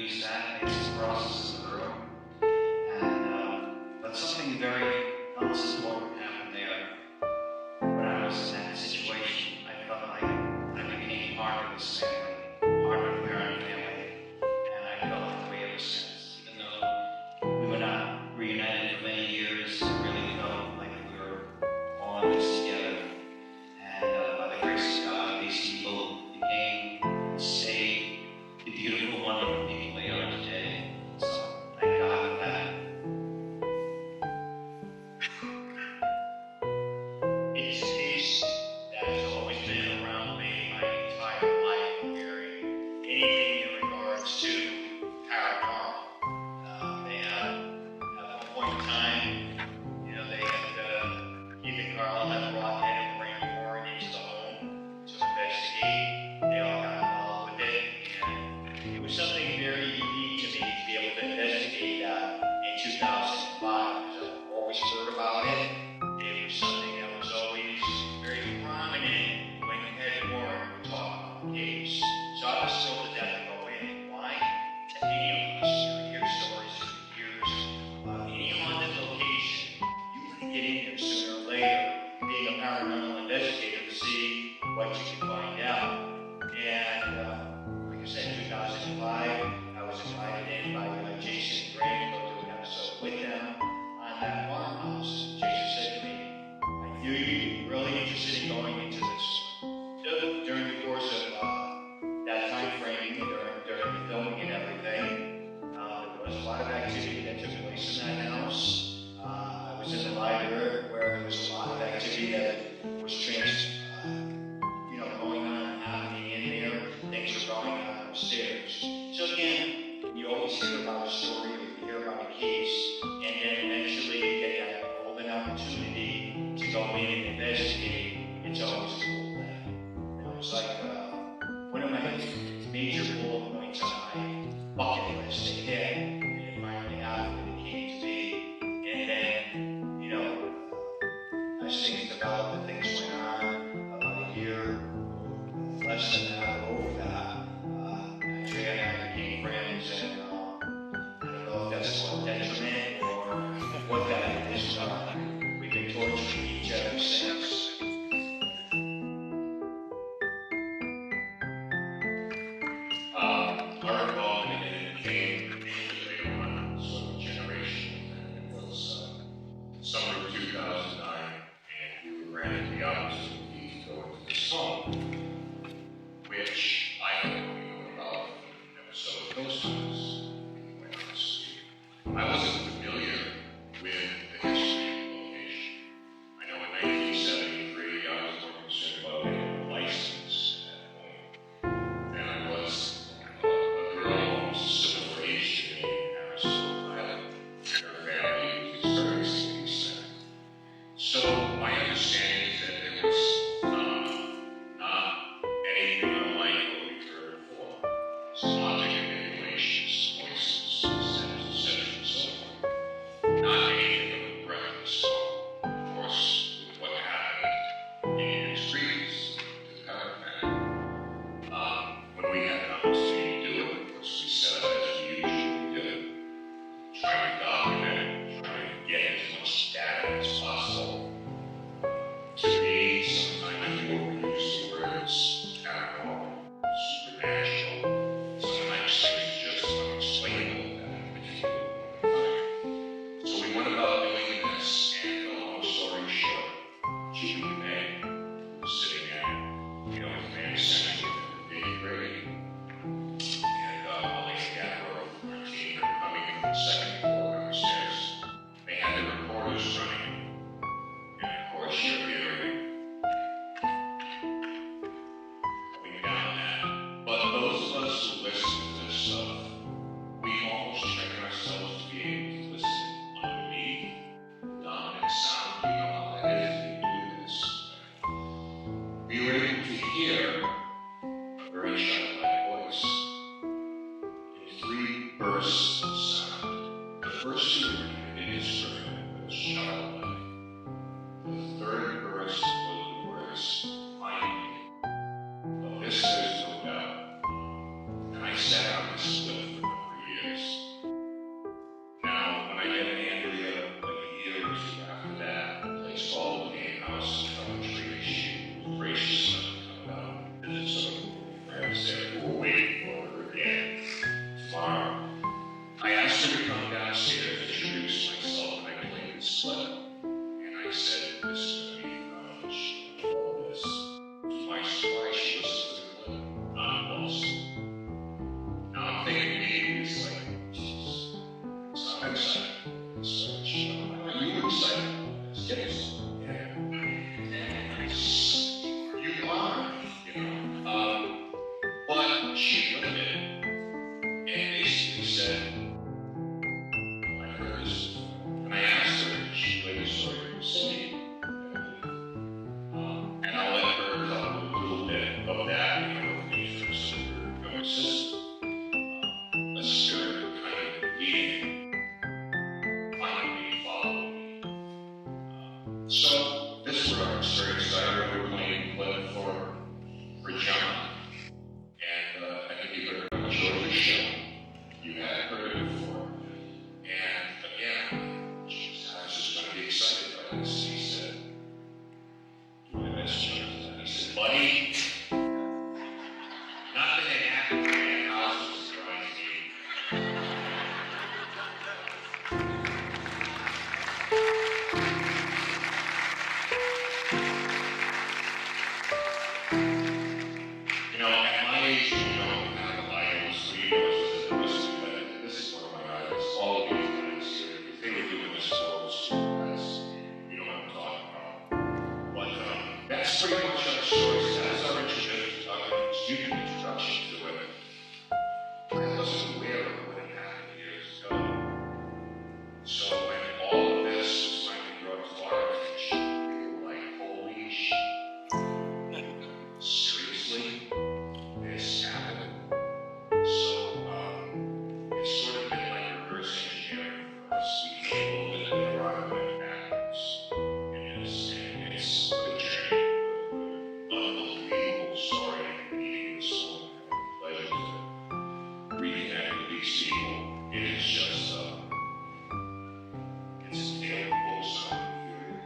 used that, made some crosses in the room. But something very else important happened there. When I was in that situation, I felt like I became part of this family, part of the parent family, and I felt that way ever since. Even though we were not reunited for many years, it really felt like we were all in this together. And by the grace of God, these people became and stayed the beautiful, wonderful people they are today. So thank God for that. It's a case that has always been around me my entire life, hearing anything in regards to paranormal. They had, at one point in time, they had, even Carl had brought in Lorraine Warren into the home to investigate. They all got involved with it, and it was something very unique to me to be able to investigate that in 2005, because I've always heard about it. It was something that was always very prominent when Ed Warren would talk about the case. So I was told to death to go in. Why? To any of us, you hear stories for years about any haunted location. You want to get in there sooner or later, being a paranormal investigator, to see what you can find out. And like I said, in 2005, I was invited in by Jason Green to go do an episode with them on that farmhouse. Jason said to me, I knew you'd be really interested in going into this. During the course of that time frame, during the filming and everything, there was a lot of activity that took place in that house. I was in the library where there was a lot of activity that was going on and happening in there. Things were going on upstairs. So again, you always hear about a story, you hear about a case, and then eventually you get that golden opportunity to go in and investigate. It's always cool. It was like one of my major bullet points on my bucket list to hit, and it finally happened, and it came to be. And then, as things developed and things went on, about a year, less than that, or over that, Andrea and I became friends, and I don't know if that's called detriment or what that is. We've been torturing each other since. Our involvement in it came later on, sort of generation. It was summer of 2009, and we were granted the opportunity to go into this home, which I don't know about from an episode of Ghost Hunters. I wasn't familiar with the history of the location. I know in 1973 I was more concerned about getting a license at that point than I was a girl almost similar age to me in Arizona Island. Her family was experiencing these things. So my understanding is that there was not anything unlike what we've heard before. Some object manipulations, voices, etc., and so forth. Not anything of the breathless. Of course, with what happened in the streets to the caravan, when we had an opportunity to do it, of course, we set up as we usually do, try to document, try to get as much data as possible. To me, sometimes we overuse the words paranormal, supernatural. Sometimes things just unexplainable at a particular point in time. So we went about doing this, and the long story short, Julie May was sitting at, the command center with the big grade, and Molly and Gabber from our team were coming from the second floor downstairs. They had the recorders running, and of course you're hearing going down that. But those of us who listen to this stuff, we almost train ourselves to be able to listen underneath the dominant sound. You know how that is when you do this. We were able to hear a very childlike voice in three bursts of sound. The first two were indiscriminate, but childlike. The third burst was the words, "Find me." Of this there's no doubt. And I sat on this cliff for no she said, I heard this, and I asked her if she played the story to Cindy. And I'll let her tell a little bit of that, with me first, so we're going to let's start kind of leading, find me, follow me. So this is where I was very excited. We were playing Blood for John. And I think you heard about George's show. You had heard it before. And again, I was just going to be excited by this. He said, that's Jonathan. He said, buddy, nothing that happened in that house was surprising me. You know, at my age, you don't have the idols, Leos, and this is one of my idols, all of these guys here, because they were doing this for us, you know what I'm talking about. But that's pretty much our story. That's our introduction to it. I wasn't aware of what had happened years ago. So when all of this was finally brought to our attention, we were like, holy shit. Seriously? This happened. So it's sort of been like reverse engineering for us. We came a little bit of the rock went backwards. And it's a journey, an unbelievable story. Meeting this woman, having the pleasure to reconnect with these people. It is just it's a tale of both sides of the fury.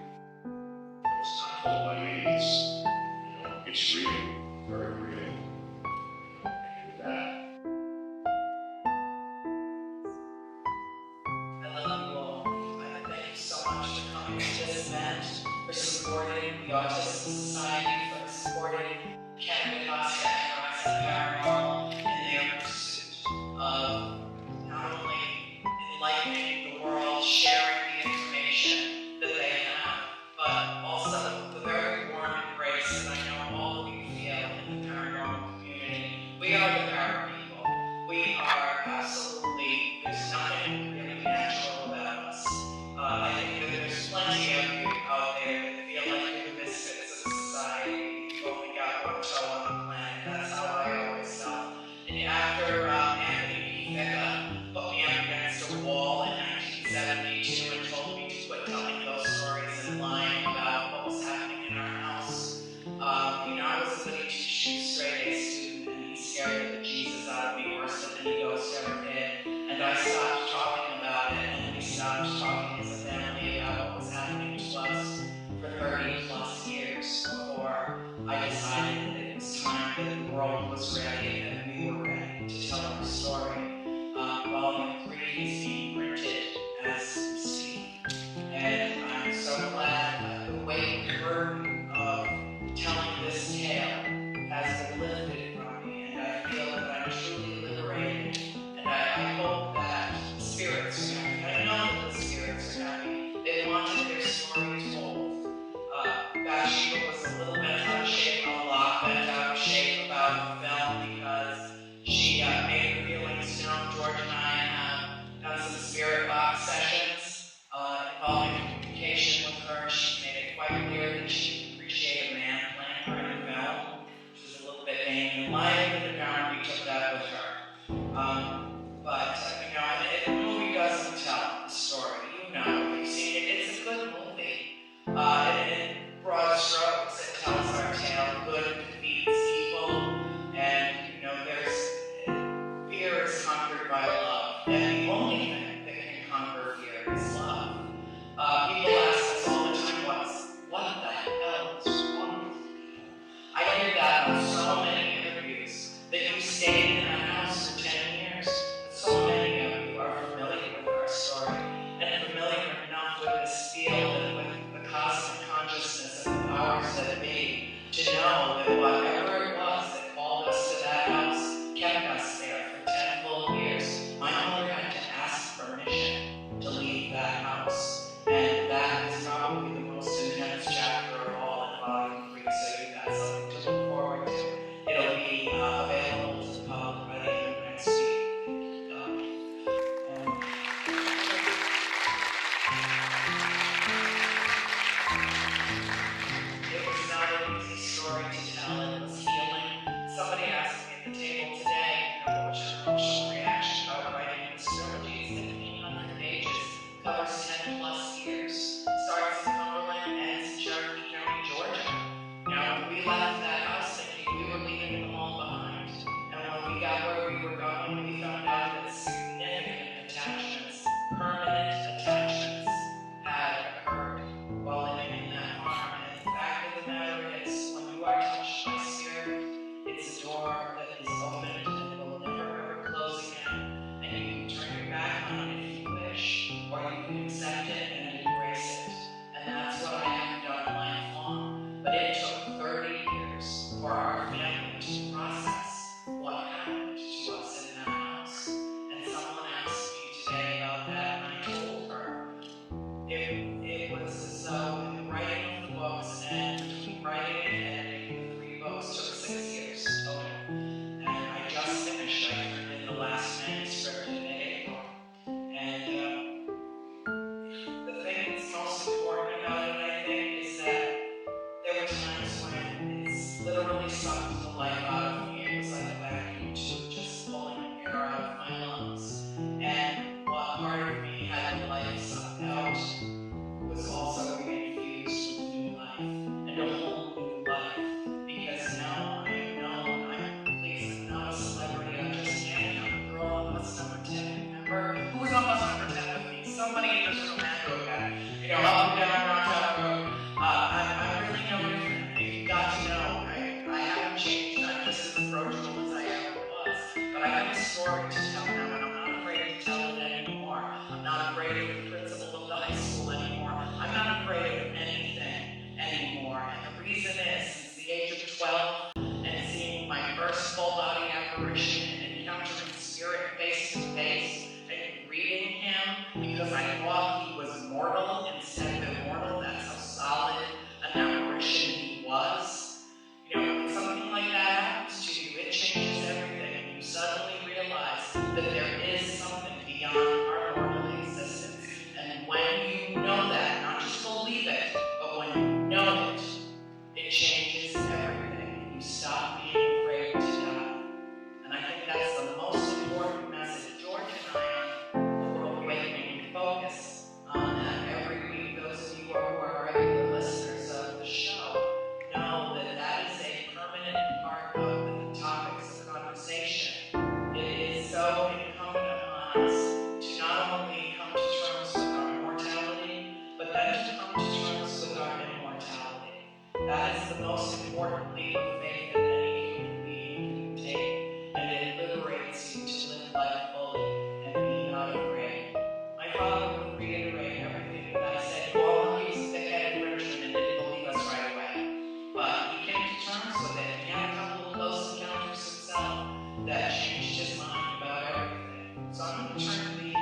It's not told by me. It's real, very real. And with that. I love you all. I thank you so much for coming to this event, for supporting the Autism Society, for supporting Kevin Costa and Paranormal in their pursuit of not only enlightening the world, sharing the information that they have, but also the very warm embrace that I know all of you feel in the paranormal community. We are the para people. We are absolutely, there's nothing really natural about us. I think that there's plenty of you out there that feel like you're the misfits of society. You've only got one toe on the planet. That's how I always felt. And after Anthony B. Vecca put me up against a wall in 1972 and told me to quit telling those stories and lying about what was happening in our house, I was a goody two-shoes straight A student, and he scared the Jesus out of me worse than any ghost ever did. And I stopped talking about it, and we stopped talking as a family about what was happening to us for 30 plus years before I decided that it was time that the world was ready and we were ready to tell our story. Volume 3 is being printed as we speak. And I'm so glad that the weight and burden of telling this tale has been lifted from me, and I feel that I'm truly liberated. And I hope that the spirits are happy. I know that the spirits are happy. They wanted their story told. Bathsheba was a little bent out of shape, a lot bent out of shape about the film because she made her feelings known. George and I have done some spirit box sessions involving communication with her. She made it quite clear that she appreciated a man playing her in the film, which is a little bit vain in life, and apparently we took that with her. But the movie doesn't tell the story. You've seen it. It's a good movie. In broad strokes, it tells our tale. Good defeats evil, and fear is conquered by love. And the only thing that can conquer fear is love. People ask us all the time, what the hell is wrong with you? I hear that on so many interviews, that you've stayed in a house for 10 years. So many of you are familiar with our story, and familiar enough with this field and with the cosmic consciousness and the powers that be, to know that whatever it was that called us to that house kept us there for 10 full years. My mother had because I thought he was mortal instead of immortal. That's how solid an apparition he was. You know, when something like that happens to you, it changes everything, and you suddenly realize that there is something beyond our mortal existence. And when you know that, not just believe it, but when you know it, it changes everything, and you stop being afraid to die. And I think that's the most important message. George and I on World Awakening, we focus on that every week. Those of you who are regular listeners of the show know that that is a permanent part of the topics of conversation. It is so incumbent upon us to not only come to terms with our mortality, but then to come to terms with our immortality. That is the most important leap of faith that any human being can take, and it liberates you to live life fully and be not afraid. My father would reiterate everything that I said. All he was thick-headed Richmond and didn't believe us right away. But he came to terms with it. He had a couple of close encounters himself that changed his mind about everything. So I'm going to turn the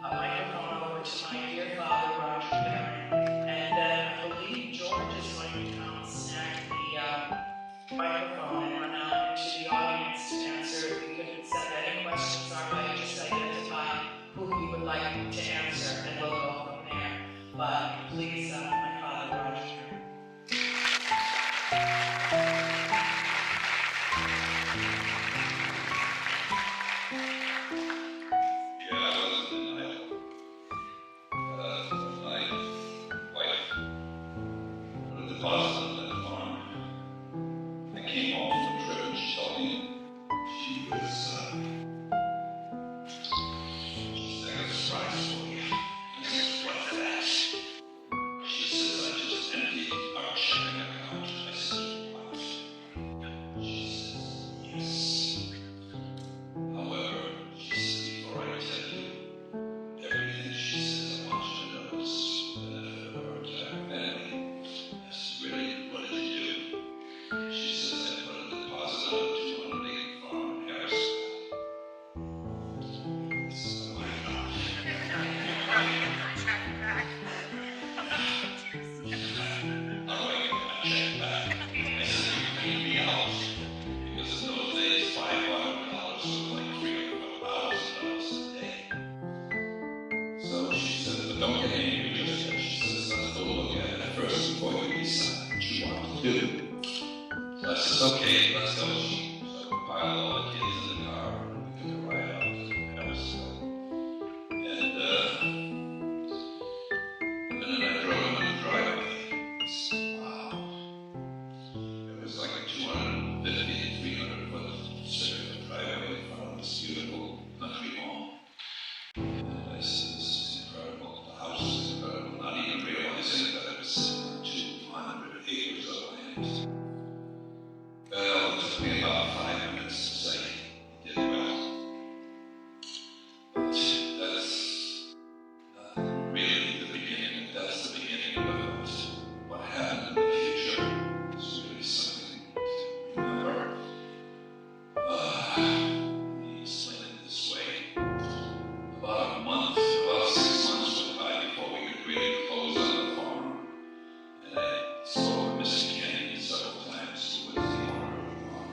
microphone over to my dear father, Roger Barron, and I believe George is going to come snag the microphone and run out into the audience to answer. If you could send any questions our way, just identify who you would like to answer, and we'll go from there. But please, my father, Roger Barron. Okay, let's go. So we piled all the kids in the car and we took a ride out to Evansville. And then I drove him in the driveway. Wow. It was like a 250 to 300 foot circular driveway in front of this beautiful country home. And I said, this is incredible. The house is incredible. Not even realizing that it was 200 acres of land. Well, it took me about 5 minutes to say he did well. But that's not really the beginning. That's the beginning of what happened in the future. It's really something to remember. Let me explain it this way. About 6 months went by before we could really close on the farm. And I spoke with Mr. Kennedy several times, who was the owner of the farm.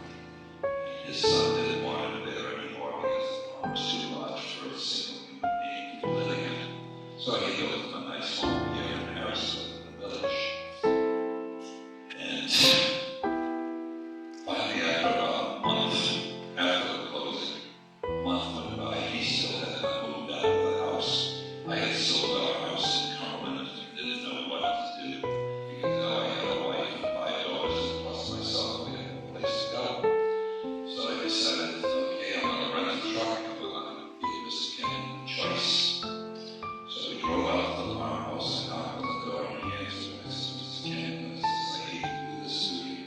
His son didn't want him there anymore because the farm was too large for a single human being to be living in. So he built him a nice home here in Harrisburg, in the village. And finally, after about a month after the closing, a month went by, he still had not moved out of the house. I had sold our house in Carmen and didn't know what to do, because now I had a wife and 5 daughters, and plus myself, we had no place to go. So I decided, okay, I'm going to rent a truck, I'm going to give Mr. Kennedy a choice. So we drove out to the farmhouse, and knocked on the door, and he answered, and I said, Mr. Kennedy, I hate to do this to you.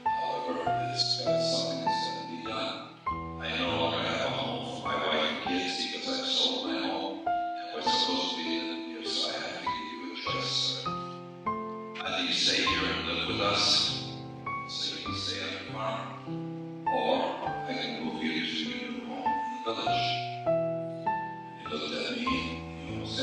However, it's got something that's going to be done. I no longer have a home for my wife and kids because I've sold my home, and we're supposed to be living here, so I have to give you a choice, sir. Either you stay here and live with us, so you can stay on the farm, or I can move you to your new home in the village. He looked at me, he almost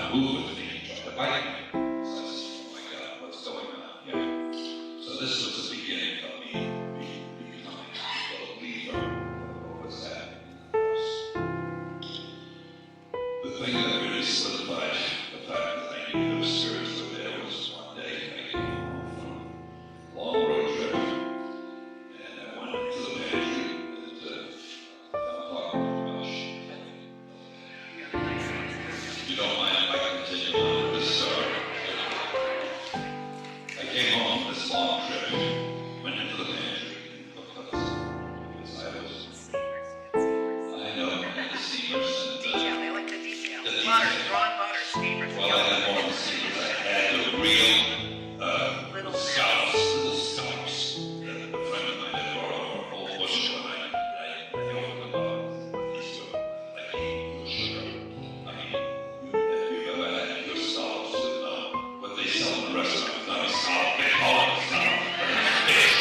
to move with me and try to bite me. So I said, oh my God, what's going on here? So this was the beginning of me becoming a believer of what was happening in the house. The thing that really solidified the fact that I knew those spirits were there was one day I came home from a long road trip, and I went into the pantry and I'm talking about shit. If you don't mind if I continue on with this story. I came home from this long trip, went into the pantry and cooked up something because I know the steamers and the butter, drawn butter, steamers. Well, I had more than steamers. I had the real little scallops that a friend of mine had brought over a whole bushel, and I opened them up. These were like eating sugar. I mean, if you've ever had your scallops with what they sell in the restaurant, it's not a scallop, they call it a scallop, but it's fish.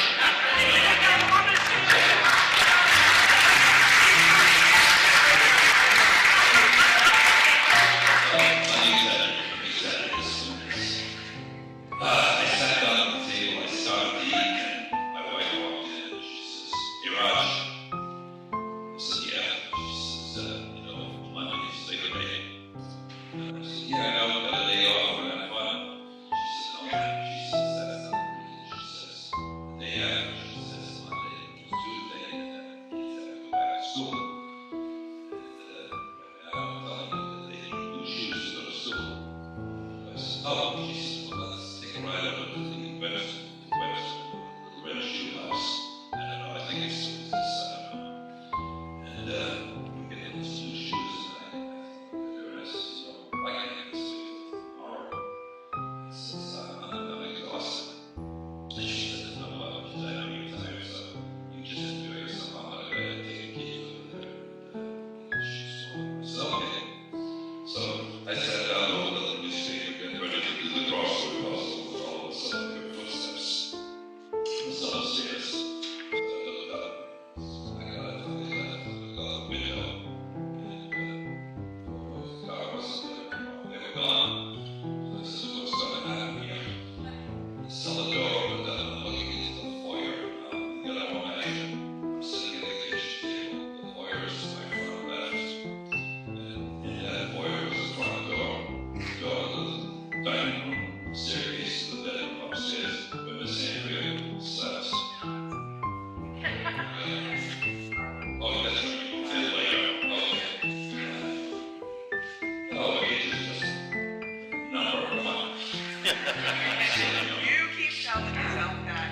I sat down at the table, I started to eat, and my wife walked in and she says, "Hey, Raj." I said, "Yeah." She says, "Monday's Labor Day." I said, "Yeah, I know, got a day off, we're gonna have fun." She says, "No, man." She says, "That's not the reason." She says, "The day after," she says, "Monday, it was Tuesday, and then kids have to go back to school. And I'm telling you that they need new shoes to go to school." I said, "Oh," she says, "well, let's take a ride over to the Red Shoe House. I don't know, I think it's this, I don't know. And we get those new shoes, and I said, I can't get this week, tomorrow." I says, I'm exhausted. And she said, "No, well, I know you're tired, so you just enjoy yourself. I'm gonna go ahead and take the kids over there." She's I said, "Okay." So I sat down over the newspaper, getting ready to do the crossword puzzle, when all of a sudden I heard footsteps on the stairs. So I looked up. I got out the window, and the car wasn't there anymore. They were gone. So I said, "What's going to happen here?" The cellar door opened up, and I'm looking into the foyer. You know, imagine I'm sitting at the kitchen table. The foyer is to my front left. In that foyer was the front door to the dining room, staircase to the bedroom upstairs, where Miss Andrea slept. Oh, that's right, and later. Okay. Oh, age is just number one. You keep telling yourself that.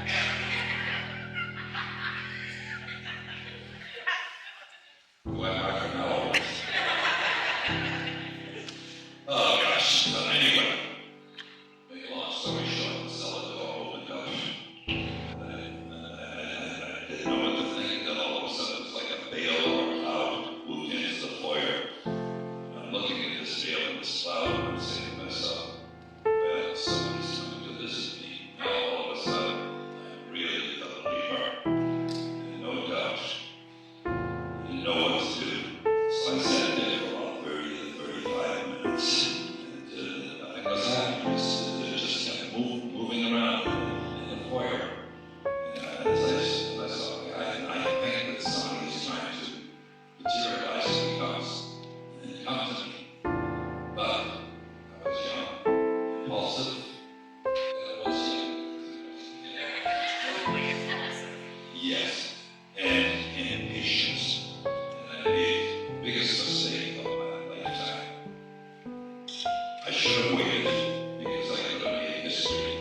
Do I mark her now? Oh gosh, but anyway, make a long story short, the cellar door opened up, and I didn't know what to think, and then all of a sudden it was like a veil or a cloud moved into the foyer. I'm looking at this veil and this cloud, and I'm saying to myself, well, somebody's coming to visit me. Now all of a sudden, I'm really a believer, and no doubt, I didn't know what to do. So I sat there for about 30 to 35 minutes, and nothing was happening. It just kept moving around in the foyer. And as I saw, I think that somebody is trying to materialize and come to me. But I was young, impulsive, and I was young. Yes, and impatient. And I made the biggest mistake of my lifetime. I should have waited because I could have made history.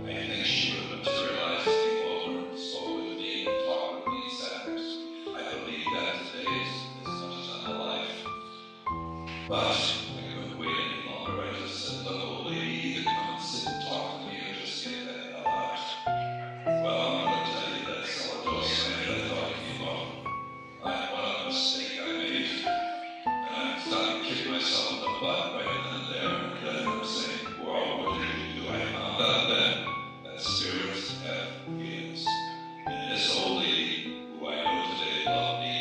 I think she would have materialized, came over and spoke with me and talked with me and sat next to me. I believe that today as much as I'm alive. But I couldn't wait any longer. I just said, "Look, old lady, either come and sit and talk to me or just get the hell out." Well, I'm going to tell you that cellar door slam that I thought came off. What a mistake I made. And I'm starting to kick myself in the butt right then and there. And then I'm saying, "Whoa, what did you do?" I found out then that spirits have feelings. And this old lady, who I know today loved me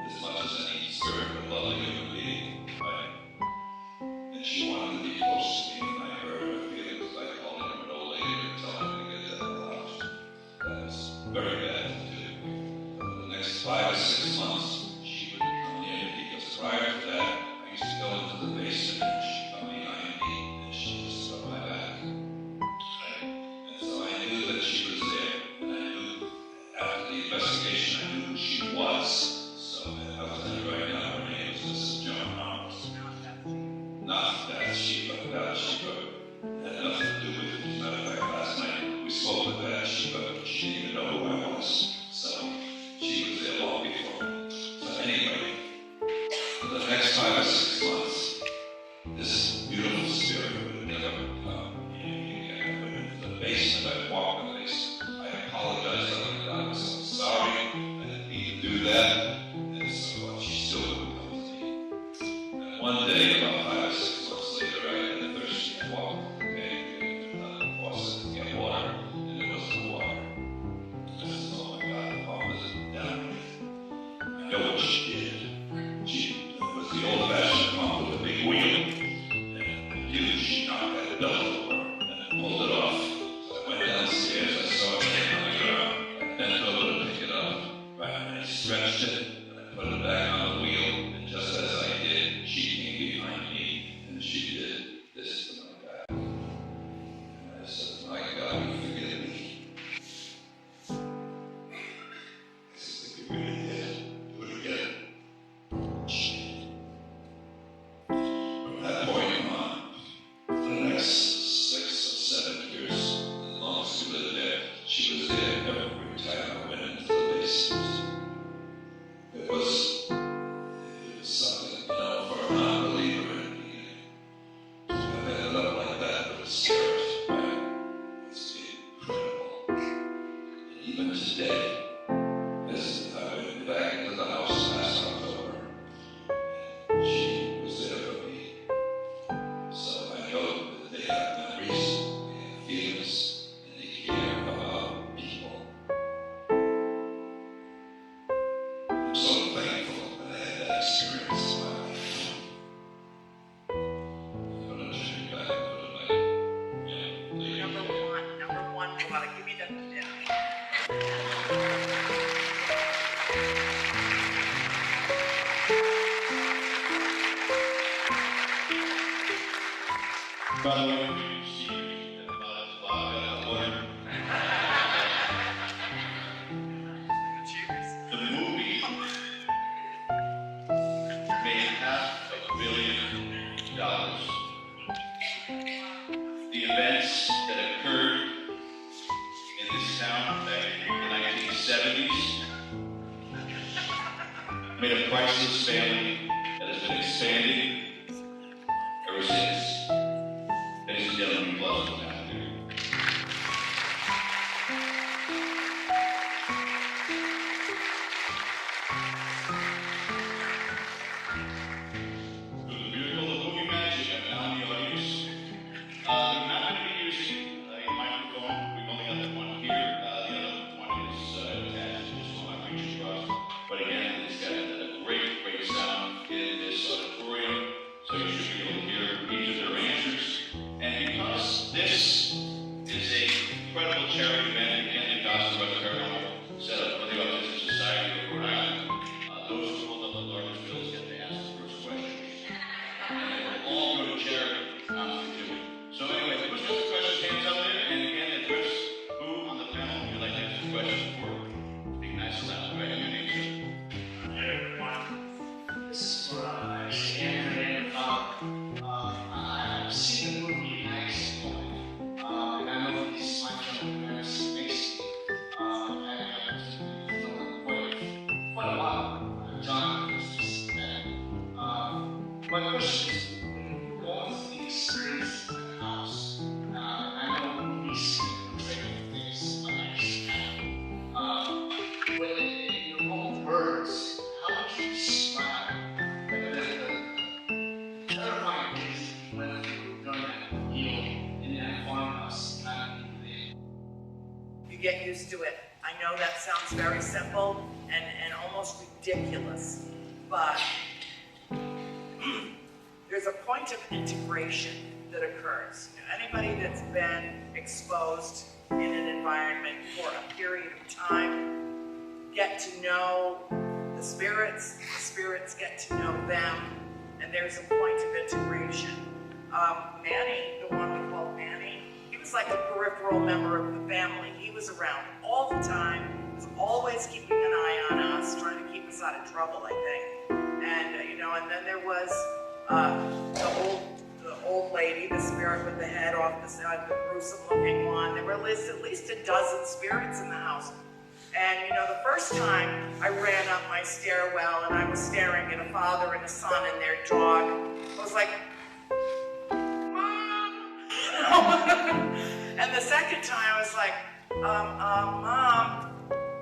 as much as any spirit would love a human being, right? And she wanted to be this beautiful spirit would never come. I went into the basement, I walked in the basement. I apologized, I was sorry, I didn't mean to do that. And so she still wouldn't come to me. And one day, about 5 or 6 months later, I had a thirsty. I walked to the bank and the faucet to get water, and there was no water. I said, oh my God, the pump isn't down. I know what she did. It was the old-fashioned pump with a big wheel. She knocked that belt over and pulled it off. So I went downstairs, I saw it hanging on the ground. I bent over to pick it up. Right, and I stretched it, and I put it back on the wheel. And just as I did, she came behind me, and she did this to my back. And I said, my God, you forgive me. I said, you really did. Do it again. From that point on, for the next 6 or 7 years, as long as we lived there, she was there every time I went into the basement. It was something, for a non-believer in me. To have ended up like that with a spirit, it's incredible. And even today, as I went back into the house last October, she was there for me. So I know that they have memories and feelings and they care about people. I'm so thankful that I had that experience in my life. I'm going to turn you back and put it my Number one, come on, give me that down. By the way, you can see that about water. The movie made $500 million. The events that occurred in this town back in the 1970s made a priceless family that has been expanding ever since. Ladies and gentlemen, applause for that. It was a beautiful movie magic now in the audience. We're not going to be using a microphone. We've only got the one here. The other one is attached to just one I reach across. But again, it's got a great sound in this auditorium. So you should be able to hear each of their answers. And because this is an incredible charity event, again, the Gospel of Paranormal set up for the Autistic Society of Rhode Island, those who hold up the largest bills get to ask the first question. And they will all go to charity to do it. So anyway, push the questions, hands up there, and again, address who on the panel would you like to ask a question for. Be nice and loud. Go ahead, your name, sir. Hey, everyone. This is for actually Andrew and I've seen the movie Nice Boy, and I know these might come from basically had the opportunity to know them for quite a while. John was just that. My question is, when you're going through the experience in the house, and I know movies can portray things like when in your own words, how would you describe the terrifying days that you went through during that meal in that farmhouse, not being there? You get used to it. I know that sounds very simple and almost ridiculous, but there's a point of integration that occurs. Anybody that's been exposed in an environment for a period of time get to know the spirits get to know them, and there's a point of integration. Manny, the one we called Manny, he was like a peripheral member of the family. He was around all the time. He was always keeping an eye on us, trying to keep us out of trouble, I think. And and then there was the old lady, the spirit with the head off the side, the gruesome-looking one. There were at least a dozen spirits in the house. And the first time I ran up my stairwell and I was staring at a father and a son and their dog, I was like, second time I was like, Mom.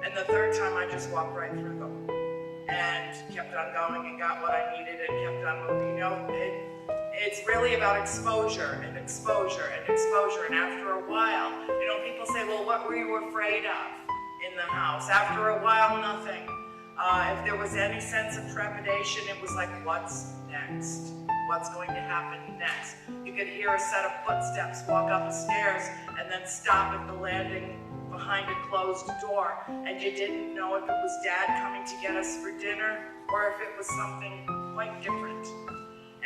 And the third time I just walked right through them and kept on going and got what I needed and kept on moving. You know, it's really about exposure and exposure and exposure. And after a while, you know, people say, well, what were you afraid of in the house? After a while, nothing. If there was any sense of trepidation, it was like, what's next? What's going to happen next? You could hear a set of footsteps walk up the stairs and then stop at the landing behind a closed door, and you didn't know if it was Dad coming to get us for dinner or if it was something quite different.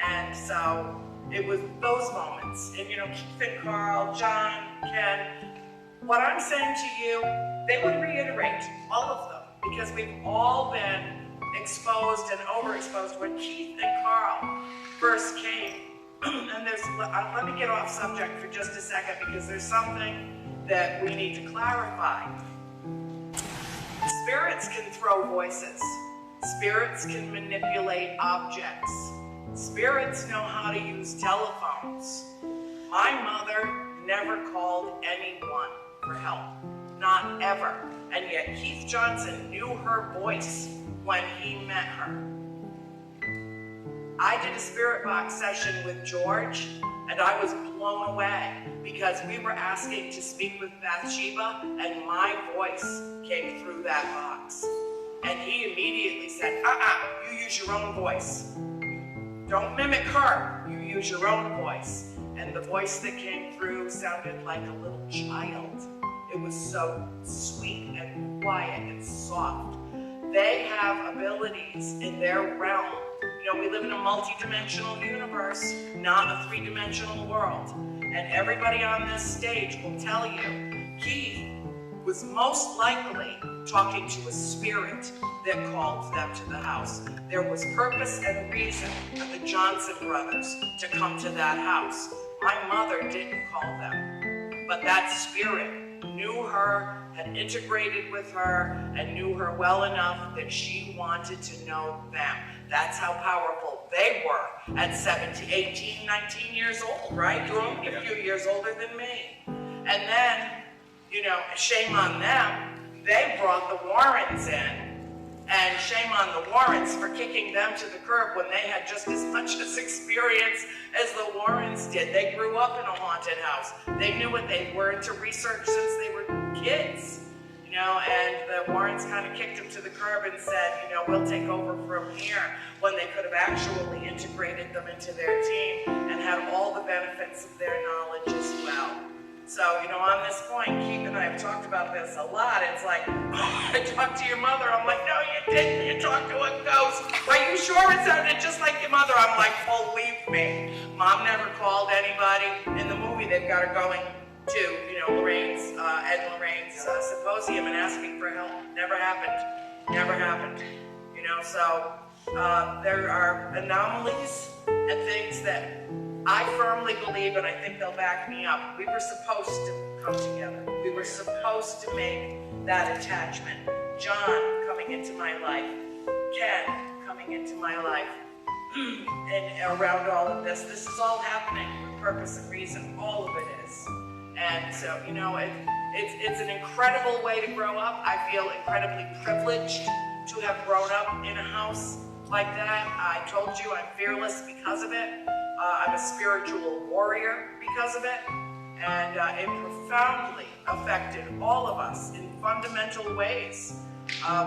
And so it was those moments. And you know, Keith and Carl, John, Ken, what I'm saying to you, they would reiterate, all of them, because we've all been exposed and overexposed. When Keith and Carl first came, and let me get off subject for just a second, because there's something that we need to clarify. Spirits can throw voices. Spirits can manipulate objects. Spirits know how to use telephones. My mother never called anyone for help. Not ever. And yet Keith Johnson knew her voice when he met her. I did a spirit box session with George, and I was blown away because we were asking to speak with Bathsheba, and my voice came through that box. And he immediately said, you use your own voice. Don't mimic her, you use your own voice. And the voice that came through sounded like a little child. It was so sweet and quiet and soft. They have abilities in their realm. You know, we live in a multi-dimensional universe, not a three-dimensional world. And everybody on this stage will tell you, Keith was most likely talking to a spirit that called them to the house. There was purpose and reason for the Johnson brothers to come to that house. My mother didn't call them, but that spirit knew her, had integrated with her, and knew her well enough that she wanted to know them. That's how powerful they were at 17, 18, 19 years old, right? You're only a few years older than me. And then, you know, shame on them, they brought the Warrens in. And shame on the Warrens for kicking them to the curb when they had just as much experience as the Warrens did. They grew up in a haunted house. They knew what they were into research since they were kids. You know, and the Warrens kind of kicked them to the curb and said, you know, we'll take over from here, when they could have actually integrated them into their team and had all the benefits of their knowledge as well. So, you know, on this point, Keith and I have talked about this a lot. It's like, I talked to your mother. I'm like, no, you didn't. You talked to a ghost. Are you sure it sounded just like your mother? I'm like, believe me. Mom never called anybody. In the movie, they've got her going to, you know, Ed and Lorraine's symposium and asking for help. Never happened. Never happened. You know, so there are anomalies and things that I firmly believe, and I think they'll back me up, we were supposed to come together. We were supposed to make that attachment. John coming into my life, Ken coming into my life, and around all of this. This is all happening with purpose and reason. All of it is. And so, you know, it's an incredible way to grow up. I feel incredibly privileged to have grown up in a house like that. I told you I'm fearless because of it. I'm a spiritual warrior because of it, and it profoundly affected all of us in fundamental ways.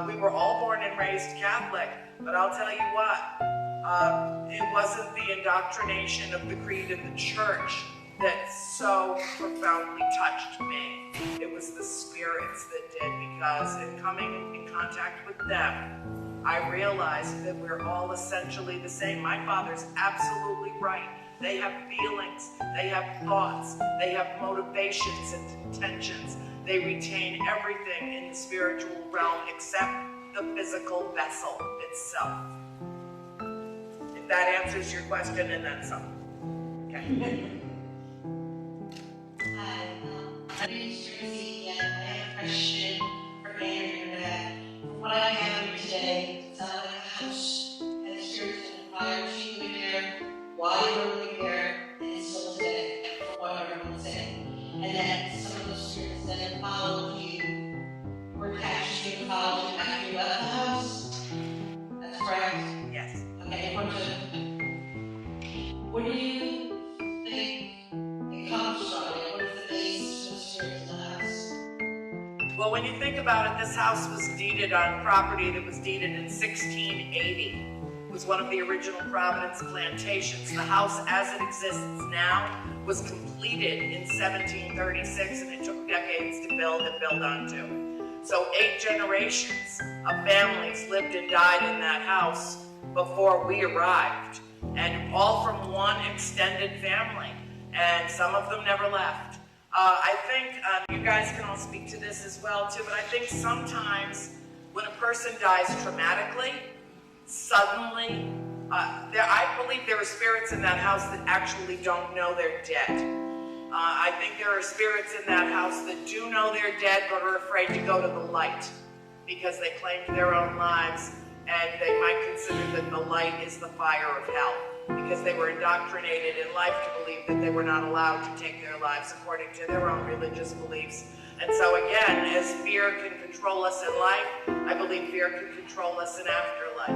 We were all born and raised Catholic, but I'll tell you what, it wasn't the indoctrination of the creed of the church that so profoundly touched me. It was the spirits that did, because in coming in contact with them, I realized that we're all essentially the same. My father's absolutely right. They have feelings, they have thoughts, they have motivations and intentions. They retain everything in the spiritual realm except the physical vessel itself. If that answers your question, and then some. Okay. Hi, my name is Tracy, and I have a question for Andrew that from what I gathered today, it sounded like a house had spirits and fire shooting there while you were living there, and it's still today, from what everyone's saying. And then some of those Well, when you think about it, this house was deeded on property that was deeded in 1680. It was one of the original Providence plantations. The house as it exists now was completed in 1736, and it took decades to build and build onto. So 8 generations of families lived and died in that house before we arrived, and all from one extended family, and some of them never left. I think you guys can all speak to this as well too, but I think sometimes when a person dies traumatically, suddenly, I believe there are spirits in that house that actually don't know they're dead. I think there are spirits in that house that do know they're dead but are afraid to go to the light because they claimed their own lives, and they might consider that the light is the fire of hell, because they were indoctrinated in life to believe that they were not allowed to take their lives according to their own religious beliefs. And so again, as fear can control us in life, I believe fear can control us in afterlife.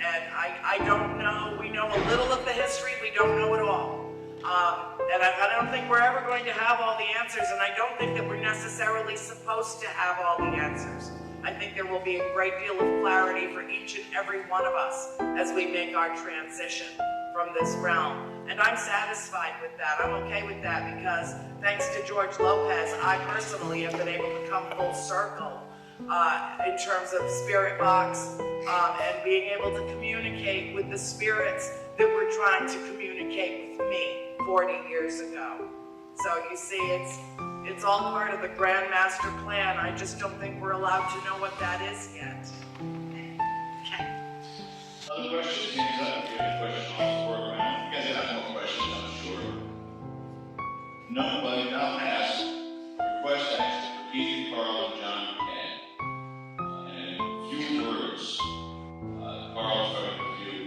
And I don't know, we know a little of the history, we don't know it all. And I don't think we're ever going to have all the answers, and I don't think that we're necessarily supposed to have all the answers. I think there will be a great deal of clarity for each and every one of us as we make our transition from this realm. And I'm satisfied with that. I'm okay with that because thanks to George Lopez, I personally have been able to come full circle in terms of spirit box and being able to communicate with the spirits that were trying to communicate with me 40 years ago. So you see, it's all part of the Grand Master Plan. I just don't think we're allowed to know what that is yet. Okay. Other questions? Hands up if you have a question off the program. You guys have more questions, I'm sure. Nobody now ask. Request action for Keith and Carl and John McCann. And a few words. Carl, starting with you.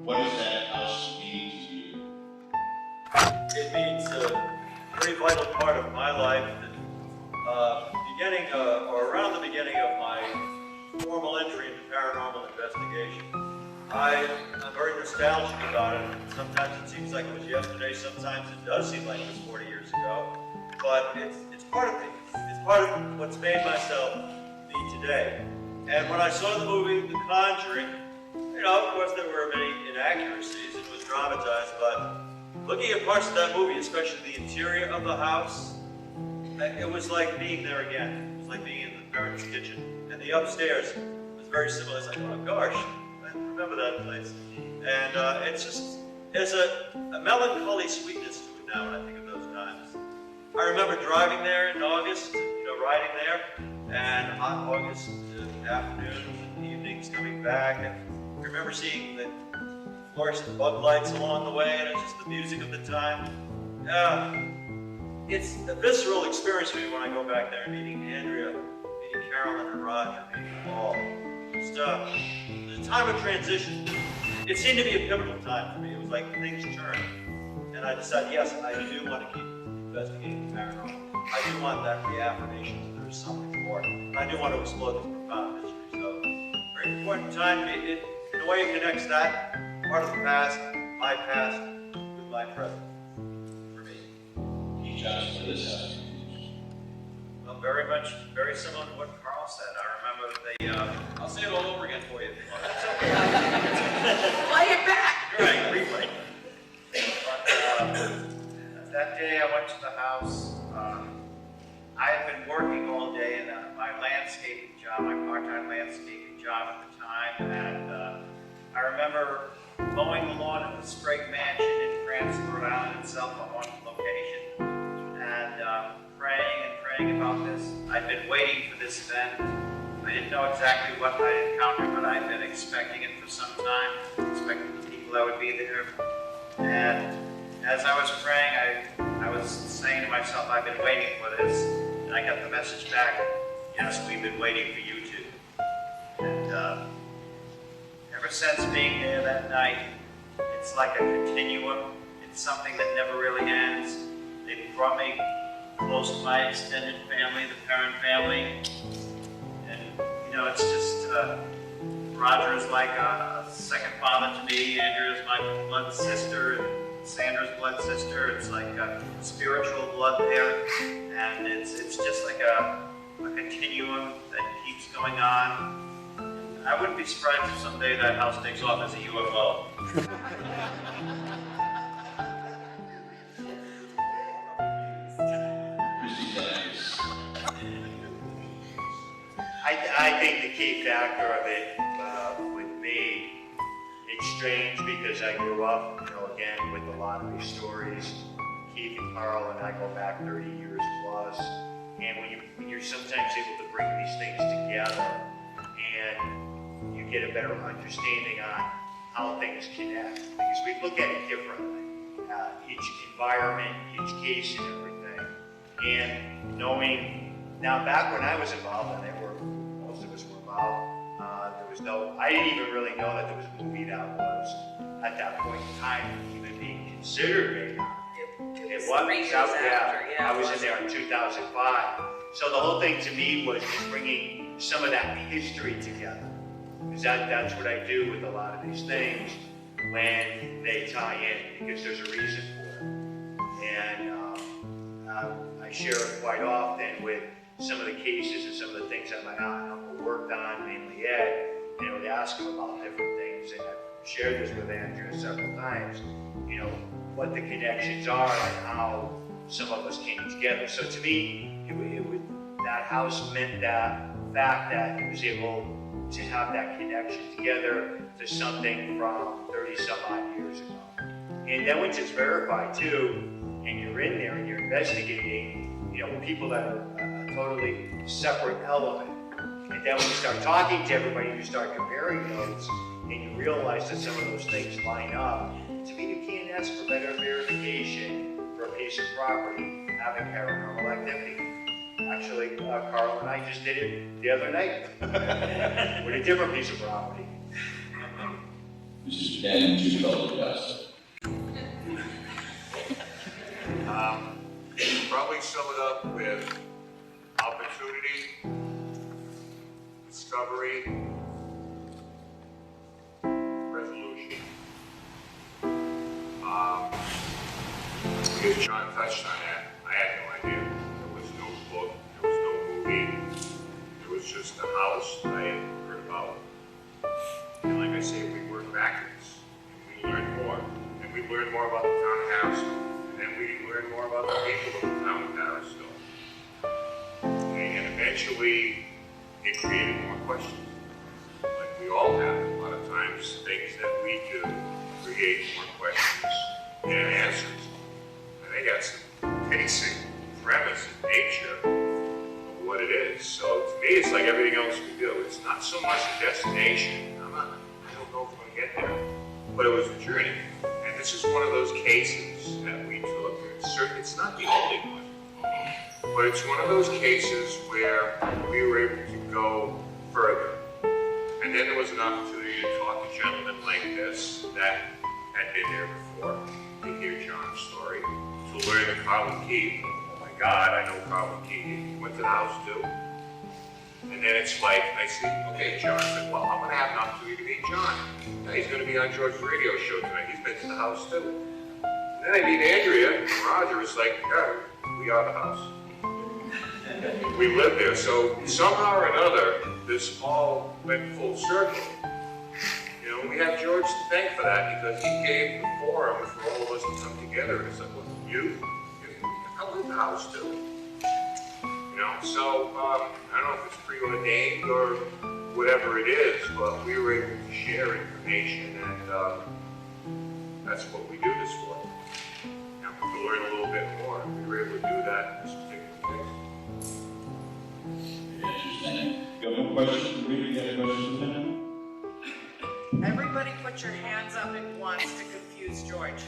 What does that house mean to you? It means a very vital part of my life. Beginning or around the beginning of my formal entry into paranormal investigation, I'm very nostalgic about it. Sometimes it seems like it was yesterday. Sometimes it does seem like it was 40 years ago. But it's part of me. It's part of what's made myself me today. And when I saw the movie The Conjuring, of course there were many inaccuracies. It was dramatized, but looking at parts of that movie, especially the interior of the house, it was like being there again. It was like being in the parents' kitchen. And the upstairs was very similar. It's like, oh gosh, I remember that place. And it's just, there's a melancholy sweetness to it now when I think of those times. I remember driving there in August, riding there, and hot August afternoons and evenings coming back. And I remember seeing the fluorescent bug lights along the way, and it's just the music of the time. It's a visceral experience for me when I go back there, meeting Andrea, meeting Carolyn and Roger, meeting Paul. Just a time of transition. It seemed to be a pivotal time for me. It was like things turned, and I decided, yes, I do want to keep investigating the paranormal. I do want that reaffirmation that there's something more, and I do want to explore this profound history. So, very important time. In a way, it connects that part of the past, my past, with my present. For me. Can you judge for this house? Well, very similar to what Carl said. I remember I'll say it all over again for you. It's okay. Play it back! Right, replay. But that day I went to the house. I had been working all day in my landscaping job, my part-time landscaping job at the time, and I remember mowing the lawn at this great mansion in Cranston, Rhode Island itself, a haunted location, and praying about this. I'd been waiting for this event. I didn't know exactly what I'd encountered, but I'd been expecting it for some time, expecting the people that would be there. And as I was praying, I was saying to myself, I've been waiting for this. And I got the message back, yes, we've been waiting for you too. And ever since being there that night, it's like a continuum. It's something that never really ends. They brought me close to my extended family, the parent family. And, it's just, Roger is like a second father to me. Andrea is my blood sister. And Sandra's blood sister. It's like a spiritual blood there, and it's just like a continuum that keeps going on. I wouldn't be surprised if someday that house takes off as a UFO. I think the key factor of it with me, it's strange because I grew up, again, with a lot of these stories. Keith and Carl and I go back 30 years plus. And when you're sometimes able to bring these things together and you get a better understanding on how things connect, because we look at it differently. Each environment, each case and everything. And knowing, now back when I was involved, and most of us were involved, I didn't even really know that there was a movie that was, at that point in time, even being considered made on. It was 3 years after, yeah. I was in there in 2005. So the whole thing to me was just bringing some of that history together. Because that's what I do with a lot of these things when they tie in, because there's a reason for it. And I share it quite often with some of the cases and some of the things that my aunt and uncle worked on, mainly Ed, and I would ask him about different things, and I've shared this with Andrea several times, what the connections are and how some of us came together. So to me, that house meant that fact that it was able to have that connection together to something from 30-some odd years ago. And then once it's verified too, and you're in there and you're investigating, people that are a totally separate element. And then when you start talking to everybody, you start comparing notes, and you realize that some of those things line up. To me, you can't ask for better verification for a piece of property having paranormal activity. Actually, Carl and I just did it the other night with a different piece of property. Mrs. Ben, you told us. Probably sum it up with opportunity, discovery, resolution. Because John touched on that, I had no idea. There was no book, there was no movie. There was just a house that I had heard about. And like I say, we worked backwards, and we learned more. And we learned more about the town of Harrisville. And then we learned more about the people of the town of Harrisville. And eventually, it created more questions. Like we all have, a lot of times, things that we do create more questions than answers. And they got some basic premise and nature of what it is. So to me, it's like everything else we do. It's not so much a destination. I don't know if we're going to get there. But it was a journey. And this is one of those cases that we took. It's not the only one. But it's one of those cases where we were able to go further. And then there was an opportunity to talk to gentlemen like this that had been there before, to hear John's story, to learn that Carl and Keith, oh my God, I know Carl and Keith, he went to the house too. And then it's like, I said, okay, John, I said, well, I'm going to have an opportunity to meet John. Now, he's going to be on George's radio show tonight. He's been to the house too. And then I meet Andrea, and Roger is like, yeah, we are the house. We live there. So somehow or another, this all went full circle. We have George to thank for that because he gave the forum for all of us to come together. And it's like, well, you I live the house too. So I don't know if it's preordained or whatever it is, but we were able to share information, and that's what we do this for. To learn a little bit more, we were able to do that in this particular case. Interesting. You have no questions? You got a question for him? Everybody put your hands up at once to confuse George.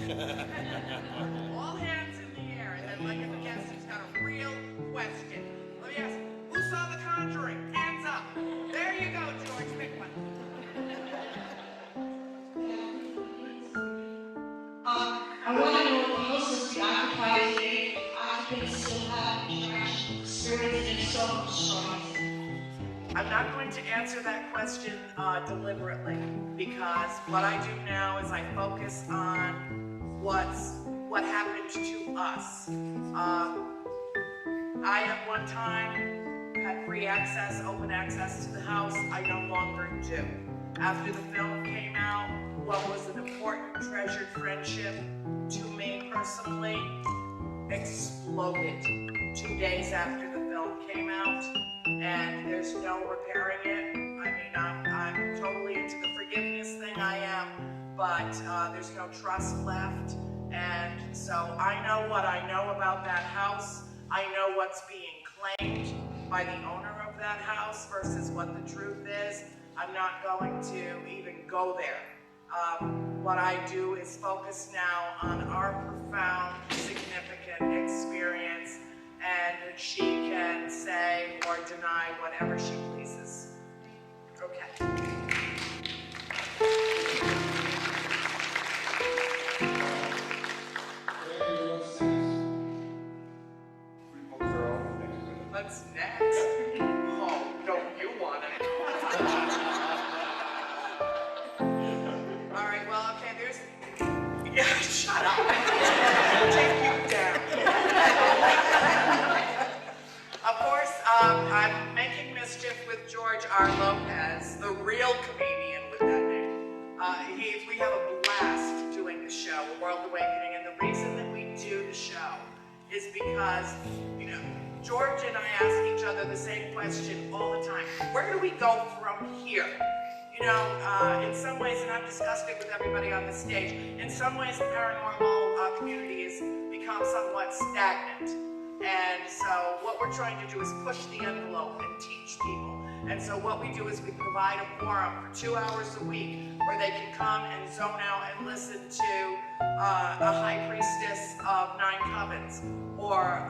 All hands in the air, and then like if a guest has got a real question. Let me ask, who saw The Conjuring? Hands up. There you go, George, pick one. I want to know if most of the occupants still have interaction spirits and social stories. I'm not going to answer that question deliberately, because what I do now is I focus on what happened to us. I at one time had free access, open access to the house. I no longer do. After the film came out, what was an important, treasured friendship to me personally exploded 2 days after the film came out, and there's no repairing it. I mean, I'm totally into the forgiveness thing, I am, but there's no trust left, and so I know what I know about that house. I know what's being claimed by the owner of that house versus what the truth is. I'm not going to even go there. What I do is focus now on our profound, significant experience, and she can say or deny whatever she pleases. Okay. What's next? Oh, don't you want it? All right, well, okay, there's... Yeah, shut up. I'll take you down. Of course, I'm making mischief with George R. Lopez, the real comedian with that name. We have a blast doing the show, A World Awakening, and the reason that we do the show is because, you know, George and I ask each other the same question all the time. Where do we go from here? You know, in some ways, and I've discussed it with everybody on the stage, in some ways the paranormal community has become somewhat stagnant. And so what we're trying to do is push the envelope and teach people. And so what we do is we provide a forum for 2 hours a week where they can come and zone out and listen to a high priestess of 9 covens, or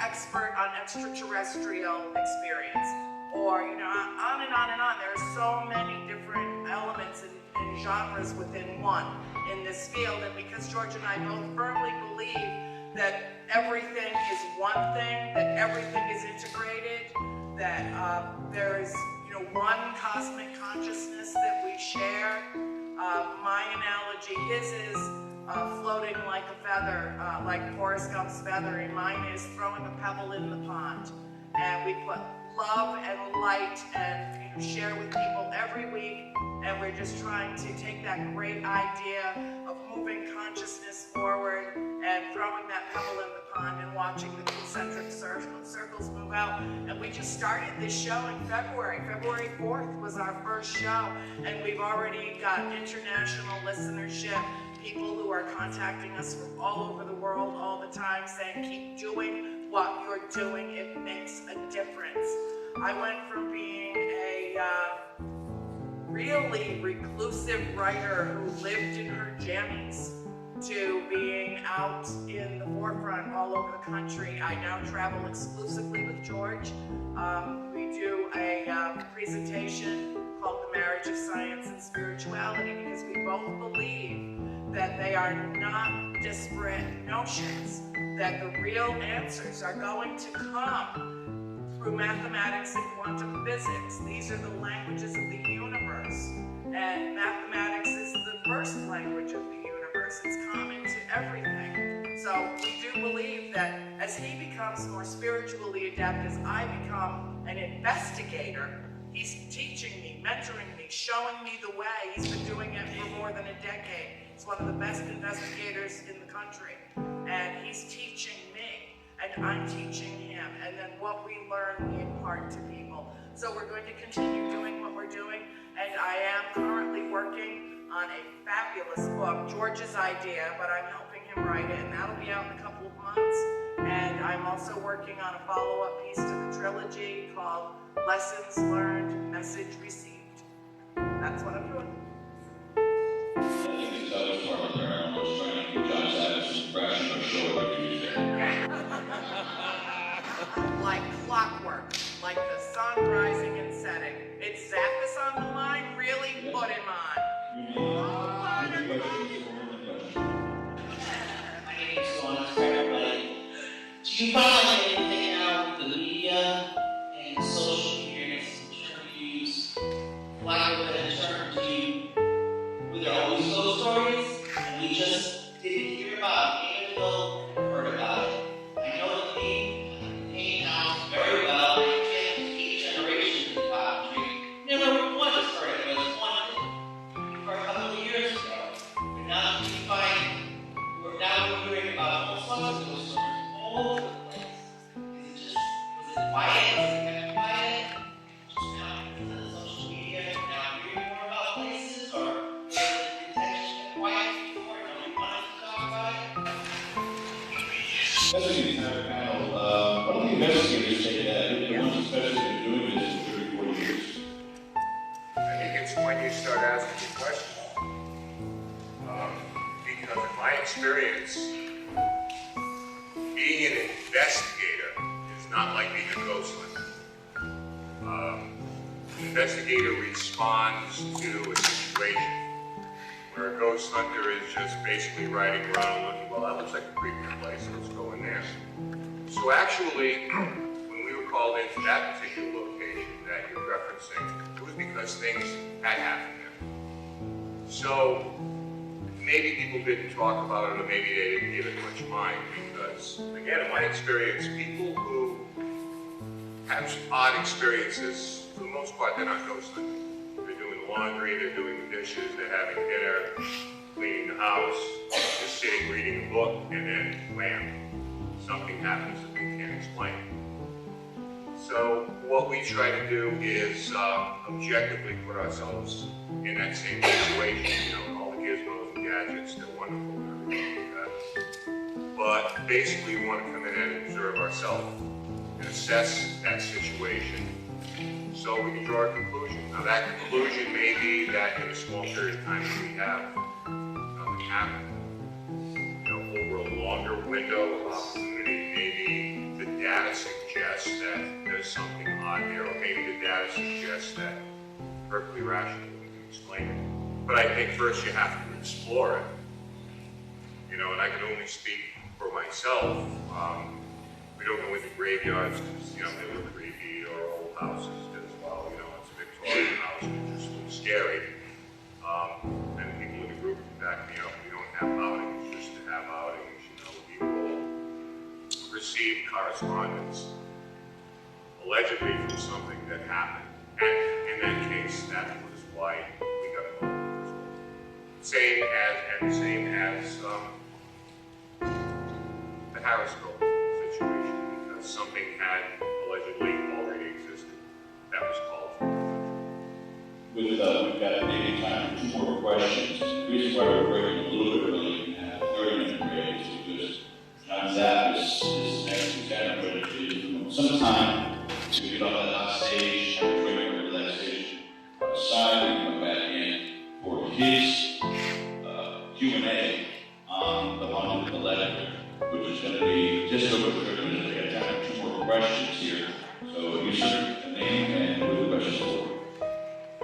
expert on extraterrestrial experience, or, you know, on and on and on. There are so many different elements and genres within one in this field, and because George and I both firmly believe that everything is one thing, that everything is integrated, that there is, you know, one cosmic consciousness that we share. My analogy, his is floating like a feather, like Forrest Gump's feather, and mine is throwing a pebble in the pond. And we put love and light and, you know, share with people every week, and we're just trying to take that great idea of moving consciousness forward and throwing that pebble in the pond and watching the concentric circles move out. And we just started this show in February. February 4th was our first show, and we've already got international listenership, people who are contacting us from all over the world all the time saying, keep doing what you're doing, it makes a difference. I went from being a really reclusive writer who lived in her jammies to being out in the forefront all over the country. I now travel exclusively with George. We do a presentation called The Marriage of Science and Spirituality, because we both believe that they are not disparate notions, that the real answers are going to come through mathematics and quantum physics. These are the languages of the universe, and mathematics is the first language of the universe. It's common to everything. So we do believe that as he becomes more spiritually adept, as I become an investigator, he's teaching me, mentoring me, showing me the way. He's been doing it for more than a decade. He's one of the best investigators in the country, and he's teaching me, and I'm teaching him, and then what we learn we impart to people. So we're going to continue doing what we're doing, and I am currently working on a fabulous book, George's idea, but I'm helping him write it, and that'll be out in a couple of months. And I'm also working on a follow-up piece to the trilogy called Lessons Learned, Message Received. That's what I'm doing. I think it's the other part of the paranormal is trying to get John's Adams' impression of show every Tuesday. Like clockwork, like the sun rising and setting. It's Zappis on the line, really? Put him on. My name is Lorraine Warren. Do you find anything out with the media and social media interviews, like with a term to you, were there always those stories and we just didn't hear about it until heard about it. I know the Payne House very well. I came to 8 generations in Coventry. Never once heard it was wanted for a couple of years ago. But now we're hearing about all sorts of those stories all over the place. Was it quiet? Was it kept quiet? Just now because of social media, now hearing more about places, or was the intention kept quiet before nobody wanted to talk about it? That's an entire panel. One of the investigators said that the ones especially been doing this for 30, 40 years. I think it's when you start asking the questions. Because in my experience, being an investigator is not like being a ghost hunter. An investigator responds to a situation, where a ghost hunter is just basically riding around and looking, well, that looks like a creepy place, let's go in there. So actually, when we were called into that particular location that you're referencing, it was because things had happened there. So maybe people didn't talk about it, or maybe they didn't give it much mind, because, again, in my experience, people who have odd experiences, for the most part, they're not ghost hunting. They're doing the laundry, they're doing the dishes, they're having dinner, cleaning the house, just sitting reading a book, and then wham, something happens that they can't explain. So what we try to do is objectively put ourselves in that same situation. You know, all the gizmos and gadgets, they're wonderful and everything like that. But basically we want to come in and observe ourselves and assess that situation so we can draw a conclusion. Now that conclusion may be that in a small period of time that we have, nothing happened. You know, over a longer window of opportunity, maybe the data suggests that there's something odd there, or maybe the data suggests that perfectly rational, we can explain it. But I think first you have to explore it. You know, and I can only speak for myself. We don't go into graveyards because, you know, they look creepy, or old houses as well. You know, it's a Victorian house, and it's just a little scary. And people in the group can back me up. We don't have outings just to have outings. You know, we will receive correspondence allegedly from something that happened. And in that case, that was why we got involved. Same as the Harrisville situation, because something had allegedly already existed. That was called for. We've got maybe time for 2 more questions. The reason why we're breaking a little bit early and have a 30-minute break is because John Zapp is next lieutenant, ready to some time to get off that hot stage, have a drink of relaxation outside, and come back in for his Q&A on the one with the letter, which is going to be just over 30 minutes. We got time for 2 more questions here. So you should name and who the questions for.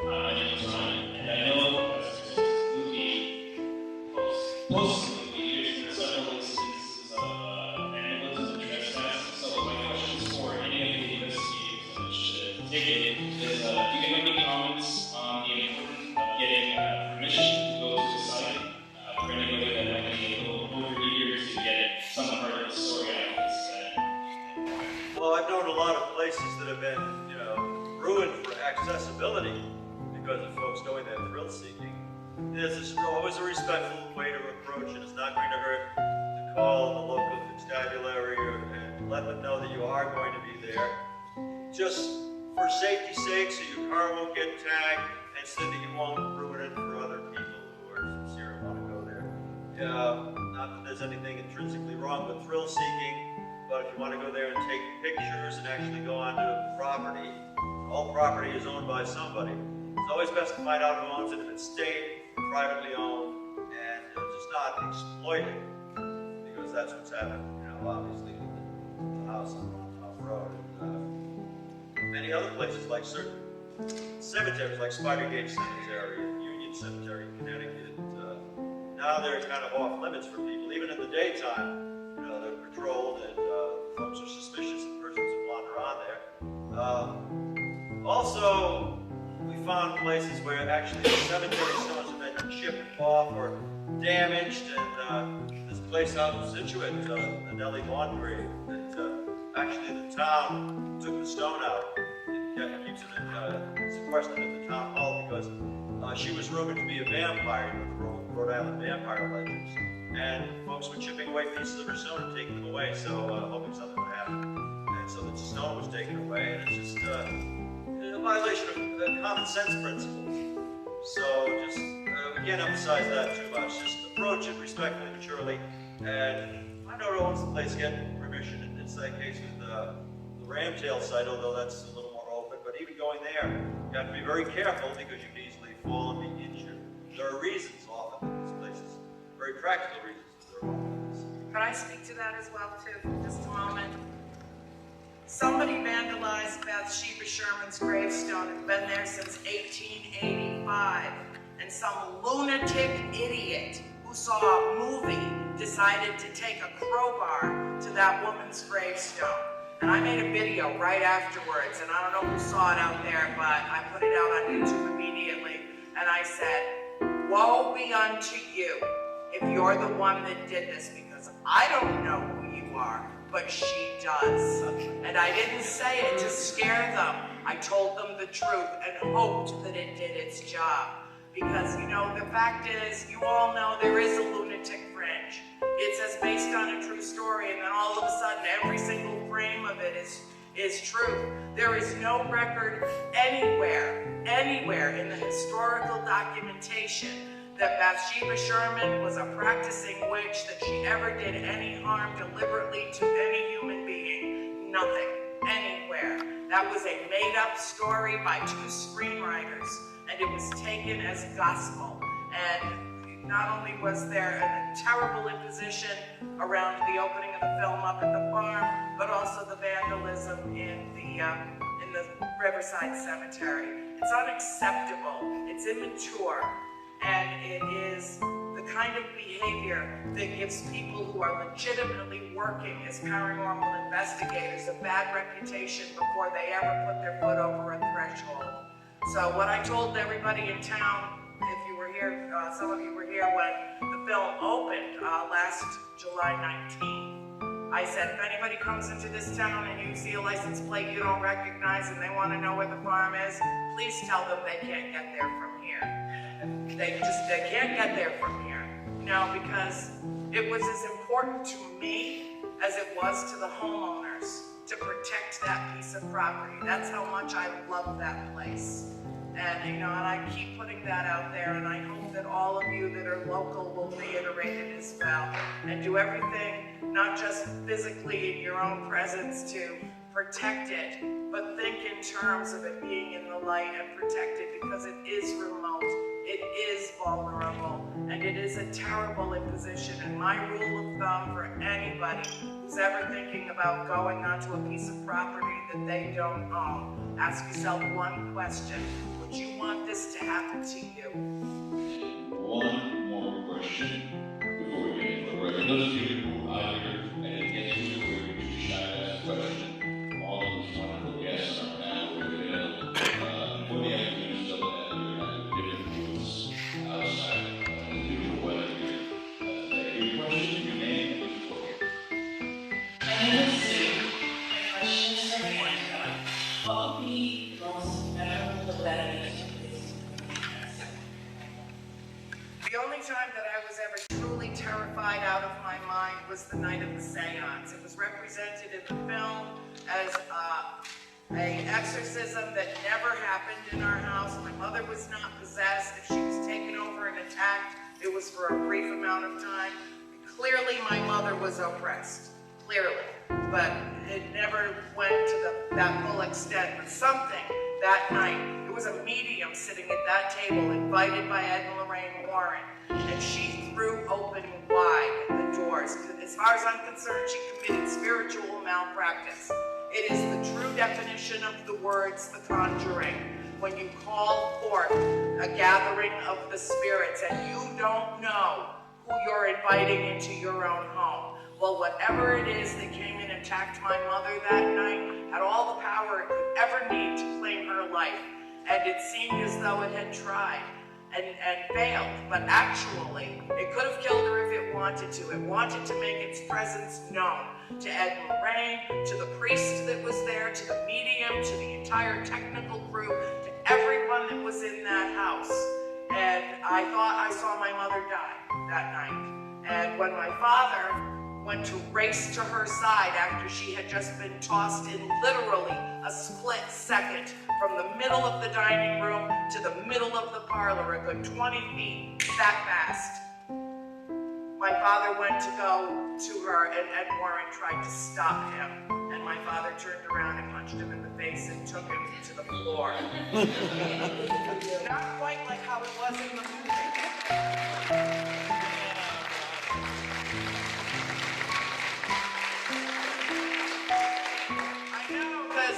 My name is Ryan, and I know as a movie post-movie, there's been several instances of vandalism and trespass. So my question is for any of the investigators that should take it is, do you have any comments on the importance of getting permission to go to the site for anybody that might be a little over eager to get some part of the story out of this? Well, I've known a lot of places that have been, you know, ruined for accessibility because of folks going there thrill seeking. There's always a respectful way to approach it. It's not going to hurt to call the local constabulary and let them know that you are going to be there. Just for safety's sake, so your car won't get tagged, and so that you won't ruin it for other people who are sincere and want to go there. Not that there's anything intrinsically wrong with thrill seeking, but if you want to go there and take pictures and actually go onto property, all property is owned by somebody. It's always best to find out who owns it, if it's state, privately owned, and just not exploit it, because that's what's happened, you know, obviously with the house on Montauk Road. And many other places, like certain cemeteries, like Spidergate Cemetery, Union Cemetery in Connecticut, now they're kind of off limits for people. Even in the daytime, you know, they're patrolled, and folks are suspicious of persons who wander on there. Also, we found places where actually the cemetery stones have been chipped off or damaged, and this place out in Situate, the Nellie Vaughn grave, that actually the town took the stone out. It keeps it sequestered at the town hall because she was rumored to be a vampire, with the Rhode Island vampire legends. And folks were chipping away pieces of her stone and taking them away, so hoping something would happen. And so the stone was taken away, and it's just a violation of common sense principles. So just, we can't emphasize that too much. Just approach it respectfully, maturely, and find out once the place gets permission. And it's that case with the Ramtail site, although that's a little more open. But even going there, you have to be very careful because you can easily fall and be injured. There are reasons often in these places, very practical reasons. Could I speak to that as well, too, for just a moment? Somebody vandalized Bathsheba Sherman's gravestone. It's been there since 1885. And some lunatic idiot who saw a movie decided to take a crowbar to that woman's gravestone. And I made a video right afterwards, and I don't know who saw it out there, but I put it out on YouTube immediately. And I said, woe be unto you if you're the one that did this, because I don't know who you are, but she does. And I didn't say it to scare them. I told them the truth and hoped that it did its job. Because, you know, the fact is, you all know there is a lunatic fringe. It says based on a true story, and then all of a sudden every single frame of it is true. There is no record anywhere in the historical documentation that Bathsheba Sherman was a practicing witch, that she ever did any harm deliberately to any human being. Nothing. Anywhere. That was a made-up story by two screenwriters, and it was taken as gospel. And not only was there a terrible imposition around the opening of the film up at the farm, but also the vandalism in the Riverside Cemetery. It's unacceptable. It's immature. And it is the kind of behavior that gives people who are legitimately working as paranormal investigators a bad reputation before they ever put their foot over a threshold. So what I told everybody in town, if you were here, some of you were here when the film opened last July 19th, I said, if anybody comes into this town and you see a license plate you don't recognize and they want to know where the farm is, please tell them they can't get there from here. They can't get there from here, you know, because it was as important to me as it was to the homeowners to protect that piece of property. That's how much I love that place. And, you know, and I keep putting that out there, and I hope that all of you that are local will reiterate it as well and do everything, not just physically in your own presence to protect it, but think in terms of it being in the light and protect it, because it is remote. It is vulnerable, and it is a terrible imposition. And my rule of thumb for anybody who's ever thinking about going onto a piece of property that they don't own, ask yourself one question: would you want this to happen to you? One more question before we get into the record. Those of you who are here and didn't get to it, where we usually try to ask a question, all of these wonderful guests are now available for the afternoon, so that you're not different views outside of the usual weather here. Your question, your name, and your book. My name is Sue. My question is for Angela. What would be the most memorable event? The only time that I was ever truly terrified out of my mind was the night of the seance. It was represented in the film as an exorcism that never happened in our house. My mother was not possessed. If she was taken over and attacked, it was for a brief amount of time. Clearly, my mother was oppressed. Clearly. But it never went to that full extent. But something that night, it was a medium sitting at that table, invited by Ed and Lorraine Warren, and she threw open wide the doors. As far as I'm concerned, she committed spiritual malpractice. It is the true definition of the words, the conjuring. When you call forth a gathering of the spirits and you don't know who you're inviting into your own home. Well, whatever it is that came and attacked my mother that night had all the power it could ever need to claim her life. And it seemed as though it had tried. and failed. But actually, it could have killed her if it wanted to. It wanted to make its presence known to Ed and Lorraine, to the priest that was there, to the medium, to the entire technical crew, to everyone that was in that house. And I thought I saw my mother die that night. And when my father went to race to her side after she had just been tossed in literally a split second from the middle of the dining room to the middle of the parlor, a good 20 feet, that fast. My father went to go to her, and Ed Warren tried to stop him. And my father turned around and punched him in the face and took him to the floor. Not quite like how it was in the movie.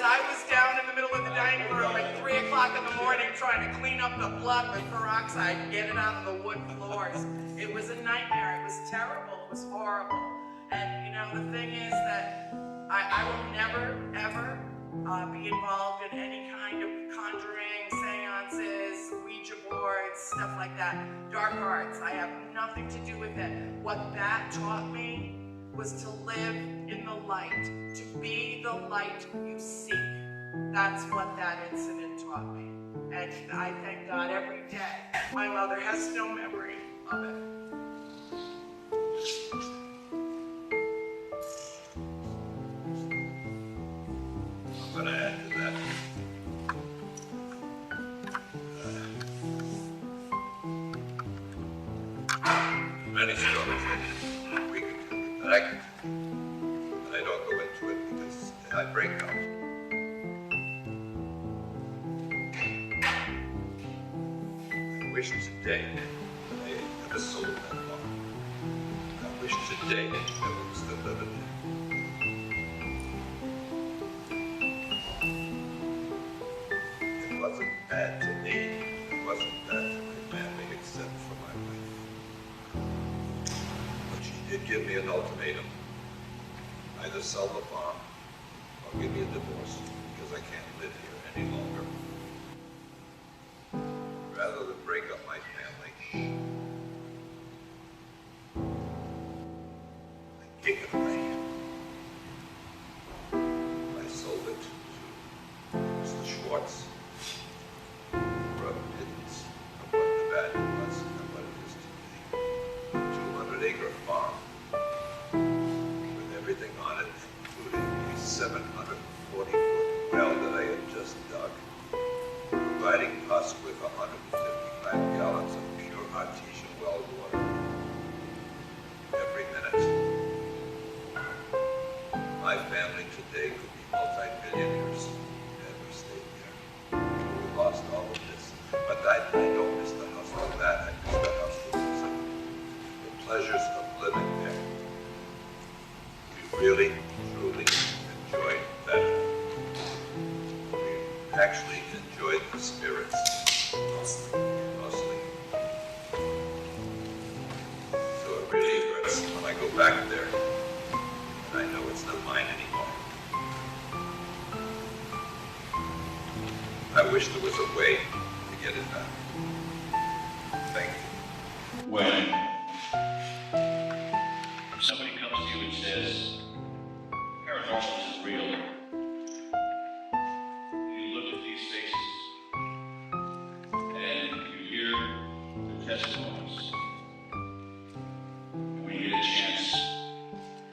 I was down in the middle of the dining room at 3 o'clock in the morning trying to clean up the blood with peroxide and get it out of the wood floors. It was a nightmare. It was terrible. It was horrible. And, you know, the thing is that I will never, ever be involved in any kind of conjuring, seances, Ouija boards, stuff like that. Dark arts. I have nothing to do with it. What that taught me was to live in the light, to be the light you seek. That's what that incident taught me. And I thank God every day. My mother has no memory of it. I'm going to add to that. Many stories that we could do, but I don't go into it because I break out. I wish today I never sold that farm. I wish today that we was still living there. It wasn't bad to me. It wasn't bad to my family except for my wife. But she did give me an ultimatum. Either sell the farm or give me a divorce because I can't live here any longer. Rather than break up my family, I kick it away. I sold it to Mr. Schwartz, brother Pittance, of what the value was and what it is today. 200-acre farm with everything on it, including a 740-foot well that I had just dug, providing us with 155 gallons of pure artesian well water every minute. My family today could be multi-millionaires had we stayed there. We lost all of this. But I don't miss the house for that. I miss the house for the pleasures of living there. We really, truly enjoyed that. We actually enjoyed the spirits. Mostly. So it really hurts when I go back there and I know it's not mine anymore. I wish there was a way to get it back. Thank you. When somebody comes to you and says, paranormal is real, you look at these faces and you hear the testimonies. And when you get a chance,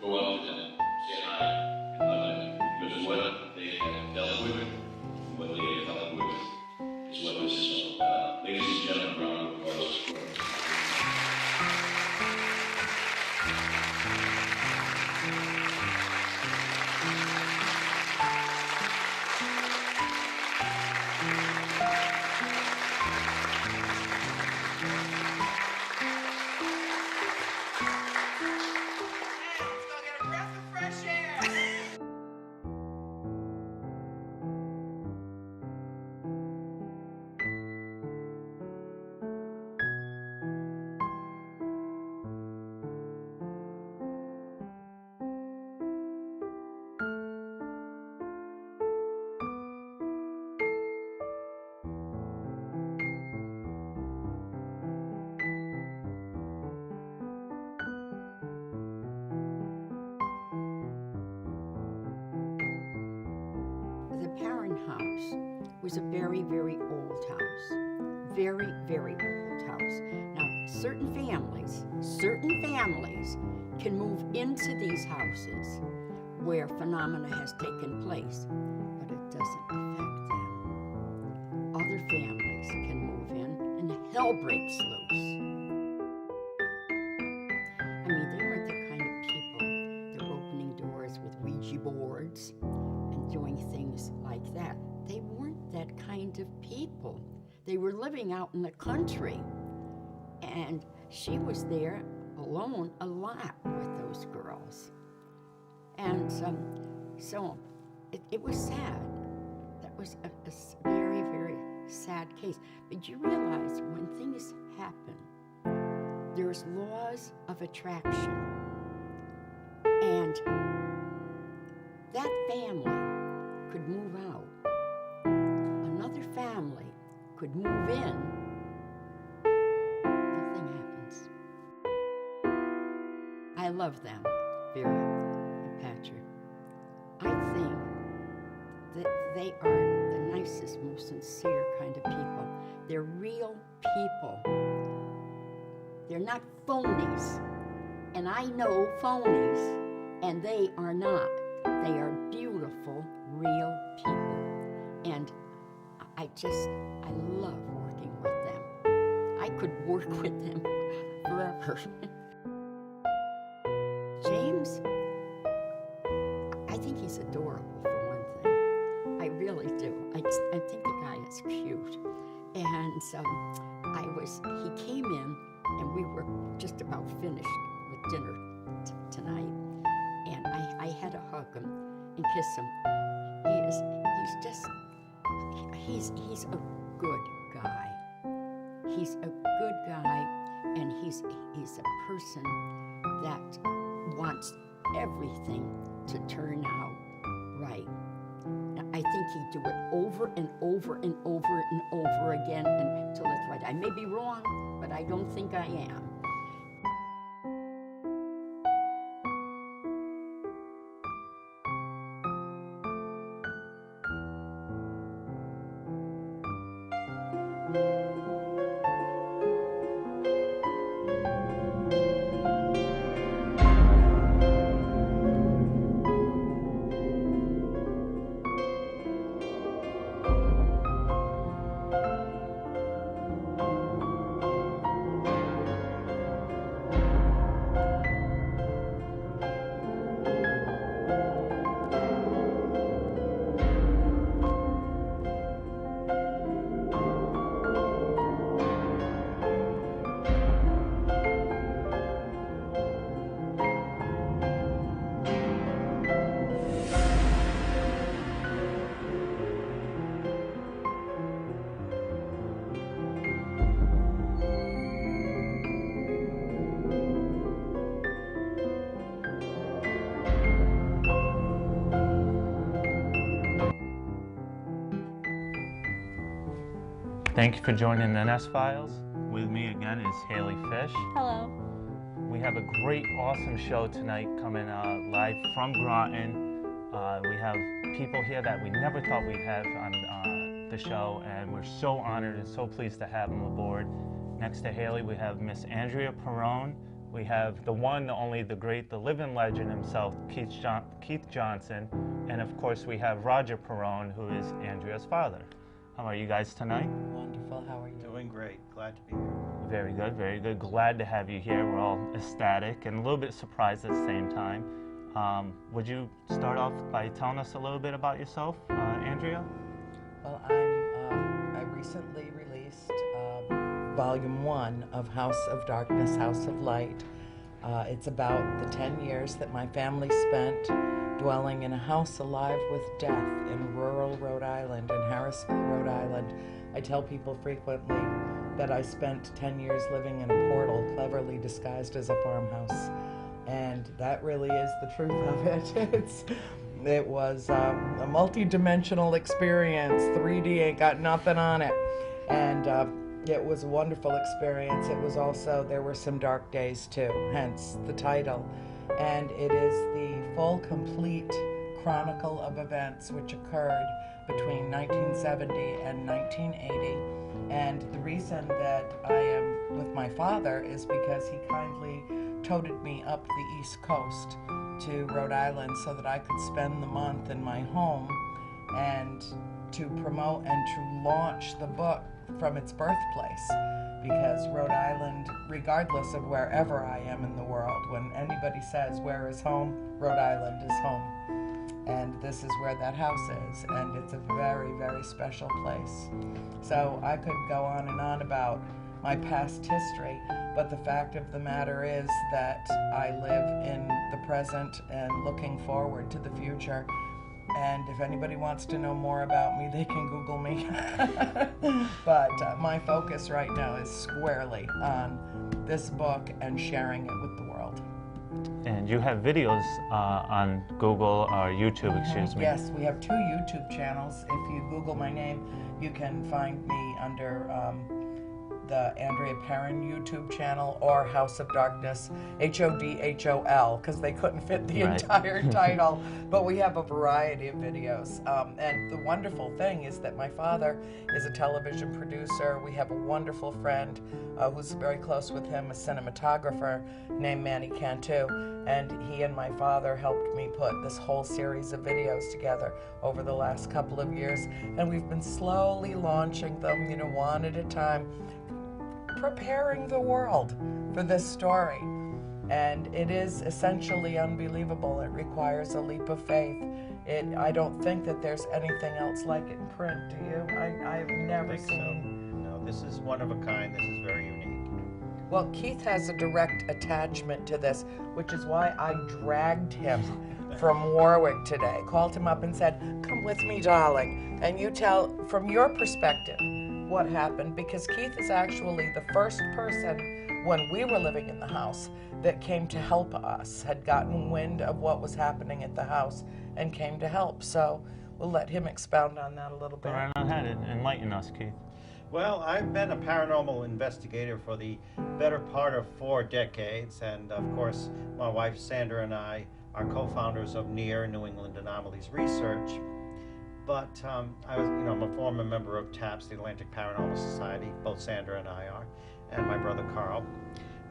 go up to them, say hi, and love them, because what they have dealt with, and what they have dealt with, is what this is all about. Ladies and gentlemen, round of applause for it. house was a very, very old house. Very, very old house. Now, certain families can move into these houses where phenomena has taken place, but it doesn't affect them. Other families can move in and hell breaks loose. I mean, they weren't the kind of people that were opening doors with Ouija boards and doing things like that. They weren't that kind of people. They were living out in the country, and she was there alone a lot with those girls. And so it was sad. That was a very, very sad case. But you realize when things happen, there's laws of attraction. And that family could move out. Another family could move in. Nothing happens. I love them, Vera and Patrick. I think that they are the nicest, most sincere kind of people. They're real people. They're not phonies. And I know phonies, and they are not. They are beautiful, real people. And I love working with them. I could work with them forever. James, I think he's adorable for one thing. I really do. I think the guy is cute. And he came in and we were just about finished with dinner tonight. And I had to hug him and kiss him. He's a good guy. He's a good guy, and he's a person that wants everything to turn out right. Now, I think he'd do it over and over and over and over again until it's right. I may be wrong, but I don't think I am. Thank you for joining the Nest Files. With me again is Haley Fish. Hello. We have a great, awesome show tonight coming live from Groton. We have people here that we never thought we'd have on the show, and we're so honored and so pleased to have them aboard. Next to Haley, we have Miss Andrea Perrone. We have the one, the only, the great, the living legend himself, Keith Johnson. And of course, we have Roger Perrone, who is Andrea's father. How are you guys tonight? Wonderful. How are you? Doing great. Glad to be here. Very good, very good. Glad to have you here. We're all ecstatic and a little bit surprised at the same time. Would you start off by telling us a little bit about yourself, Andrea? Well, I recently released Volume 1 of House of Darkness, House of Light. It's about the 10 years that my family spent dwelling in a house alive with death in rural Rhode Island, in Harrisville, Rhode Island. I tell people frequently that I spent 10 years living in a portal cleverly disguised as a farmhouse. And that really is the truth of it. It was a multi-dimensional experience. 3D ain't got nothing on it. And it was a wonderful experience. It was also, there were some dark days too, hence the title. And it is the full, complete chronicle of events which occurred between 1970 and 1980. And the reason that I am with my father is because he kindly toted me up the East Coast to Rhode Island so that I could spend the month in my home and to promote and to launch the book from its birthplace. Because Rhode Island, regardless of wherever I am in the world, when anybody says where is home, Rhode Island is home. And this is where that house is, and it's a very, very special place. So I could go on and on about my past history, but the fact of the matter is that I live in the present and looking forward to the future. And if anybody wants to know more about me, they can Google me. But my focus right now is squarely on this book and sharing it with the world. And you have videos on Google or YouTube, excuse me. Yes, we have 2 YouTube channels. If you Google my name, you can find me under the Andrea Perrin YouTube channel or House of Darkness, HODHOL, because they couldn't fit the entire title. But we have a variety of videos. And the wonderful thing is that my father is a television producer. We have a wonderful friend who's very close with him, a cinematographer named Manny Cantu. And he and my father helped me put this whole series of videos together over the last couple of years. And we've been slowly launching them, you know, one at a time, preparing the world for this story. And it is essentially unbelievable. It requires a leap of faith. I don't think that there's anything else like it in print, do you? I've never seen. No, this is one of a kind. This is very unique. Well, Keith has a direct attachment to this, which is why I dragged him from Warwick today. Called him up and said, "Come with me, darling, and you tell from your perspective what happened," because Keith is actually the first person when we were living in the house that came to help us, had gotten wind of what was happening at the house and came to help. So we'll let him expound on that a little bit. Go right on ahead and enlighten us, Keith. Well, I've been a paranormal investigator for the better part of 4 decades, and of course, my wife Sandra and I are co-founders of NEAR, New England Anomalies Research. But I'm a former member of TAPS, the Atlantic Paranormal Society. Both Sandra and I are, and my brother Carl.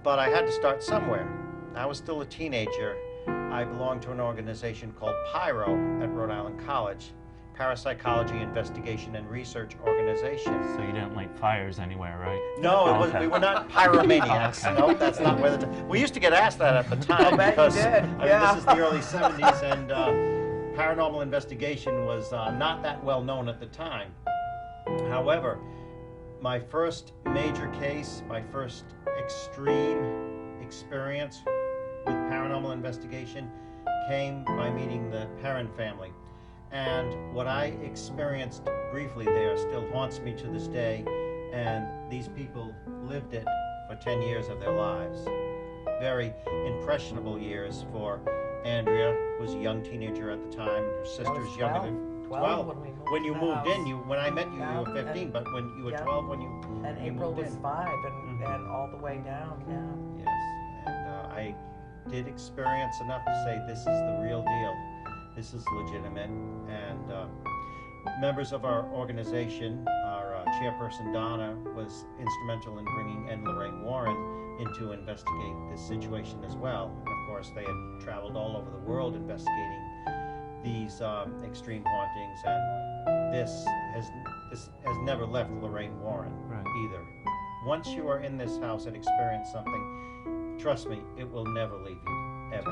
But I had to start somewhere. I was still a teenager. I belonged to an organization called PIRO at Rhode Island College, Parapsychology Investigation and Research Organization. So you didn't light fires anywhere, right? No, we were not pyromaniacs. Okay. No, that's not where we used to get asked that at the time because this is the early 70s, and paranormal investigation was not that well known at the time. However, my first major case, my first extreme experience with paranormal investigation came by meeting the Perrin family. And what I experienced briefly there still haunts me to this day, and these people lived it for 10 years of their lives. Very impressionable years for Andrea, who was a young teenager at the time. Her sister's younger than 12. When you moved in, when I met you, you were 15, but when you were 12 when you And you April moved was in. 5 and all the way down, yeah. Yes, and I did experience enough to say this is the real deal. This is legitimate, and members of our organization, our chairperson Donna was instrumental in bringing Lorraine Warren in to investigate this situation as well. And of course, they had traveled all over the world investigating these extreme hauntings, and this has never left Lorraine Warren either. Once you are in this house and experience something, trust me, it will never leave you, ever.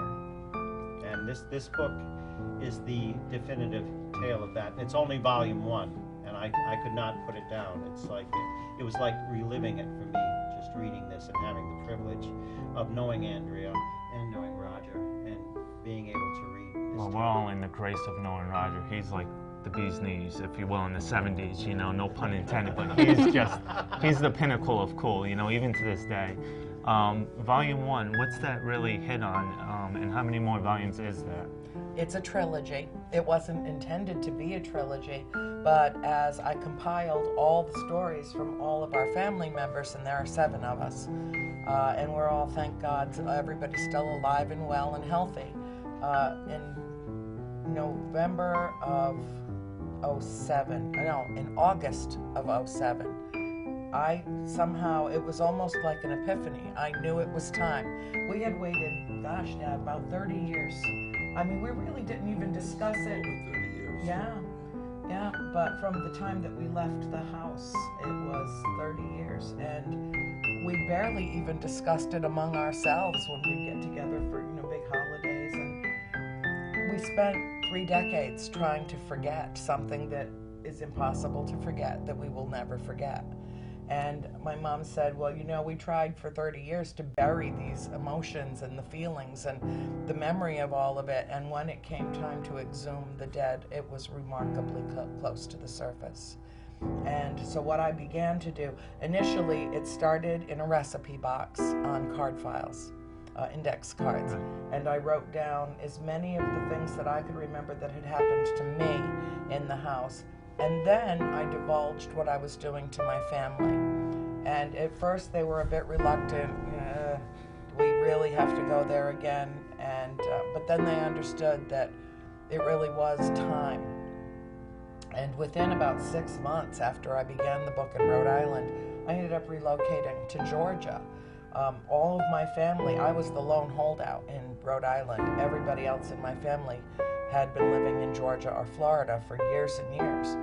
And this book is the definitive tale of that. It's only volume 1, and I could not put it down. It's like it was like reliving it for me, just reading this and having the privilege of knowing Andrea and knowing Roger and being able to read this. Well, we're all in the grace of knowing Roger. He's like the bee's knees, if you will, in the 70s, you know, no pun intended, but he's the pinnacle of cool, you know, even to this day. Volume 1, what's that really hit on, and how many more volumes is there? It's a trilogy. It wasn't intended to be a trilogy, but as I compiled all the stories from all of our family members, and there are 7 of us, and we're all, thank God, everybody's still alive and well and healthy. In November of in August of 07, it was almost like an epiphany. I knew it was time. We had waited, gosh, Dad, about 30 years. I mean, we really didn't even discuss it. Over 30 years. Yeah, but from the time that we left the house, it was 30 years. And we barely even discussed it among ourselves when we get together for, big holidays. And we spent 3 decades trying to forget something that is impossible to forget, that we will never forget. And my mom said, well, we tried for 30 years to bury these emotions and the feelings and the memory of all of it. And when it came time to exhume the dead, it was remarkably close to the surface. And so what I began to do, initially it started in a recipe box on card files, index cards. And I wrote down as many of the things that I could remember that had happened to me in the house. And then I divulged what I was doing to my family. And at first they were a bit reluctant. We really have to go there again. And but then they understood that it really was time. And within about 6 months after I began the book in Rhode Island, I ended up relocating to Georgia. All of my family, I was the lone holdout in Rhode Island. Everybody else in my family had been living in Georgia or Florida for years and years.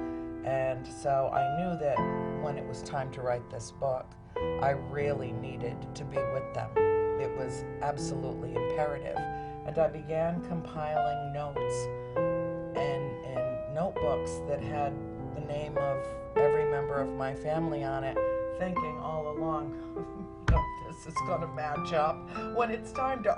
And so I knew that when it was time to write this book, I really needed to be with them. It was absolutely imperative. And I began compiling notes and notebooks that had the name of every member of my family on it, thinking all along, this is going to match up. When it's time to,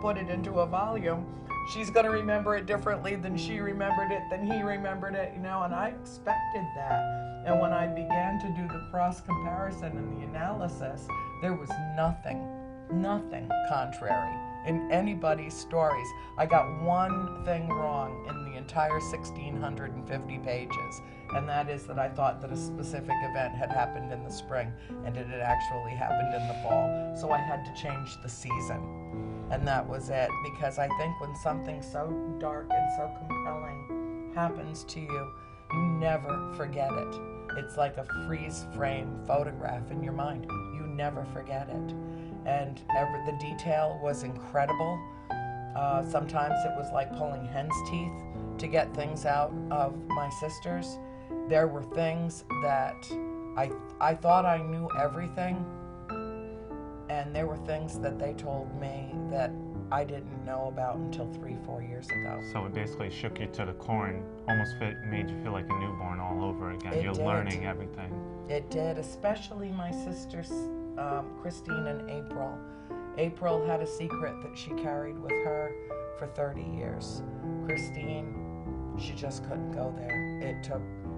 put it into a volume, she's going to remember it differently than she remembered it, than he remembered it, and I expected that. And when I began to do the cross comparison and the analysis, there was nothing contrary in anybody's stories. I got one thing wrong in the entire 1,650 pages, and that is that I thought that a specific event had happened in the spring, and it had actually happened in the fall. So I had to change the season. And that was it, because I think when something so dark and so compelling happens to you, you never forget it. It's like a freeze frame photograph in your mind. You never forget it. And the detail was incredible. Sometimes it was like pulling hen's teeth to get things out of my sisters. There were things that I thought I knew everything, and there were things that they told me that I didn't know about until 3-4 years ago. So it basically shook you to the core and almost made you feel like a newborn all over again. You're learning everything. It did, especially my sisters, Christine and April. April had a secret that she carried with her for 30 years. Christine, she just couldn't go there.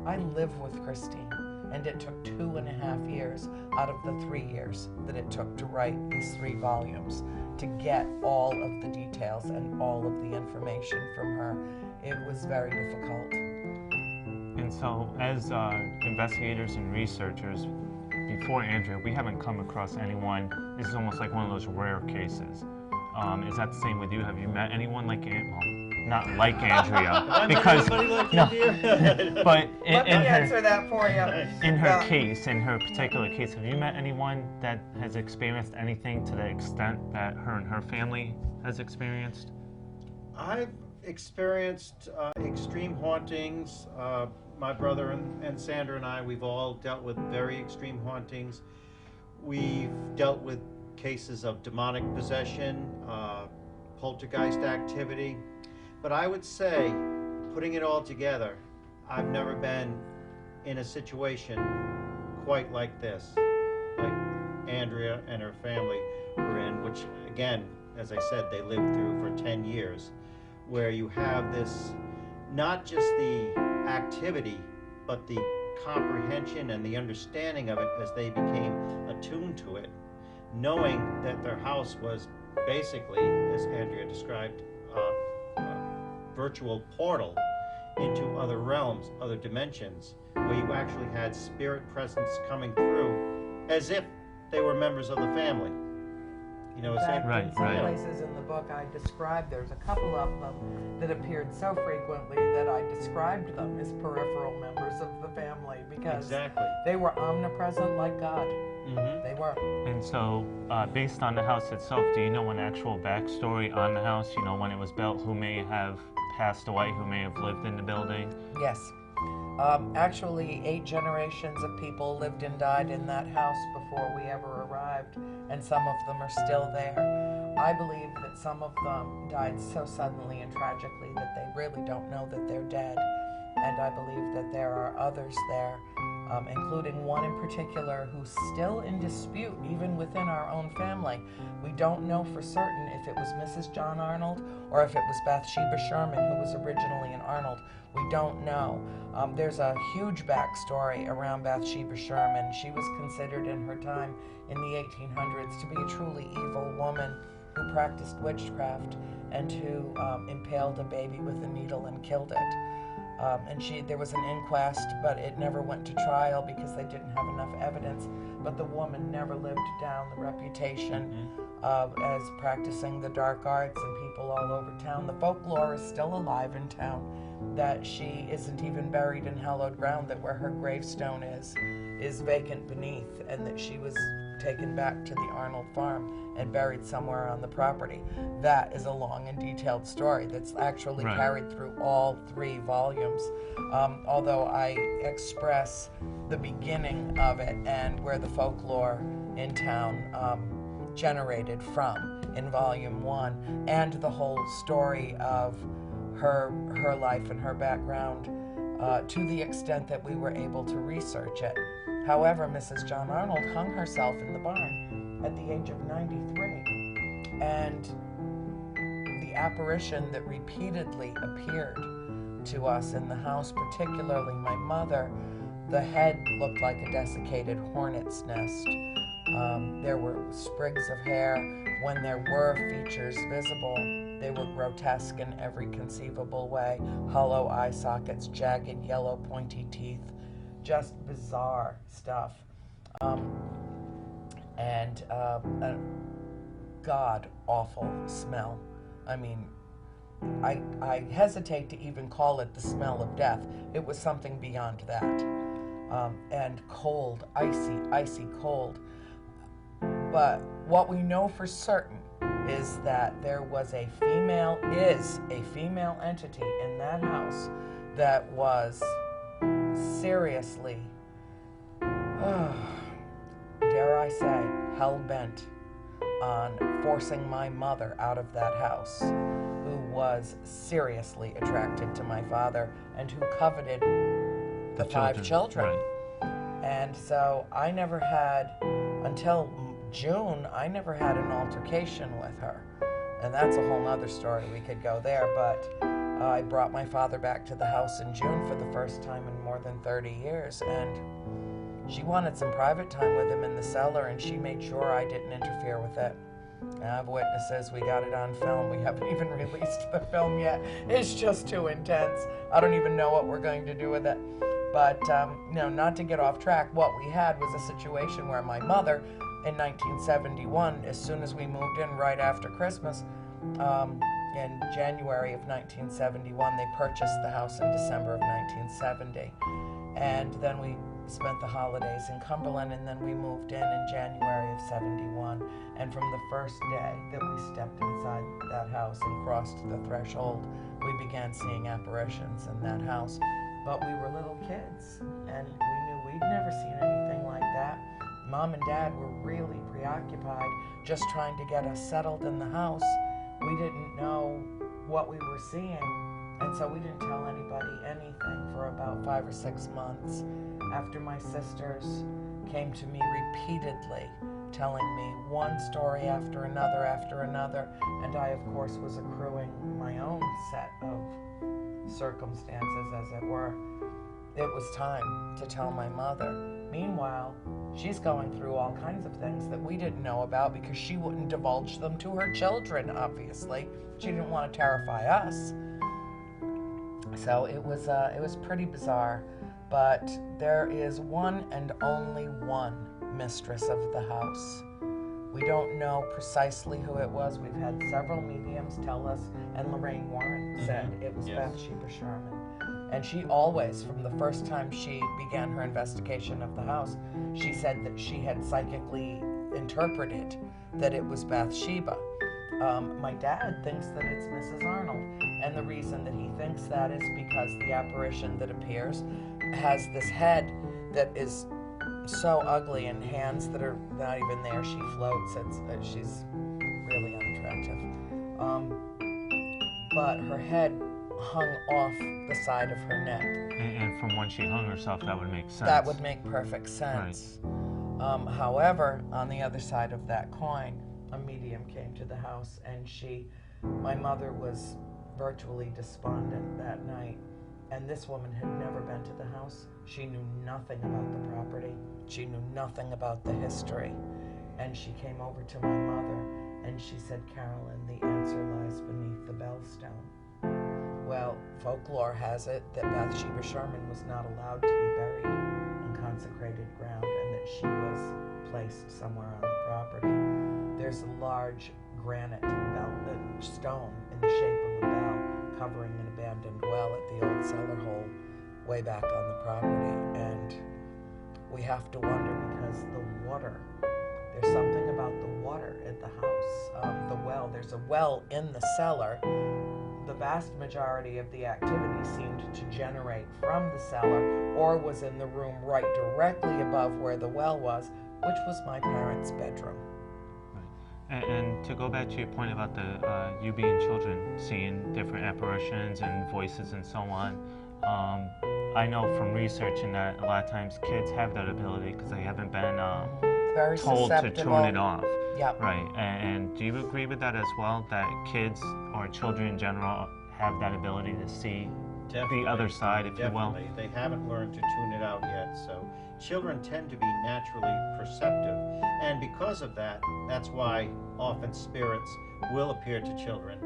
I live with Christine, and it took 2.5 years out of the 3 years that it took to write these 3 volumes to get all of the details and all of the information from her. It was very difficult. And so, as investigators and researchers, before Andrea, we haven't come across anyone. This is almost like one of those rare cases. Is that the same with you? Have you met anyone like not like Andrea, because like no, Andrea? but Let me answer that for you. In her case, in her particular case, have you met anyone that has experienced anything to the extent that her and her family has experienced? I've experienced extreme hauntings. My brother and Sandra and I, we've all dealt with very extreme hauntings. We've dealt with cases of demonic possession, poltergeist activity. But I would say, putting it all together, I've never been in a situation quite like this, like Andrea and her family were in, which again, as I said, they lived through for 10 years, where you have this, not just the activity, but the comprehension and the understanding of it as they became attuned to it, knowing that their house was basically, as Andrea described, virtual portal into other realms, other dimensions, where you actually had spirit presence coming through as if they were members of the family. You know, In fact, right, in some right. places in the book I described, there's a couple of them that appeared so frequently that I described them as peripheral members of the family because they were omnipresent like God. They were. And so, based on the house itself, do you know an actual backstory on the house? You know, when it was built, who may have passed away, who may have lived in the building? Yes. Actually, 8 generations of people lived and died in that house before we ever arrived, and some of them are still there. I believe that some of them died so suddenly and tragically that they really don't know that they're dead, and I believe that there are others there, including one in particular who's still in dispute even within our own family. We don't know for certain if it was Mrs. John Arnold or if it was Bathsheba Sherman who was originally an Arnold. We don't know. There's a huge backstory around Bathsheba Sherman. She was considered in her time in the 1800s to be a truly evil woman who practiced witchcraft and who impaled a baby with a needle and killed it. And there was an inquest, but it never went to trial because they didn't have enough evidence. But the woman never lived down the reputation as practicing the dark arts, and people all over town. The folklore is still alive in town that she isn't even buried in hallowed ground, that where her gravestone is vacant beneath, and that she was taken back to the Arnold farm and buried somewhere on the property. That is a long and detailed story that's actually carried through all 3 volumes. Although I express the beginning of it and where the folklore in town generated from in volume 1, and the whole story of her life and her background to the extent that we were able to research it. However, Mrs. John Arnold hung herself in the barn at the age of 93, and the apparition that repeatedly appeared to us in the house, particularly my mother, the head looked like a desiccated hornet's nest. There were sprigs of hair. When there were features visible, they were grotesque in every conceivable way. Hollow eye sockets, jagged yellow pointy teeth, just bizarre stuff. And a god-awful smell. I mean, I hesitate to even call it the smell of death. It was something beyond that. And cold, icy cold. But what we know for certain is that there was a female entity in that house that was seriously, dare I say, hell-bent on forcing my mother out of that house, who was seriously attracted to my father and who coveted the 5 children. And so I never had, until June, I never had an altercation with her. And that's a whole nother story. We could go there, but I brought my father back to the house in June for the first time in more than 30 years, and she wanted some private time with him in the cellar, and she made sure I didn't interfere with it. I have witnesses. We got it on film. We haven't even released the film yet. It's just too intense. I don't even know what we're going to do with it. But, not to get off track, what we had was a situation where my mother, in 1971, as soon as we moved in right after Christmas, in January of 1971, they purchased the house in December of 1970. And then we spent the holidays in Cumberland, and then we moved in January of 71. And from the first day that we stepped inside that house and crossed the threshold, we began seeing apparitions in that house. But we were little kids, and we knew we'd never seen anything like that. Mom and Dad were really preoccupied just trying to get us settled in the house. We didn't know what we were seeing, and so we didn't tell anybody anything for about 5 or 6 months after my sisters came to me repeatedly telling me one story after another, and I, of course, was accruing my own set of circumstances, as it were. It was time to tell my mother. Meanwhile, she's going through all kinds of things that we didn't know about because she wouldn't divulge them to her children, obviously. She didn't want to terrify us. So it was pretty bizarre. But there is one and only one mistress of the house. We don't know precisely who it was. We've had several mediums tell us, and Lorraine Warren said it was Yes. Bathsheba Sherman. And she always, from the first time she began her investigation of the house, she said that she had psychically interpreted that it was Bathsheba. My dad thinks that it's Mrs. Arnold, and the reason that he thinks that is because the apparition that appears has this head that is so ugly and hands that are not even there. She floats. She's really unattractive. But her head hung off the side of her neck. And from when she hung herself, that would make sense. That would make perfect sense. Right. However, on the other side of that coin, a medium came to the house, and my mother was virtually despondent that night. And this woman had never been to the house. She knew nothing about the property. She knew nothing about the history. And she came over to my mother, and she said, "Carolyn, the answer lies beneath the bellstone." Well, folklore has it that Bathsheba Sherman was not allowed to be buried in consecrated ground, and that she was placed somewhere on the property. There's a large granite stone in the shape of a bell covering an abandoned well at the old cellar hole way back on the property. And we have to wonder, because the water, there's something about the water at the house, the well. There's a well in the cellar. The vast majority of the activity seemed to generate from the cellar, or was in the room right directly above where the well was, which was my parents' bedroom. And to go back to your point about you being children, seeing different apparitions and voices and so on, I know from researching that a lot of times kids have that ability because they haven't been told to tune it off. Yep. Right. And do you agree with that as well, that kids or children in general have that ability to see the other side, if you will? They haven't learned to tune it out yet, so children tend to be naturally perceptive, and because of that, that's why often spirits will appear to children,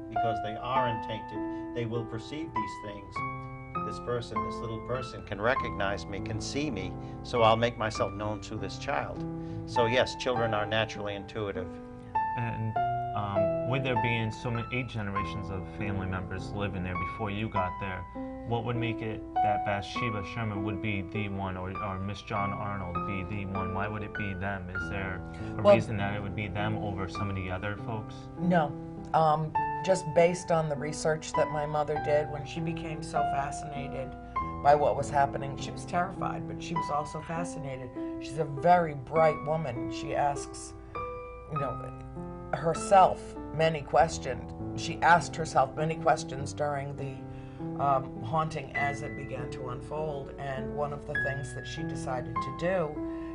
because they are untainted. They will perceive these things. This little person can recognize me, can see me, so I'll make myself known to this child. So yes, children are naturally intuitive. And with there being so many 8 generations of family members living there before you got there, what would make it that Bathsheba Sherman would be the one, or Miss John Arnold be the one? Why would it be them? Is there a reason that it would be them over some of the other folks? No. Just based on the research that my mother did, when she became so fascinated by what was happening, she was terrified, but she was also fascinated. She's a very bright woman. She asks, herself many questions. She asked herself many questions during the haunting as it began to unfold, and one of the things that she decided to do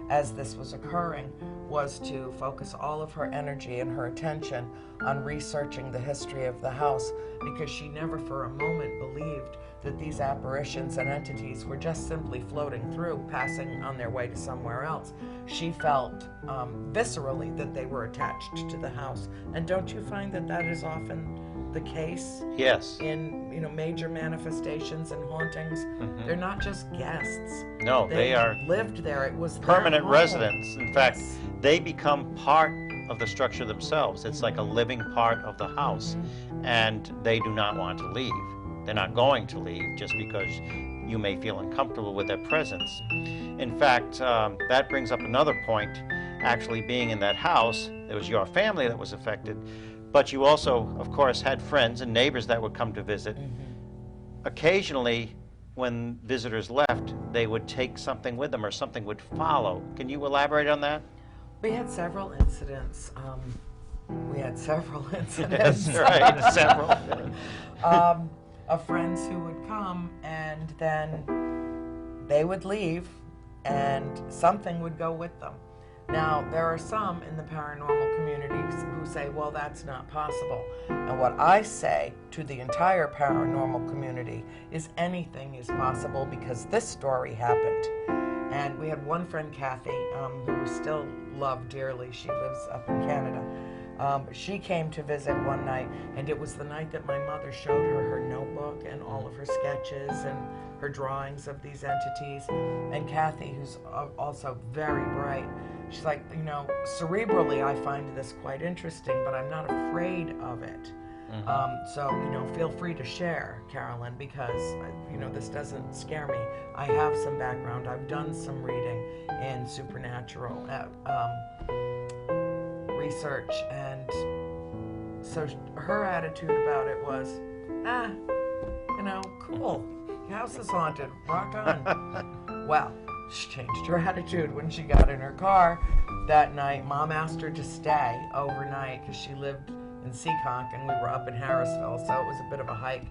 as this was occurring was to focus all of her energy and her attention on researching the history of the house, because she never for a moment believed that these apparitions and entities were just simply floating through, passing on their way to somewhere else. She felt viscerally that they were attached to the house. And don't you find that that is often the case? Yes. In major manifestations and hauntings, they're not just guests. No, they are lived there. It was permanent their home. residents. In fact, they become part of the structure themselves. It's like a living part of the house, and they do not want to leave. They're not going to leave just because you may feel uncomfortable with their presence. In fact, that brings up another point. Actually, being in that house, it was your family that was affected, but you also, of course, had friends and neighbors that would come to visit. Occasionally, when visitors left, they would take something with them or something would follow. Can you elaborate on that? We had several incidents. That's right, several. Of friends who would come, and then they would leave and something would go with them. Now, there are some in the paranormal communities who say, well, that's not possible. And what I say to the entire paranormal community is anything is possible, because this story happened. And we had one friend, Kathy, who we still love dearly. She lives up in Canada. She came to visit one night, and it was the night that my mother showed her her notebook and all of her sketches and her drawings of these entities. And Kathy, who's also very bright, she's like, you know, cerebrally I find this quite interesting, but I'm not afraid of it. So, you know, feel free to share, Carolyn, because, you know, this doesn't scare me. I have some background. I've done some reading in supernatural research, and so her attitude about it was, you know, cool. Your house is haunted. Rock on. Well, she changed her attitude when she got in her car that night. Mom asked her to stay overnight because she lived in Seekonk and we were up in Harrisville, so it was a bit of a hike.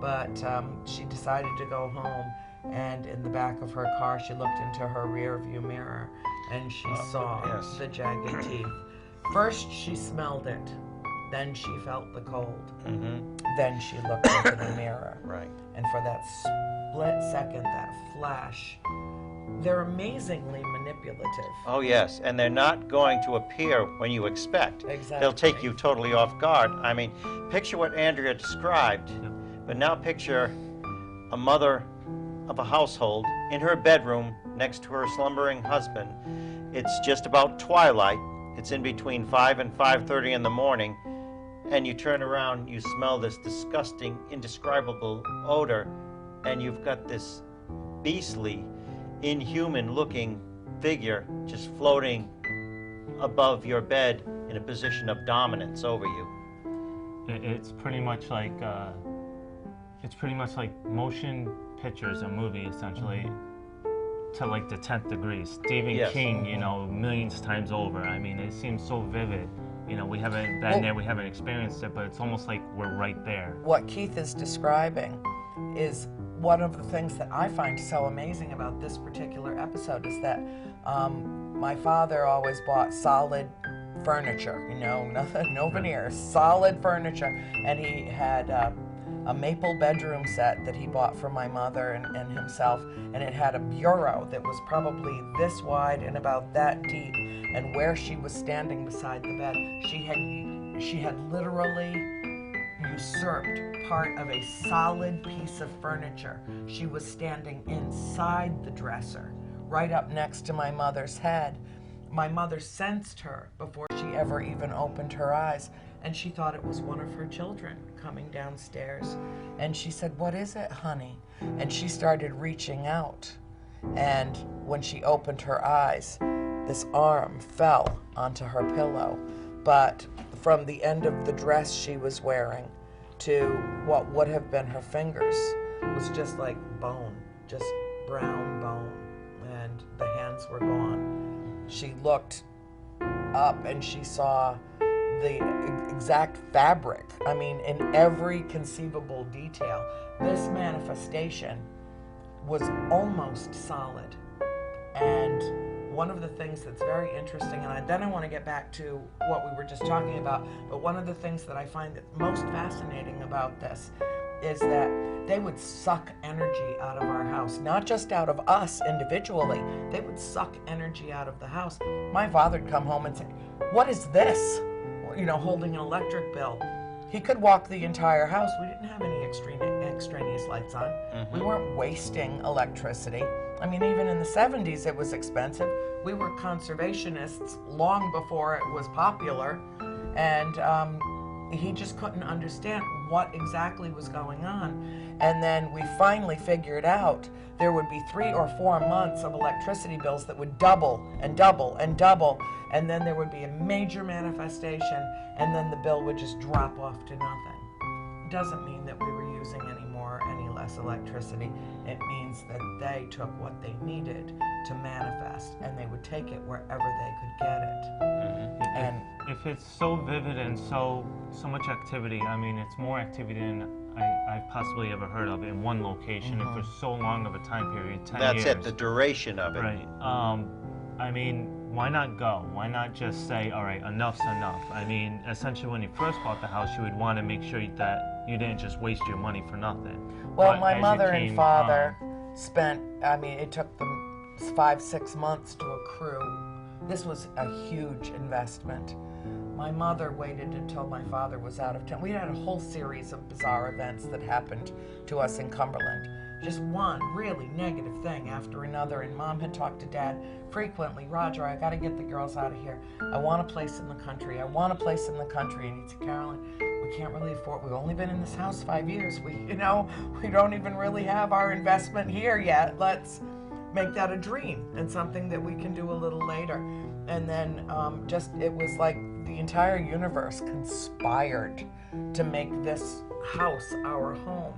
But she decided to go home, and in the back of her car, she looked into her rear view mirror and she saw the jagged teeth. First, she smelled it. Then she felt the cold. Then she looked into the mirror. Right. And for that split second, that flash, they're amazingly manipulative. Oh, yes, and they're not going to appear when you expect. Exactly. They'll take you totally off guard. I mean, picture what Andrea described, but now picture a mother of a household in her bedroom next to her slumbering husband. It's just about twilight. It's in between 5 and 5:30 in the morning, and you turn around, you smell this disgusting, indescribable odor, and you've got this beastly, inhuman-looking figure just floating above your bed in a position of dominance over you. It's pretty much like motion pictures, a movie essentially, to like the 10th degree. Stephen King, you know, millions times over. I mean, it seems so vivid. You know, we haven't been there, we haven't experienced it, but it's almost like we're right there. What Keith is describing is one of the things that I find so amazing about this particular episode is that my father always bought solid furniture, you know, no veneers, solid furniture. And he had a maple bedroom set that he bought for my mother and himself, and it had a bureau that was probably this wide and about that deep. And where she was standing beside the bed, she had literally usurped part of a solid piece of furniture. She was standing inside the dresser, right up next to my mother's head. My mother sensed her before she ever even opened her eyes, and she thought it was one of her children coming downstairs. And she said, "What is it, honey?" And she started reaching out. And when she opened her eyes, this arm fell onto her pillow. But from the end of the dress she was wearing to what would have been her fingers was just like bone, just brown bone, and the hands were gone. She looked up and she saw the exact fabric, I mean, in every conceivable detail. This manifestation was almost solid. And one of the things that's very interesting, and then I want to get back to what we were just talking about, but one of the things that I find that most fascinating about this is that they would suck energy out of our house, not just out of us individually. They would suck energy out of the house. My father'd come home and say, "What is this?" You know, holding an electric bill. He could walk the entire house. We didn't have any extraneous lights on. We weren't wasting electricity. I mean, even in the 70s, it was expensive. We were conservationists long before it was popular, and he just couldn't understand what exactly was going on. And then we finally figured out there would be 3 or 4 months of electricity bills that would double and double and double, and then there would be a major manifestation, and then the bill would just drop off to nothing. It doesn't mean that we were using any more, any less electricity. It means that they took what they needed to manifest, and they would take it wherever they could get it. And if it's so vivid and so much activity, I mean, it's more activity than I've possibly ever heard of in one location and for so long of a time period, 10 years. That's it, the duration of it. Right. I mean, why not go? Why not just say, all right, enough's enough? I mean, essentially, when you first bought the house, you would want to make sure that you didn't just waste your money for nothing. Well, But my as mother you and came father spent, I mean, it took them 5-6 months to accrue. This was a huge investment. My mother waited until my father was out of town. We had a whole series of bizarre events that happened to us in Cumberland. Just one really negative thing after another, and Mom had talked to Dad frequently. Roger, I got to get the girls out of here. I want a place in the country. I want a place in the country. And he said, Carolyn, we can't really afford. We've only been in this house 5 years. We don't even really have our investment here yet. Let's make that a dream and something that we can do a little later. And then it was like the entire universe conspired to make this house our home.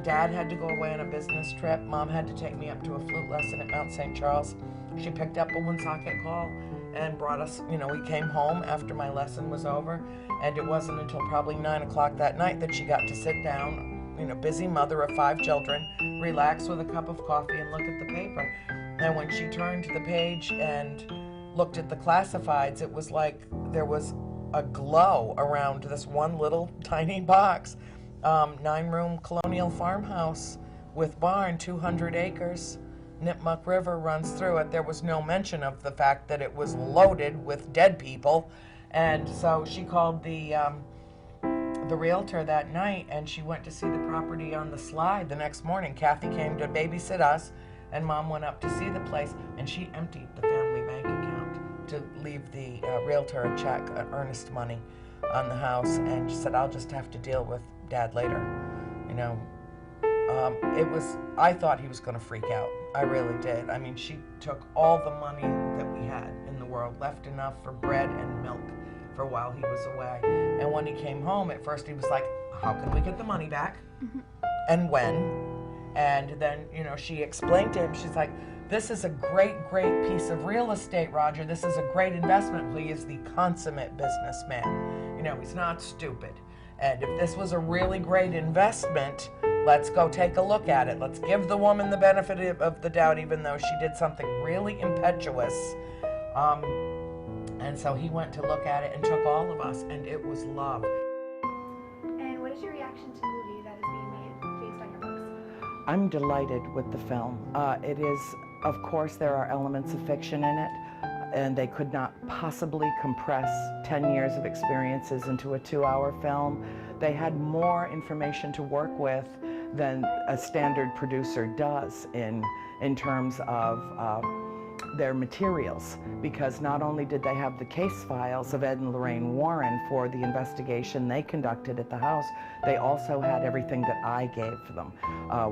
Dad had to go away on a business trip. Mom had to take me up to a flute lesson at Mount St. Charles. She picked up a Woonsocket call and brought us, we came home after my lesson was over, and it wasn't until probably 9 o'clock that night that she got to sit down, busy mother of 5 children, relax with a cup of coffee and look at the paper. And when she turned to the page and looked at the classifieds, it was like there was a glow around this one little tiny box. 9-room colonial farmhouse with barn, 200 acres. Nipmuc River runs through it. There was no mention of the fact that it was loaded with dead people. And so she called the realtor that night, and she went to see the property on the slide the next morning. Kathy came to babysit us, and Mom went up to see the place, and she emptied the family bank account to leave the realtor a check, earnest money on the house, and she said, I'll just have to deal with Dad later. I thought he was going to freak out. I really did. I mean, she took all the money that we had in the world, left enough for bread and milk for while he was away. And when he came home, at first he was like, how can we get the money back? And when? And then, she explained to him, she's like, this is a great, great piece of real estate, Roger. This is a great investment. He is the consummate businessman. He's not stupid. And if this was a really great investment, let's go take a look at it. Let's give the woman the benefit of the doubt, even though she did something really impetuous. And so he went to look at it and took all of us, and it was love. And what is your reaction to the movie that is being made based on your books? I'm delighted with the film. It is, of course, there are elements of fiction in it, and they could not possibly compress 10 years of experiences into a 2-hour film. They had more information to work with than a standard producer does in terms of their materials, because not only did they have the case files of Ed and Lorraine Warren for the investigation they conducted at the house, they also had everything that I gave them,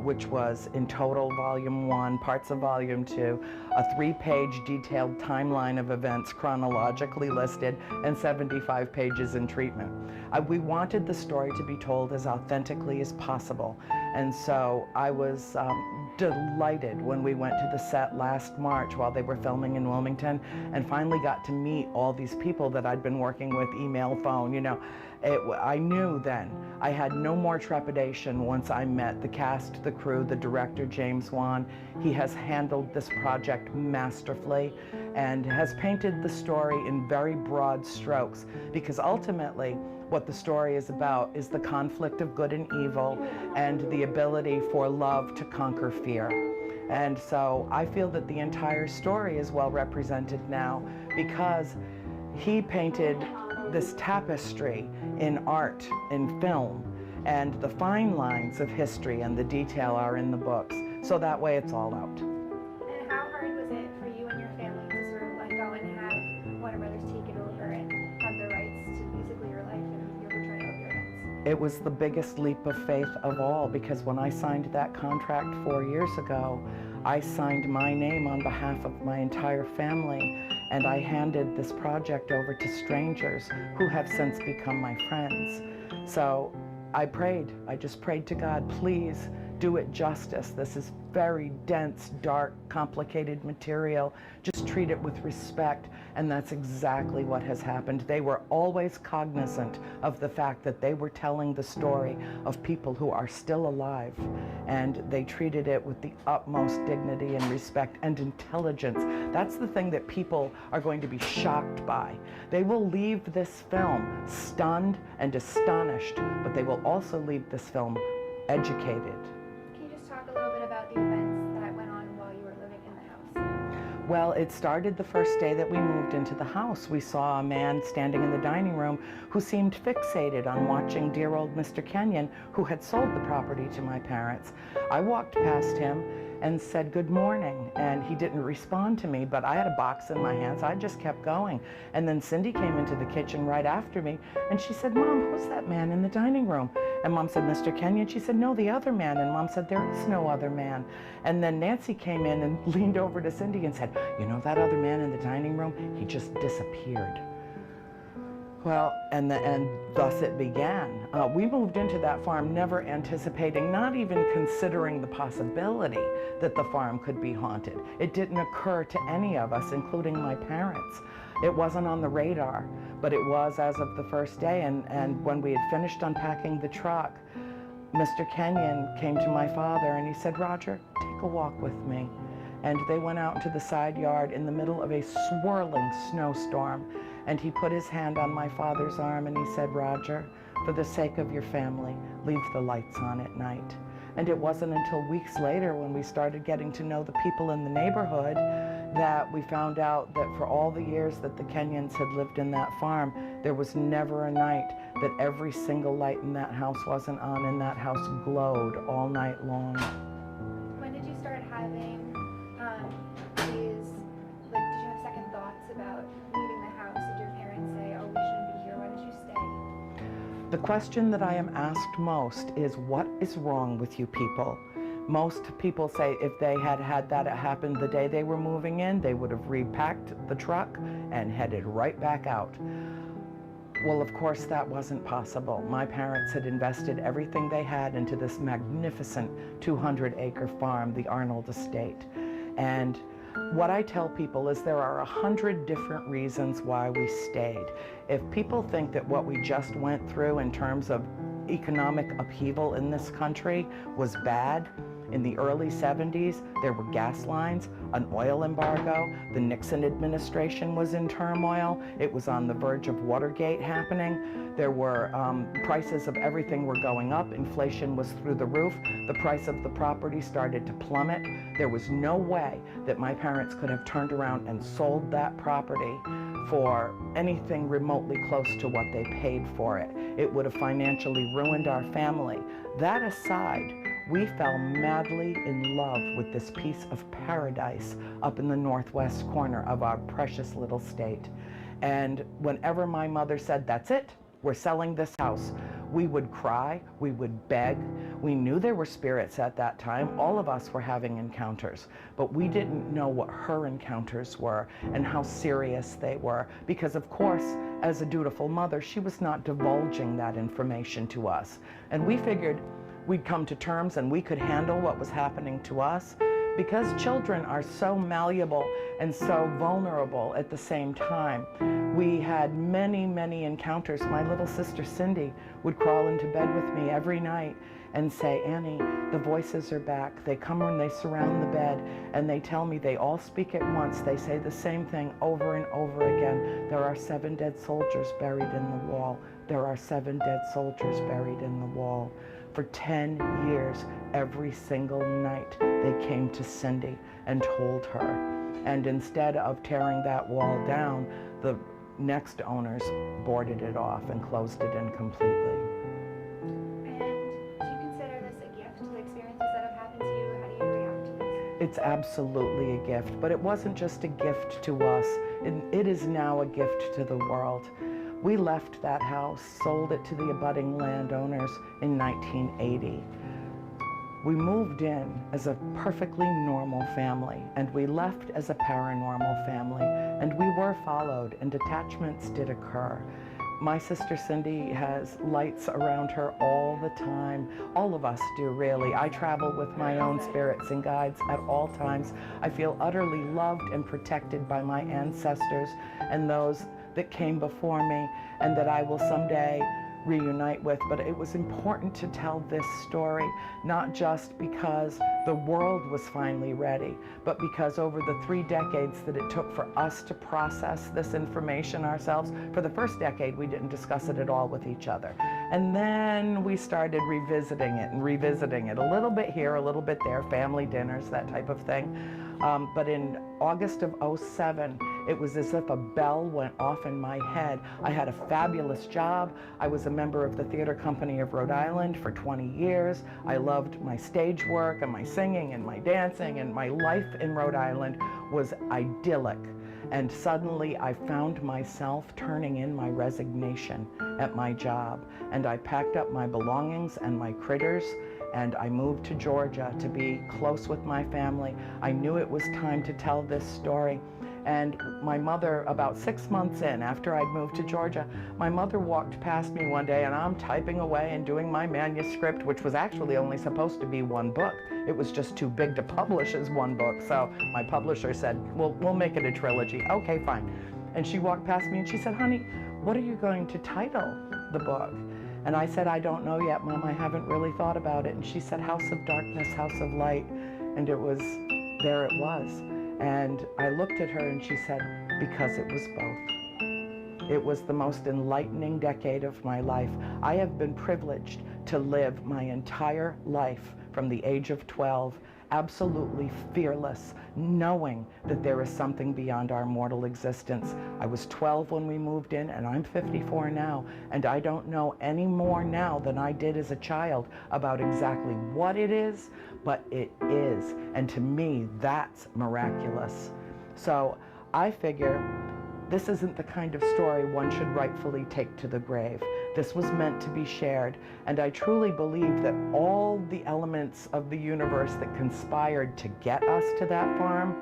which was in total Volume 1, parts of Volume 2, a 3-page detailed timeline of events chronologically listed, and 75 pages in treatment. We wanted the story to be told as authentically as possible, and so I was delighted when we went to the set last March while they were filming in Wilmington and finally got to meet all these people that I'd been working with, email, phone, I knew then. I had no more trepidation once I met the cast, the crew, the director, James Wan. He has handled this project masterfully and has painted the story in very broad strokes, because ultimately what the story is about is the conflict of good and evil and the ability for love to conquer fear. And so I feel that the entire story is well represented now, because he painted this tapestry in art, in film, and the fine lines of history and the detail are in the books. So that way it's all out. And how hard was it for you and your family to sort of let go and have Warner Brothers take it over and have the rights to basically your life and your portrayal of your events? It was the biggest leap of faith of all, because when I signed that contract 4 years ago, I signed my name on behalf of my entire family, and I handed this project over to strangers who have since become my friends. So I just prayed to God, please do it justice. This is very dense, dark, complicated material. Just treat it with respect, and that's exactly what has happened. They were always cognizant of the fact that they were telling the story of people who are still alive, and they treated it with the utmost dignity and respect and intelligence. That's the thing that people are going to be shocked by. They will leave this film stunned and astonished, but they will also leave this film educated. Can you just talk a little bit about the events that went on while you were living in the house? Well, it started the first day that we moved into the house. We saw a man standing in the dining room who seemed fixated on watching dear old Mr. Kenyon, who had sold the property to my parents. I walked past him and said good morning, and he didn't respond to me, but I had a box in my hands. I just kept going. And then Cindy came into the kitchen right after me, and she said, Mom, who's that man in the dining room? And Mom said, Mr. Kenyon. She said, no, the other man. And Mom said, there is no other man. And then Nancy came in and leaned over to Cindy and said, you know that other man in the dining room? He just disappeared. Well, and thus it began. We moved into that farm never anticipating, not even considering the possibility that the farm could be haunted. It didn't occur to any of us, including my parents. It wasn't on the radar, but it was as of the first day. And when we had finished unpacking the truck, Mr. Kenyon came to my father and he said, Roger, take a walk with me. And they went out into the side yard in the middle of a swirling snowstorm. And he put his hand on my father's arm and he said, Roger, for the sake of your family, leave the lights on at night. And it wasn't until weeks later when we started getting to know the people in the neighborhood that we found out that for all the years that the Kenyons had lived in that farm, there was never a night that every single light in that house wasn't on, and that house glowed all night long. When did you start having these, like, did you have second thoughts about leaving the house? Did your parents say, oh, we shouldn't be here, why don't you stay? The question that I am asked most is, what is wrong with you people? Most people say if they had had that happen the day they were moving in, they would have repacked the truck and headed right back out. Well, of course, that wasn't possible. My parents had invested everything they had into this magnificent 200-acre farm, the Arnold Estate. And what I tell people is there are 100 different reasons why we stayed. If people think that what we just went through in terms of economic upheaval in this country was bad, in the early 70s, there were gas lines, an oil embargo, the Nixon administration was in turmoil, it was on the verge of Watergate happening, there were prices of everything were going up, inflation was through the roof, the price of the property started to plummet. There was no way that my parents could have turned around and sold that property for anything remotely close to what they paid for it. It would have financially ruined our family. That aside, we fell madly in love with this piece of paradise up in the northwest corner of our precious little state. And whenever my mother said, that's it, we're selling this house, we would cry, we would beg. We knew there were spirits at that time. All of us were having encounters, but we didn't know what her encounters were and how serious they were, because of course, as a dutiful mother, she was not divulging that information to us. And we figured we'd come to terms and we could handle what was happening to us, because children are so malleable and so vulnerable at the same time. We had many, many encounters. My little sister Cindy would crawl into bed with me every night and say, Annie, the voices are back. They come and they surround the bed and they tell me, they all speak at once. They say the same thing over and over again. There are 7 dead soldiers buried in the wall. There are 7 dead soldiers buried in the wall. For 10 years, every single night, they came to Cindy and told her. And instead of tearing that wall down, the next owners boarded it off and closed it in completely. And do you consider this a gift, the experiences that have happened to you? How do you react to this? It's absolutely a gift, but it wasn't just a gift to us. It is now a gift to the world. We left that house, sold it to the abutting landowners in 1980. We moved in as a perfectly normal family, and we left as a paranormal family, and we were followed, and detachments did occur. My sister Cindy has lights around her all the time. All of us do, really. I travel with my own spirits and guides at all times. I feel utterly loved and protected by my ancestors and those that came before me and that I will someday reunite with. But it was important to tell this story, not just because the world was finally ready, but because over the 3 decades that it took for us to process this information ourselves, for the first decade we didn't discuss it at all with each other. And then we started revisiting it, a little bit here, a little bit there, family dinners, that type of thing. But in August of '07, it was as if a bell went off in my head. I had a fabulous job. I was a member of the Theater Company of Rhode Island for 20 years. I loved my stage work and my singing and my dancing, and my life in Rhode Island was idyllic. And suddenly I found myself turning in my resignation at my job. And I packed up my belongings and my critters, and I moved to Georgia to be close with my family. I knew it was time to tell this story. And my mother, about 6 months in, after I'd moved to Georgia, my mother walked past me one day, and I'm typing away and doing my manuscript, which was actually only supposed to be one book. It was just too big to publish as one book. So my publisher said, we'll make it a trilogy. Okay, fine. And she walked past me and she said, honey, what are you going to title the book? And I said, I don't know yet, Mom. I haven't really thought about it. And she said, House of Darkness, House of Light. And it was, there it was. And I looked at her and she said, because it was both. It was the most enlightening decade of my life. I have been privileged to live my entire life from the age of 12, absolutely fearless, knowing that there is something beyond our mortal existence. I was 12 when we moved in, and I'm 54 now, and I don't know any more now than I did as a child about exactly what it is, but it is. And to me, that's miraculous. So I figure this isn't the kind of story one should rightfully take to the grave. This was meant to be shared, and I truly believe that all the elements of the universe that conspired to get us to that farm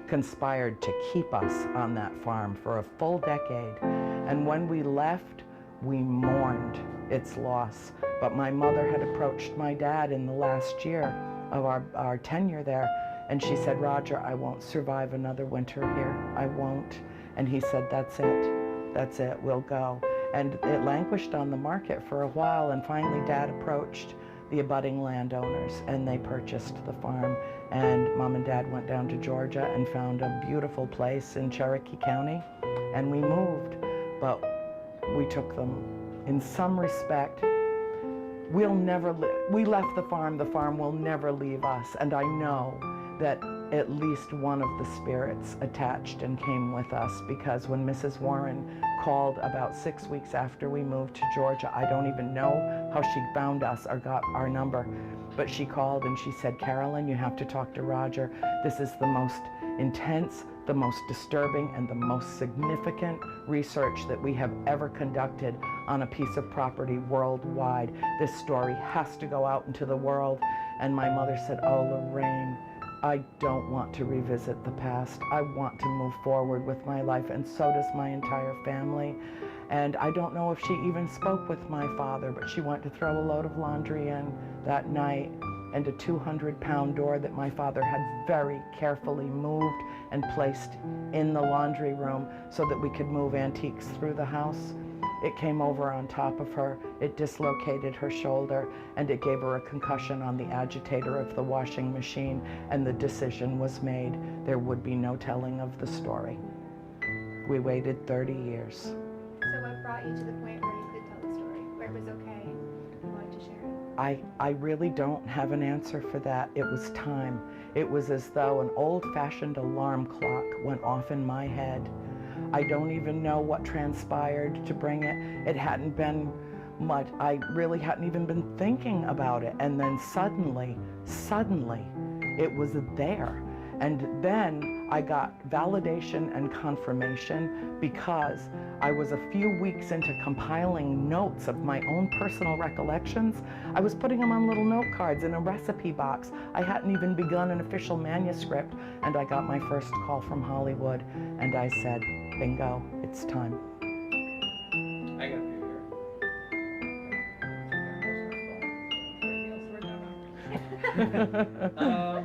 conspired to keep us on that farm for a full decade. And when we left, we mourned its loss. But my mother had approached my dad in the last year of our tenure there, and she said, Roger, I won't survive another winter here. I won't. And he said, that's it, we'll go. And it languished on the market for a while, and finally Dad approached the abutting landowners, and they purchased the farm. And Mom and Dad went down to Georgia and found a beautiful place in Cherokee County, and we moved. But we took them, in some respect, we left the farm will never leave us. And I know that at least one of the spirits attached and came with us, because when Mrs. Warren called about 6 weeks after we moved to Georgia, I don't even know how she found us or got our number, but she called and she said, Carolyn, you have to talk to Roger. This is the most intense, the most disturbing, and the most significant research that we have ever conducted on a piece of property worldwide. This story has to go out into the world. And my mother said, oh, Lorraine, I don't want to revisit the past. I want to move forward with my life, and so does my entire family. And I don't know if she even spoke with my father, but she went to throw a load of laundry in that night, and a 200-pound door that my father had very carefully moved and placed in the laundry room so that we could move antiques through the house. It came over on top of her, it dislocated her shoulder, and it gave her a concussion on the agitator of the washing machine, and the decision was made. There would be no telling of the story. We waited 30 years. So what brought you to the point where you could tell the story, where it was okay and you wanted to share it? I really don't have an answer for that. It was time. It was as though an old-fashioned alarm clock went off in my head. I don't even know what transpired to bring it. It hadn't been much. I really hadn't even been thinking about it. And then suddenly, it was there. And then I got validation and confirmation, because I was a few weeks into compiling notes of my own personal recollections. I was putting them on little note cards in a recipe box. I hadn't even begun an official manuscript, and I got my first call from Hollywood, and I said, bingo, it's time. I got you here.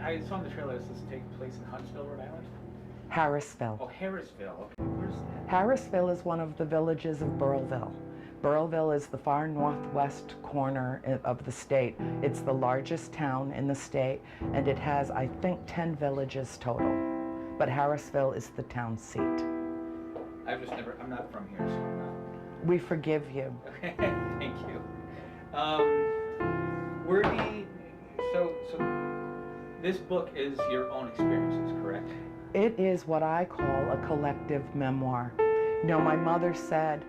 I saw in the trailer this takes place in Huntsville, Rhode Island? Harrisville. Oh, Harrisville. Okay, where's that? Harrisville is one of the villages of Burrillville. Burrillville is the far northwest corner of the state. It's the largest town in the state, and it has, I think, 10 villages total. But Harrisville is the town seat. I'm not from here, so I'm not. We forgive you. Okay, thank you. This book is your own experiences, correct? It is what I call a collective memoir. You know, my mother said,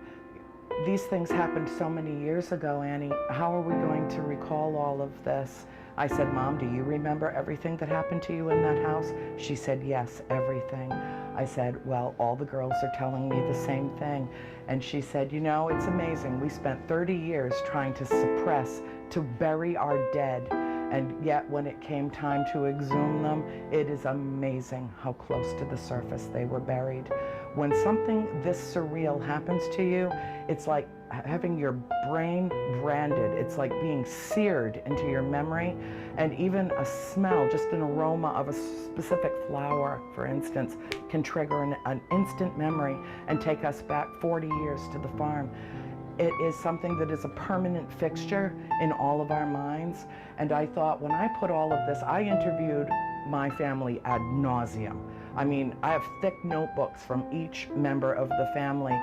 these things happened so many years ago, Annie. How are we going to recall all of this? I said, Mom, do you remember everything that happened to you in that house? She said, yes, everything. I said, well, all the girls are telling me the same thing. And she said, you know, it's amazing. We spent 30 years trying to suppress, to bury our dead. And yet when it came time to exhume them, it is amazing how close to the surface they were buried. When something this surreal happens to you, it's like having your brain branded. It's like being seared into your memory. And even a smell, just an aroma of a specific flower, for instance, can trigger an instant memory and take us back 40 years to the farm. It is something that is a permanent fixture in all of our minds. And I thought, when I put all of this, I interviewed my family ad nauseum. I mean, I have thick notebooks from each member of the family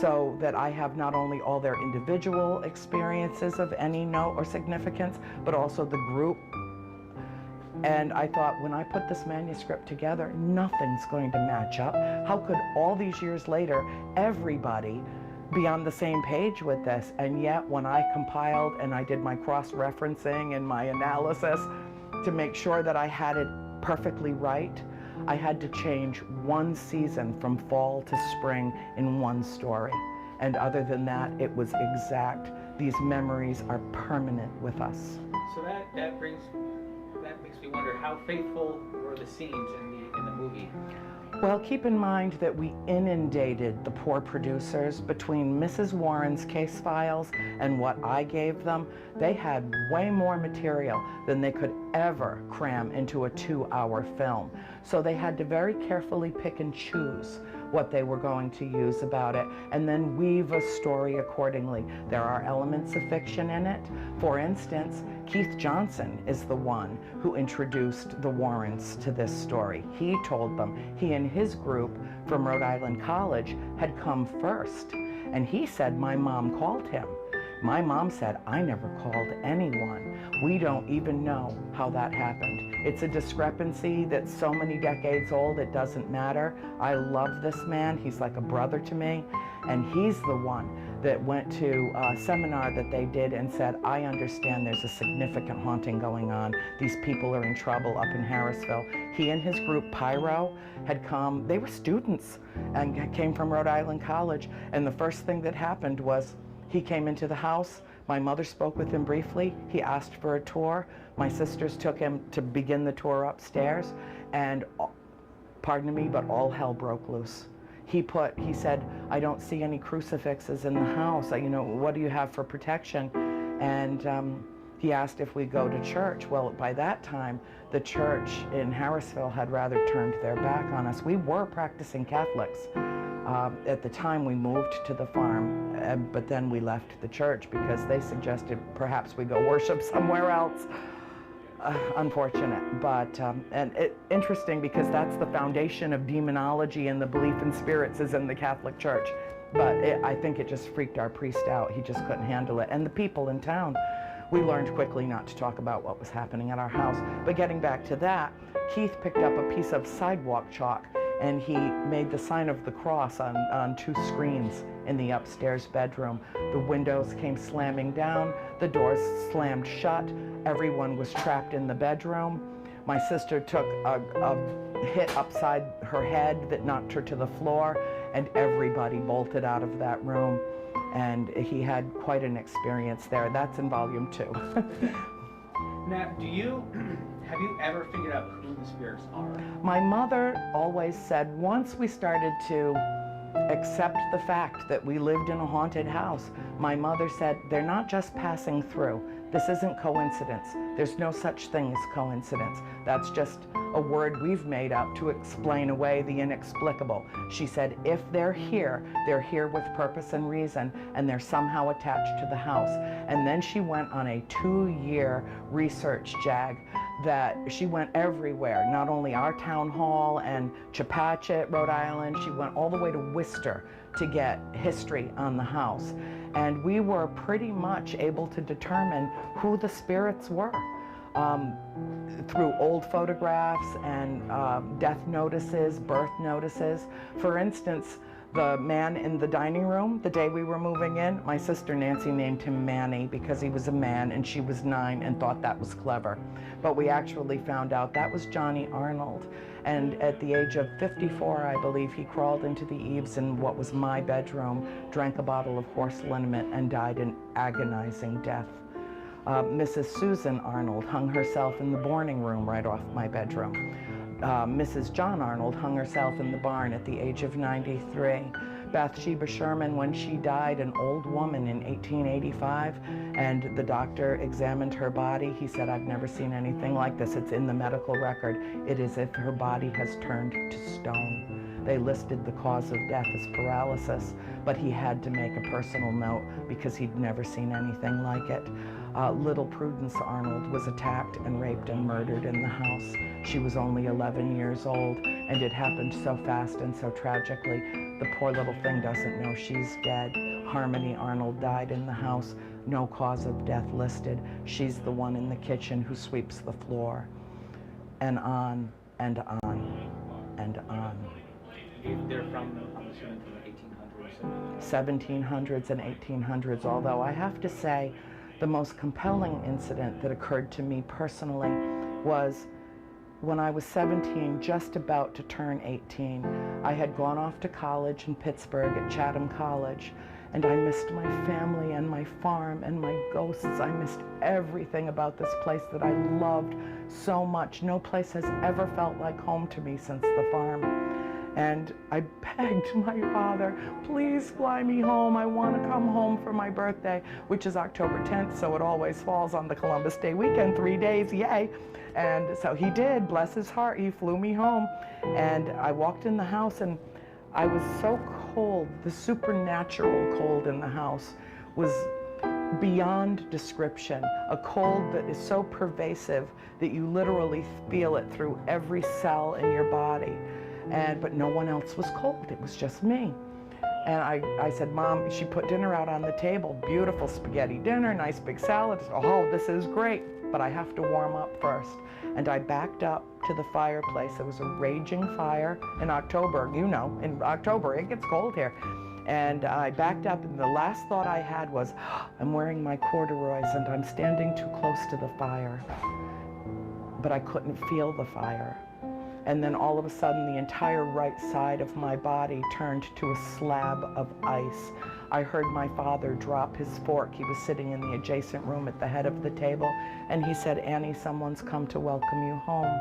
so that I have not only all their individual experiences of any note or significance, but also the group. And I thought, when I put this manuscript together, nothing's going to match up. How could all these years later, everybody be on the same page with this? And yet when I compiled and I did my cross-referencing and my analysis to make sure that I had it perfectly right, I had to change one season from fall to spring in one story. And other than that, it was exact. These memories are permanent with us. So that makes me wonder, how faithful were the scenes in the movie? Well, keep in mind that we inundated the poor producers. Between Mrs. Warren's case files and what I gave them, they had way more material than they could ever cram into a 2-hour film. So they had to very carefully pick and choose what they were going to use about it, and then weave a story accordingly. There are elements of fiction in it. For instance, Keith Johnson is the one who introduced the Warrens to this story. He told them he and his group from Rhode Island College had come first, and he said my mom called him. My mom said, I never called anyone. We don't even know how that happened. It's a discrepancy that's so many decades old, it doesn't matter. I love this man. He's like a brother to me. And he's the one that went to a seminar that they did and said, I understand there's a significant haunting going on. These people are in trouble up in Harrisville. He and his group, Pyro, had come. They were students and came from Rhode Island College. And the first thing that happened was he came into the house. My mother spoke with him briefly. He asked for a tour. My sisters took him to begin the tour upstairs, and pardon me, but all hell broke loose. He said, I don't see any crucifixes in the house. You know, what do you have for protection? And he asked if we go to church. Well, by that time, the church in Harrisville had rather turned their back on us. We were practicing Catholics. At the time we moved to the farm, but then we left the church because they suggested perhaps we go worship somewhere else. Unfortunate, but interesting, because that's the foundation of demonology, and the belief in spirits is in the Catholic Church. But I think it just freaked our priest out. He just couldn't handle it. And the people in town, we learned quickly not to talk about what was happening at our house. But getting back to that, Keith picked up a piece of sidewalk chalk and he made the sign of the cross on 2 screens in the upstairs bedroom. The windows came slamming down, the doors slammed shut, everyone was trapped in the bedroom. My sister took a hit upside her head that knocked her to the floor, and everybody bolted out of that room. And he had quite an experience there. That's in volume 2. Now, have you ever figured out who the spirits are? My mother always said, once we started to accept the fact that we lived in a haunted house, my mother said, they're not just passing through. This isn't coincidence. There's no such thing as coincidence. That's just a word we've made up to explain away the inexplicable. She said, if they're here with purpose and reason, and they're somehow attached to the house. And then she went on a 2-year research jag that she went everywhere, not only our town hall and Chepachet, Rhode Island, she went all the way to Worcester to get history on the house. And we were pretty much able to determine who the spirits were. through old photographs and death notices, birth notices. For instance, the man in the dining room, the day we were moving in, my sister Nancy named him Manny because he was a man and she was 9 and thought that was clever. But we actually found out that was Johnny Arnold. And at the age of 54, I believe, he crawled into the eaves in what was my bedroom, drank a bottle of horse liniment, and died an agonizing death. Mrs. Susan Arnold hung herself in the boarding room right off my bedroom. Mrs. John Arnold hung herself in the barn at the age of 93. Bathsheba Sherman, when she died, an old woman in 1885, and the doctor examined her body. He said, "I've never seen anything like this. It's in the medical record. It is as if her body has turned to stone." They listed the cause of death as paralysis, but he had to make a personal note because he'd never seen anything like it. Little Prudence Arnold was attacked and raped and murdered in the house. She was only 11 years old, and it happened so fast and so tragically. The poor little thing doesn't know she's dead. Harmony Arnold died in the house. No cause of death listed. She's the one in the kitchen who sweeps the floor. And on and on and on. They're from, I'm assuming, from the 1800s? 1700s and 1800s, although I have to say the most compelling incident that occurred to me personally was when I was 17, just about to turn 18. I had gone off to college in Pittsburgh at Chatham College, and I missed my family and my farm and my ghosts. I missed everything about this place that I loved so much. No place has ever felt like home to me since the farm. And I begged my father, "Please fly me home. I want to come home for my birthday," which is October 10th, so it always falls on the Columbus Day weekend, 3 days, yay. And so he did, bless his heart, he flew me home. And I walked in the house and I was so cold. The supernatural cold in the house was beyond description. A cold that is so pervasive that you literally feel it through every cell in your body. But no one else was cold, it was just me. And I said, "Mom," she put dinner out on the table, beautiful spaghetti dinner, nice big salad. "Oh, this is great, but I have to warm up first." And I backed up to the fireplace. It was a raging fire in October. You know, in October, it gets cold here. And I backed up, and the last thought I had was, I'm wearing my corduroys and I'm standing too close to the fire. But I couldn't feel the fire. And then all of a sudden, the entire right side of my body turned to a slab of ice. I heard my father drop his fork. He was sitting in the adjacent room at the head of the table, and he said, "Annie, someone's come to welcome you home."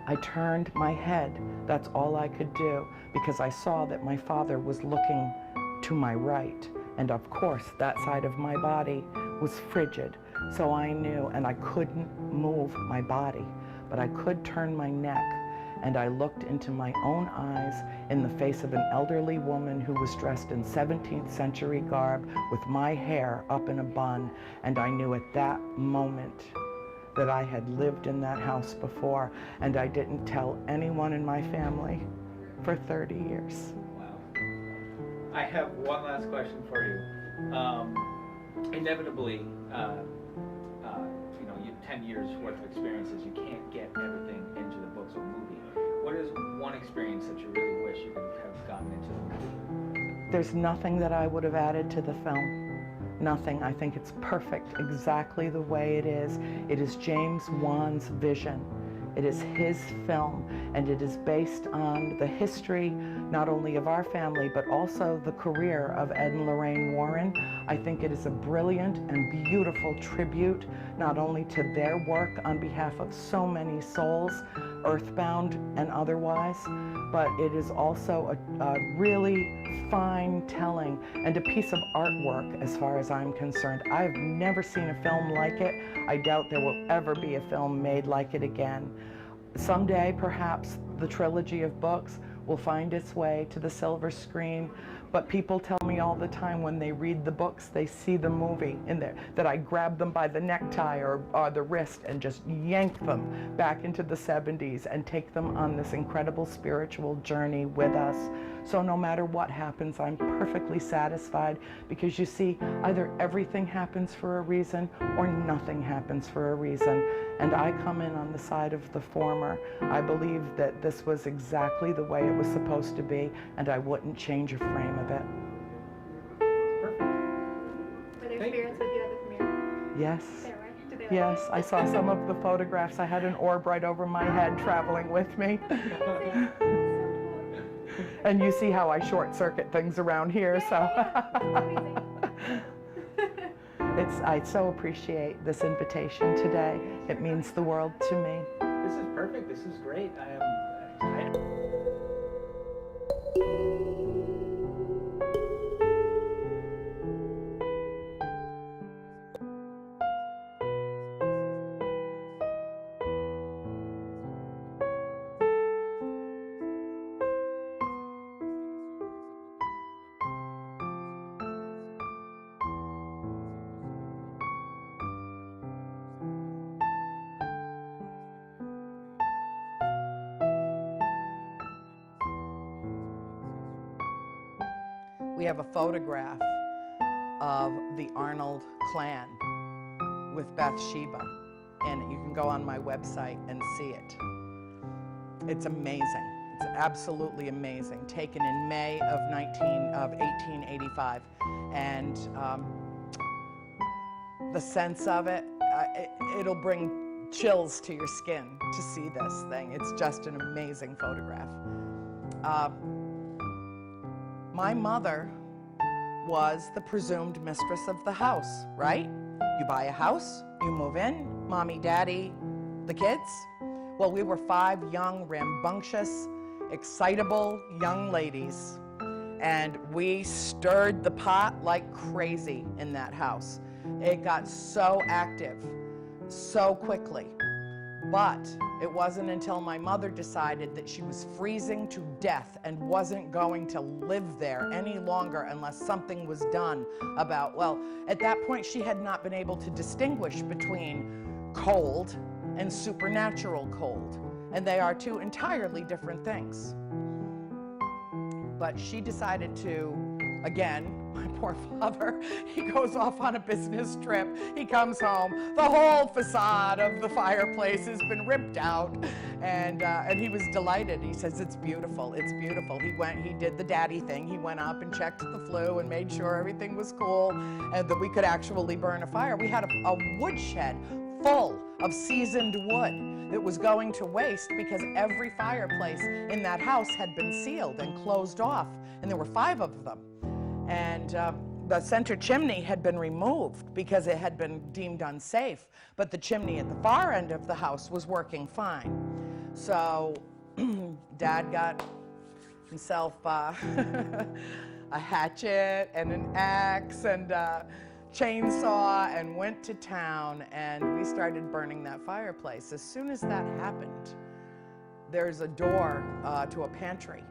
I turned my head. That's all I could do, because I saw that my father was looking to my right. And of course, that side of my body was frigid. So I knew, and I couldn't move my body, but I could turn my neck. And I looked into my own eyes in the face of an elderly woman who was dressed in 17th century garb with my hair up in a bun. And I knew at that moment that I had lived in that house before, and I didn't tell anyone in my family for 30 years. Wow. I have one last question for you. Inevitably, you know, 10 years worth of experiences, you can't get everything into the books or movie. What is one experience that you really wish you could have gotten into the movie? There's nothing that I would have added to the film. Nothing. I think it's perfect exactly the way it is. It is James Wan's vision. It is his film, and it is based on the history not only of our family, but also the career of Ed and Lorraine Warren. I think it is a brilliant and beautiful tribute, not only to their work on behalf of so many souls, earthbound and otherwise, but it is also a really fine telling and a piece of artwork as far as I'm concerned. I've never seen a film like it. I doubt there will ever be a film made like it again. Someday, perhaps, the trilogy of books will find its way to the silver screen. But people tell me all the time when they read the books, they see the movie in there, that I grab them by the necktie or the wrist and just yank them back into the 70s and take them on this incredible spiritual journey with us. So no matter what happens, I'm perfectly satisfied, because you see, either everything happens for a reason or nothing happens for a reason. And I come in on the side of the former. I believe that this was exactly the way it was supposed to be, and I wouldn't change a frame of it. Were there spirits with you at the premiere? Yes. There were? Did they Yes, I saw some of the photographs. I had an orb right over my head traveling with me. And you see how I short circuit things around here, so. I so appreciate this invitation today. It means the world to me. This is perfect. This is great. I am excited. We have a photograph of the Arnold clan with Bathsheba in it. You can go on my website and see it. It's amazing. It's absolutely amazing. Taken in May of 1885. And the sense of it, it'll bring chills to your skin to see this thing. It's just an amazing photograph. My mother was the presumed mistress of the house, right? You buy a house, you move in, mommy, daddy, the kids. Well, we were 5 young, rambunctious, excitable young ladies, and we stirred the pot like crazy in that house. It got so active so quickly. But it wasn't until my mother decided that she was freezing to death and wasn't going to live there any longer unless something was done about, well, at that point she had not been able to distinguish between cold and supernatural cold. And they are 2 entirely different things. But she decided to, again, my poor father, he goes off on a business trip. He comes home. The whole facade of the fireplace has been ripped out. And he was delighted. He says, it's beautiful, it's beautiful. He did the daddy thing. He went up and checked the flue and made sure everything was cool and that we could actually burn a fire. We had a woodshed full of seasoned wood that was going to waste because every fireplace in that house had been sealed and closed off. And there were 5 of them. And the center chimney had been removed because it had been deemed unsafe, but the chimney at the far end of the house was working fine. So Dad got himself a hatchet and an axe and a chainsaw and went to town, and we started burning that fireplace. As soon as that happened, there's a door to a pantry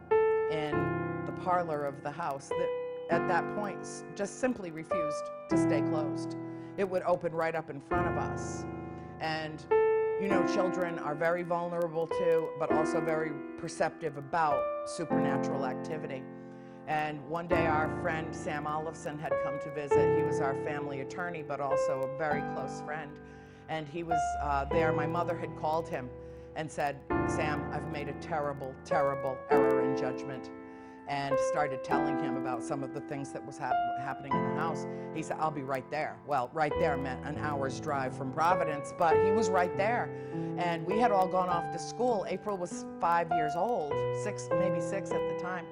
in the parlor of the house that at that point just simply refused to stay closed. It would open right up in front of us. And you know, children are very vulnerable to, but also very perceptive about supernatural activity. And one day our friend Sam Olofsson had come to visit. He was our family attorney, but also a very close friend. And he was there. My mother had called him and said, Sam, I've made a terrible, terrible error in judgment. And started telling him about some of the things that was happening in the house. He said, I'll be right there. Well, right there meant an hour's drive from Providence, but he was right there. And we had all gone off to school. April was 5 years old, 6, maybe 6 at the time.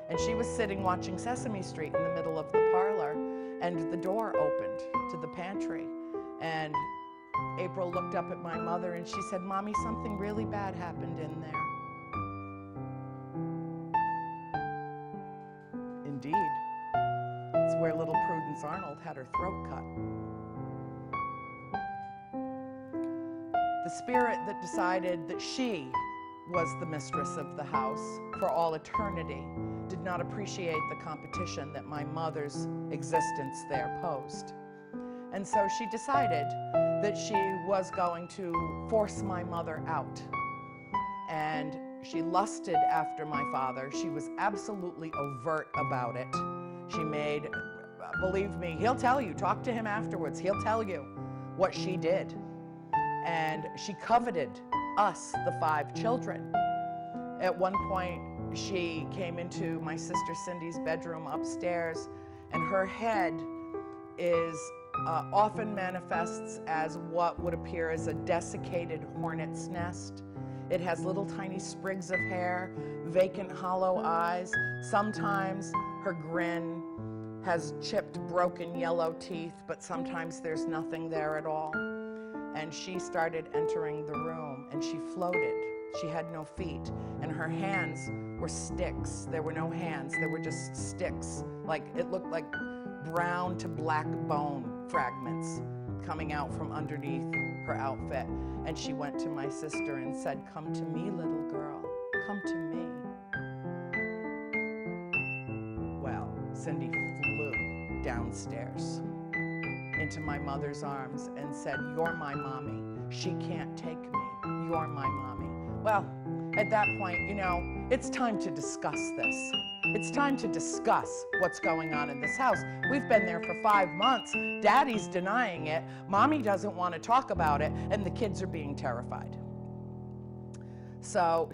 And she was sitting watching Sesame Street in the middle of the parlor, and the door opened to the pantry. And April looked up at my mother and she said, Mommy, something really bad happened in there. Indeed. It's where little Prudence Arnold had her throat cut. The spirit that decided that she was the mistress of the house for all eternity, did not appreciate the competition that my mother's existence there posed. And so she decided that she was going to force my mother out. And she lusted after my father. She was absolutely overt about it. She made, believe me, he'll tell you, talk to him afterwards, he'll tell you what she did. And she coveted us, the 5 children. At one point, she came into my sister Cindy's bedroom upstairs, and her head is often manifests as what would appear as a desiccated hornet's nest. It has little tiny sprigs of hair, vacant hollow eyes. Sometimes her grin has chipped, broken yellow teeth, but sometimes there's nothing there at all. And she started entering the room, and she floated. She had no feet, and her hands were sticks. There were no hands, there were just sticks. Like, it looked like brown to black bone fragments coming out from underneath her outfit. And she went to my sister and said, "Come to me, little girl, come to me." Well, Cindy flew downstairs into my mother's arms and said, "You're my mommy. She can't take me. You're my mommy." Well, at that point, you know, it's time to discuss this. It's time to discuss what's going on in this house. We've been there for 5 months. Daddy's denying it. Mommy doesn't want to talk about it, and the kids are being terrified. So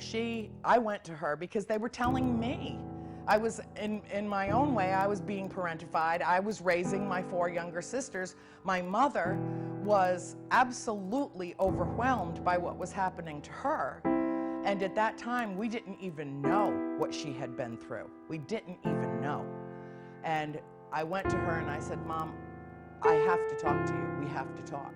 I went to her because they were telling me. I was, in my own way, I was being parentified. I was raising my 4 younger sisters. My mother was absolutely overwhelmed by what was happening to her. And at that time, we didn't even know what she had been through. We didn't even know. And I went to her and I said, "Mom, I have to talk to you. We have to talk."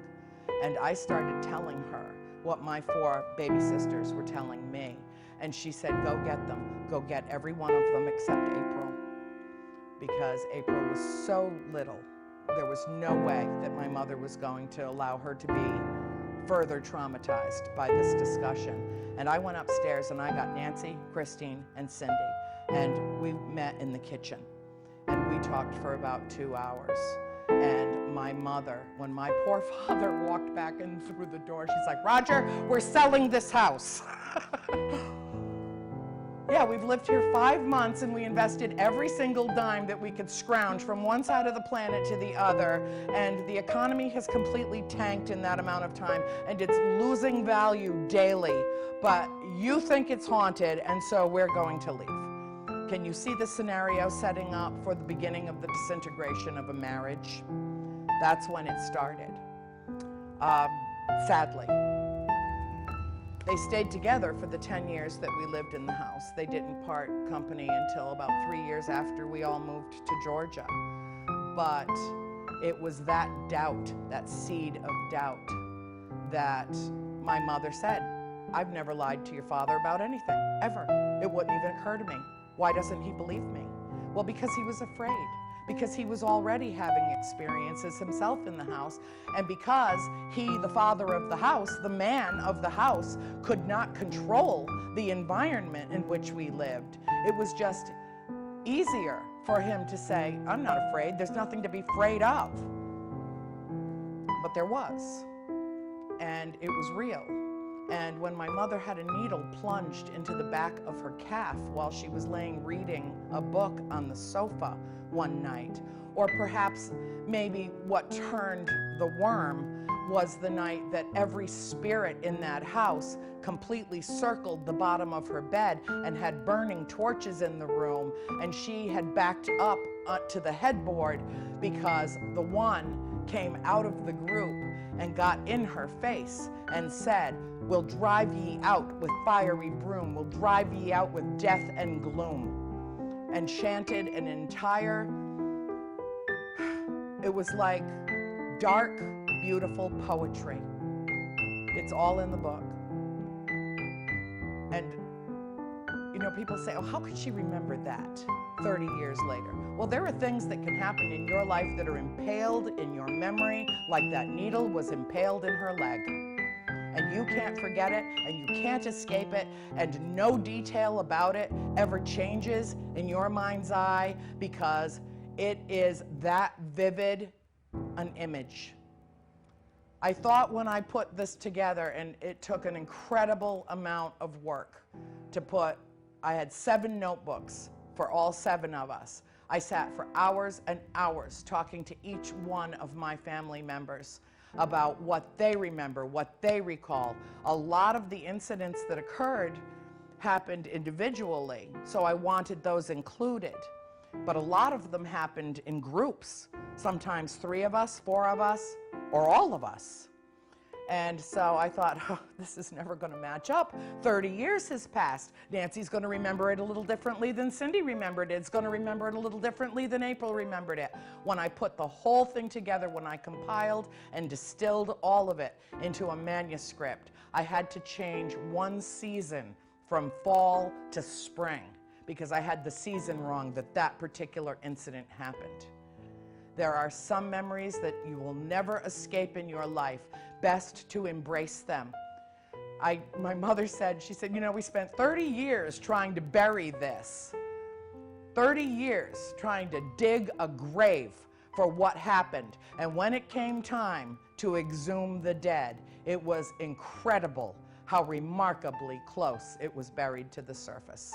And I started telling her what my 4 baby sisters were telling me. And she said, "Go get them. Go get every one of them except April." Because April was so little. There was no way that my mother was going to allow her to be further traumatized by this discussion. And I went upstairs and I got Nancy, Christine, and Cindy. And we met in the kitchen. And we talked for about 2 hours. And my mother, when my poor father walked back in through the door, she's like, "Roger, we're selling this house." Yeah, we've lived here 5 months and we invested every single dime that we could scrounge from one side of the planet to the other, and the economy has completely tanked in that amount of time, and it's losing value daily. But you think it's haunted, and so we're going to leave. Can you see the scenario setting up for the beginning of the disintegration of a marriage? That's when it started. Sadly. They stayed together for the 10 years that we lived in the house. They didn't part company until about 3 years after we all moved to Georgia. But it was that doubt, that seed of doubt, that my mother said, "I've never lied to your father about anything, ever. It wouldn't even occur to me. Why doesn't he believe me?" Well, because he was afraid. Because he was already having experiences himself in the house, and because he, the father of the house, the man of the house, could not control the environment in which we lived. It was just easier for him to say, "I'm not afraid, there's nothing to be afraid of." But there was, and it was real. And when my mother had a needle plunged into the back of her calf while she was laying reading a book on the sofa one night, or perhaps maybe what turned the worm was the night that every spirit in that house completely circled the bottom of her bed and had burning torches in the room, and she had backed up to the headboard because the one came out of the group and got in her face and said, "We'll drive ye out with fiery broom, we'll drive ye out with death and gloom," and chanted an entire, it was like dark, beautiful poetry. It's all in the book. And, you know, people say, "Oh, how could she remember that 30 years later?" Well, there are things that can happen in your life that are impaled in your memory, like that needle was impaled in her leg. and you can't forget it, and you can't escape it, and no detail about it ever changes in your mind's eye because it is that vivid an image. I thought when I put this together, and it took an incredible amount of work to put, I had 7 notebooks for all 7 of us. I sat for hours and hours talking to each one of my family members about what they remember, what they recall. A lot of the incidents that occurred happened individually, so I wanted those included. But a lot of them happened in groups, sometimes 3 of us, 4 of us, or all of us. And so I thought, oh, this is never going to match up. 30 years has passed. Nancy's going to remember it a little differently than Cindy remembered it. It's going to remember it a little differently than April remembered it. When I put the whole thing together, when I compiled and distilled all of it into a manuscript, I had to change 1 season from fall to spring because I had the season wrong that particular incident happened. There are some memories that you will never escape in your life. Best to embrace them. My mother said, she said, you know, we spent 30 years trying to bury this. 30 years trying to dig a grave for what happened. And when it came time to exhume the dead, it was incredible how remarkably close it was buried to the surface.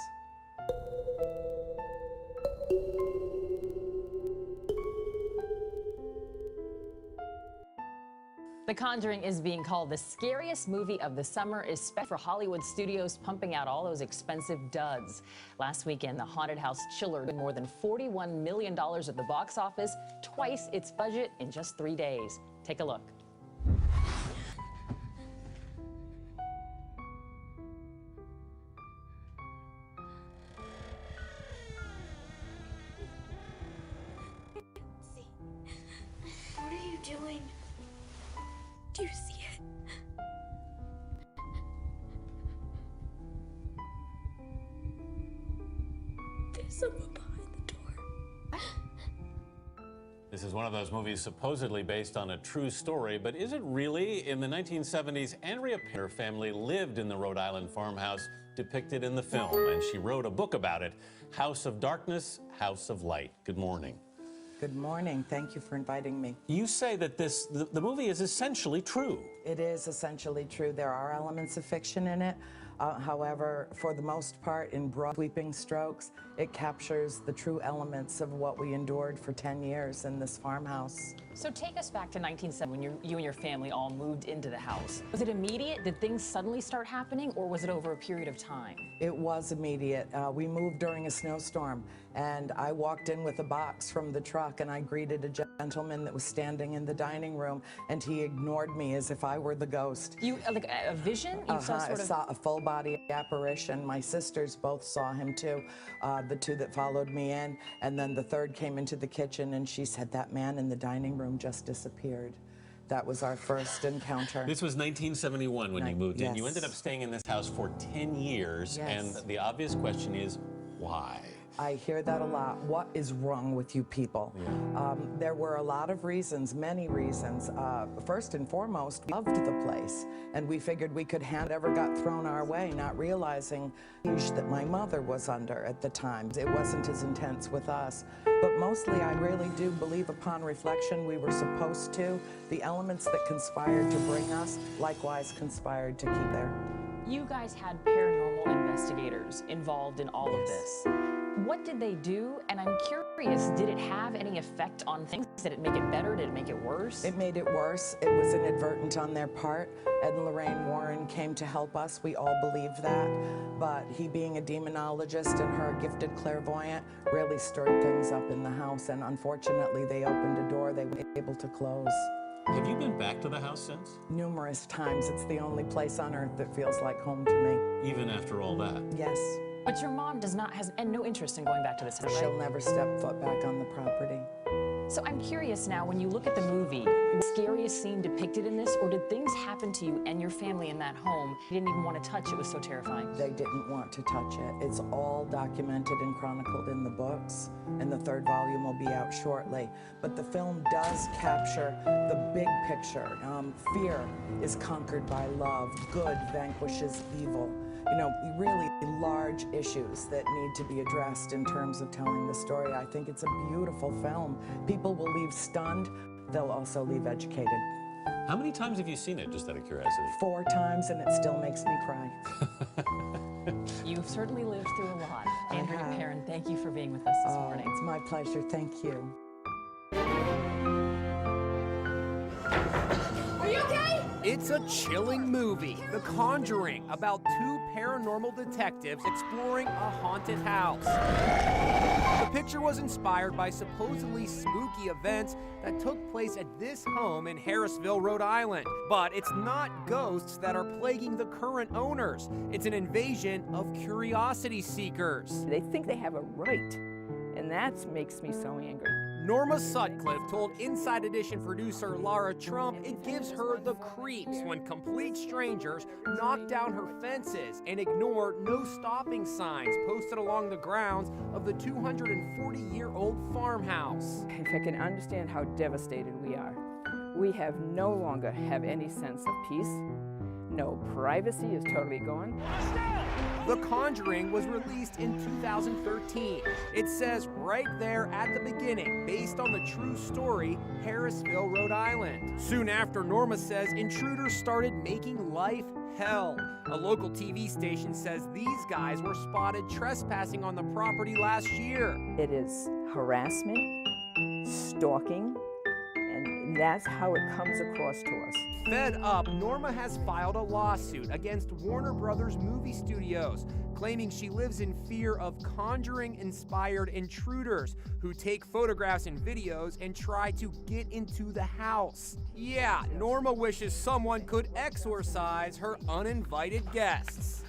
The Conjuring is being called the scariest movie of the summer, especially for Hollywood studios pumping out all those expensive duds. Last weekend, the haunted house chiller did more than $41 million at the box office, twice its budget in just 3 days. Take a look. What are you doing? Do you see it? There's someone behind the door. This is one of those movies supposedly based on a true story, but is it really? In the 1970s, Andrea Penner's family lived in the Rhode Island farmhouse depicted in the film, and she wrote a book about it, House of Darkness, House of Light. Good morning. Good morning. Thank you for inviting me. You say that the movie is essentially true. It is essentially true. There are elements of fiction in it. However, for the most part, in broad sweeping strokes, it captures the true elements of what we endured for 10 years in this farmhouse. So take us back to 1970 when you and your family all moved into the house. Was it immediate? Did things suddenly start happening, or was it over a period of time? It was immediate. We moved during a snowstorm, and I walked in with a box from the truck, and I greeted a gentleman that was standing in the dining room, and he ignored me as if I were the ghost. You, like a vision? You saw sort of... I saw a full-body apparition. My sisters both saw him too, the 2 that followed me in, and then the 3rd came into the kitchen, and she said that man in the dining room just disappeared. That was our first encounter. This was 1971 when you moved in. Yes. You ended up staying in this house for 10 years, Yes. and the obvious question is, why? I hear that a lot. What is wrong with you people? There were a lot of reasons, many reasons. First and foremost, we loved the place, and we figured we could hand whatever got thrown our way, not realizing that my mother was under at the time. It wasn't as intense with us. But mostly, I really do believe upon reflection, we were supposed to. The elements that conspired to bring us, likewise conspired to keep there. You guys had paranormal investigators involved in all of this. What did they do? And I'm curious, did it have any effect on things? Did it make it better? Did it make it worse? It made it worse. It was inadvertent on their part. Ed and Lorraine Warren came to help us. We all believed that. But he, being a demonologist and her a gifted clairvoyant, really stirred things up in the house. And unfortunately, they opened a door they weren't able to close. Have you been back to the house since? Numerous times. It's the only place on earth that feels like home to me. Even after all that? Yes. But your mom has no interest in going back to this house, right? She'll never step foot back on the property. So I'm curious now, when you look at the movie, the scariest scene depicted in this, or did things happen to you and your family in that home you didn't even want to touch? It was so terrifying. They didn't want to touch it. It's all documented and chronicled in the books, and the 3rd volume will be out shortly. But the film does capture the big picture. Fear is conquered by love. Good vanquishes evil. You know, really large issues that need to be addressed in terms of telling the story. I think it's a beautiful film. People will leave stunned. They'll also leave educated. How many times have you seen it, just out of curiosity? 4 times, and it still makes me cry. You've certainly lived through a lot. Andrea Perrin, thank you for being with us this morning. It's my pleasure. Thank you. Are you okay? It's a chilling movie, The Conjuring, about 2 paranormal detectives exploring a haunted house. The picture was inspired by supposedly spooky events that took place at this home in Harrisville, Rhode Island. But it's not ghosts that are plaguing the current owners. It's an invasion of curiosity seekers. They think they have a right, and that makes me so angry. Norma Sutcliffe told Inside Edition producer Laura Trump it gives her the creeps when complete strangers knock down her fences and ignore no stopping signs posted along the grounds of the 240-year-old farmhouse. If I can understand how devastated we are, we no longer have any sense of peace. No privacy is totally gone. The Conjuring was released in 2013. It says right there at the beginning, based on the true story, Harrisville, Rhode Island. Soon after, Norma says intruders started making life hell. A local TV station says these guys were spotted trespassing on the property last year. It is harassment, stalking, and that's how it comes across to us. Fed up, Norma has filed a lawsuit against Warner Brothers movie studios, claiming she lives in fear of Conjuring-inspired intruders who take photographs and videos and try to get into the house. Yeah, Norma wishes someone could exorcise her uninvited guests.